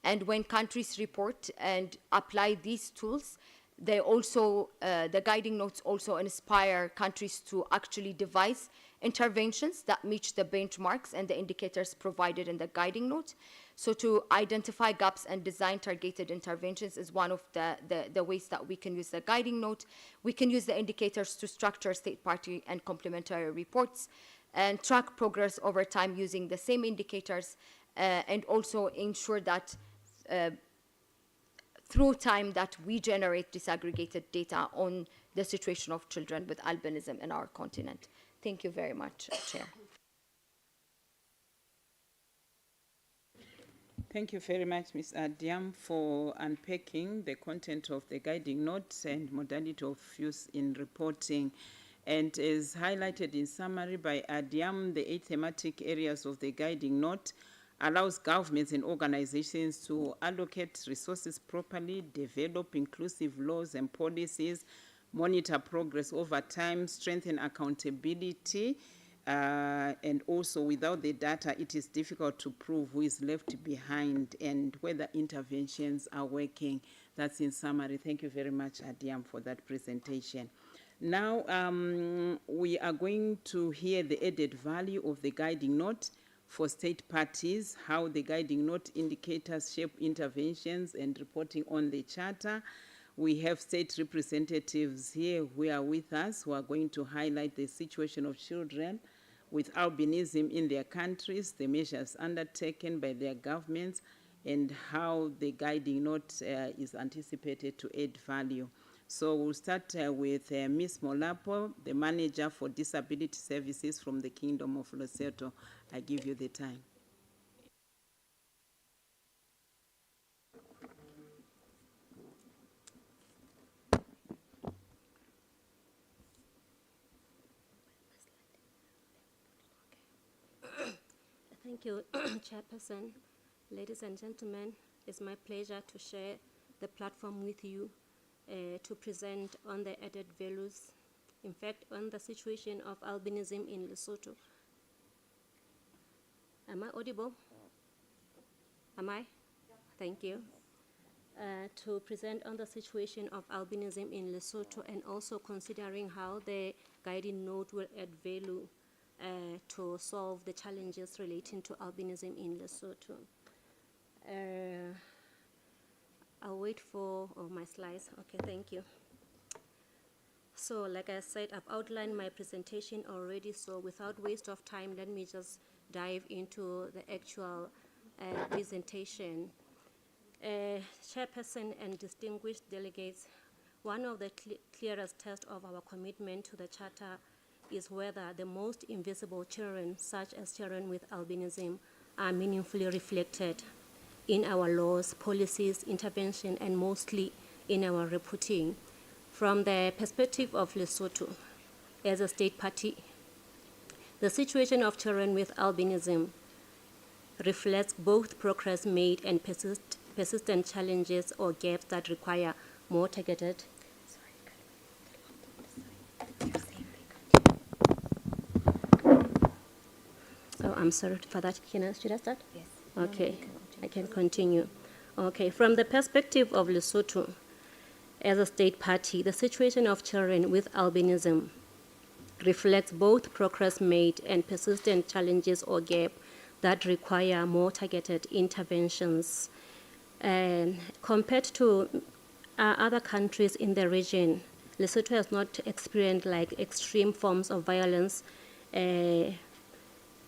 And when countries report and apply these tools, they also, the guiding notes also inspire countries to actually devise interventions that meet the benchmarks and the indicators provided in the guiding note. So to identify gaps and design targeted interventions is one of the ways that we can use the guiding note. We can use the indicators to structure state party and complementary reports and track progress over time using the same indicators and also ensure that through time that we generate disaggregated data on the situation of children with albinism in our continent. Thank you very much, Chair. Thank you very much, Ms. Adiam, for unpacking the content of the guiding notes and modality of use in reporting. And as highlighted in summary by Adiam, the 8 thematic areas of the guiding note allows governments and organizations to allocate resources properly, develop inclusive laws and policies, monitor progress over time, strengthen accountability, and also without the data, it is difficult to prove who is left behind and whether interventions are working. That's in summary. Thank you very much, Adiam, for that presentation. Now, we are going to hear the added value of the guiding note for state parties, how the guiding note indicators shape interventions and reporting on the charter. We have state representatives here who are with us who are going to highlight the situation of children with albinism in their countries, the measures undertaken by their governments, and how the guiding note is anticipated to add value. So we'll start with Ms. Molapo, the Manager for Disability Services from the Kingdom of Lesotho. I give you the time. Thank you, Chairperson. Ladies and gentlemen, it's my pleasure to share the platform with you to present on the added values, in fact, on the situation of albinism in Lesotho. Am I audible? Am I? Thank you. To present on the situation of albinism in Lesotho and also considering how the guiding note will add value to solve the challenges relating to albinism in Lesotho. I'll wait for my slides. Okay, thank you. So like I said, I've outlined my presentation already, so without waste of time, let me just dive into the actual presentation. Chairperson and distinguished delegates, one of the clearest tests of our commitment to the Charter is whether the most invisible children, such as children with albinism, are meaningfully reflected in our laws, policies, intervention, and mostly in our reporting. From the perspective of Lesotho, as a state party, the situation of children with albinism reflects both progress made and persistent challenges or gaps that require more targeted. Oh, I'm sorry for that. Should I start? Yes. Okay. I can continue. Okay, from the perspective of Lesotho, as a state party, the situation of children with albinism reflects both progress made and persistent challenges or gap that require more targeted interventions. And compared to other countries in the region, Lesotho has not experienced like extreme forms of violence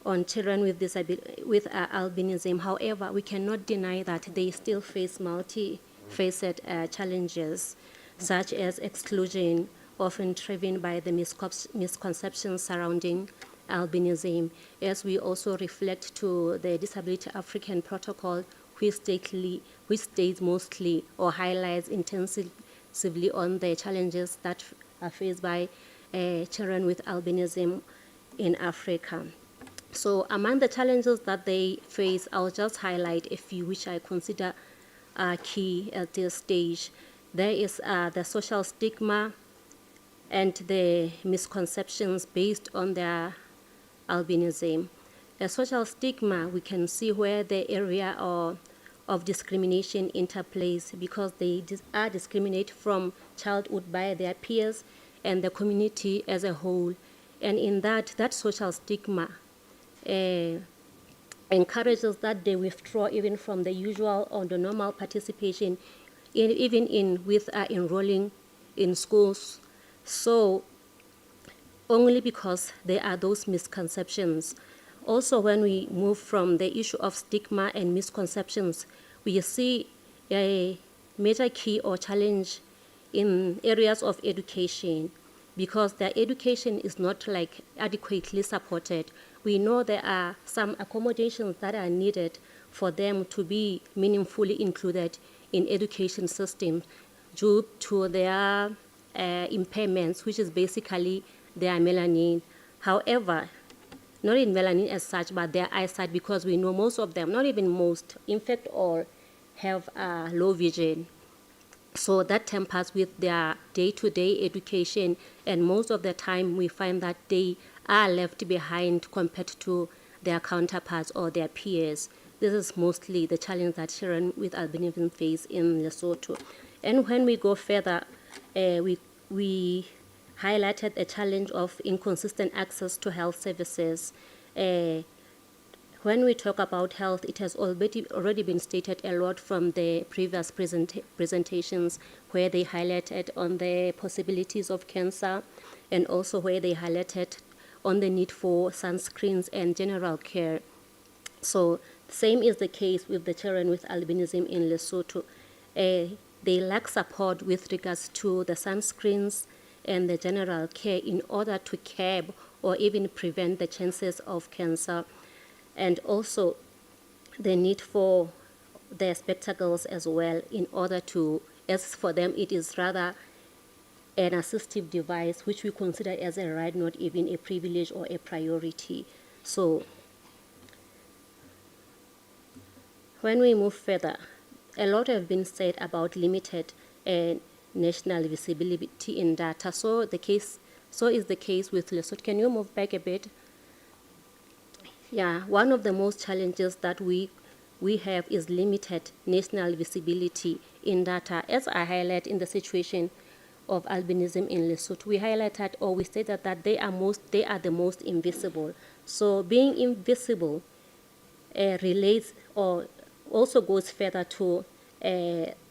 on children with albinism. However, we cannot deny that they still face multi-facet challenges, such as exclusion, often driven by the misconceptions surrounding albinism, as we also reflect to the Disability African Protocol, which states mostly or highlights intensively on the challenges that are faced by children with albinism in Africa. So among the challenges that they face, I'll just highlight a few which I consider key at this stage. There is the social stigma and the misconceptions based on their albinism. A social stigma, we can see where the area of discrimination interplays because they are discriminated from childhood by their peers and the community as a whole. And in that social stigma encourages that they withdraw even from the usual or the normal participation, with enrolling in schools. So only because there are those misconceptions. Also, when we move from the issue of stigma and misconceptions, we see a major key or challenge in areas of education because their education is not like adequately supported. We know there are some accommodations that are needed for them to be meaningfully included in education system due to their impairments, which is basically their melanin. However, not in melanin as such, but their eyesight, because we know most of them, not even most, in fact all, have low vision. So that tempers with their day-to-day education, and most of the time we find that they are left behind compared to their counterparts or their peers. This is mostly the challenge that children with albinism face in Lesotho. And when we go further, we highlighted a challenge of inconsistent access to health services. When we talk about health, it has already been stated a lot from the previous presentations where they highlighted on the possibilities of cancer and also where they highlighted on the need for sunscreens and general care. So same is the case with the children with albinism in Lesotho. They lack support with regards to the sunscreens and the general care in order to curb or even prevent the chances of cancer. And also the need for their spectacles as well in order to, as for them, it is rather an assistive device which we consider as a right, not even a privilege or a priority. So when we move further, a lot have been said about limited national visibility in data. So is the case with Lesotho. Can you move back a bit? Yeah, one of the most challenges that we have is limited national visibility in data. As I highlight in the situation of albinism in Lesotho, we highlighted or we stated that they are the most invisible. So being invisible relates or also goes further to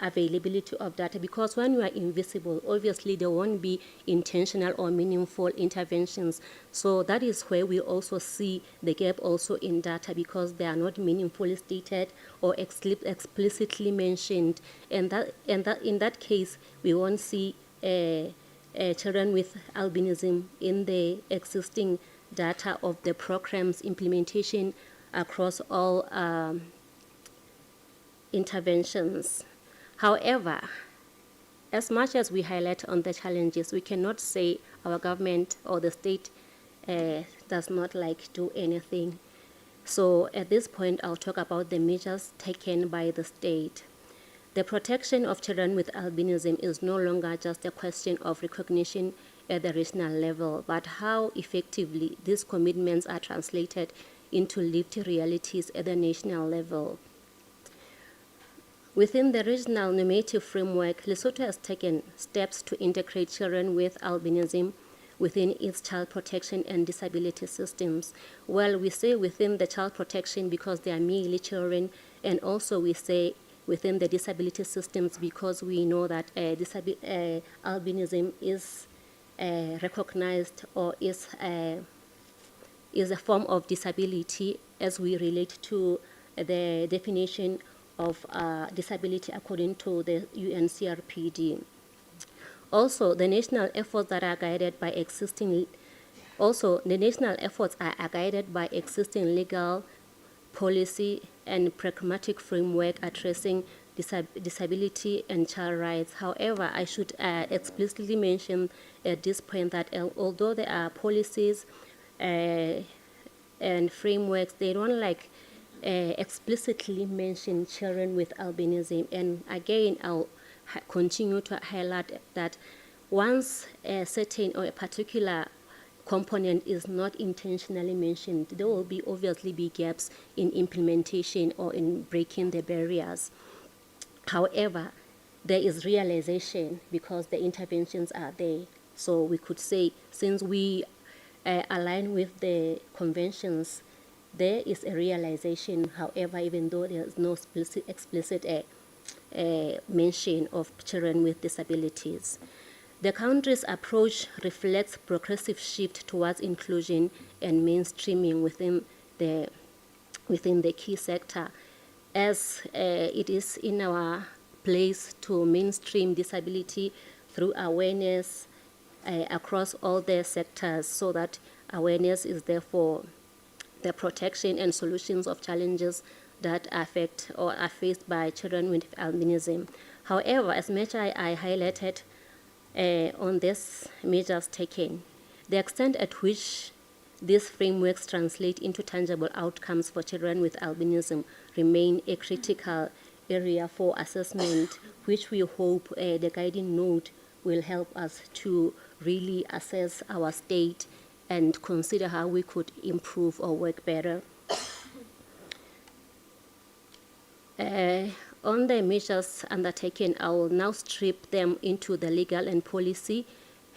availability of data, because when you are invisible, obviously there won't be intentional or meaningful interventions. So that is where we also see the gap also in data, because they are not meaningfully stated or explicitly mentioned, and in that case we won't see children with albinism in the existing data of the program's implementation across all interventions. However, as much as we highlight on the challenges, we cannot say our government or the state does not do anything. So at this point, I'll talk about the measures taken by the state. The protection of children with albinism is no longer just a question of recognition at the regional level, but how effectively these commitments are translated into lived realities at the national level. Within the regional normative framework, Lesotho has taken steps to integrate children with albinism within its child protection and disability systems. Well, we say within the child protection because they are merely children, and also we say within the disability systems because we know that albinism is recognized or is a form of disability as we relate to the definition of disability according to the UNCRPD. Also, the national efforts that are guided by existing legal policy and pragmatic framework addressing disability and child rights. However, I should explicitly mention at this point that although there are policies and frameworks, they don't explicitly mention children with albinism. And again, I'll continue to highlight that once a certain or a particular component is not intentionally mentioned, there will obviously be gaps in implementation or in breaking the barriers. However, there is realization because the interventions are there. So we could say, since we align with the conventions, there is a realization. However, even though there is no explicit mention of children with disabilities. The country's approach reflects progressive shift towards inclusion and mainstreaming within the key sector, as it is in our place to mainstream disability through awareness across all the sectors, so that awareness is there for the protection and solutions of challenges that affect or are faced by children with albinism. However, as much as I highlighted on these measures taken, the extent at which these frameworks translate into tangible outcomes for children with albinism remain a critical area for assessment, which we hope the guiding note will help us to really assess our state and consider how we could improve or work better. On the measures undertaken, I will now strip them into the legal and policy,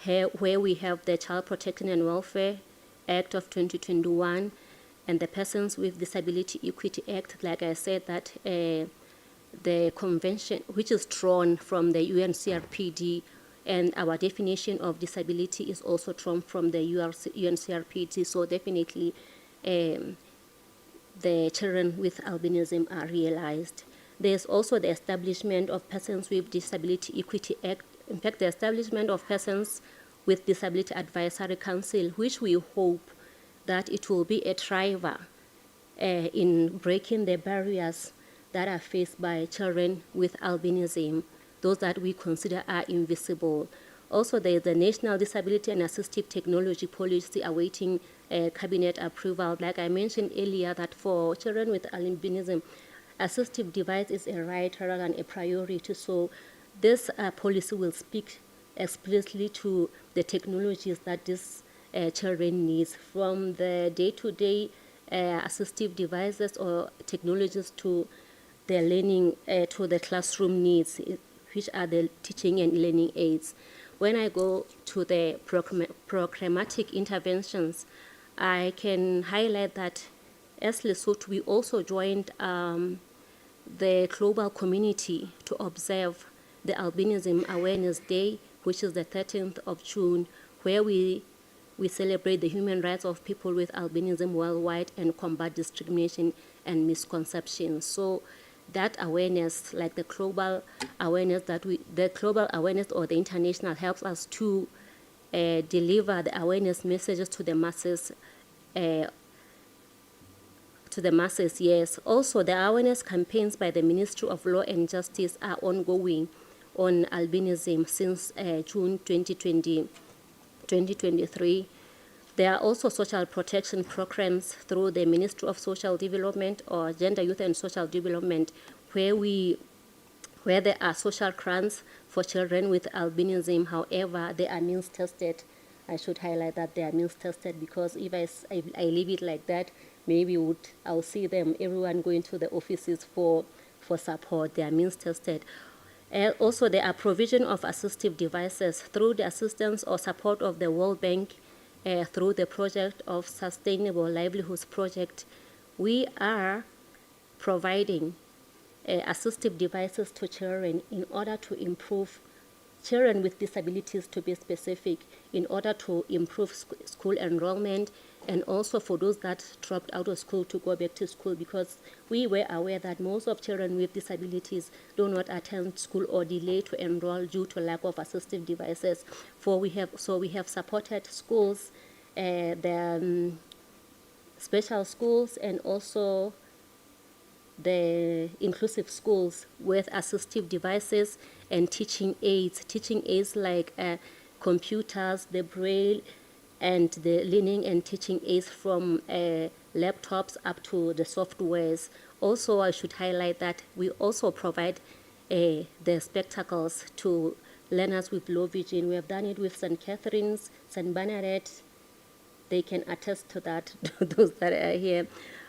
where we have the Child Protection and Welfare Act of 2021 and the Persons with Disability Equity Act. Like I said, that the convention, which is drawn from the UNCRPD, and our definition of disability is also drawn from the UNCRPD, so definitely the children with albinism are realized. There's also the establishment of Persons with Disability Equity Act. In fact, the establishment of Persons with Disability Advisory Council, which we hope that it will be a driver in breaking the barriers that are faced by children with albinism, those that we consider are invisible. Also, there is the National Disability and Assistive Technology Policy awaiting cabinet approval. Like I mentioned earlier, that for children with albinism, assistive device is a right rather than a priority. So this policy will speak explicitly to the technologies that these children need, from the day-to-day assistive devices or technologies to the learning, to the classroom needs, which are the teaching and learning aids. When I go to the programmatic interventions, I can highlight that as Lesotho, we also joined the global community to observe the Albinism Awareness Day, which is the 13th of June, where we celebrate the human rights of people with albinism worldwide and combat discrimination and misconceptions. So that awareness, like the global awareness or the international, helps us to deliver the awareness messages to the masses. Yes. Also, the awareness campaigns by the Ministry of Law and Justice are ongoing on albinism since June 2023. There are also social protection programs through the Ministry of Social Development or Gender, Youth and Social Development, where there are social grants for children with albinism. However, they are means tested. I should highlight that they are means tested, because if I leave it like that, maybe I'll see them, everyone going to the offices for for support. They are means tested. Also, there are provision of assistive devices through the assistance or support of the World Bank through the project of Sustainable Livelihoods Project. We are providing assistive devices to children in order to improve children with disabilities, to be specific, in order to improve school enrollment, and also for those that dropped out of school to go back to school, because we were aware that most of children with disabilities do not attend school or delay to enroll due to lack of assistive devices. So we have supported schools, the special schools, and also the inclusive schools with assistive devices and teaching aids like computers, the braille, and the learning and teaching aids from laptops up to the softwares. Also, I should highlight that we also provide the spectacles to learners with low vision. We have done it with St. Catherine's, St. Bernadette. They can attest to that, those that are here.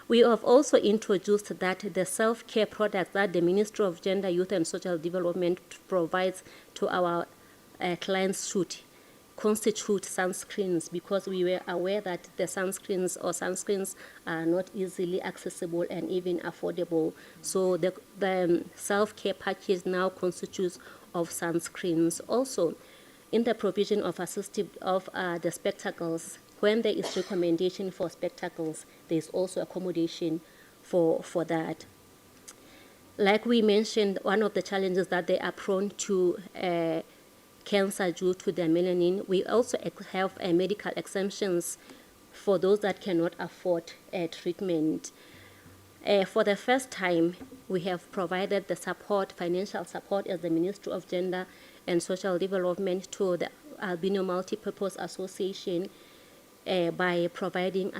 We have also introduced that the self-care products that the Ministry of Gender, Youth and Social Development provides to our clients should constitute sunscreens, because we were aware that the sunscreens are not easily accessible and even affordable. So the self-care package now constitutes of sunscreens. Also, in the provision of the spectacles, when there is recommendation for spectacles, there is also accommodation for that. Like we mentioned, one of the challenges that they are prone to cancer due to their melanin. We also have medical exemptions for those that cannot afford treatment. For the first time, we have provided the support, financial support as the Ministry of Gender and Social Development to the Albino Multipurpose Association by providing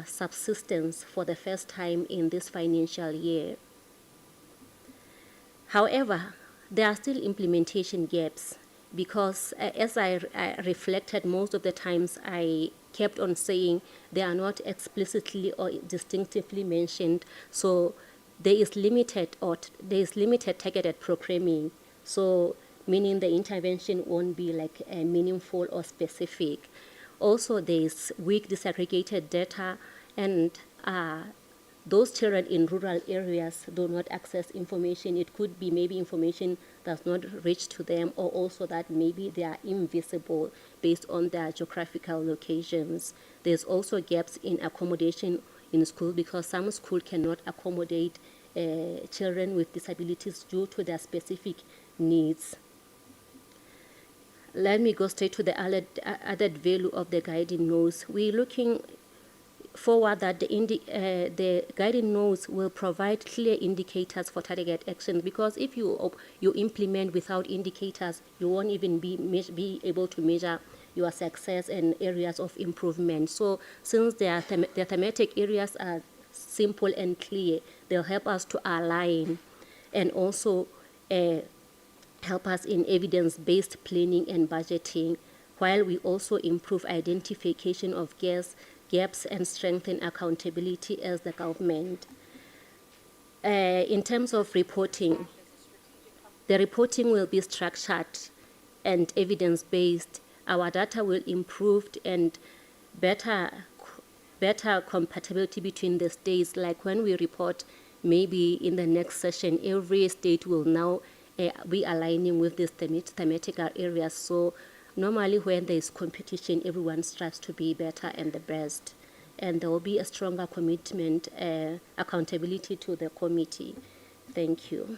subsistence for the first time in this financial year. However, there are still implementation gaps, because as I reflected, most of the times I kept on saying they are not explicitly or distinctively mentioned, so there is limited targeted programming, so meaning the intervention won't be like meaningful or specific. Also, there is weak disaggregated data, and those children in rural areas do not access information. It could be maybe information does not reach to them, or also that maybe they are invisible based on their geographical locations. There's also gaps in accommodation in school, because some schools cannot accommodate children with disabilities due to their specific needs. Let me go straight to the added value of the guiding notes. We're looking forward that the guiding notes will provide clear indicators for target actions, because if you implement without indicators, you won't even be able to measure your success and areas of improvement. So since the thematic areas are simple and clear, they'll help us to align and also help us in evidence-based planning and budgeting, while we also improve identification of gaps and strengthen accountability as the government. In terms of reporting, the reporting will be structured and evidence-based. Our data will improve, and better compatibility between the states. Like when we report, maybe in the next session, every state will now be aligning with these thematic areas. So normally when there is competition, everyone strives to be better and the best. And there will be a stronger commitment, accountability to the committee. Thank you.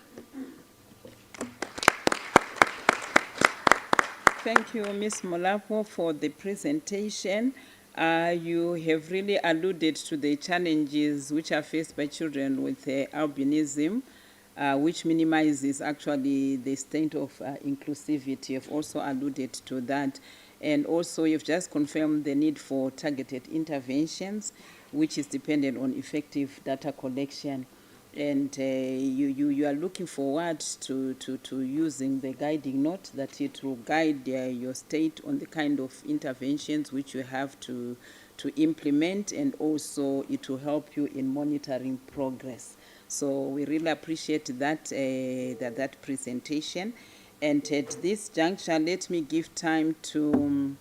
Thank you, Ms. Molapo, for the presentation. You have really alluded to the challenges which are faced by children with albinism, which minimizes actually the state of inclusivity. You've also alluded to that. And also you've just confirmed the need for targeted interventions, which is dependent on effective data collection. And you are looking forward to using the guiding note, that it will guide your state on the kind of interventions which you have to implement, and also it will help you in monitoring progress. So we really appreciate that, that presentation. And at this juncture, let me give time to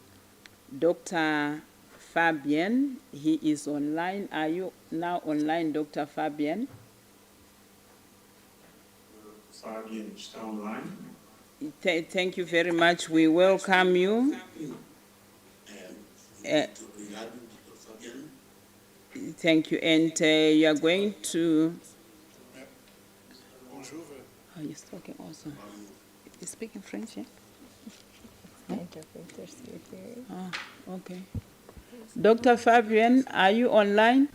Dr. Fabian. He is online. Are you now online, Dr. Fabian? Fabian está online. Thank you very much. We welcome you. Thank you. And you are going to... Oh, you're talking also. You speaking French, yeah? Ah, okay. Dr. Fabian, are you online?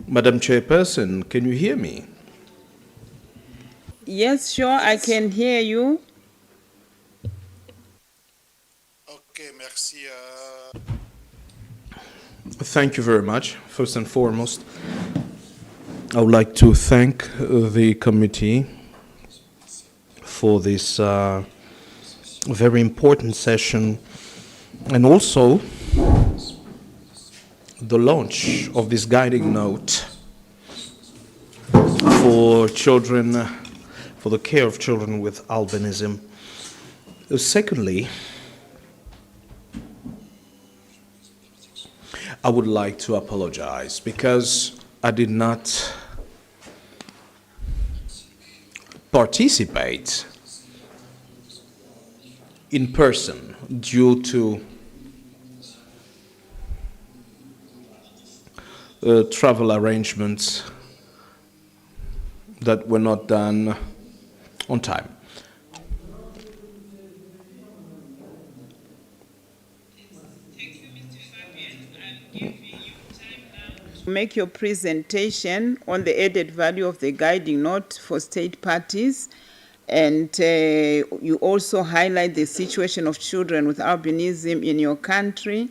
Madam Chairperson, can you hear me? Yes, sure, I can hear you. Okay, merci. Thank you very much. First and foremost, I would like to thank the committee for this very important session, and also the launch of this guiding note for children, for the care of children with albinism. Secondly, I would like to apologize because I did not participate in person due to travel arrangements that were not done on time. Make your presentation on the added value of the guiding note for state parties, and you also highlight the situation of children with albinism in your country,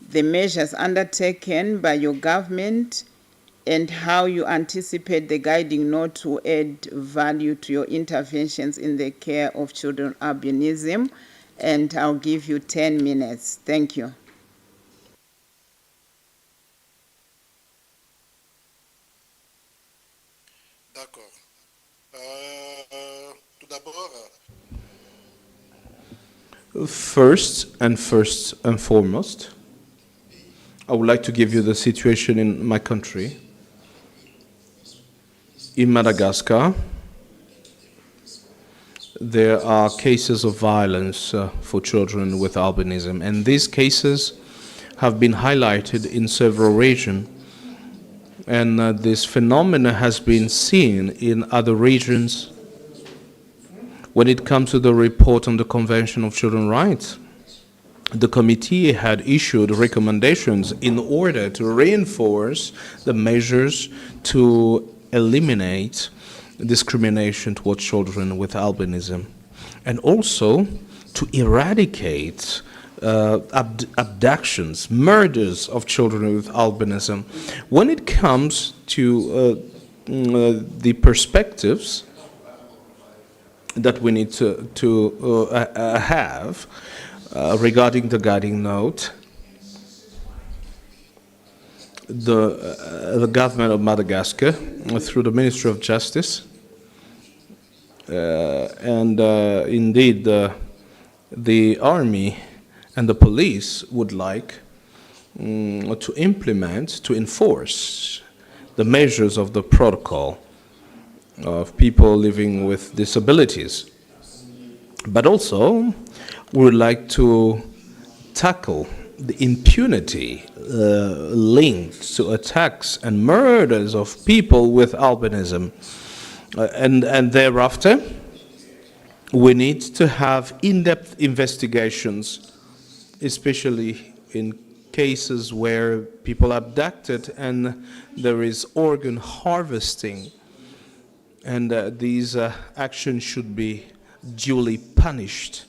the measures undertaken by your government, and how you anticipate the guiding note to add value to your interventions in the care of children with albinism. And I'll give you 10 minutes. Thank you. D'accord. Tout d'abord, First and foremost, I would like to give you the situation in my country. In Madagascar, there are cases of violence for children with albinism, and these cases have been highlighted in several regions, and this phenomenon has been seen in other regions when it comes to the report on the Convention of Children's Rights. The committee had issued recommendations in order to reinforce the measures to eliminate discrimination towards children with albinism, and also to eradicate abductions, murders of children with albinism. When it comes to the perspectives that we need to have regarding the guiding note, the government of Madagascar, through the Ministry of Justice, and indeed the army and the police would like to implement, to enforce the measures of the protocol of people living with disabilities. But also, we would like to tackle the impunity linked to attacks and murders of people with albinism. And thereafter, we need to have in-depth investigations, especially in cases where people are abducted and there is organ harvesting. And these actions should be duly punished.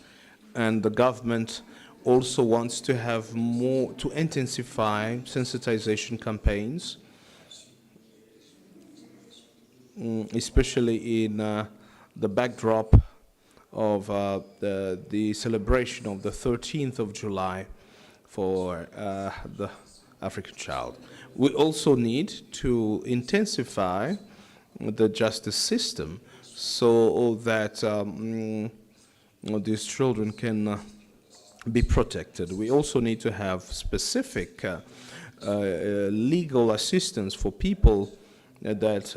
And the government also wants to have more, to intensify sensitization campaigns, especially in the backdrop of the celebration of the 13th of July for the African child. We also need to intensify the justice system so that these children can be protected. We also need to have specific legal assistance for people that,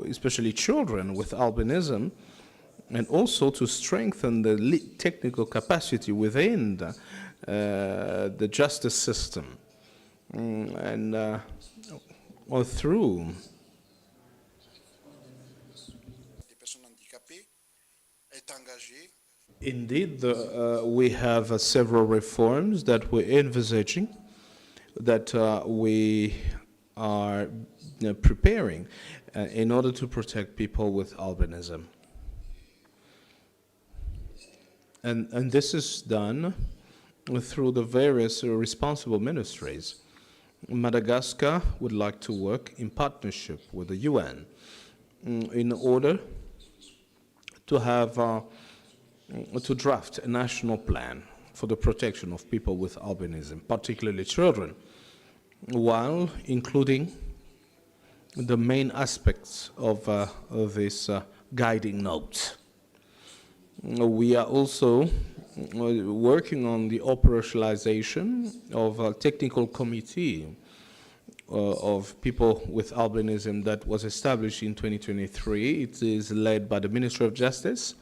especially children with albinism, and also to strengthen the technical capacity within the justice system or through Indeed, we have several reforms that we're envisaging, that we are preparing in order to protect people with albinism. And this is done through the various responsible ministries. Madagascar would like to work in partnership with the UN in order to have to draft a national plan for the protection of people with albinism, particularly children, while including the main aspects of this guiding note. We are also working on the operationalization of a technical committee of people with albinism that was established in 2023. It is led by the Ministry of Justice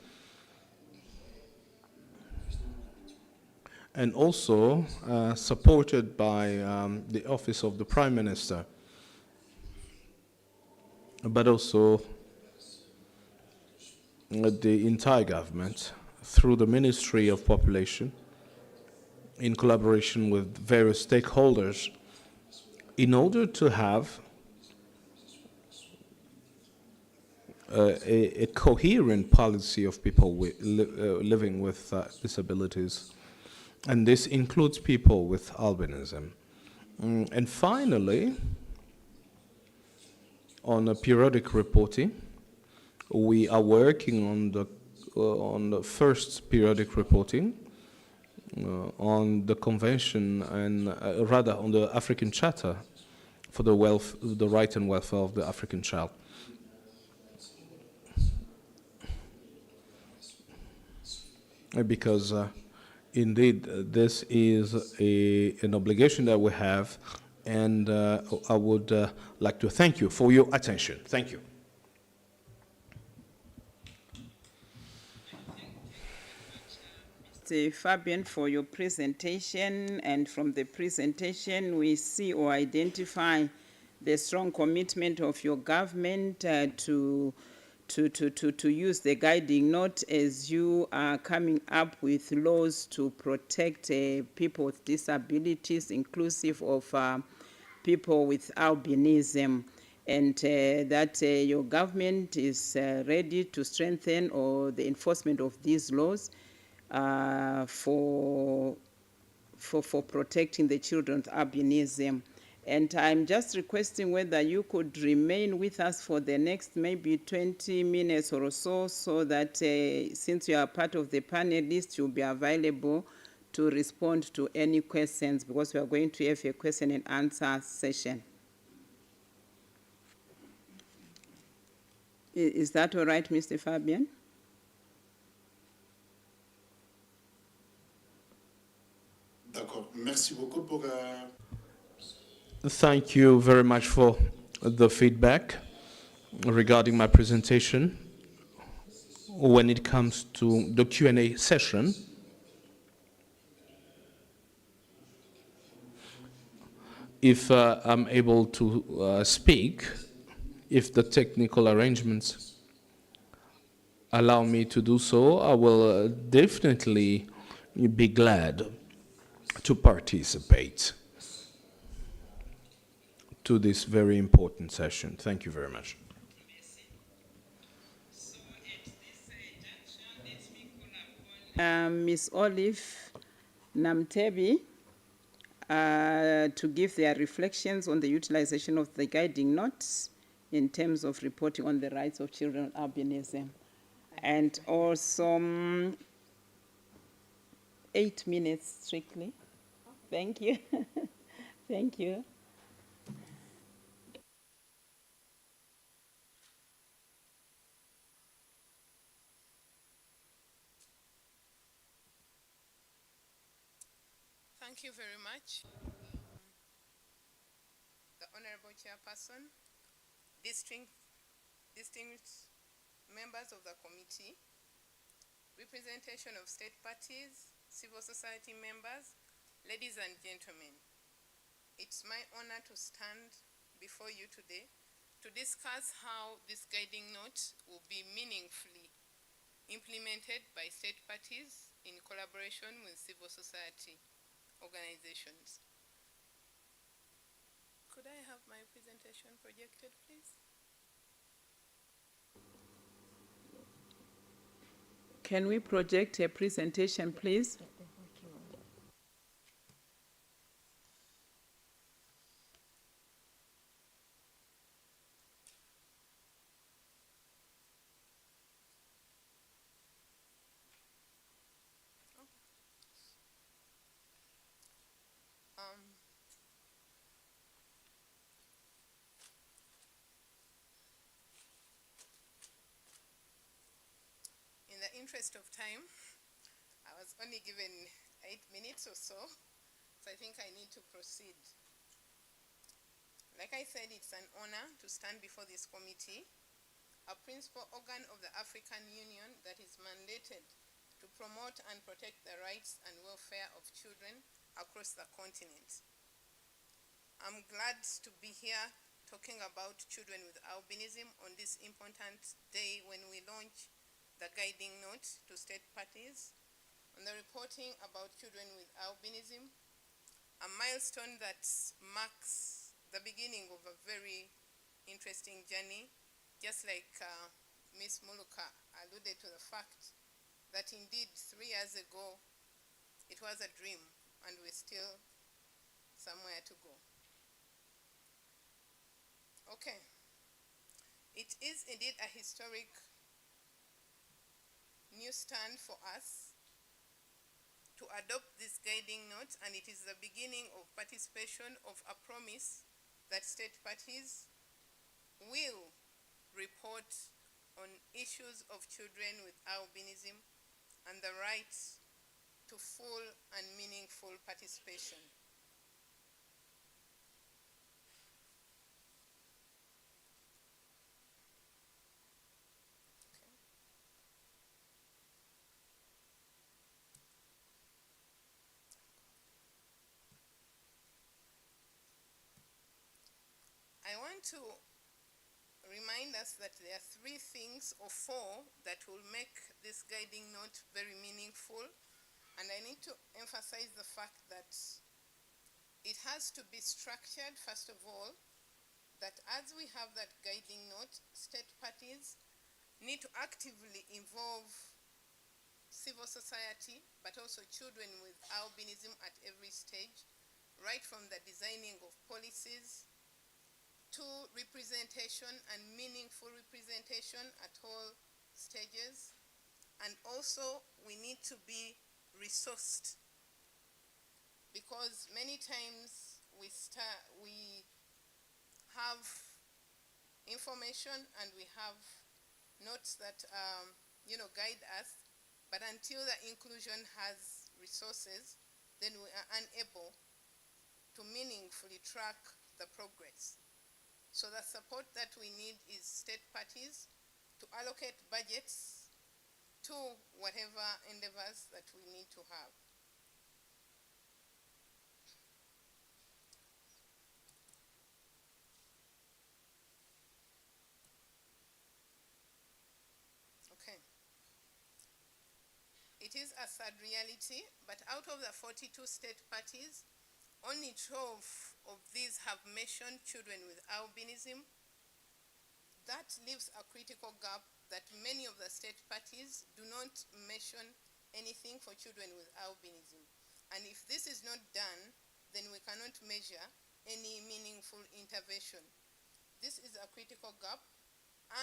and also supported by the Office of the Prime Minister, but also the entire government through the Ministry of Population in collaboration with various stakeholders in order to have a coherent policy of people living with disabilities. And this includes people with albinism. And finally, on a periodic reporting, we are working on the first periodic reporting on the convention and rather on the African Charter for the right and welfare of the African child. Because indeed, this is an obligation that we have, and I would like to thank you for your attention. Thank you. Mr. Fabian, for your presentation, and from the presentation we see or identify the strong commitment of your government to use the guiding note as you are coming up with laws to protect people with disabilities, inclusive of people with albinism, and that your government is ready to strengthen or the enforcement of these laws for protecting the children with albinism. And I'm just requesting whether you could remain with us for the next maybe 20 minutes or so, so that since you are part of the panelists, you'll be available to respond to any questions, because we are going to have a question and answer session. Is that all right, Mr. Fabian? D'accord. Merci beaucoup pour... Thank you very much for the feedback regarding my presentation. When it comes to the Q&A session, if I'm able to speak, if the technical arrangements allow me to do so, I will definitely be glad to participate to this very important session. Thank you very much. Ms. Olive Namtebi to give their reflections on the utilization of the guiding notes in terms of reporting on the rights of children with albinism. And also 8 minutes strictly. Thank you. Thank you. Thank you very much. The Honorable Chairperson, distinguished members of the committee, representation of state parties, civil society members, ladies and gentlemen. It's my honor to stand before you today to discuss how this guiding note will be meaningfully implemented by state parties in collaboration with civil society organizations. Could I have my presentation projected, please? Can we project a presentation, please? In the interest of time, I was only given 8 minutes or so, so I think I need to proceed. Like I said, it's an honor to stand before this committee, a principal organ of the African Union that is mandated to promote and protect the rights and welfare of children across the continent. I'm glad to be here talking about children with albinism on this important day when we launch the guiding note to state parties on the reporting about children with albinism, a milestone that marks the beginning of a very interesting journey, just like Ms. Muluka alluded to the fact that indeed 3 years ago it was a dream and we're still somewhere to go. Okay. It is indeed a historic new stand for us to adopt this guiding note, and it is the beginning of participation of a promise that state parties will report on issues of children with albinism and the right to full and meaningful participation. I want to remind us that there are 3 things or 4 that will make this guiding note very meaningful, and I need to emphasize the fact that it has to be structured, first of all, that as we have that guiding note, state parties need to actively involve civil society, but also children with albinism at every stage, right from the designing of policies to representation and meaningful representation at all stages. And also we need to be resourced, because many times we have information and we have notes that guide us, but until the inclusion has resources, then we are unable to meaningfully track the progress. So the support that we need is state parties to allocate budgets to whatever endeavors that we need to have. Okay. It is a sad reality, but out of the 42 state parties, only 12 of these have mentioned children with albinism. That leaves a critical gap that many of the state parties do not mention anything for children with albinism. And if this is not done, then we cannot measure any meaningful intervention. This is a critical gap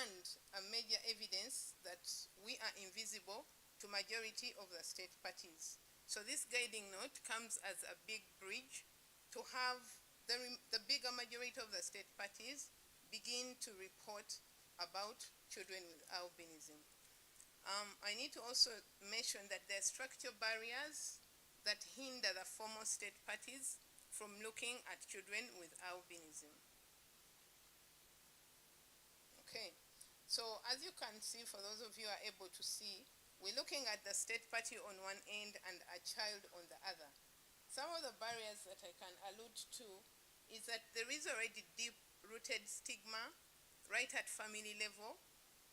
and a major evidence that we are invisible to majority of the state parties. So this guiding note comes as a big bridge to have the bigger majority of the state parties begin to report about children with albinism. I need to also mention that there are structural barriers that hinder the formal state parties from looking at children with albinism. Okay, so as you can see, for those of you who are able to see, we're looking at the state party on one end and a child on the other. Some of the barriers that I can allude to is that there is already deep-rooted stigma right at family level.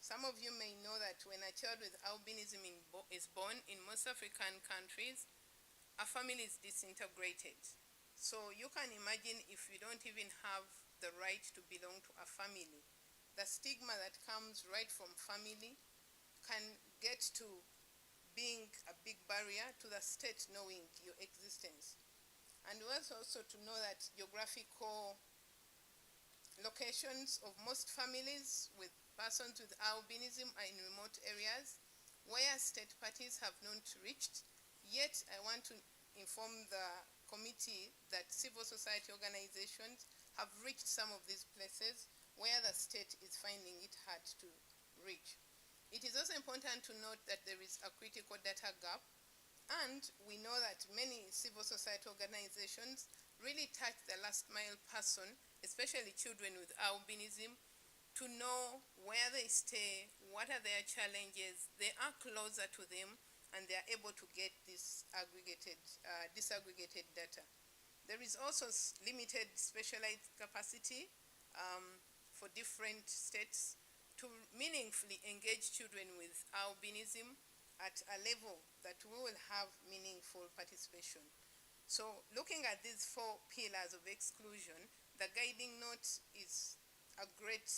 Some of you may know that when a child with albinism is born in most African countries, a family is disintegrated. So you can imagine if you don't even have the right to belong to a family, the stigma that comes right from family can get to being a big barrier to the state knowing your existence. And we also to know that geographical locations of most families with persons with albinism are in remote areas where state parties have not reached. Yet I want to inform the committee that civil society organizations have reached some of these places where the state is finding it hard to reach. It is also important to note that there is a critical data gap, and we know that many civil society organizations really touch the last mile person, especially children with albinism, to know where they stay, what are their challenges. They are closer to them, and they are able to get this disaggregated data. There is also limited specialized capacity for different states to meaningfully engage children with albinism at a level that we will have meaningful participation. So looking at these four pillars of exclusion, the guiding note is a great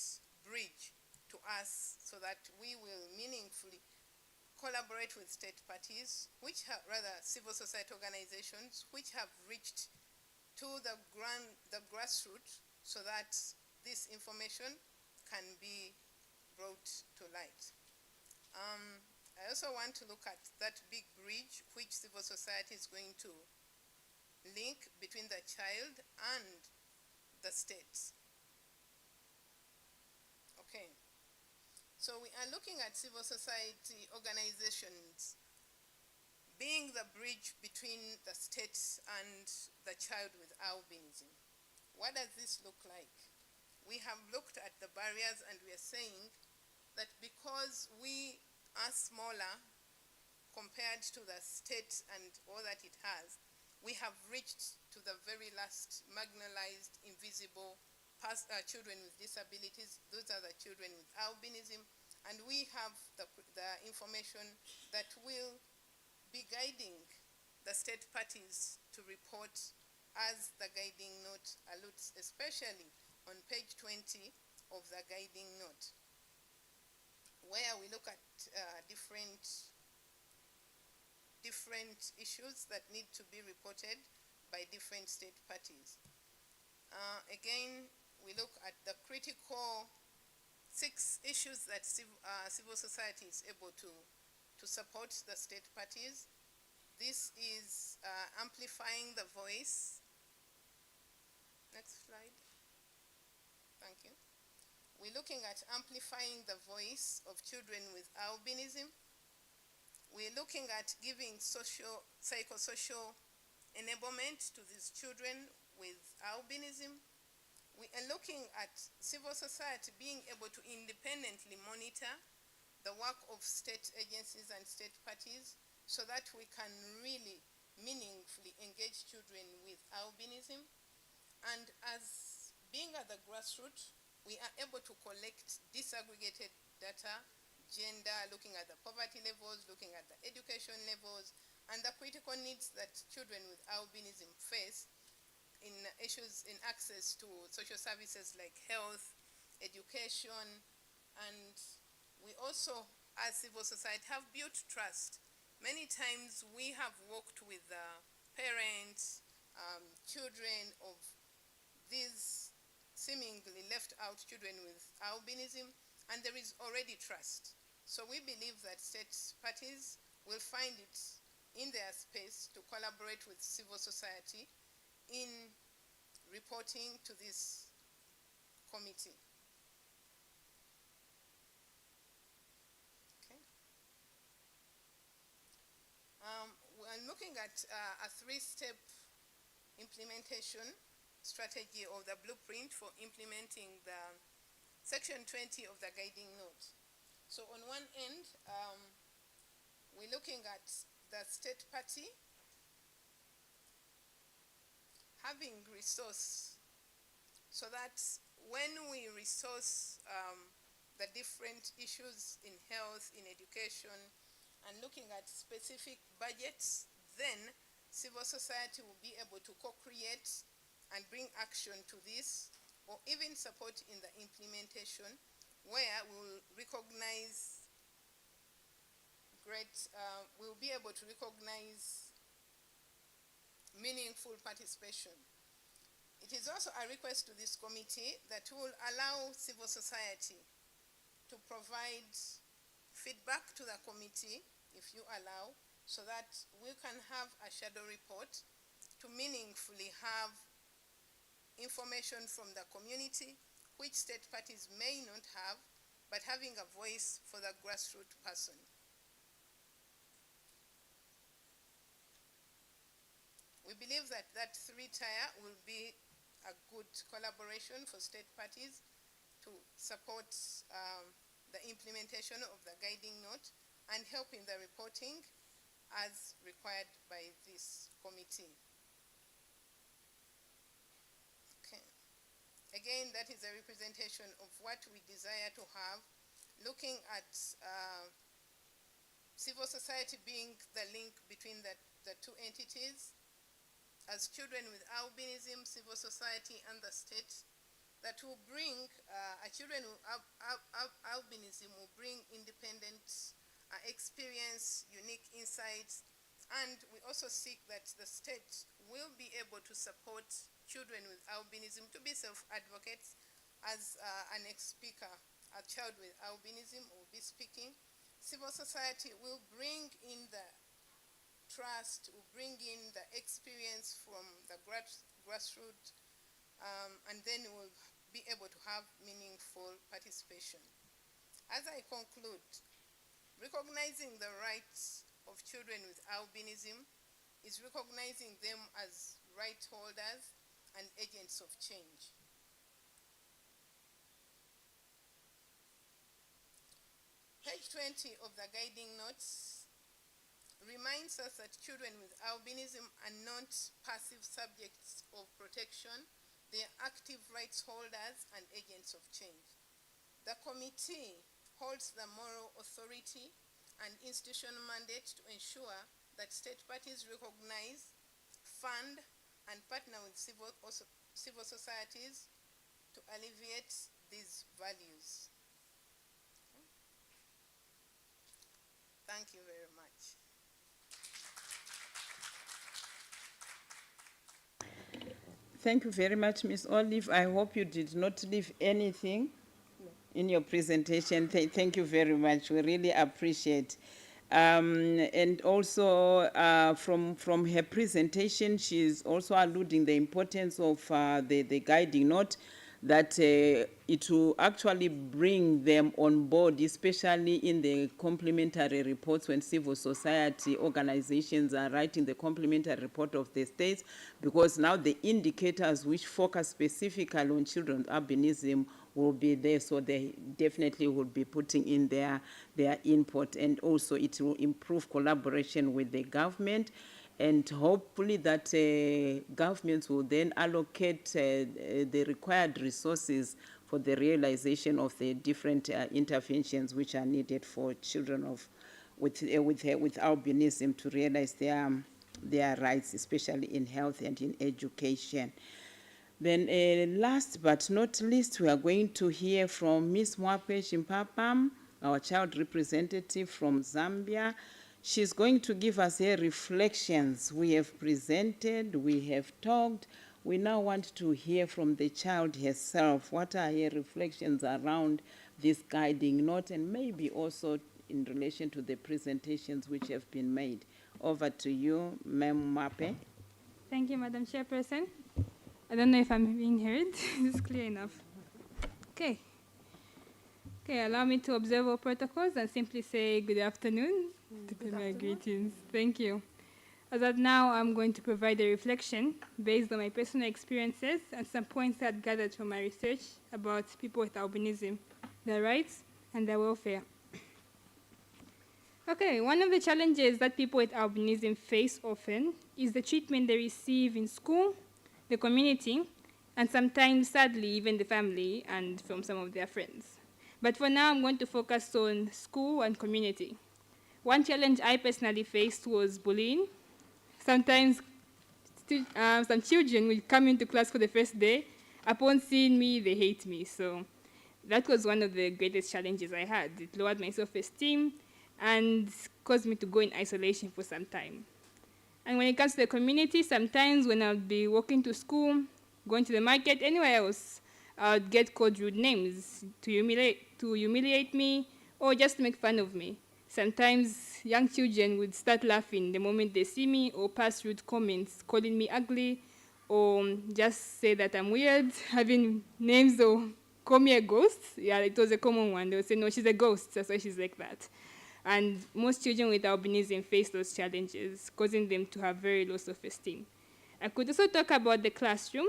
bridge to us so that we will meaningfully collaborate with state parties, which have, rather civil society organizations, which have reached to the grassroots so that this information can be brought to light. I also want to look at that big bridge which civil society is going to link between the child and the state. Okay. So we are looking at civil society organizations being the bridge between the state and the child with albinism. What does this look like? We have looked at the barriers, and we are saying that because we are smaller compared to the state and all that it has, we have reached to the very last marginalized, invisible children with disabilities. Those are the children with albinism, and we have the information that will be guiding the state parties to report as the guiding note alludes, especially on page 20 of the guiding note, where we look at different issues that need to be reported by different state parties. Again, we look at the critical 6 issues that civil society is able to support the state parties. This is amplifying the voice. Next slide. Thank you. We're looking at amplifying the voice of children with albinism. We're looking at giving psychosocial enablement to these children with albinism. We are looking at civil society being able to independently monitor the work of state agencies and state parties so that we can really meaningfully engage children with albinism. And as being at the grassroots, we are able to collect disaggregated data, gender, looking at the poverty levels, looking at the education levels, and the critical needs that children with albinism face in issues in access to social services like health, education, and we also, as civil society, have built trust. Many times we have worked with parents, children of these seemingly left out children with albinism, and there is already trust. So we believe that state parties will find it in their space to collaborate with civil society in reporting to this committee. Okay. We're looking at a three-step implementation strategy of the blueprint for implementing the Section 20 of the guiding note. So on one end, we're looking at the state party having resource, so that when we resource the different issues in health, in education, and looking at specific budgets, then civil society will be able to co-create and bring action to this, or even support in the implementation, where we'll recognize we'll be able to recognize meaningful participation. It is also a request to this committee that will allow civil society to provide feedback to the committee, if you allow, so that we can have a shadow report to meaningfully have information from the community, which state parties may not have, but having a voice for the grassroots person. We believe that that three-tier will be a good collaboration for state parties to support the implementation of the guiding note and help in the reporting as required by this committee. Okay. Again, that is a representation of what we desire to have, looking at civil society being the link between the two entities. As children with albinism, civil society, and the state, that will bring, children with albinism will bring independent experience, unique insights, and we also seek that the state will be able to support children with albinism to be self-advocates. As an ex-speaker, a child with albinism will be speaking. Civil society will bring in the trust, will bring in the experience from the grassroots, and then we'll be able to have meaningful participation. As I conclude, recognizing the rights of children with albinism is recognizing them as right holders and agents of change. Page 20 of the guiding notes reminds us that children with albinism are not passive subjects of protection. They are active rights holders and agents of change. The committee holds the moral authority and institutional mandate to ensure that state parties recognize, fund, and partner with civil societies to alleviate these values. Okay. Thank you very much. Thank you very much, Ms. Olive. I hope you did not leave anything in your presentation. Thank you very much. We really appreciate. And also from her presentation, she's also alluding the importance of the guiding note, that it will actually bring them on board, especially in the complementary reports when civil society organizations are writing the complementary report of the states, because now the indicators which focus specifically on children with albinism will be there, so they definitely will be putting in their input, and also it will improve collaboration with the government, and hopefully that governments will then allocate the required resources for the realization of the different interventions which are needed for children with albinism to realize their rights, especially in health and in education. Then last but not least, we are going to hear from Ms. Mwape Chimpapam, our child representative from Zambia. She's going to give us her reflections. We have presented, we have talked. We now want to hear from the child herself. What are her reflections around this guiding note, and maybe also in relation to the presentations which have been made. Over to you, Mem Mape. Thank you, Madam Chairperson. I don't know if I'm being heard. It's clear enough. Okay. Okay, allow me to observe all protocols and simply say good afternoon to pay my greetings. Thank you. As of now, I'm going to provide a reflection based on my personal experiences and some points I've gathered from my research about people with albinism, their rights, and their welfare. Okay, one of the challenges that people with albinism face often is the treatment they receive in school, the community, and sometimes, sadly, even the family and from some of their friends. But for now, I'm going to focus on school and community. One challenge I personally faced was bullying. Sometimes some children will come into class for the first day. Upon seeing me, they hate me. So that was one of the greatest challenges I had. It lowered my self-esteem and caused me to go in isolation for some time. And when it comes to the community, sometimes when I'll be walking to school, going to the market, anywhere else, I would get called rude names to humiliate me or just to make fun of me. Sometimes young children would start laughing the moment they see me or pass rude comments, calling me ugly or just say that I'm weird, having names or call me a ghost. Yeah, it was a common one. They would say, no, she's a ghost, that's why she's like that. And most children with albinism face those challenges, causing them to have very low self-esteem. I could also talk about the classroom.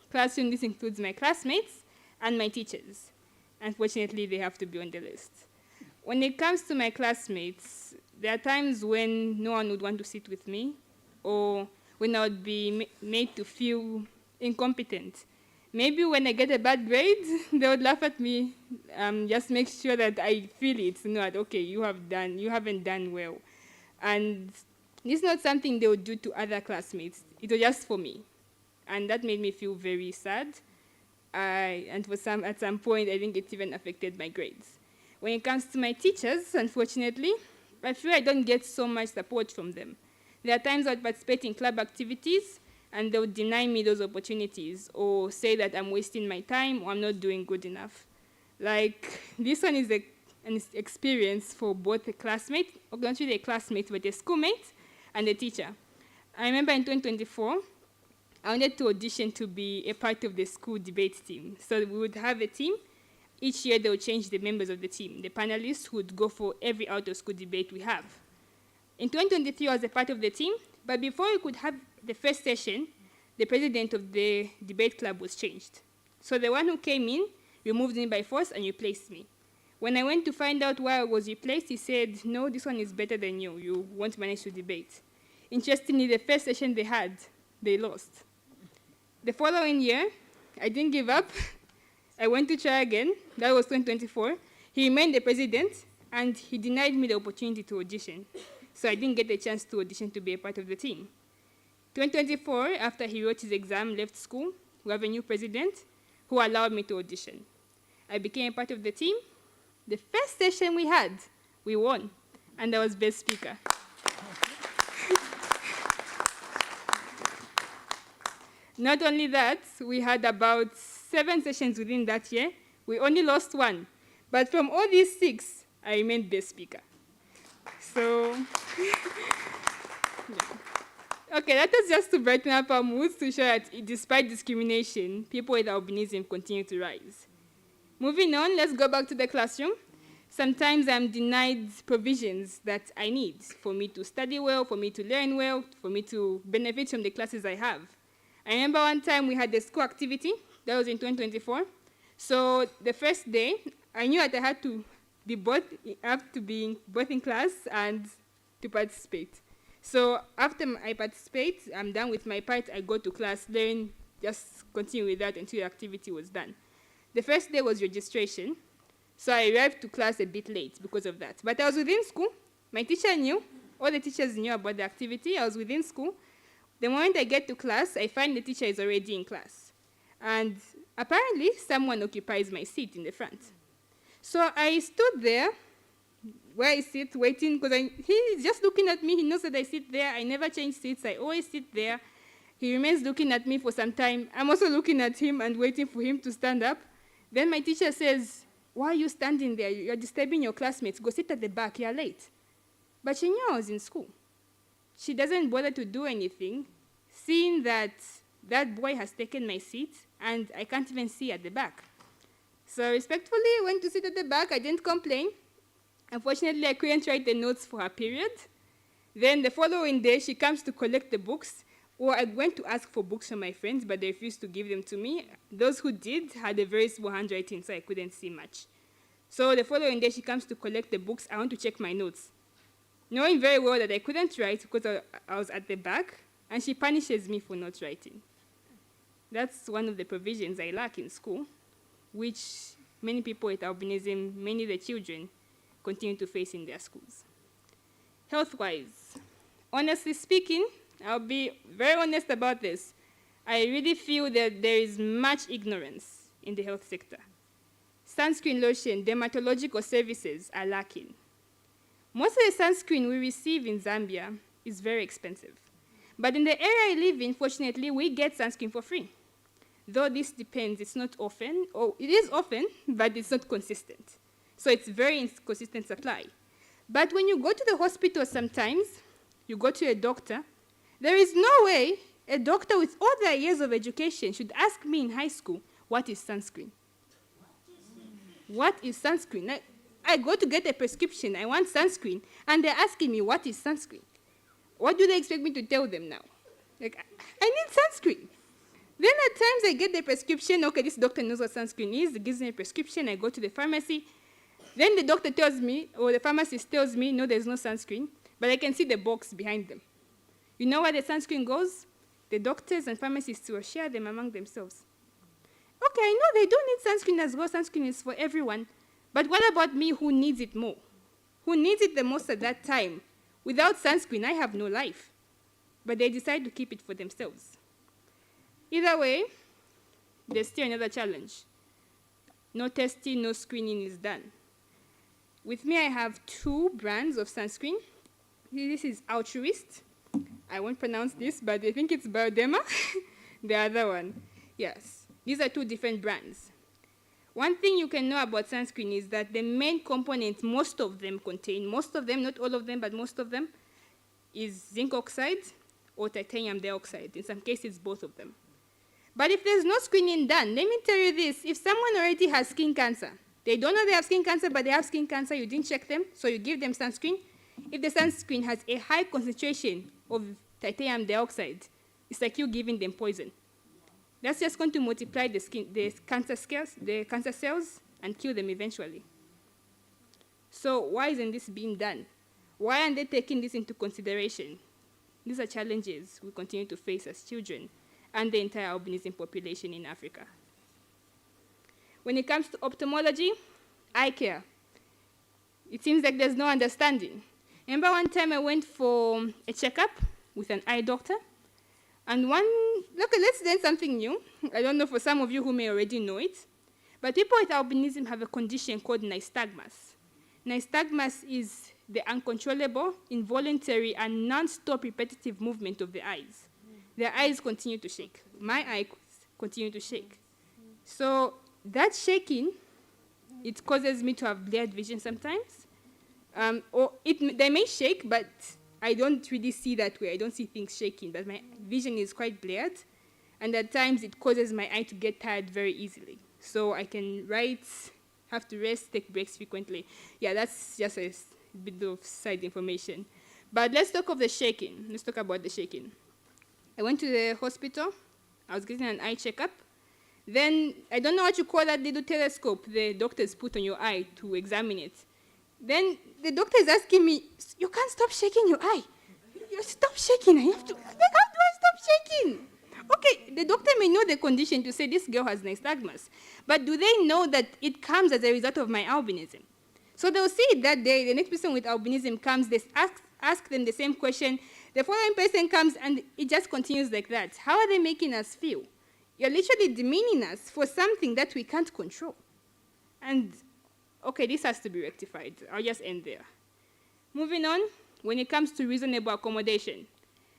Classroom, this includes my classmates and my teachers. Unfortunately, they have to be on the list. When it comes to my classmates, there are times when no one would want to sit with me or when I would be made to feel incompetent. Maybe when I get a bad grade, they would laugh at me, just make sure that I feel it, you know, that, okay, you haven't done well. And this is not something they would do to other classmates. It was just for me. And that made me feel very sad. And at some point, I think it even affected my grades. When it comes to my teachers, unfortunately, I feel I don't get so much support from them. There are times I would participate in club activities, and they would deny me those opportunities or say that I'm wasting my time or I'm not doing good enough. Like, this one is an experience for both a classmate, or not really a classmate, but a schoolmate and a teacher. I remember in 2024, I wanted to audition to be a part of the school debate team. So we would have a team. Each year, they would change the members of the team. The panelists would go for every out-of-school debate we have. In 2023, I was a part of the team, but before we could have the first session, the president of the debate club was changed. So the one who came in removed me by force and replaced me. When I went to find out why I was replaced, he said, no, this one is better than you. You won't manage to debate. Interestingly, the first session they had, they lost. The following year, I didn't give up. I went to try again. That was 2024. He remained the president, and he denied me the opportunity to audition. So I didn't get the chance to audition to be a part of the team. 2024, after he wrote his exam, left school, we have a new president who allowed me to audition. I became a part of the team. The first session we had, we won, and I was best speaker. Not only that, we had about 7 sessions within that year. We only lost 1. But from all these 6, I remained best speaker. So, yeah. Okay, that is just to brighten up our moods to show that despite discrimination, people with albinism continue to rise. Moving on, let's go back to the classroom. Sometimes I'm denied provisions that I need for me to study well, for me to learn well, for me to benefit from the classes I have. I remember one time we had a school activity. That was in 2024. So the first day, I knew that I had to be both in class and to participate. So after I participate, I'm done with my part, I go to class, learn, just continue with that until the activity was done. The first day was registration. So I arrived to class a bit late because of that. But I was within school. My teacher knew. All the teachers knew about the activity. I was within school. The moment I get to class, I find the teacher is already in class. And apparently, someone occupies my seat in the front. So I stood there, where I sit, waiting, because he's just looking at me. He knows that I sit there. I never change seats. I always sit there. He remains looking at me for some time. I'm also looking at him and waiting for him to stand up. Then my teacher says, why are you standing there? You're disturbing your classmates. Go sit at the back. You're late. But she knew I was in school. She doesn't bother to do anything, seeing that that boy has taken my seat and I can't even see at the back. So respectfully, I went to sit at the back. I didn't complain. Unfortunately, I couldn't write the notes for her period. Then the following day, she comes to collect the books. Or I went to ask for books from my friends, but they refused to give them to me. Those who did had a very small handwriting, so I couldn't see much. So the following day, she comes to collect the books. I want to check my notes, knowing very well that I couldn't write because I was at the back, and she punishes me for not writing. That's one of the provisions I lack in school, which many people with albinism, many of the children, continue to face in their schools. Health-wise, honestly speaking, I'll be very honest about this. I really feel that there is much ignorance in the health sector. Sunscreen lotion, dermatological services are lacking. Most of the sunscreen we receive in Zambia is very expensive. But in the area I live in, fortunately, we get sunscreen for free. Though this depends, it's not often, or it is often, but it's not consistent. So it's very inconsistent supply. But when you go to the hospital sometimes, you go to a doctor, there is no way a doctor with all their years of education should ask me in high school, what is sunscreen? What is sunscreen? I go to get a prescription, I want sunscreen, and they're asking me, what is sunscreen? What do they expect me to tell them now? Like, I need sunscreen. Then at times I get the prescription, okay, this doctor knows what sunscreen is, he gives me a prescription, I go to the pharmacy. Then the doctor tells me, or the pharmacist tells me, no, there's no sunscreen, but I can see the box behind them. You know where the sunscreen goes? The doctors and pharmacists will share them among themselves. Okay, I know they don't need sunscreen as well. Sunscreen is for everyone. But what about me who needs it more? Who needs it the most at that time? Without sunscreen, I have no life. But they decide to keep it for themselves. Either way, there's still another challenge. No testing, no screening is done. With me, I have 2 brands of sunscreen. This is Altruist. I won't pronounce this, but I think it's Bioderma. The other one, yes. These are 2 different brands. One thing you can know about sunscreen is that the main component most of them contain, most of them, not all of them, but most of them, is zinc oxide or titanium dioxide. In some cases, both of them. But if there's no screening done, let me tell you this, if someone already has skin cancer, they don't know they have skin cancer, but they have skin cancer, you didn't check them, so you give them sunscreen. If the sunscreen has a high concentration of titanium dioxide, it's like you giving them poison. That's just going to multiply the cancer cells, and kill them eventually. So why isn't this being done? Why aren't they taking this into consideration? These are challenges we continue to face as children and the entire albinism population in Africa. When it comes to ophthalmology, eye care, it seems like there's no understanding. Remember one time I went for a checkup with an eye doctor, and let's learn something new. I don't know for some of you who may already know it, but people with albinism have a condition called nystagmus. Nystagmus is the uncontrollable, involuntary, and non-stop repetitive movement of the eyes. Their eyes continue to shake. My eyes continue to shake. So that shaking, it causes me to have blurred vision sometimes. They may shake, but I don't really see that way. I don't see things shaking, but my vision is quite blurred. And at times, it causes my eye to get tired very easily. So I can write, have to rest, take breaks frequently. Yeah, that's just a bit of side information. But let's talk of the shaking. Let's talk about the shaking. I went to the hospital. I was getting an eye checkup. Then, I don't know what you call that little telescope the doctors put on your eye to examine it. Then the doctor is asking me, you can't stop shaking your eye. You stop shaking. I have to, how do I stop shaking? Okay, the doctor may know the condition to say this girl has nystagmus, but do they know that it comes as a result of my albinism? So they'll see it that day. The next person with albinism comes, they ask them the same question. The following person comes, and it just continues like that. How are they making us feel? You're literally demeaning us for something that we can't control. And, okay, this has to be rectified. I'll just end there. Moving on, when it comes to reasonable accommodation,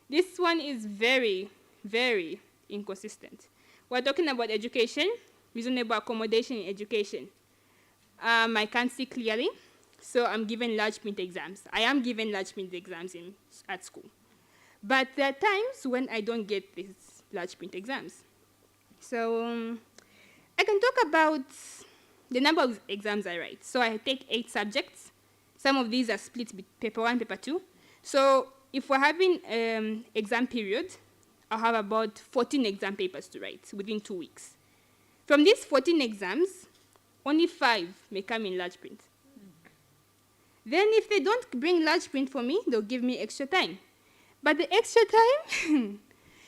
this one is very, very inconsistent. We're talking about education, reasonable accommodation in education. I can't see clearly, so I'm given large print exams. I am given large print exams at school. But there are times when I don't get these large print exams. So I can talk about the number of exams I write. So I take 8 subjects. Some of these are split between paper 1, paper 2. So if we're having exam period, I'll have about 14 exam papers to write within 2 weeks. From these 14 exams, only 5 may come in large print. Then if they don't bring large print for me, they'll give me extra time. But the extra time,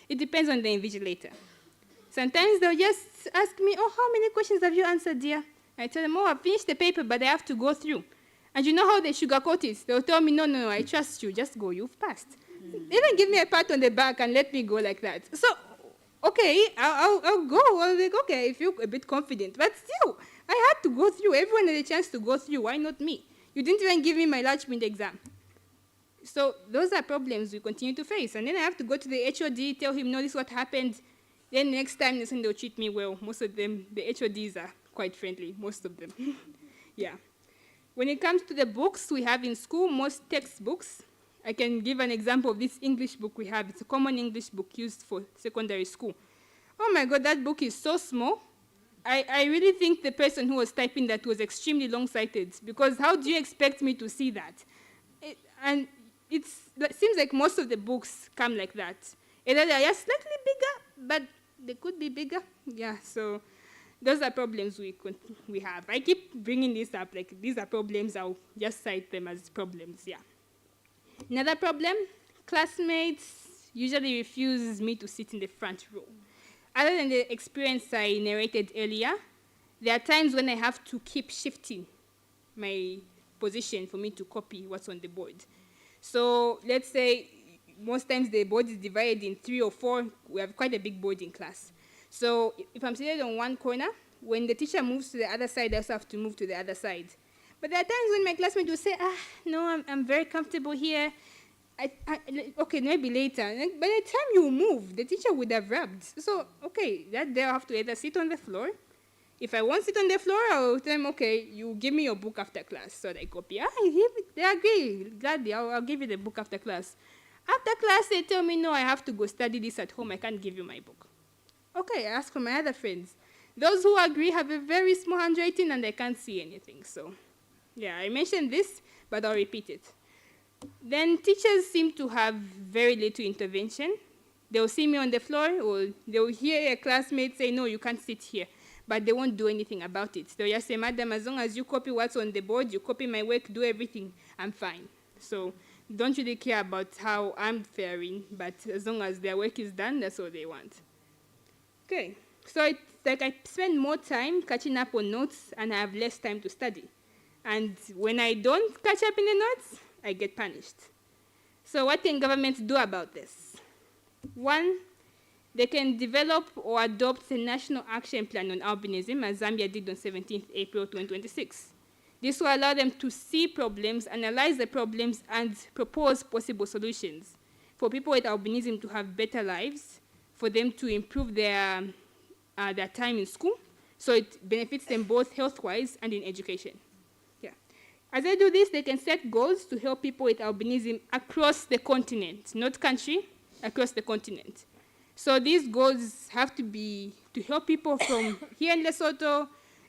it depends on the invigilator. Sometimes they'll just ask me, oh, how many questions have you answered, dear? I tell them, oh, I've finished the paper, but I have to go through. And you know how they sugarcoat it? They'll tell me, no, I trust you. Just go. You've passed. They even give me a pat on the back and let me go like that. So, okay, I'll go. I'll be like, okay, I feel a bit confident. But still, I had to go through. Everyone had a chance to go through. Why not me? You didn't even give me my large print exam. So those are problems we continue to face. And then I have to go to the HOD, tell him, no, this is what happened. Then next time, they'll treat me well. Most of them, the HODs are quite friendly, most of them. Yeah. When it comes to the books we have in school, most textbooks, I can give an example of this English book we have. It's a common English book used for secondary school. Oh my God, that book is so small. I really think the person who was typing that was extremely long-sighted, because how do you expect me to see that? It seems like most of the books come like that. Either they are just slightly bigger, but they could be bigger. Yeah, so those are problems we have. I keep bringing this up, like these are problems, I'll just cite them as problems, yeah. Another problem, classmates usually refuse me to sit in the front row. Other than the experience I narrated earlier, there are times when I have to keep shifting my position for me to copy what's on the board. So let's say most times the board is divided in 3 or 4. We have quite a big board in class. So if I'm seated on one corner, when the teacher moves to the other side, I also have to move to the other side. But there are times when my classmates will say, no, I'm very comfortable here. Okay, maybe later. By the time you move, the teacher would have rubbed. So, okay, that day I'll have to either sit on the floor. If I won't sit on the floor, I'll tell them, okay, you give me your book after class. So they copy. They agree. Gladly, I'll give you the book after class. After class, they tell me, no, I have to go study this at home. I can't give you my book. Okay, I ask for my other friends. Those who agree have a very small handwriting and they can't see anything. So, yeah, I mentioned this, but I'll repeat it. Then teachers seem to have very little intervention. They'll see me on the floor, or they'll hear a classmate say, no, you can't sit here. But they won't do anything about it. They'll just say, madam, as long as you copy what's on the board, you copy my work, do everything, I'm fine. So don't really care about how I'm faring, but as long as their work is done, that's all they want. Okay, so it's like I spend more time catching up on notes and I have less time to study. And when I don't catch up in the notes, I get punished. So what can governments do about this? 1, they can develop or adopt a national action plan on albinism, as Zambia did on 17th April 2026. This will allow them to see problems, analyze the problems, and propose possible solutions for people with albinism to have better lives, for them to improve their time in school, so it benefits them both health-wise and in education. Yeah. As they do this, they can set goals to help people with albinism across the continent, not country, across the continent. So these goals have to be to help people from here in Lesotho,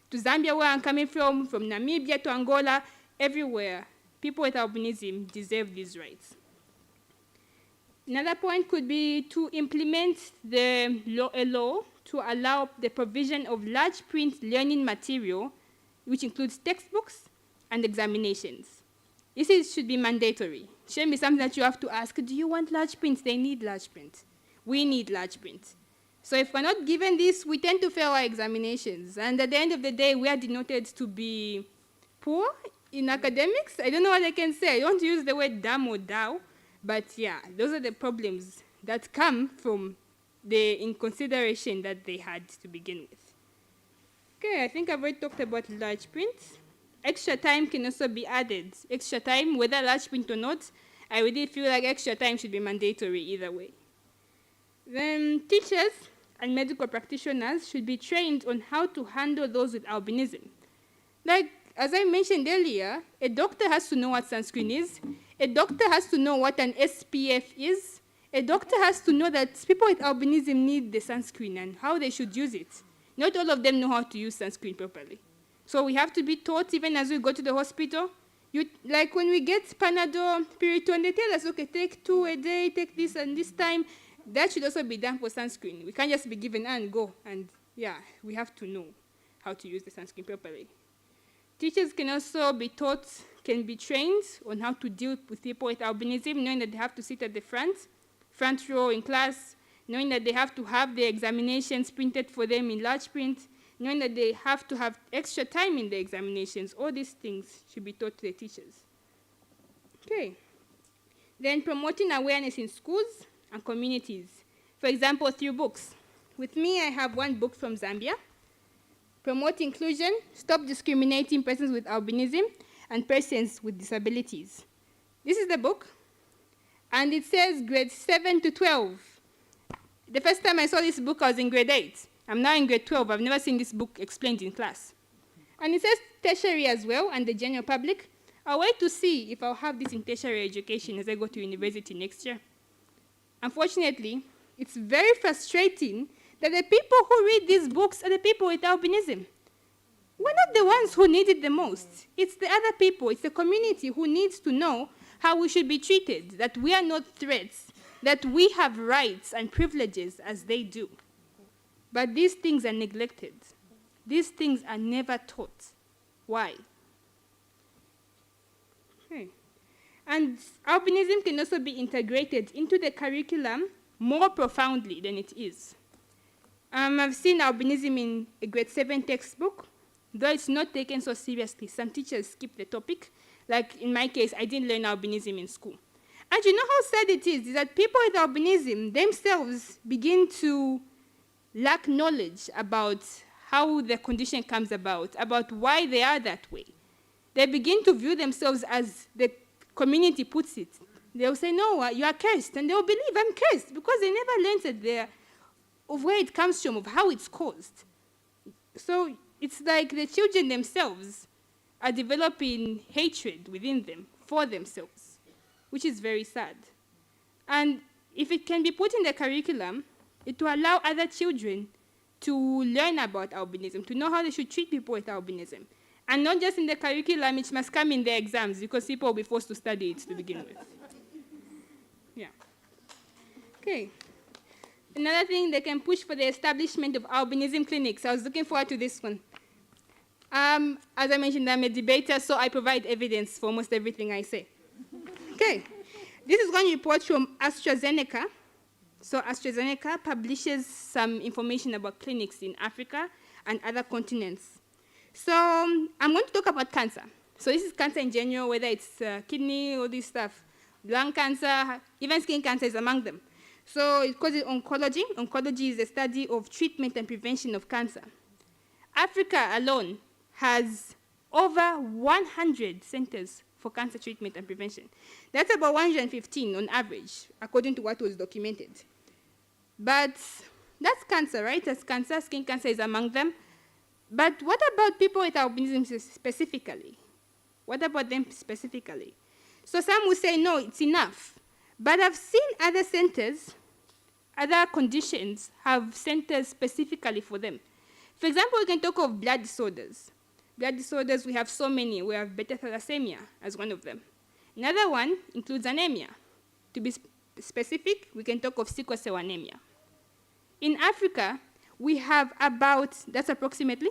to Zambia, where I'm coming from Namibia to Angola, everywhere. People with albinism deserve these rights. Another point could be to implement a law to allow the provision of large print learning material, which includes textbooks and examinations. This should be mandatory. It shouldn't be something that you have to ask, do you want large print? They need large print. We need large print. So if we're not given this, we tend to fail our examinations. And at the end of the day, we are denoted to be poor in academics. I don't know what I can say. I don't use the word dumb or dow. But yeah, those are the problems that come from the inconsideration that they had to begin with. Okay, I think I've already talked about large print. Extra time can also be added. Extra time, whether large print or not, I really feel like extra time should be mandatory either way. Then teachers and medical practitioners should be trained on how to handle those with albinism. Like, as I mentioned earlier, a doctor has to know what sunscreen is. A doctor has to know what an SPF is. A doctor has to know that people with albinism need the sunscreen and how they should use it. Not all of them know how to use sunscreen properly. So we have to be taught even as we go to the hospital. Like when we get Panadol, Piriton, they tell us, okay, take 2 a day, take this and this time. That should also be done for sunscreen. We can't just be given and go. And yeah, we have to know how to use the sunscreen properly. Teachers can also be taught, can be trained on how to deal with people with albinism, knowing that they have to sit at the front row in class, knowing that they have to have their examinations printed for them in large print, knowing that they have to have extra time in the examinations. All these things should be taught to the teachers. Okay. Then promoting awareness in schools and communities. For example, through books. With me, I have one book from Zambia, Promote Inclusion, Stop Discriminating Persons with Albinism and Persons with Disabilities. This is the book, and it says grades 7 to 12. The first time I saw this book, I was in grade 8. I'm now in grade 12. I've never seen this book explained in class. And it says tertiary as well, and the general public. I'll wait to see if I'll have this in tertiary education as I go to university next year. Unfortunately, it's very frustrating that the people who read these books are the people with albinism. We're not the ones who need it the most. It's the other people, it's the community who needs to know how we should be treated, that we are not threats, that we have rights and privileges as they do. But these things are neglected. These things are never taught. Why? Okay. And albinism can also be integrated into the curriculum more profoundly than it is. I've seen albinism in a grade 7 textbook, though it's not taken so seriously. Some teachers skip the topic. Like in my case, I didn't learn albinism in school. And you know how sad it is that people with albinism themselves begin to lack knowledge about how the condition comes about why they are that way. They begin to view themselves as the community puts it. They'll say, no, you are cursed. And they'll believe I'm cursed because they never learned of where it comes from, of how it's caused. So it's like the children themselves are developing hatred within them for themselves, which is very sad. And if it can be put in the curriculum, it will allow other children to learn about albinism, to know how they should treat people with albinism. And not just in the curriculum, it must come in the exams because people will be forced to study it to begin with. Yeah. Okay. Another thing, they can push for the establishment of albinism clinics. I was looking forward to this one. As I mentioned, I'm a debater, so I provide evidence for almost everything I say. Okay. This is one report from AstraZeneca. So AstraZeneca publishes some information about clinics in Africa and other continents. So I'm going to talk about cancer. So this is cancer in general, whether it's kidney, all this stuff, lung cancer, even skin cancer is among them. So it calls it oncology. Oncology is the study of treatment and prevention of cancer. Africa alone has over 100 centers for cancer treatment and prevention. That's about 115 on average, according to what was documented. But that's cancer, right? That's cancer, skin cancer is among them. But what about people with albinism specifically? What about them specifically? So some will say, no, it's enough. But I've seen other centers, other conditions have centers specifically for them. For example, we can talk of blood disorders. Blood disorders, we have so many. We have beta thalassemia as one of them. Another one includes anemia. To be specific, we can talk of sickle cell anemia. In Africa, we have that's approximately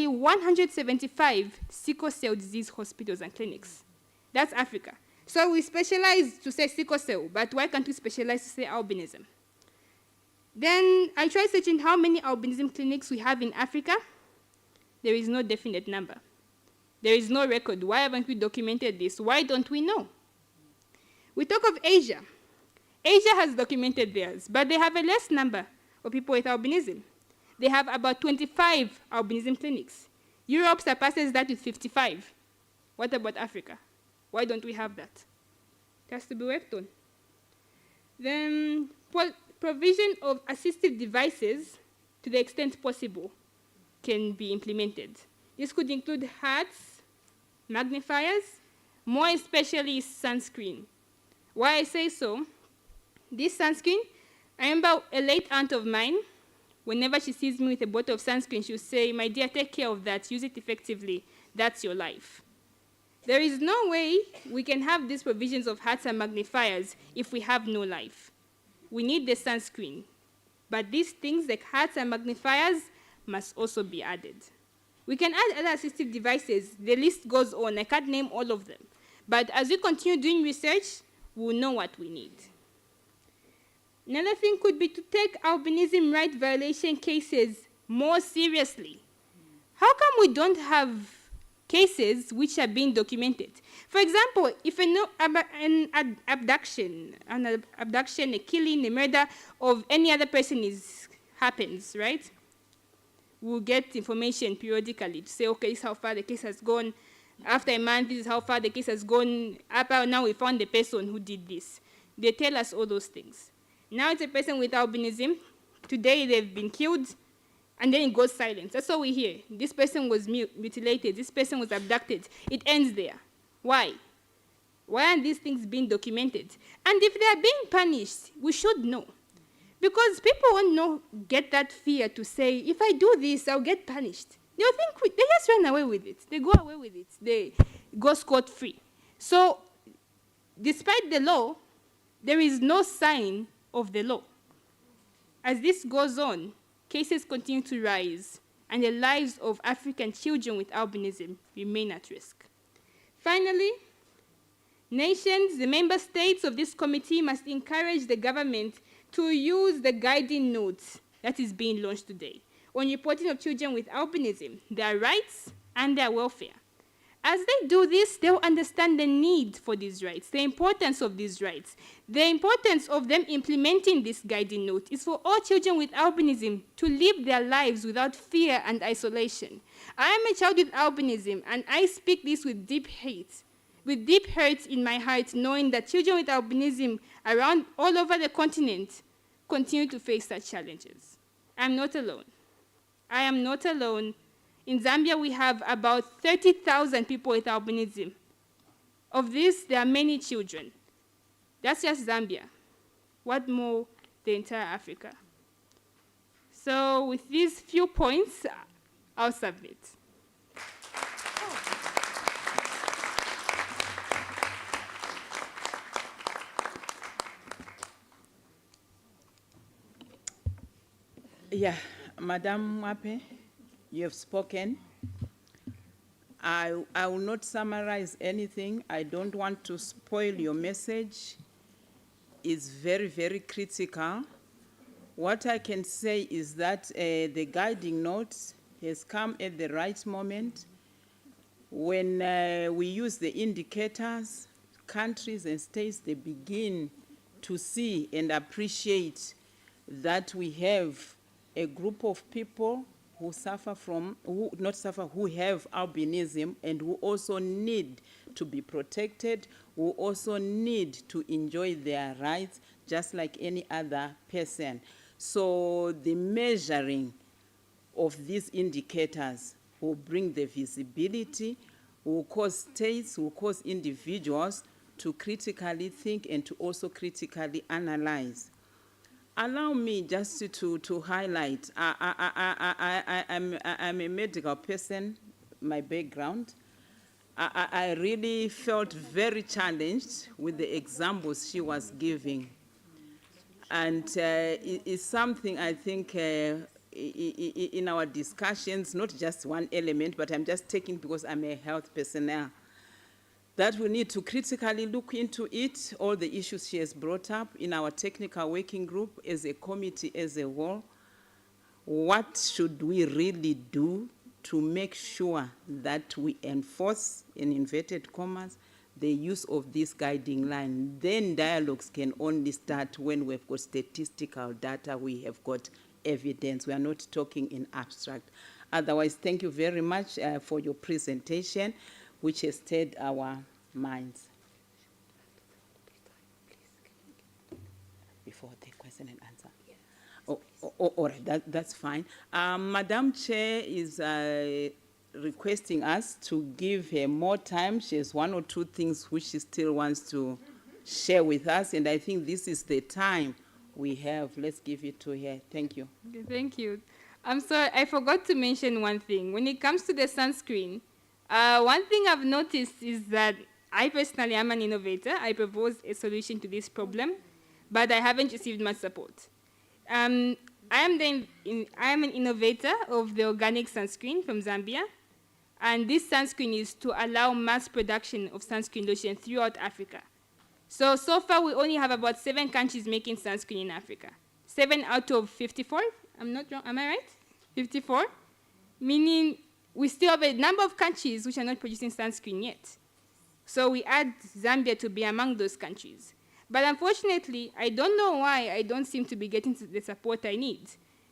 175 sickle cell disease hospitals and clinics. That's Africa. So we specialize to say sickle cell, but why can't we specialize to say albinism? Then I tried searching how many albinism clinics we have in Africa. There is no definite number. There is no record. Why haven't we documented this? Why don't we know? We talk of Asia. Asia has documented theirs, but they have a less number of people with albinism. They have about 25 albinism clinics. Europe surpasses that with 55. What about Africa? Why don't we have that? It has to be worked on. Then provision of assistive devices to the extent possible can be implemented. This could include hats, magnifiers, more especially sunscreen. Why I say so, this sunscreen, I remember a late aunt of mine, whenever she sees me with a bottle of sunscreen, she'll say, my dear, take care of that, use it effectively, that's your life. There is no way we can have these provisions of hats and magnifiers if we have no life. We need the sunscreen, but these things like hats and magnifiers must also be added. We can add other assistive devices, the list goes on, I can't name all of them. But as we continue doing research, we'll know what we need. Another thing could be to take albinism right violation cases more seriously. How come we don't have cases which are being documented? For example, if an abduction, a killing, a murder of any other person happens, right? We'll get information periodically to say, okay, this is how far the case has gone. After a month, this is how far the case has gone. Now we found the person who did this. They tell us all those things. Now it's a person with albinism. Today they've been killed, and then it goes silent. That's all we hear. This person was mutilated. This person was abducted. It ends there. Why? Why aren't these things being documented? And if they are being punished, we should know. Because people won't get that fear to say, if I do this, I'll get punished. They'll think they just run away with it. They go away with it. They go scot-free. So, despite the law, there is no sign of the law. As this goes on, cases continue to rise, and the lives of African children with albinism remain at risk. Finally, nations, the member states of this committee must encourage the government to use the guiding notes that is being launched today on reporting of children with albinism, their rights and their welfare. As they do this, they'll understand the need for these rights, the importance of these rights. The importance of them implementing this guiding note is for all children with albinism to live their lives without fear and isolation. I am a child with albinism, and I speak this with deep hurt in my heart, knowing that children with albinism around all over the continent continue to face such challenges. I'm not alone. I am not alone. In Zambia, we have about 30,000 people with albinism. Of this, there are many children. That's just Zambia. What more, the entire Africa? So with these few points, I'll submit. Yeah, Madam Mwape, you have spoken. I will not summarize anything. I don't want to spoil your message. It's very, very critical. What I can say is that the guiding note has come at the right moment. When we use the indicators, countries and states, they begin to see and appreciate that we have a group of people who suffer from, who have albinism and who also need to be protected, who also need to enjoy their rights just like any other person. So the measuring of these indicators will bring the visibility, will cause states, will cause individuals to critically think and to also critically analyze. Allow me just to highlight, I'm a medical person, my background. I really felt very challenged with the examples she was giving. And it's something I think in our discussions, not just one element, but I'm just taking because I'm a health personnel, that we need to critically look into it, all the issues she has brought up in our technical working group as a committee as a whole. What should we really do to make sure that we enforce, in inverted commas, the use of this guiding line? Then dialogues can only start when we've got statistical data, we have got evidence. We are not talking in abstract. Otherwise, thank you very much for your presentation, which has stirred our minds. Before the question and answer. Yes. All right, that's fine. Madam Chair is requesting us to give her more time. She has one or two things which she still wants to share with us, and I think this is the time we have. Let's give it to her. Thank you. Okay, thank you. I'm sorry, I forgot to mention one thing. When it comes to the sunscreen, one thing I've noticed is that I personally am an innovator. I proposed a solution to this problem, but I haven't received much support. I am an innovator of the organic sunscreen from Zambia, and this sunscreen is to allow mass production of sunscreen lotion throughout Africa. So far we only have about 7 countries making sunscreen in Africa. 7 out of 54, I'm not wrong, am I right? 54, meaning we still have a number of countries which are not producing sunscreen yet. So we add Zambia to be among those countries. But unfortunately, I don't know why I don't seem to be getting the support I need.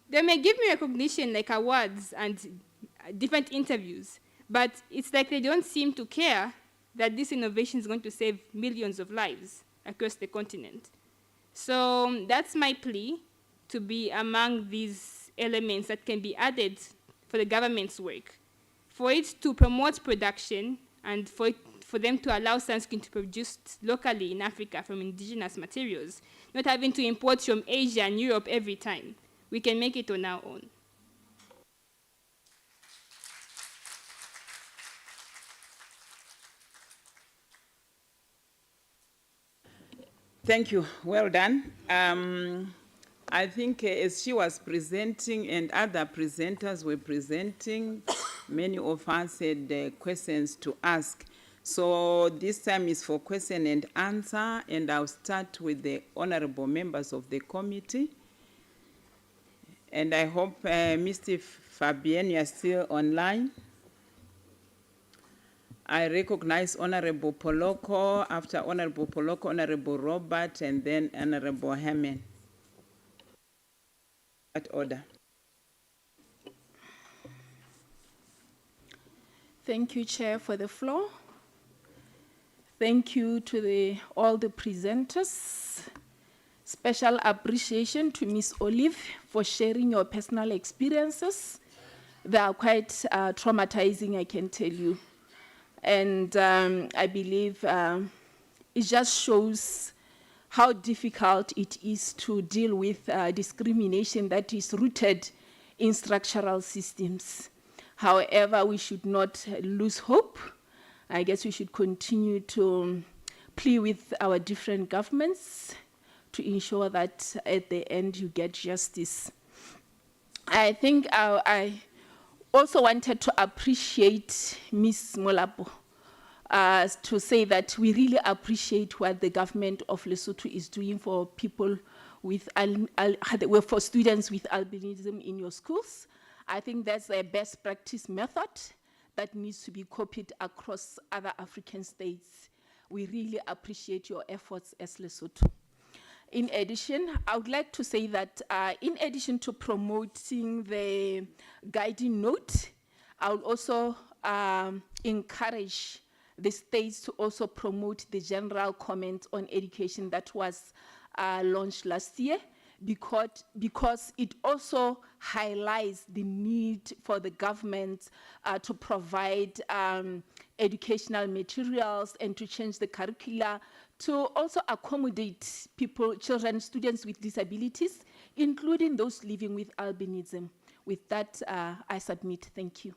They may give me recognition like awards and different interviews, but it's like they don't seem to care that this innovation is going to save millions of lives across the continent. So that's my plea, to be among these elements that can be added for the government's work, for it to promote production and for them to allow sunscreen to be produced locally in Africa from indigenous materials, not having to import from Asia and Europe every time. We can make it on our own. Thank you. Well done. I think as she was presenting and other presenters were presenting, many of us had questions to ask. So this time is for question and answer, and I'll start with the honorable members of the committee. And I hope Mr. Fabienne, you are still online. I recognize Honorable Poloko, after Honorable Poloko, Honorable Robert, and then Honorable Hammond. That order. Thank you, Chair, for the floor. Thank you to all the presenters. Special appreciation to Ms. Olive for sharing your personal experiences. They are quite traumatizing, I can tell you. And I believe it just shows how difficult it is to deal with discrimination that is rooted in structural systems. However, we should not lose hope. I guess we should continue to plea with our different governments to ensure that at the end you get justice. I think I also wanted to appreciate Ms. Molapo to say that we really appreciate what the government of Lesotho is doing for people with, for students with albinism in your schools. I think that's a best practice method that needs to be copied across other African states. We really appreciate your efforts as Lesotho. In addition, I would like to say that in addition to promoting the guiding note, I would also encourage the states to also promote the general comment on education that was launched last year, because it also highlights the need for the government to provide educational materials and to change the curricula to also accommodate people, children, students with disabilities, including those living with albinism. With that, I submit. Thank you.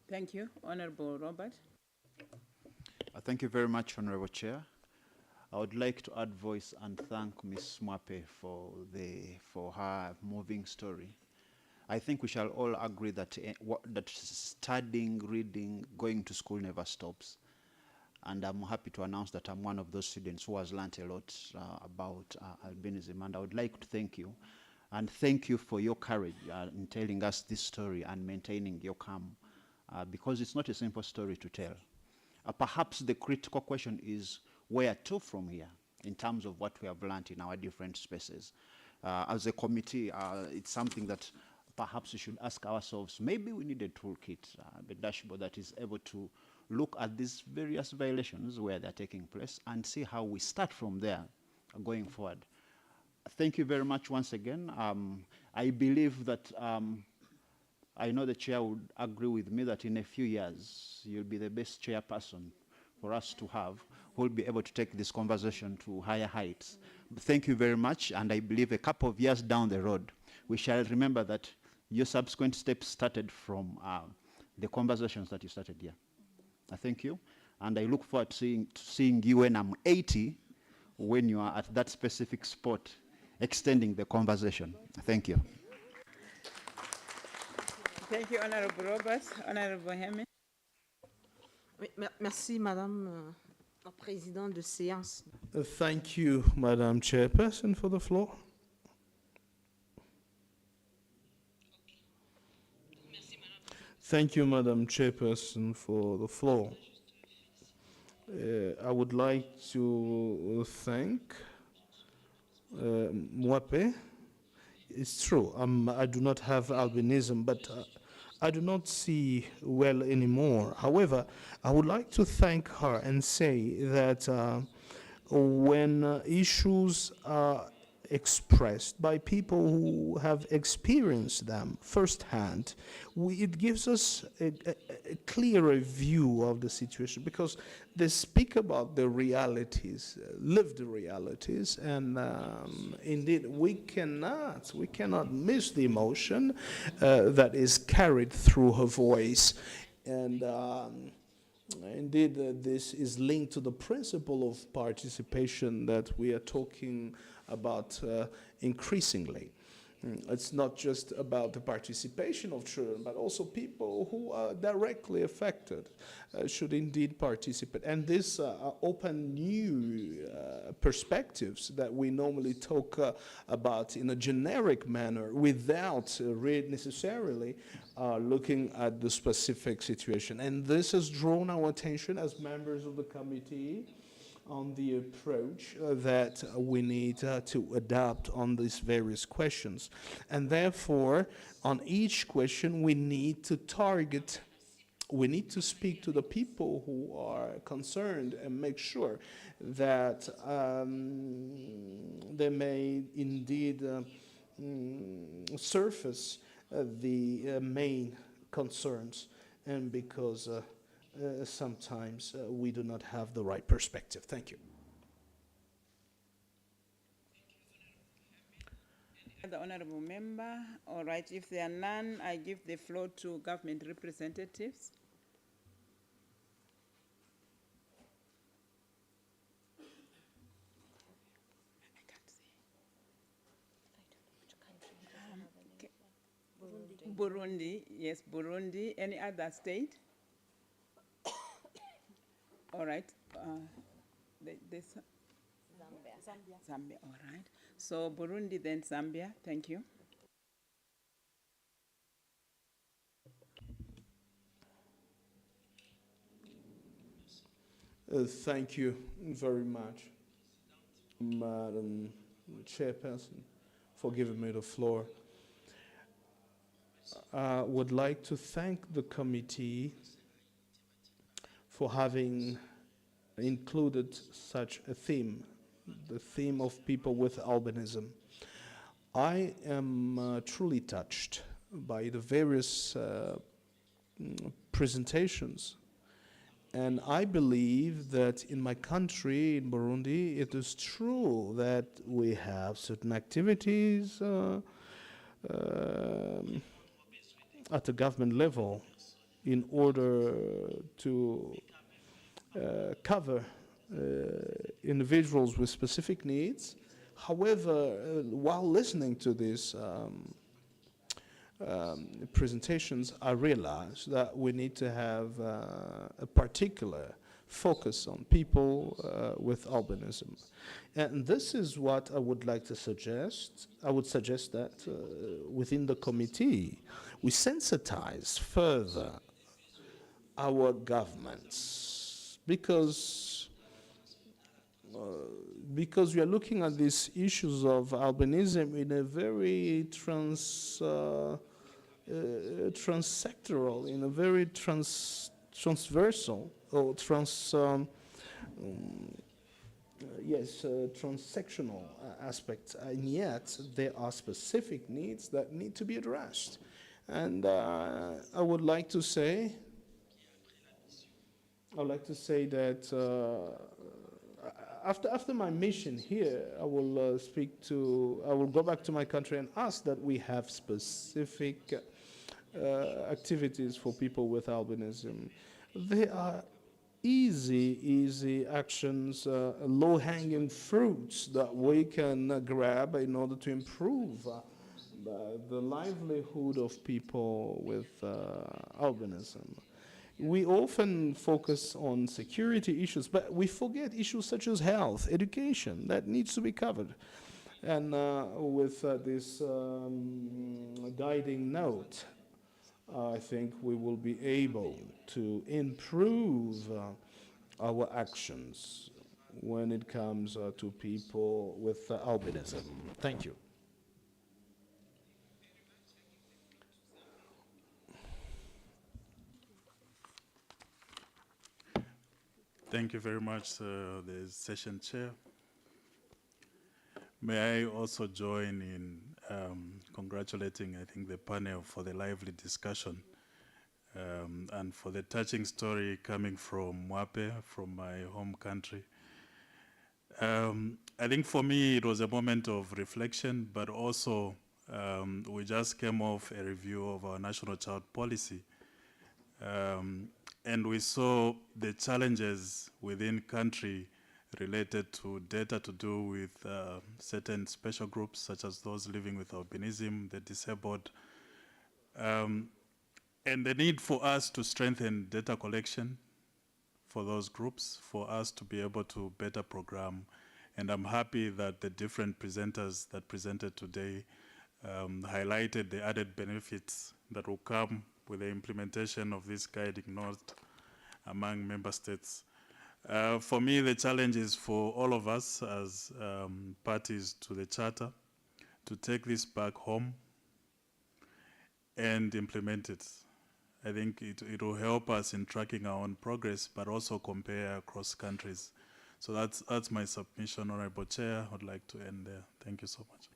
Thank you. Honorable Robert. Thank you very much, Honorable Chair. I would like to add voice and thank Ms. Mwape for her moving story. I think we shall all agree that that studying, reading, going to school never stops. And I'm happy to announce that I'm one of those students who has learnt a lot about albinism, and I would like to thank you. And thank you for your courage in telling us this story and maintaining your calm, because it's not a simple story to tell. Perhaps the critical question is, where to from here in terms of what we have learned in our different spaces? As a committee, it's something that perhaps we should ask ourselves. Maybe we need a toolkit, a dashboard that is able to look at these various violations where they're taking place and see how we start from there going forward. Thank you very much once again. I believe that I know the chair would agree with me that in a few years, you'll be the best chairperson for us to have, who will be able to take this conversation to higher heights. Thank you very much, and I believe a couple of years down the road, we shall remember that your subsequent steps started from the conversations that you started here. I thank you, and I look forward to seeing you when I'm 80, when you are at that specific spot, extending the conversation. Thank you. Thank you, Honorable Roberts. Honorable Hemi. Oui, merci, Madame la Présidente de séance. Thank you, Madam Chairperson, for the floor. Thank you, Madam Chairperson, for the floor. I would like to thank Mwape. It's true, I do not have albinism, but I do not see well anymore. However, I would like to thank her and say that when issues are expressed by people who have experienced them firsthand, it gives us a clearer view of the situation, because they speak about the realities, lived realities, and indeed we cannot miss the emotion that is carried through her voice. And indeed, this is linked to the principle of participation that we are talking about increasingly. It's not just about the participation of children, but also people who are directly affected should indeed participate. And this open new perspectives that we normally talk about in a generic manner without necessarily looking at the specific situation. And this has drawn our attention as members of the committee on the approach that we need to adopt on these various questions. And therefore, on each question, we need to target, we need to speak to the people who are concerned and make sure that they may indeed surface the main concerns, and because sometimes we do not have the right perspective. Thank you. The honorable member. All right, if there are none, I give the floor to government representatives. Burundi, yes, Burundi. Any other state? All right. Zambia, all right. So Burundi, then Zambia. Thank you. Thank you very much, Madam Chairperson, for giving me the floor. I would like to thank the committee for having included such a theme, the theme of people with albinism. I am truly touched by the various presentations, and I believe that in my country, in Burundi, it is true that we have certain activities at the government level in order to cover individuals with specific needs. However, while listening to these presentations, I realized that we need to have a particular focus on people with albinism. And this is what I would like to suggest. I would suggest that within the committee, we sensitize further our governments, because we are looking at these issues of albinism in a very transsectoral, in a very transversal, or transsectional aspect, and yet there are specific needs that need to be addressed. And I would like to say that after my mission here, I will I will go back to my country and ask that we have specific activities for people with albinism. They are easy actions, low-hanging fruits that we can grab in order to improve the livelihood of people with albinism. We often focus on security issues, but we forget issues such as health, education, that needs to be covered. And with this guiding note, I think we will be able to improve our actions when it comes to people with albinism. Thank you. Thank you very much, the session chair. May I also join in congratulating, I think, the panel for the lively discussion and for the touching story coming from Mwape, from my home country. I think for me, it was a moment of reflection, but also we just came off a review of our national child policy. And we saw the challenges within country related to data to do with certain special groups, such as those living with albinism, the disabled, and the need for us to strengthen data collection for those groups, for us to be able to better program. And I'm happy that the different presenters that presented today highlighted the added benefits that will come with the implementation of this guiding note among member states. For me, the challenge is for all of us as parties to the Charter to take this back home and implement it. I think it will help us in tracking our own progress, but also compare across countries. So that's my submission, Honorable Chair. I would like to end there. Thank you so much.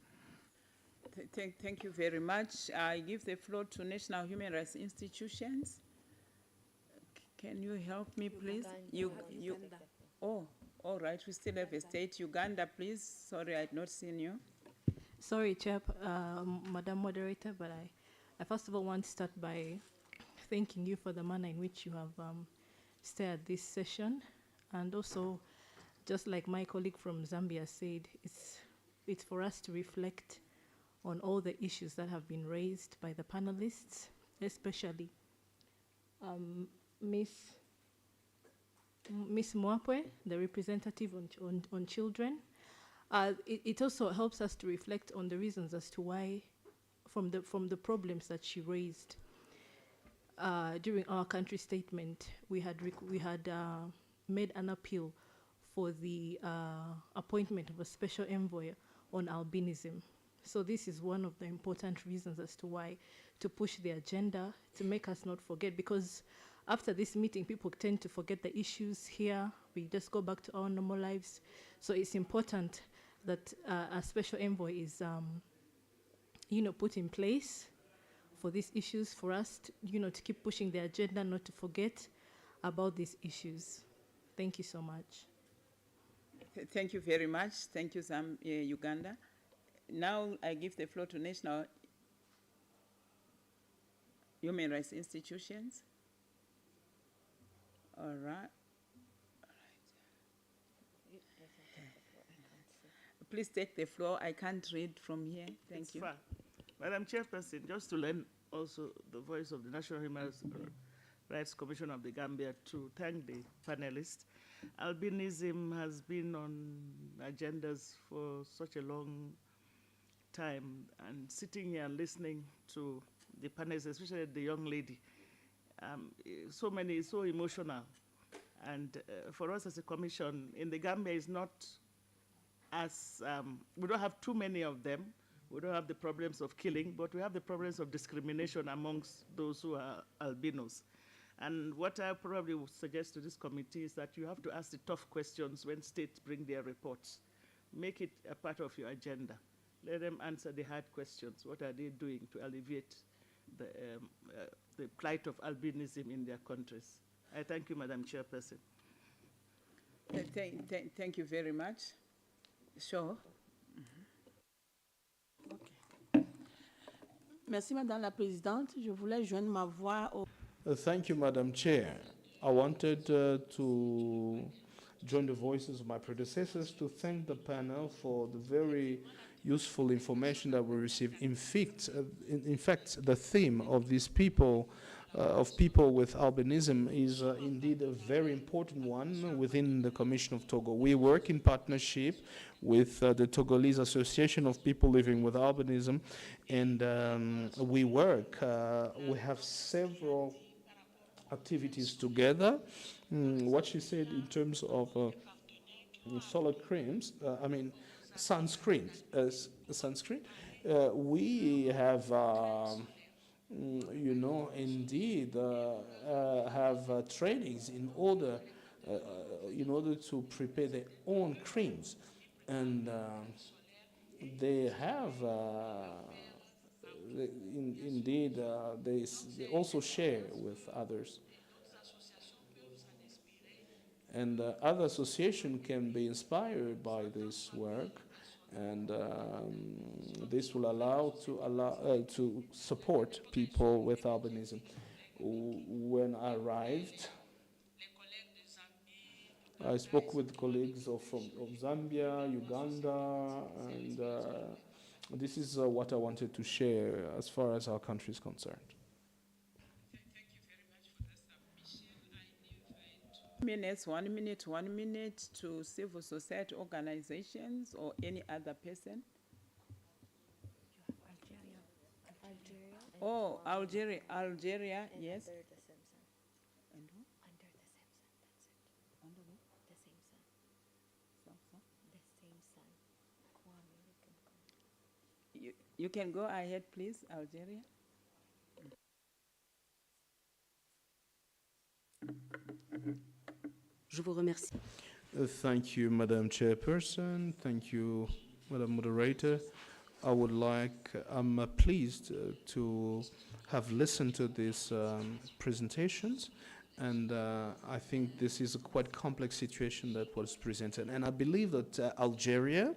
Thank you very much. I give the floor to national human rights institutions. Can you help me, please? Uganda. Oh, all right. We still have a state. Uganda, please. Sorry, I had not seen you. Sorry, Chair, Madam Moderator, but I first of all want to start by thanking you for the manner in which you have steered this session. And also, just like my colleague from Zambia said, it's for us to reflect on all the issues that have been raised by the panelists, especially Miss Mwape, the representative on children. It also helps us to reflect on the reasons as to why, from the problems that she raised. During our country statement, we had made an appeal for the appointment of a special envoy on albinism. So this is one of the important reasons as to why to push the agenda, to make us not forget, because after this meeting, people tend to forget the issues here. We just go back to our normal lives. So it's important that a special envoy is, put in place for these issues, for us, to keep pushing the agenda, not to forget about these issues. Thank you so much. Thank you very much. Thank you, Uganda. Now I give the floor to national human rights institutions. All right. Please take the floor. I can't read from here. Thank you. Fine. Madam Chairperson, just to lend also the voice of the National Human Rights Commission of the Gambia to thank the panelists. Albinism has been on agendas for such a long time, and sitting here and listening to the panelists, especially the young lady, so emotional. And for us as a commission in the Gambia is not as, we don't have too many of them. We don't have the problems of killing, but we have the problems of discrimination amongst those who are albinos. And what I probably would suggest to this committee is that you have to ask the tough questions when states bring their reports. Make it a part of your agenda. Let them answer the hard questions. What are they doing to alleviate the plight of albinism in their countries. I thank you, Madam Chairperson. Thank you very much. Sure. Merci, Madame la Présidente. Je voulais joindre ma voix au... Thank you, Madam Chair. I wanted to join the voices of my predecessors to thank the panel for the very useful information that we received. In fact, the theme of these people, of people with albinism, is indeed a very important one within the Commission of Togo. We work in partnership with the Togolese Association of People Living with Albinism, and we have several activities together. What she said in terms of solid creams, sunscreen. We have, indeed have trainings in order to prepare their own creams, and they have. Indeed, they also share with others. And other associations can be inspired by this work, and this will allow to support people with albinism. When I arrived, I spoke with colleagues of Zambia, Uganda, and this is what I wanted to share as far as our country is concerned. Minutes, 1 minute, 1 minute to civil society organizations or any other person. Oh, Algeria, yes. And who? Under the same sun, that's it. Under what? The same sun. The same sun. Kwame, you can come. You can go ahead, please, Algeria. Je vous remercie. Thank you, Madam Chairperson. Thank you, Madam Moderator. I'm pleased to have listened to these presentations, and I think this is a quite complex situation that was presented. And I believe that Algeria,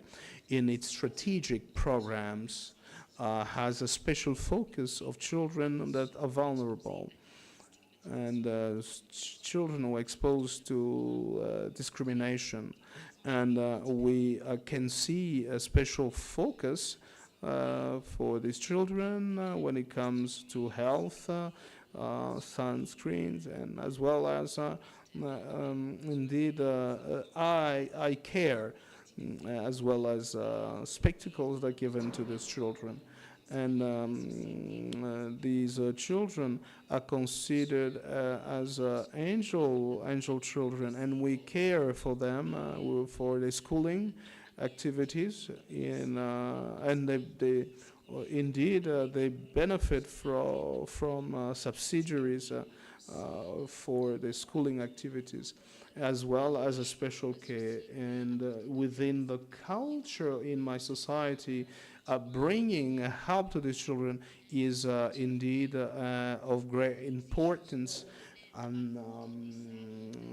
in its strategic programs, has a special focus of children that are vulnerable, and children who are exposed to discrimination. And we can see a special focus for these children when it comes to health, sunscreens, and as well as indeed eye care, as well as spectacles that are given to these children. And these children are considered as angel children, and we care for them for their schooling activities, and they benefit from subsidiaries for the schooling activities, as well as a special care. And within the culture in my society, bringing help to these children is indeed of great importance, and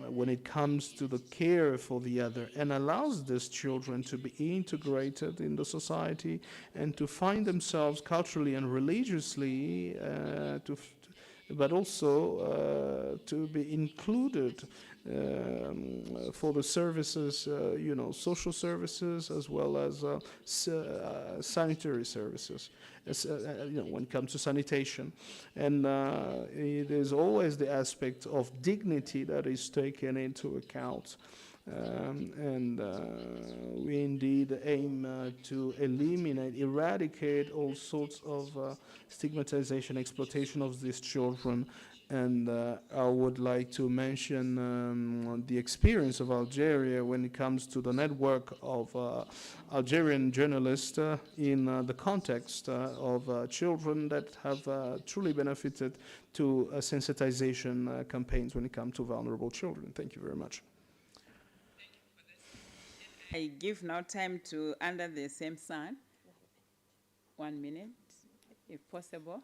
when it comes to the care for the other, and allows these children to be integrated in the society and to find themselves culturally and religiously, but also to be included for the services, social services, as well as sanitary services, when it comes to sanitation. And there's always the aspect of dignity that is taken into account. And we indeed aim to eradicate all sorts of stigmatization, exploitation of these children. And I would like to mention the experience of Algeria when it comes to the network of Algerian journalists in the context of children that have truly benefited to sensitization campaigns when it comes to vulnerable children. Thank you very much. I give now time to Under the Same Sun. 1 minute, if possible.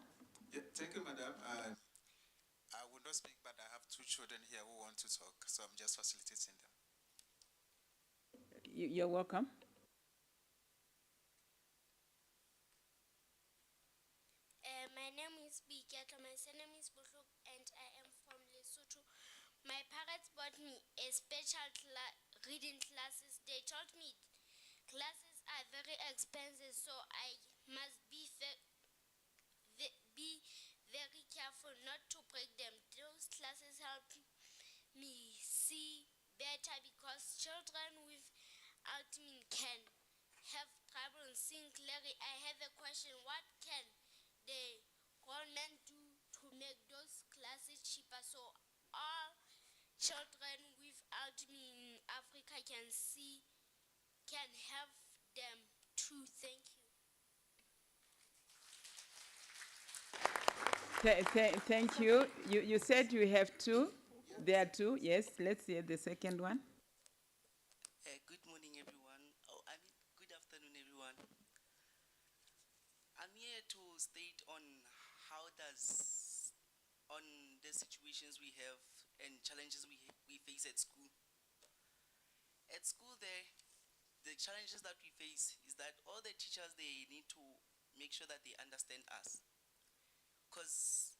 Yeah, thank you, Madam. I will not speak, but I have two children here who want to talk, so I'm just facilitating them. You're welcome. My name is Biketo, my surname is Buhluk, and I am from Lesotho. My parents bought me a special reading classes. They told me classes are very expensive, so I must be very careful not to break them. Those classes help me see better because children without me can have trouble seeing clearly. I have a question. What can the government do to make those classes cheaper so all children without me in Africa can have them too? Thank you. Thank you. You said you have two. There are two. Yes. Let's hear the second one. Good morning, everyone. Good afternoon, everyone. I'm here to state on the situations we have and challenges we face at school. At school the challenges that we face is that all the teachers, they need to make sure that they understand us. Because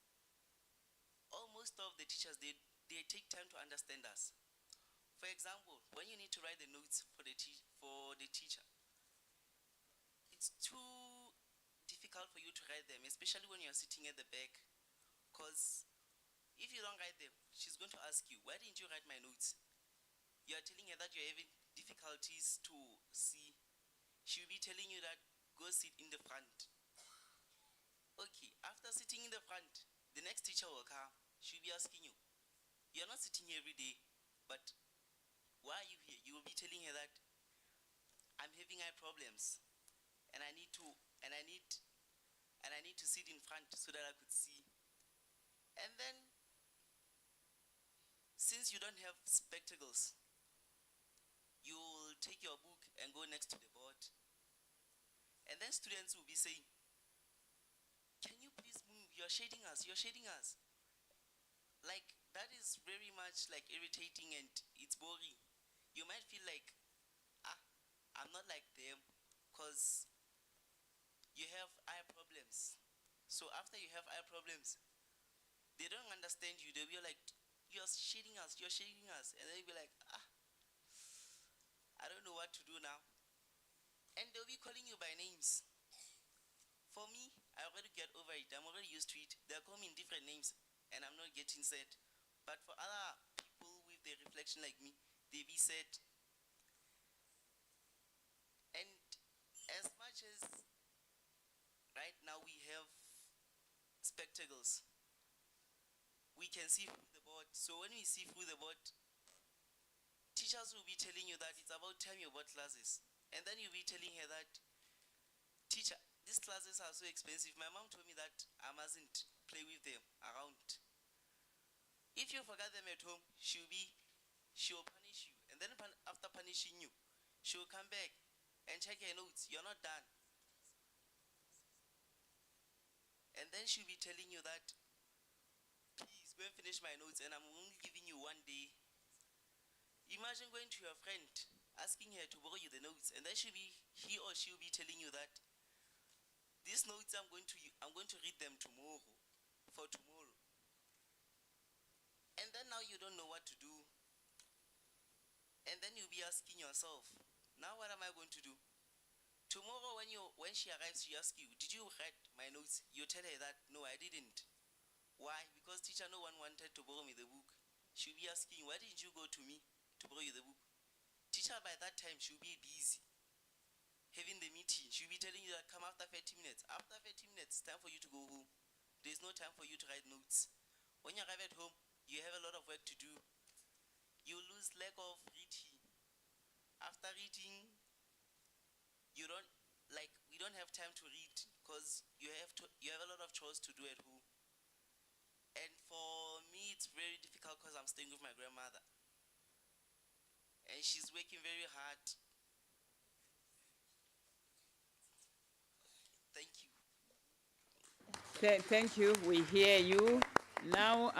almost of the teachers, they take time to understand us. For example, when you need to write the notes for the teacher, it's too difficult for you to write them, especially when you're sitting at the back. Because if you don't write them, she's going to ask you, why didn't you write my notes? You are telling her that you're having difficulties to see. She'll be telling you that, go sit in the front. Okay, after sitting in the front, the next teacher will come. She'll be asking you, you're not sitting here every day, but why are you here? You will be telling her that, I'm having eye problems, and I need to sit in front so that I could see. And then, since you don't have spectacles, you'll take your book and go next to the board. And then students will be saying, can you please move? You're shading us, you're shading us. Like, that is very much like irritating and it's boring. You might feel like, I'm not like them because you have eye problems. So after you have eye problems, they don't understand you. They'll be like, you're shading us, you're shading us. And they'll be like, I don't know what to do now. And they'll be calling you by names. For me, I already get over it. I'm already used to it. They'll call me in different names and I'm not getting sad. But for other people with the reflection like me, they be sad. And as much as right now we have spectacles, we can see through the board. So when we see through the board, teachers will be telling you that it's about time you bought classes. And then you'll be telling her that, teacher, these classes are so expensive. My mom told me that I mustn't play with them around. If you forget them at home, she'll punish you. And then after punishing you, she'll come back and check her notes. You're not done. And then she'll be telling you that, please go and finish my notes and I'm only giving you 1 day. Imagine going to your friend, asking her to borrow you the notes, and then he or she'll be telling you that, these notes I'm going to read them tomorrow, for tomorrow. And then now you don't know what to do. And then you'll be asking yourself, now what am I going to do? Tomorrow when she arrives, she asks you, did you write my notes? You tell her that, no, I didn't. Why? Because teacher, no one wanted to borrow me the book. She'll be asking, why didn't you go to me to borrow you the book? Teacher, by that time, she'll be busy having the meeting. She'll be telling you that, come after 30 minutes. After 30 minutes, time for you to go home. There's no time for you to write notes. When you arrive at home, you have a lot of work to do. You lose lack of reading. After reading, we don't have time to read because you have a lot of chores to do at home. And for me, it's very difficult because I'm staying with my grandmother. And she's working very hard. Thank you. Thank you. We hear you. Now,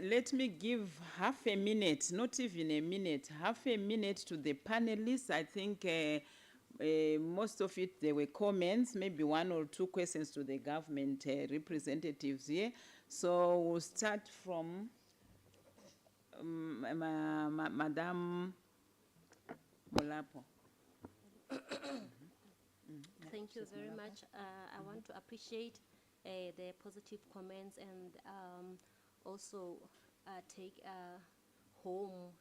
let me give half a minute, not even a minute, half a minute to the panelists. I think most of it, there were comments, maybe one or two questions to the government representatives here. So we'll start from Madam Molapo. Thank you very much. I want to appreciate the positive comments and also take home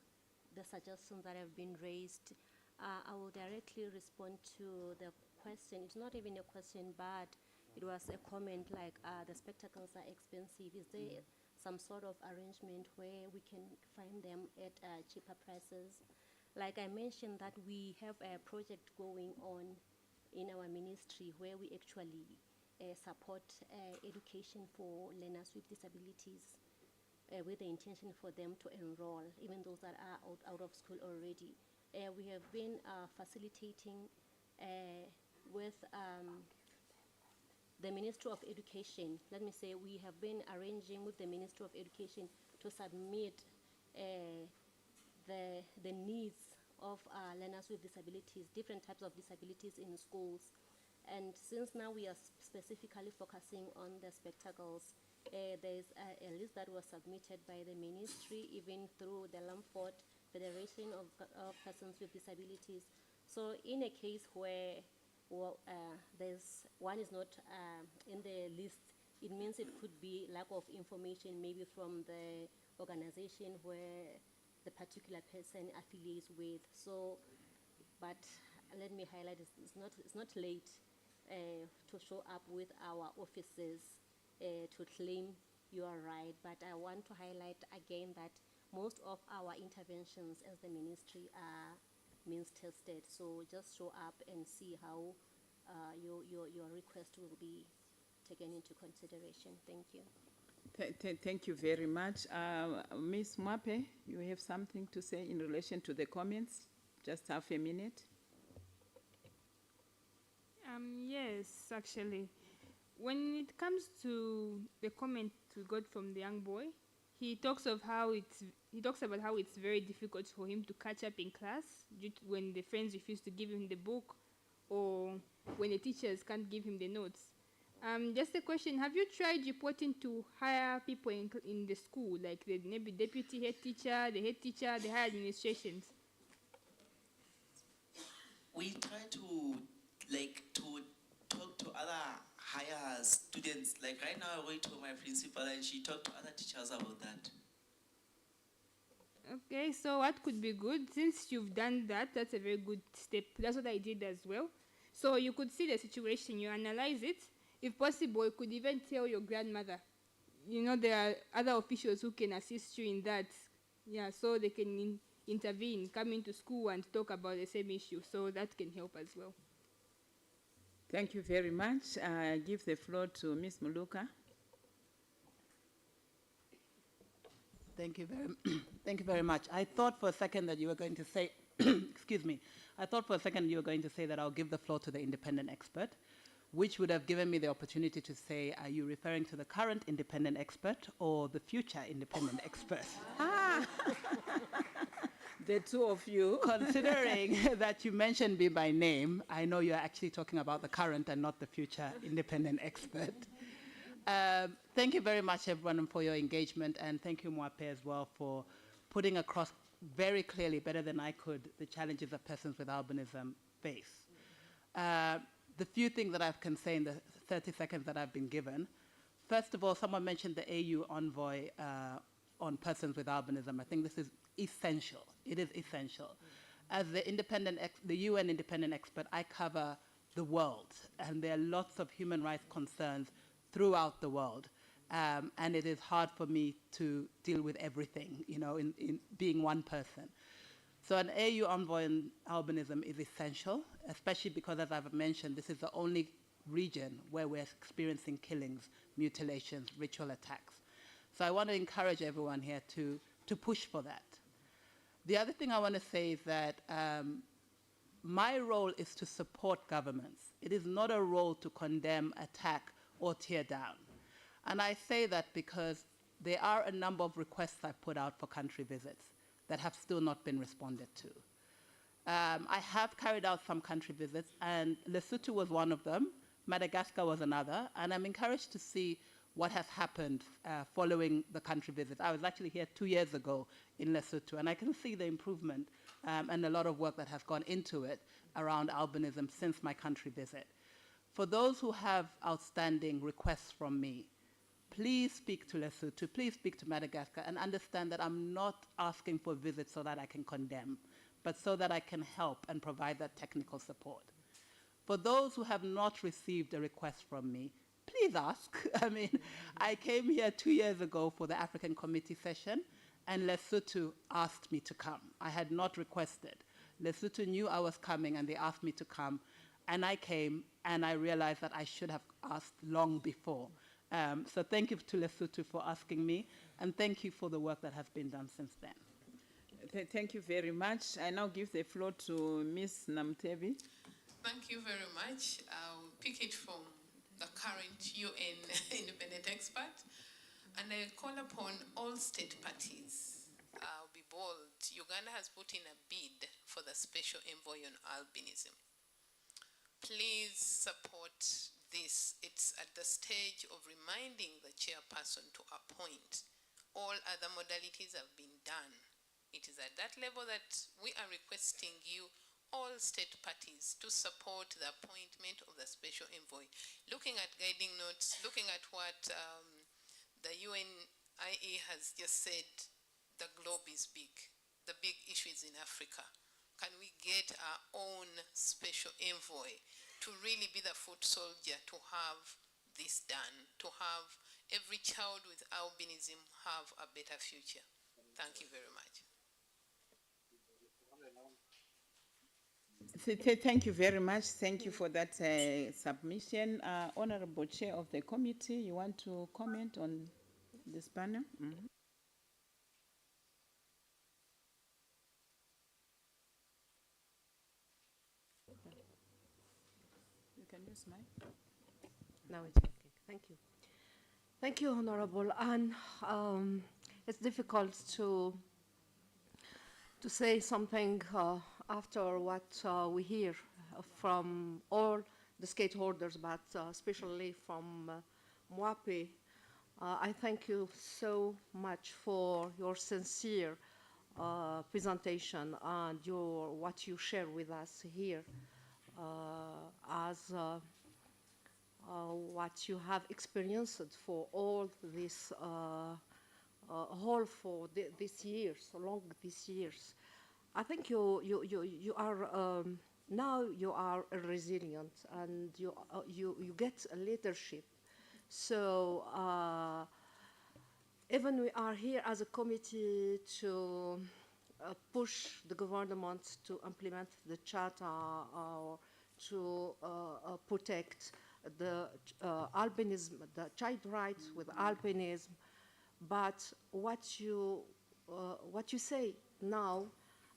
the suggestions that have been raised. I will directly respond to the question. It's not even a question, but it was a comment like the spectacles are expensive. Is there some sort of arrangement where we can find them at cheaper prices? Like I mentioned that we have a project going on in our ministry where we actually support education for learners with disabilities with the intention for them to enroll, even those that are out of school already. We have been facilitating with the Ministry of Education. Let me say we have been arranging with the Ministry of Education to submit the needs of learners with disabilities, different types of disabilities in schools. And since now we are specifically focusing on the spectacles, there's a list that was submitted by the ministry, even through the Lamford Federation of Persons with Disabilities. So in a case where there's one is not in the list, it means it could be lack of information, maybe from the organization where the particular person affiliates with. So, but let me highlight, it's not late to show up with our offices to claim you are right, but I want to highlight again that most of our interventions as the ministry are means tested. So just show up and see how your request will be taken into consideration. Thank you. Thank you very much. Ms. Mwape, you have something to say in relation to the comments? Just half a minute. Yes, actually. When it comes to the comment we got from the young boy, he talks about how it's very difficult for him to catch up in class due to when the friends refuse to give him the book or when the teachers can't give him the notes. Just a question, have you tried reporting to higher people in the school, like the maybe deputy head teacher, the head teacher, the higher administrations? We try to talk to other higher students. Like right now I went to my principal and she talked to other teachers about that. Okay, so what could be good? Since you've done that, that's a very good step. That's what I did as well. So you could see the situation, you analyze it. If possible, you could even tell your grandmother. You know, there are other officials who can assist you in that. Yeah, so they can intervene, come into school and talk about the same issue. So that can help as well. Thank you very much. I give the floor to Ms. Muluka. Thank you very much. I thought for a second that you were going to say, excuse me, I thought for a second you were going to say that I'll give the floor to the independent expert, which would have given me the opportunity to say, are you referring to the current independent expert or the future independent expert? The two of you. Considering that you mentioned me by name, I know you're actually talking about the current and not the future independent expert. Thank you very much, everyone, for your engagement, and thank you, Mwape, as well, for putting across very clearly, better than I could, the challenges that persons with albinism face. The few things that I can say in the 30 seconds that I've been given, first of all, someone mentioned the AU envoy on persons with albinism. I think this is essential. It is essential. As the UN independent expert, I cover the world, and there are lots of human rights concerns throughout the world. And it is hard for me to deal with everything, you know, in being one person. So an AU envoy on albinism is essential, especially because, as I've mentioned, this is the only region where we're experiencing killings, mutilations, ritual attacks. So I want to encourage everyone here to push for that. The other thing I want to say is that my role is to support governments. It is not a role to condemn, attack, or tear down. And I say that because there are a number of requests I put out for country visits that have still not been responded to. I have carried out some country visits, and Lesotho was one of them, Madagascar was another, and I'm encouraged to see what has happened following the country visit. I was actually here 2 years ago in Lesotho, and I can see the improvement and a lot of work that has gone into it around albinism since my country visit. For those who have outstanding requests from me, please speak to Lesotho, please speak to Madagascar, and understand that I'm not asking for visits so that I can condemn, but so that I can help and provide that technical support. For those who have not received a request from me, please ask. I mean, I came here 2 years ago for the African Committee session, and Lesotho asked me to come. I had not requested. Lesotho knew I was coming, and they asked me to come, and I came, and I realized that I should have asked long before. So thank you to Lesotho for asking me, and thank you for the work that has been done since then. Thank you very much. I now give the floor to Ms. Namtebi. Thank you very much. I'll pick it from the current UN independent expert, and I call upon all state parties. I'll be bold. Uganda has put in a bid for the special envoy on albinism. Please support this. It's at the stage of reminding the chairperson to appoint. All other modalities have been done. It is at that level that we are requesting you, all state parties, to support the appointment of the special envoy. Looking at guiding notes, looking at what the UNIE has just said, the globe is big. The big issue is in Africa. Can we get our own special envoy to really be the foot soldier to have this done, to have every child with albinism have a better future? Thank you very much. Thank you very much. Thank you for that submission. Honorable Chair of the committee, you want to comment on this panel? Mm-hmm. You can use mine. Now it's working. Thank you. Thank you, Honorable Anne. It's difficult to say something after what we hear from all the stakeholders, but especially from Mwape. I thank you so much for your sincere presentation and what you share with us here as what you have experienced for all this these years, along these years. I think you are now you are resilient, and you get a leadership. So even we are here as a committee to push the government to implement the charter or to protect the albinism, the child rights with albinism. But what you say now,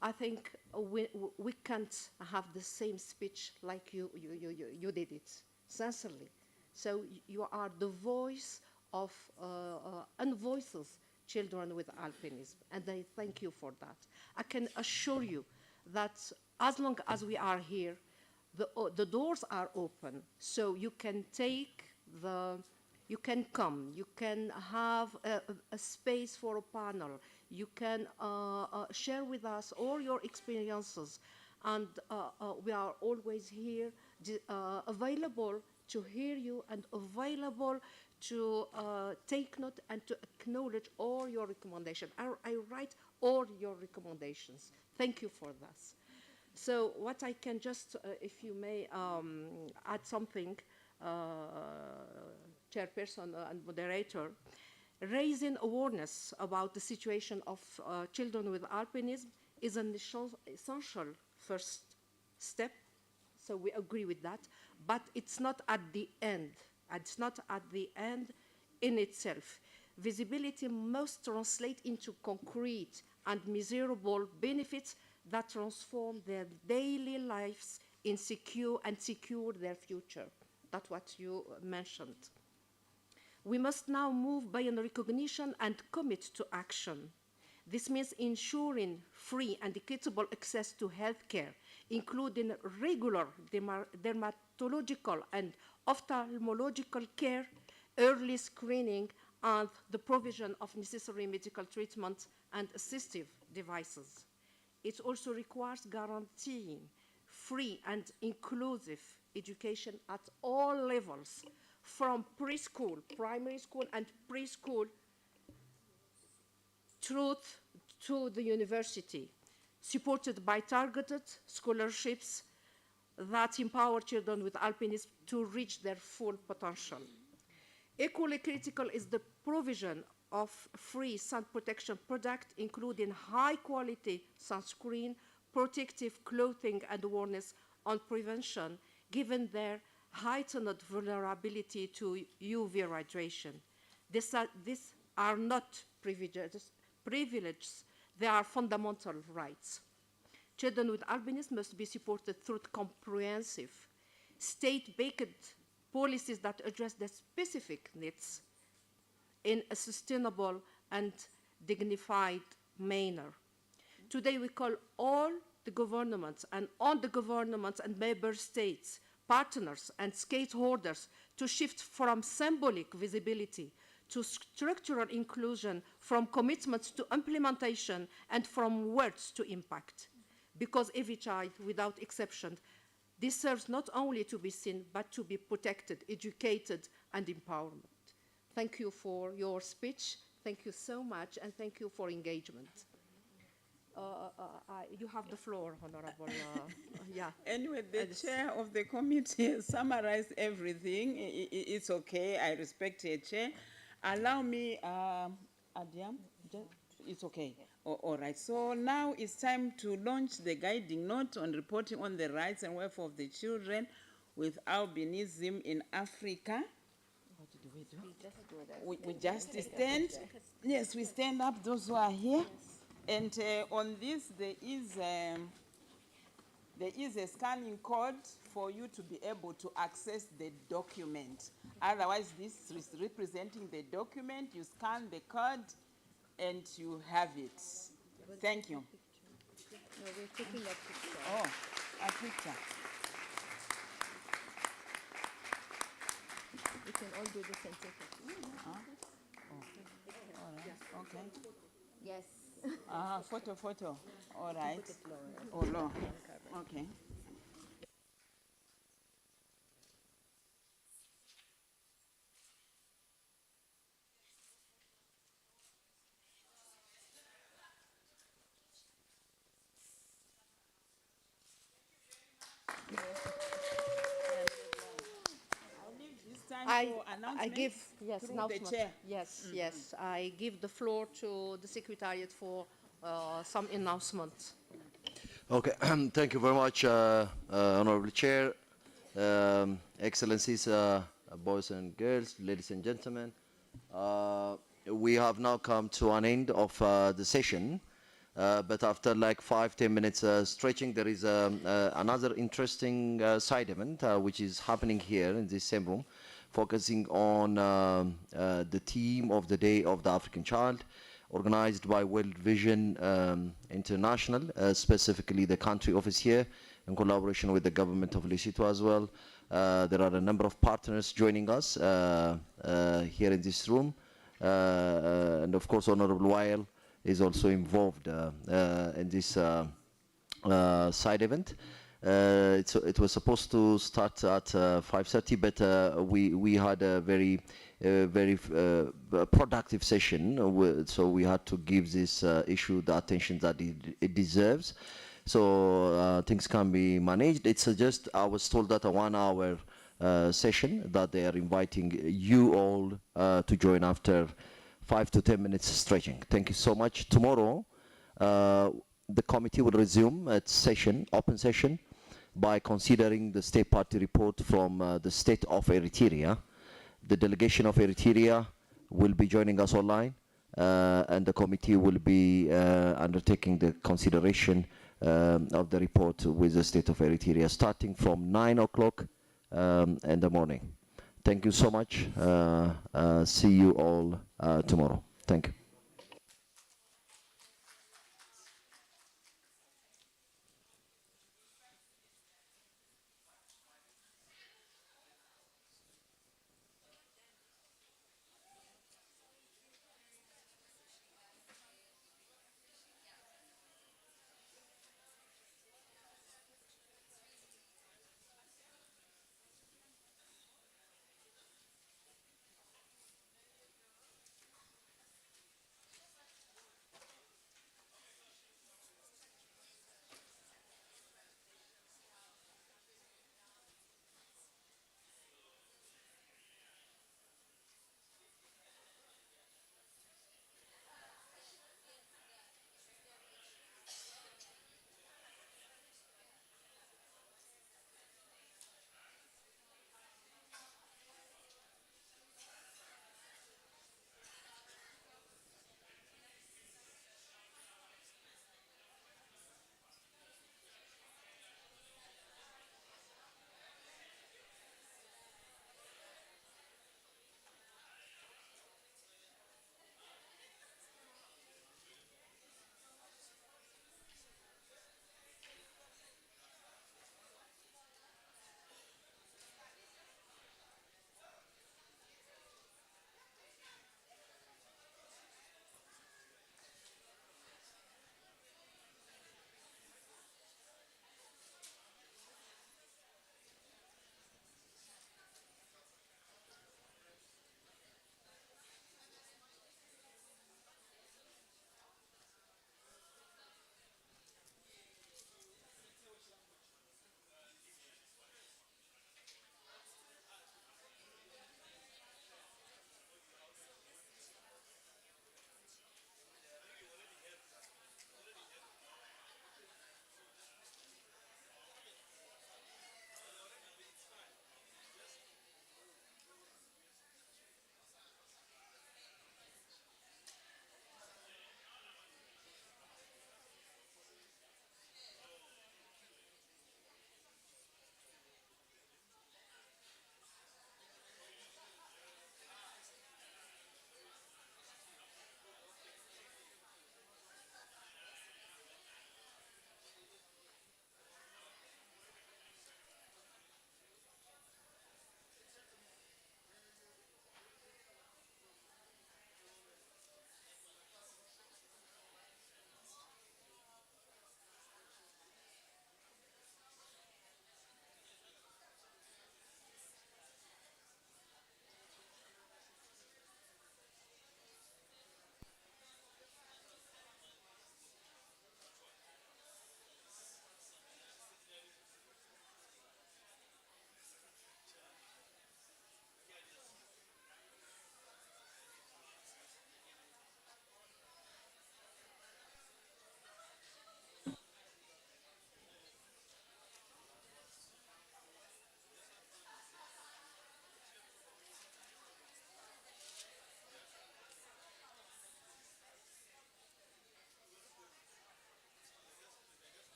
I think we can't have the same speech like you did it, sincerely. So you are the voice of unvoices children with albinism, and I thank you for that. I can assure you that as long as we are here, the doors are open, so you can you can come, you can have a space for a panel, you can share with us all your experiences, and we are always here available to hear you and available to take note and to acknowledge all your recommendations. I write all your recommendations. Thank you for that. So what I can just, if you may, add something, chairperson and moderator, raising awareness about the situation of children with albinism is an essential first step. So we agree with that, but it's not at the end. It's not at the end in itself. Visibility must translate into concrete and measurable benefits that transform their daily lives in secure their future. That's what you mentioned. We must now move beyond recognition and commit to action. This means ensuring free and equitable access to healthcare, including regular dermatological and ophthalmological care, early screening, and the provision of necessary medical treatment and assistive devices. It also requires guaranteeing free and inclusive education at all levels, from preschool, primary school, and preschool through to the university, supported by targeted scholarships that empower children with albinism to reach their full potential. Equally critical is the provision of free sun protection products, including high-quality sunscreen, protective clothing, and awareness on prevention, given their heightened vulnerability to UV radiation. These are not privileges, they are fundamental rights. Children with albinism must be supported through comprehensive, state-based policies that address their specific needs in a sustainable and dignified manner. Today we call all the governments and all the governments and member states, partners and stakeholders to shift from symbolic visibility to structural inclusion, from commitments to implementation, and from words to impact. Because every child, without exception, deserves not only to be seen, but to be protected, educated, and empowered. Thank you for your speech. Thank you so much, and thank you for engagement. You have the floor, Honorable. Yeah. Anyway, the chair of the committee summarized everything. It's okay. I respect her chair. Allow me, Adiam, it's okay. All right. So now it's time to launch the guiding note on reporting on the rights and welfare of the children with albinism in Africa. What do we do? We just stand. Yes, we stand up, those who are here. And on this, there is a scanning code for you to be able to access the document. Otherwise, this is representing the document. You scan the code and you have it. Thank you. No, we're taking a picture. Oh, a picture. We can all do this and take it. Oh. All right. Okay. Yes. Photo. All right. Oh, no. Okay. I give yes announcement. The chair. Yes, yes. I give the floor to the Secretariat for some announcements. Okay, thank you very much, Honorable Chair, Excellencies, boys and girls, ladies and gentlemen. We have now come to an end of the session, but after like 5-10 minutes stretching, there is another interesting side event which is happening here in this same room, focusing on the theme of the Day of the African Child, organized by World Vision International, specifically the country office here, in collaboration with the government of Lesotho as well. There are a number of partners joining us here in this room, and of course Honorable Weil is also involved in this side event. It was supposed to start at 5:30, but we had a very productive session, so we had to give this issue the attention that it deserves. So things can be managed. It's just, I was told that a 1-hour session that they are inviting you all to join after 5 to 10 minutes stretching. Thank you so much. Tomorrow, the committee will resume its session, open session, by considering the state party report from the state of Eritrea. The delegation of Eritrea will be joining us online, and the committee will be undertaking the consideration of the report with the state of Eritrea, starting from 9 o'clock in the morning. Thank you so much. See you all tomorrow. Thank you.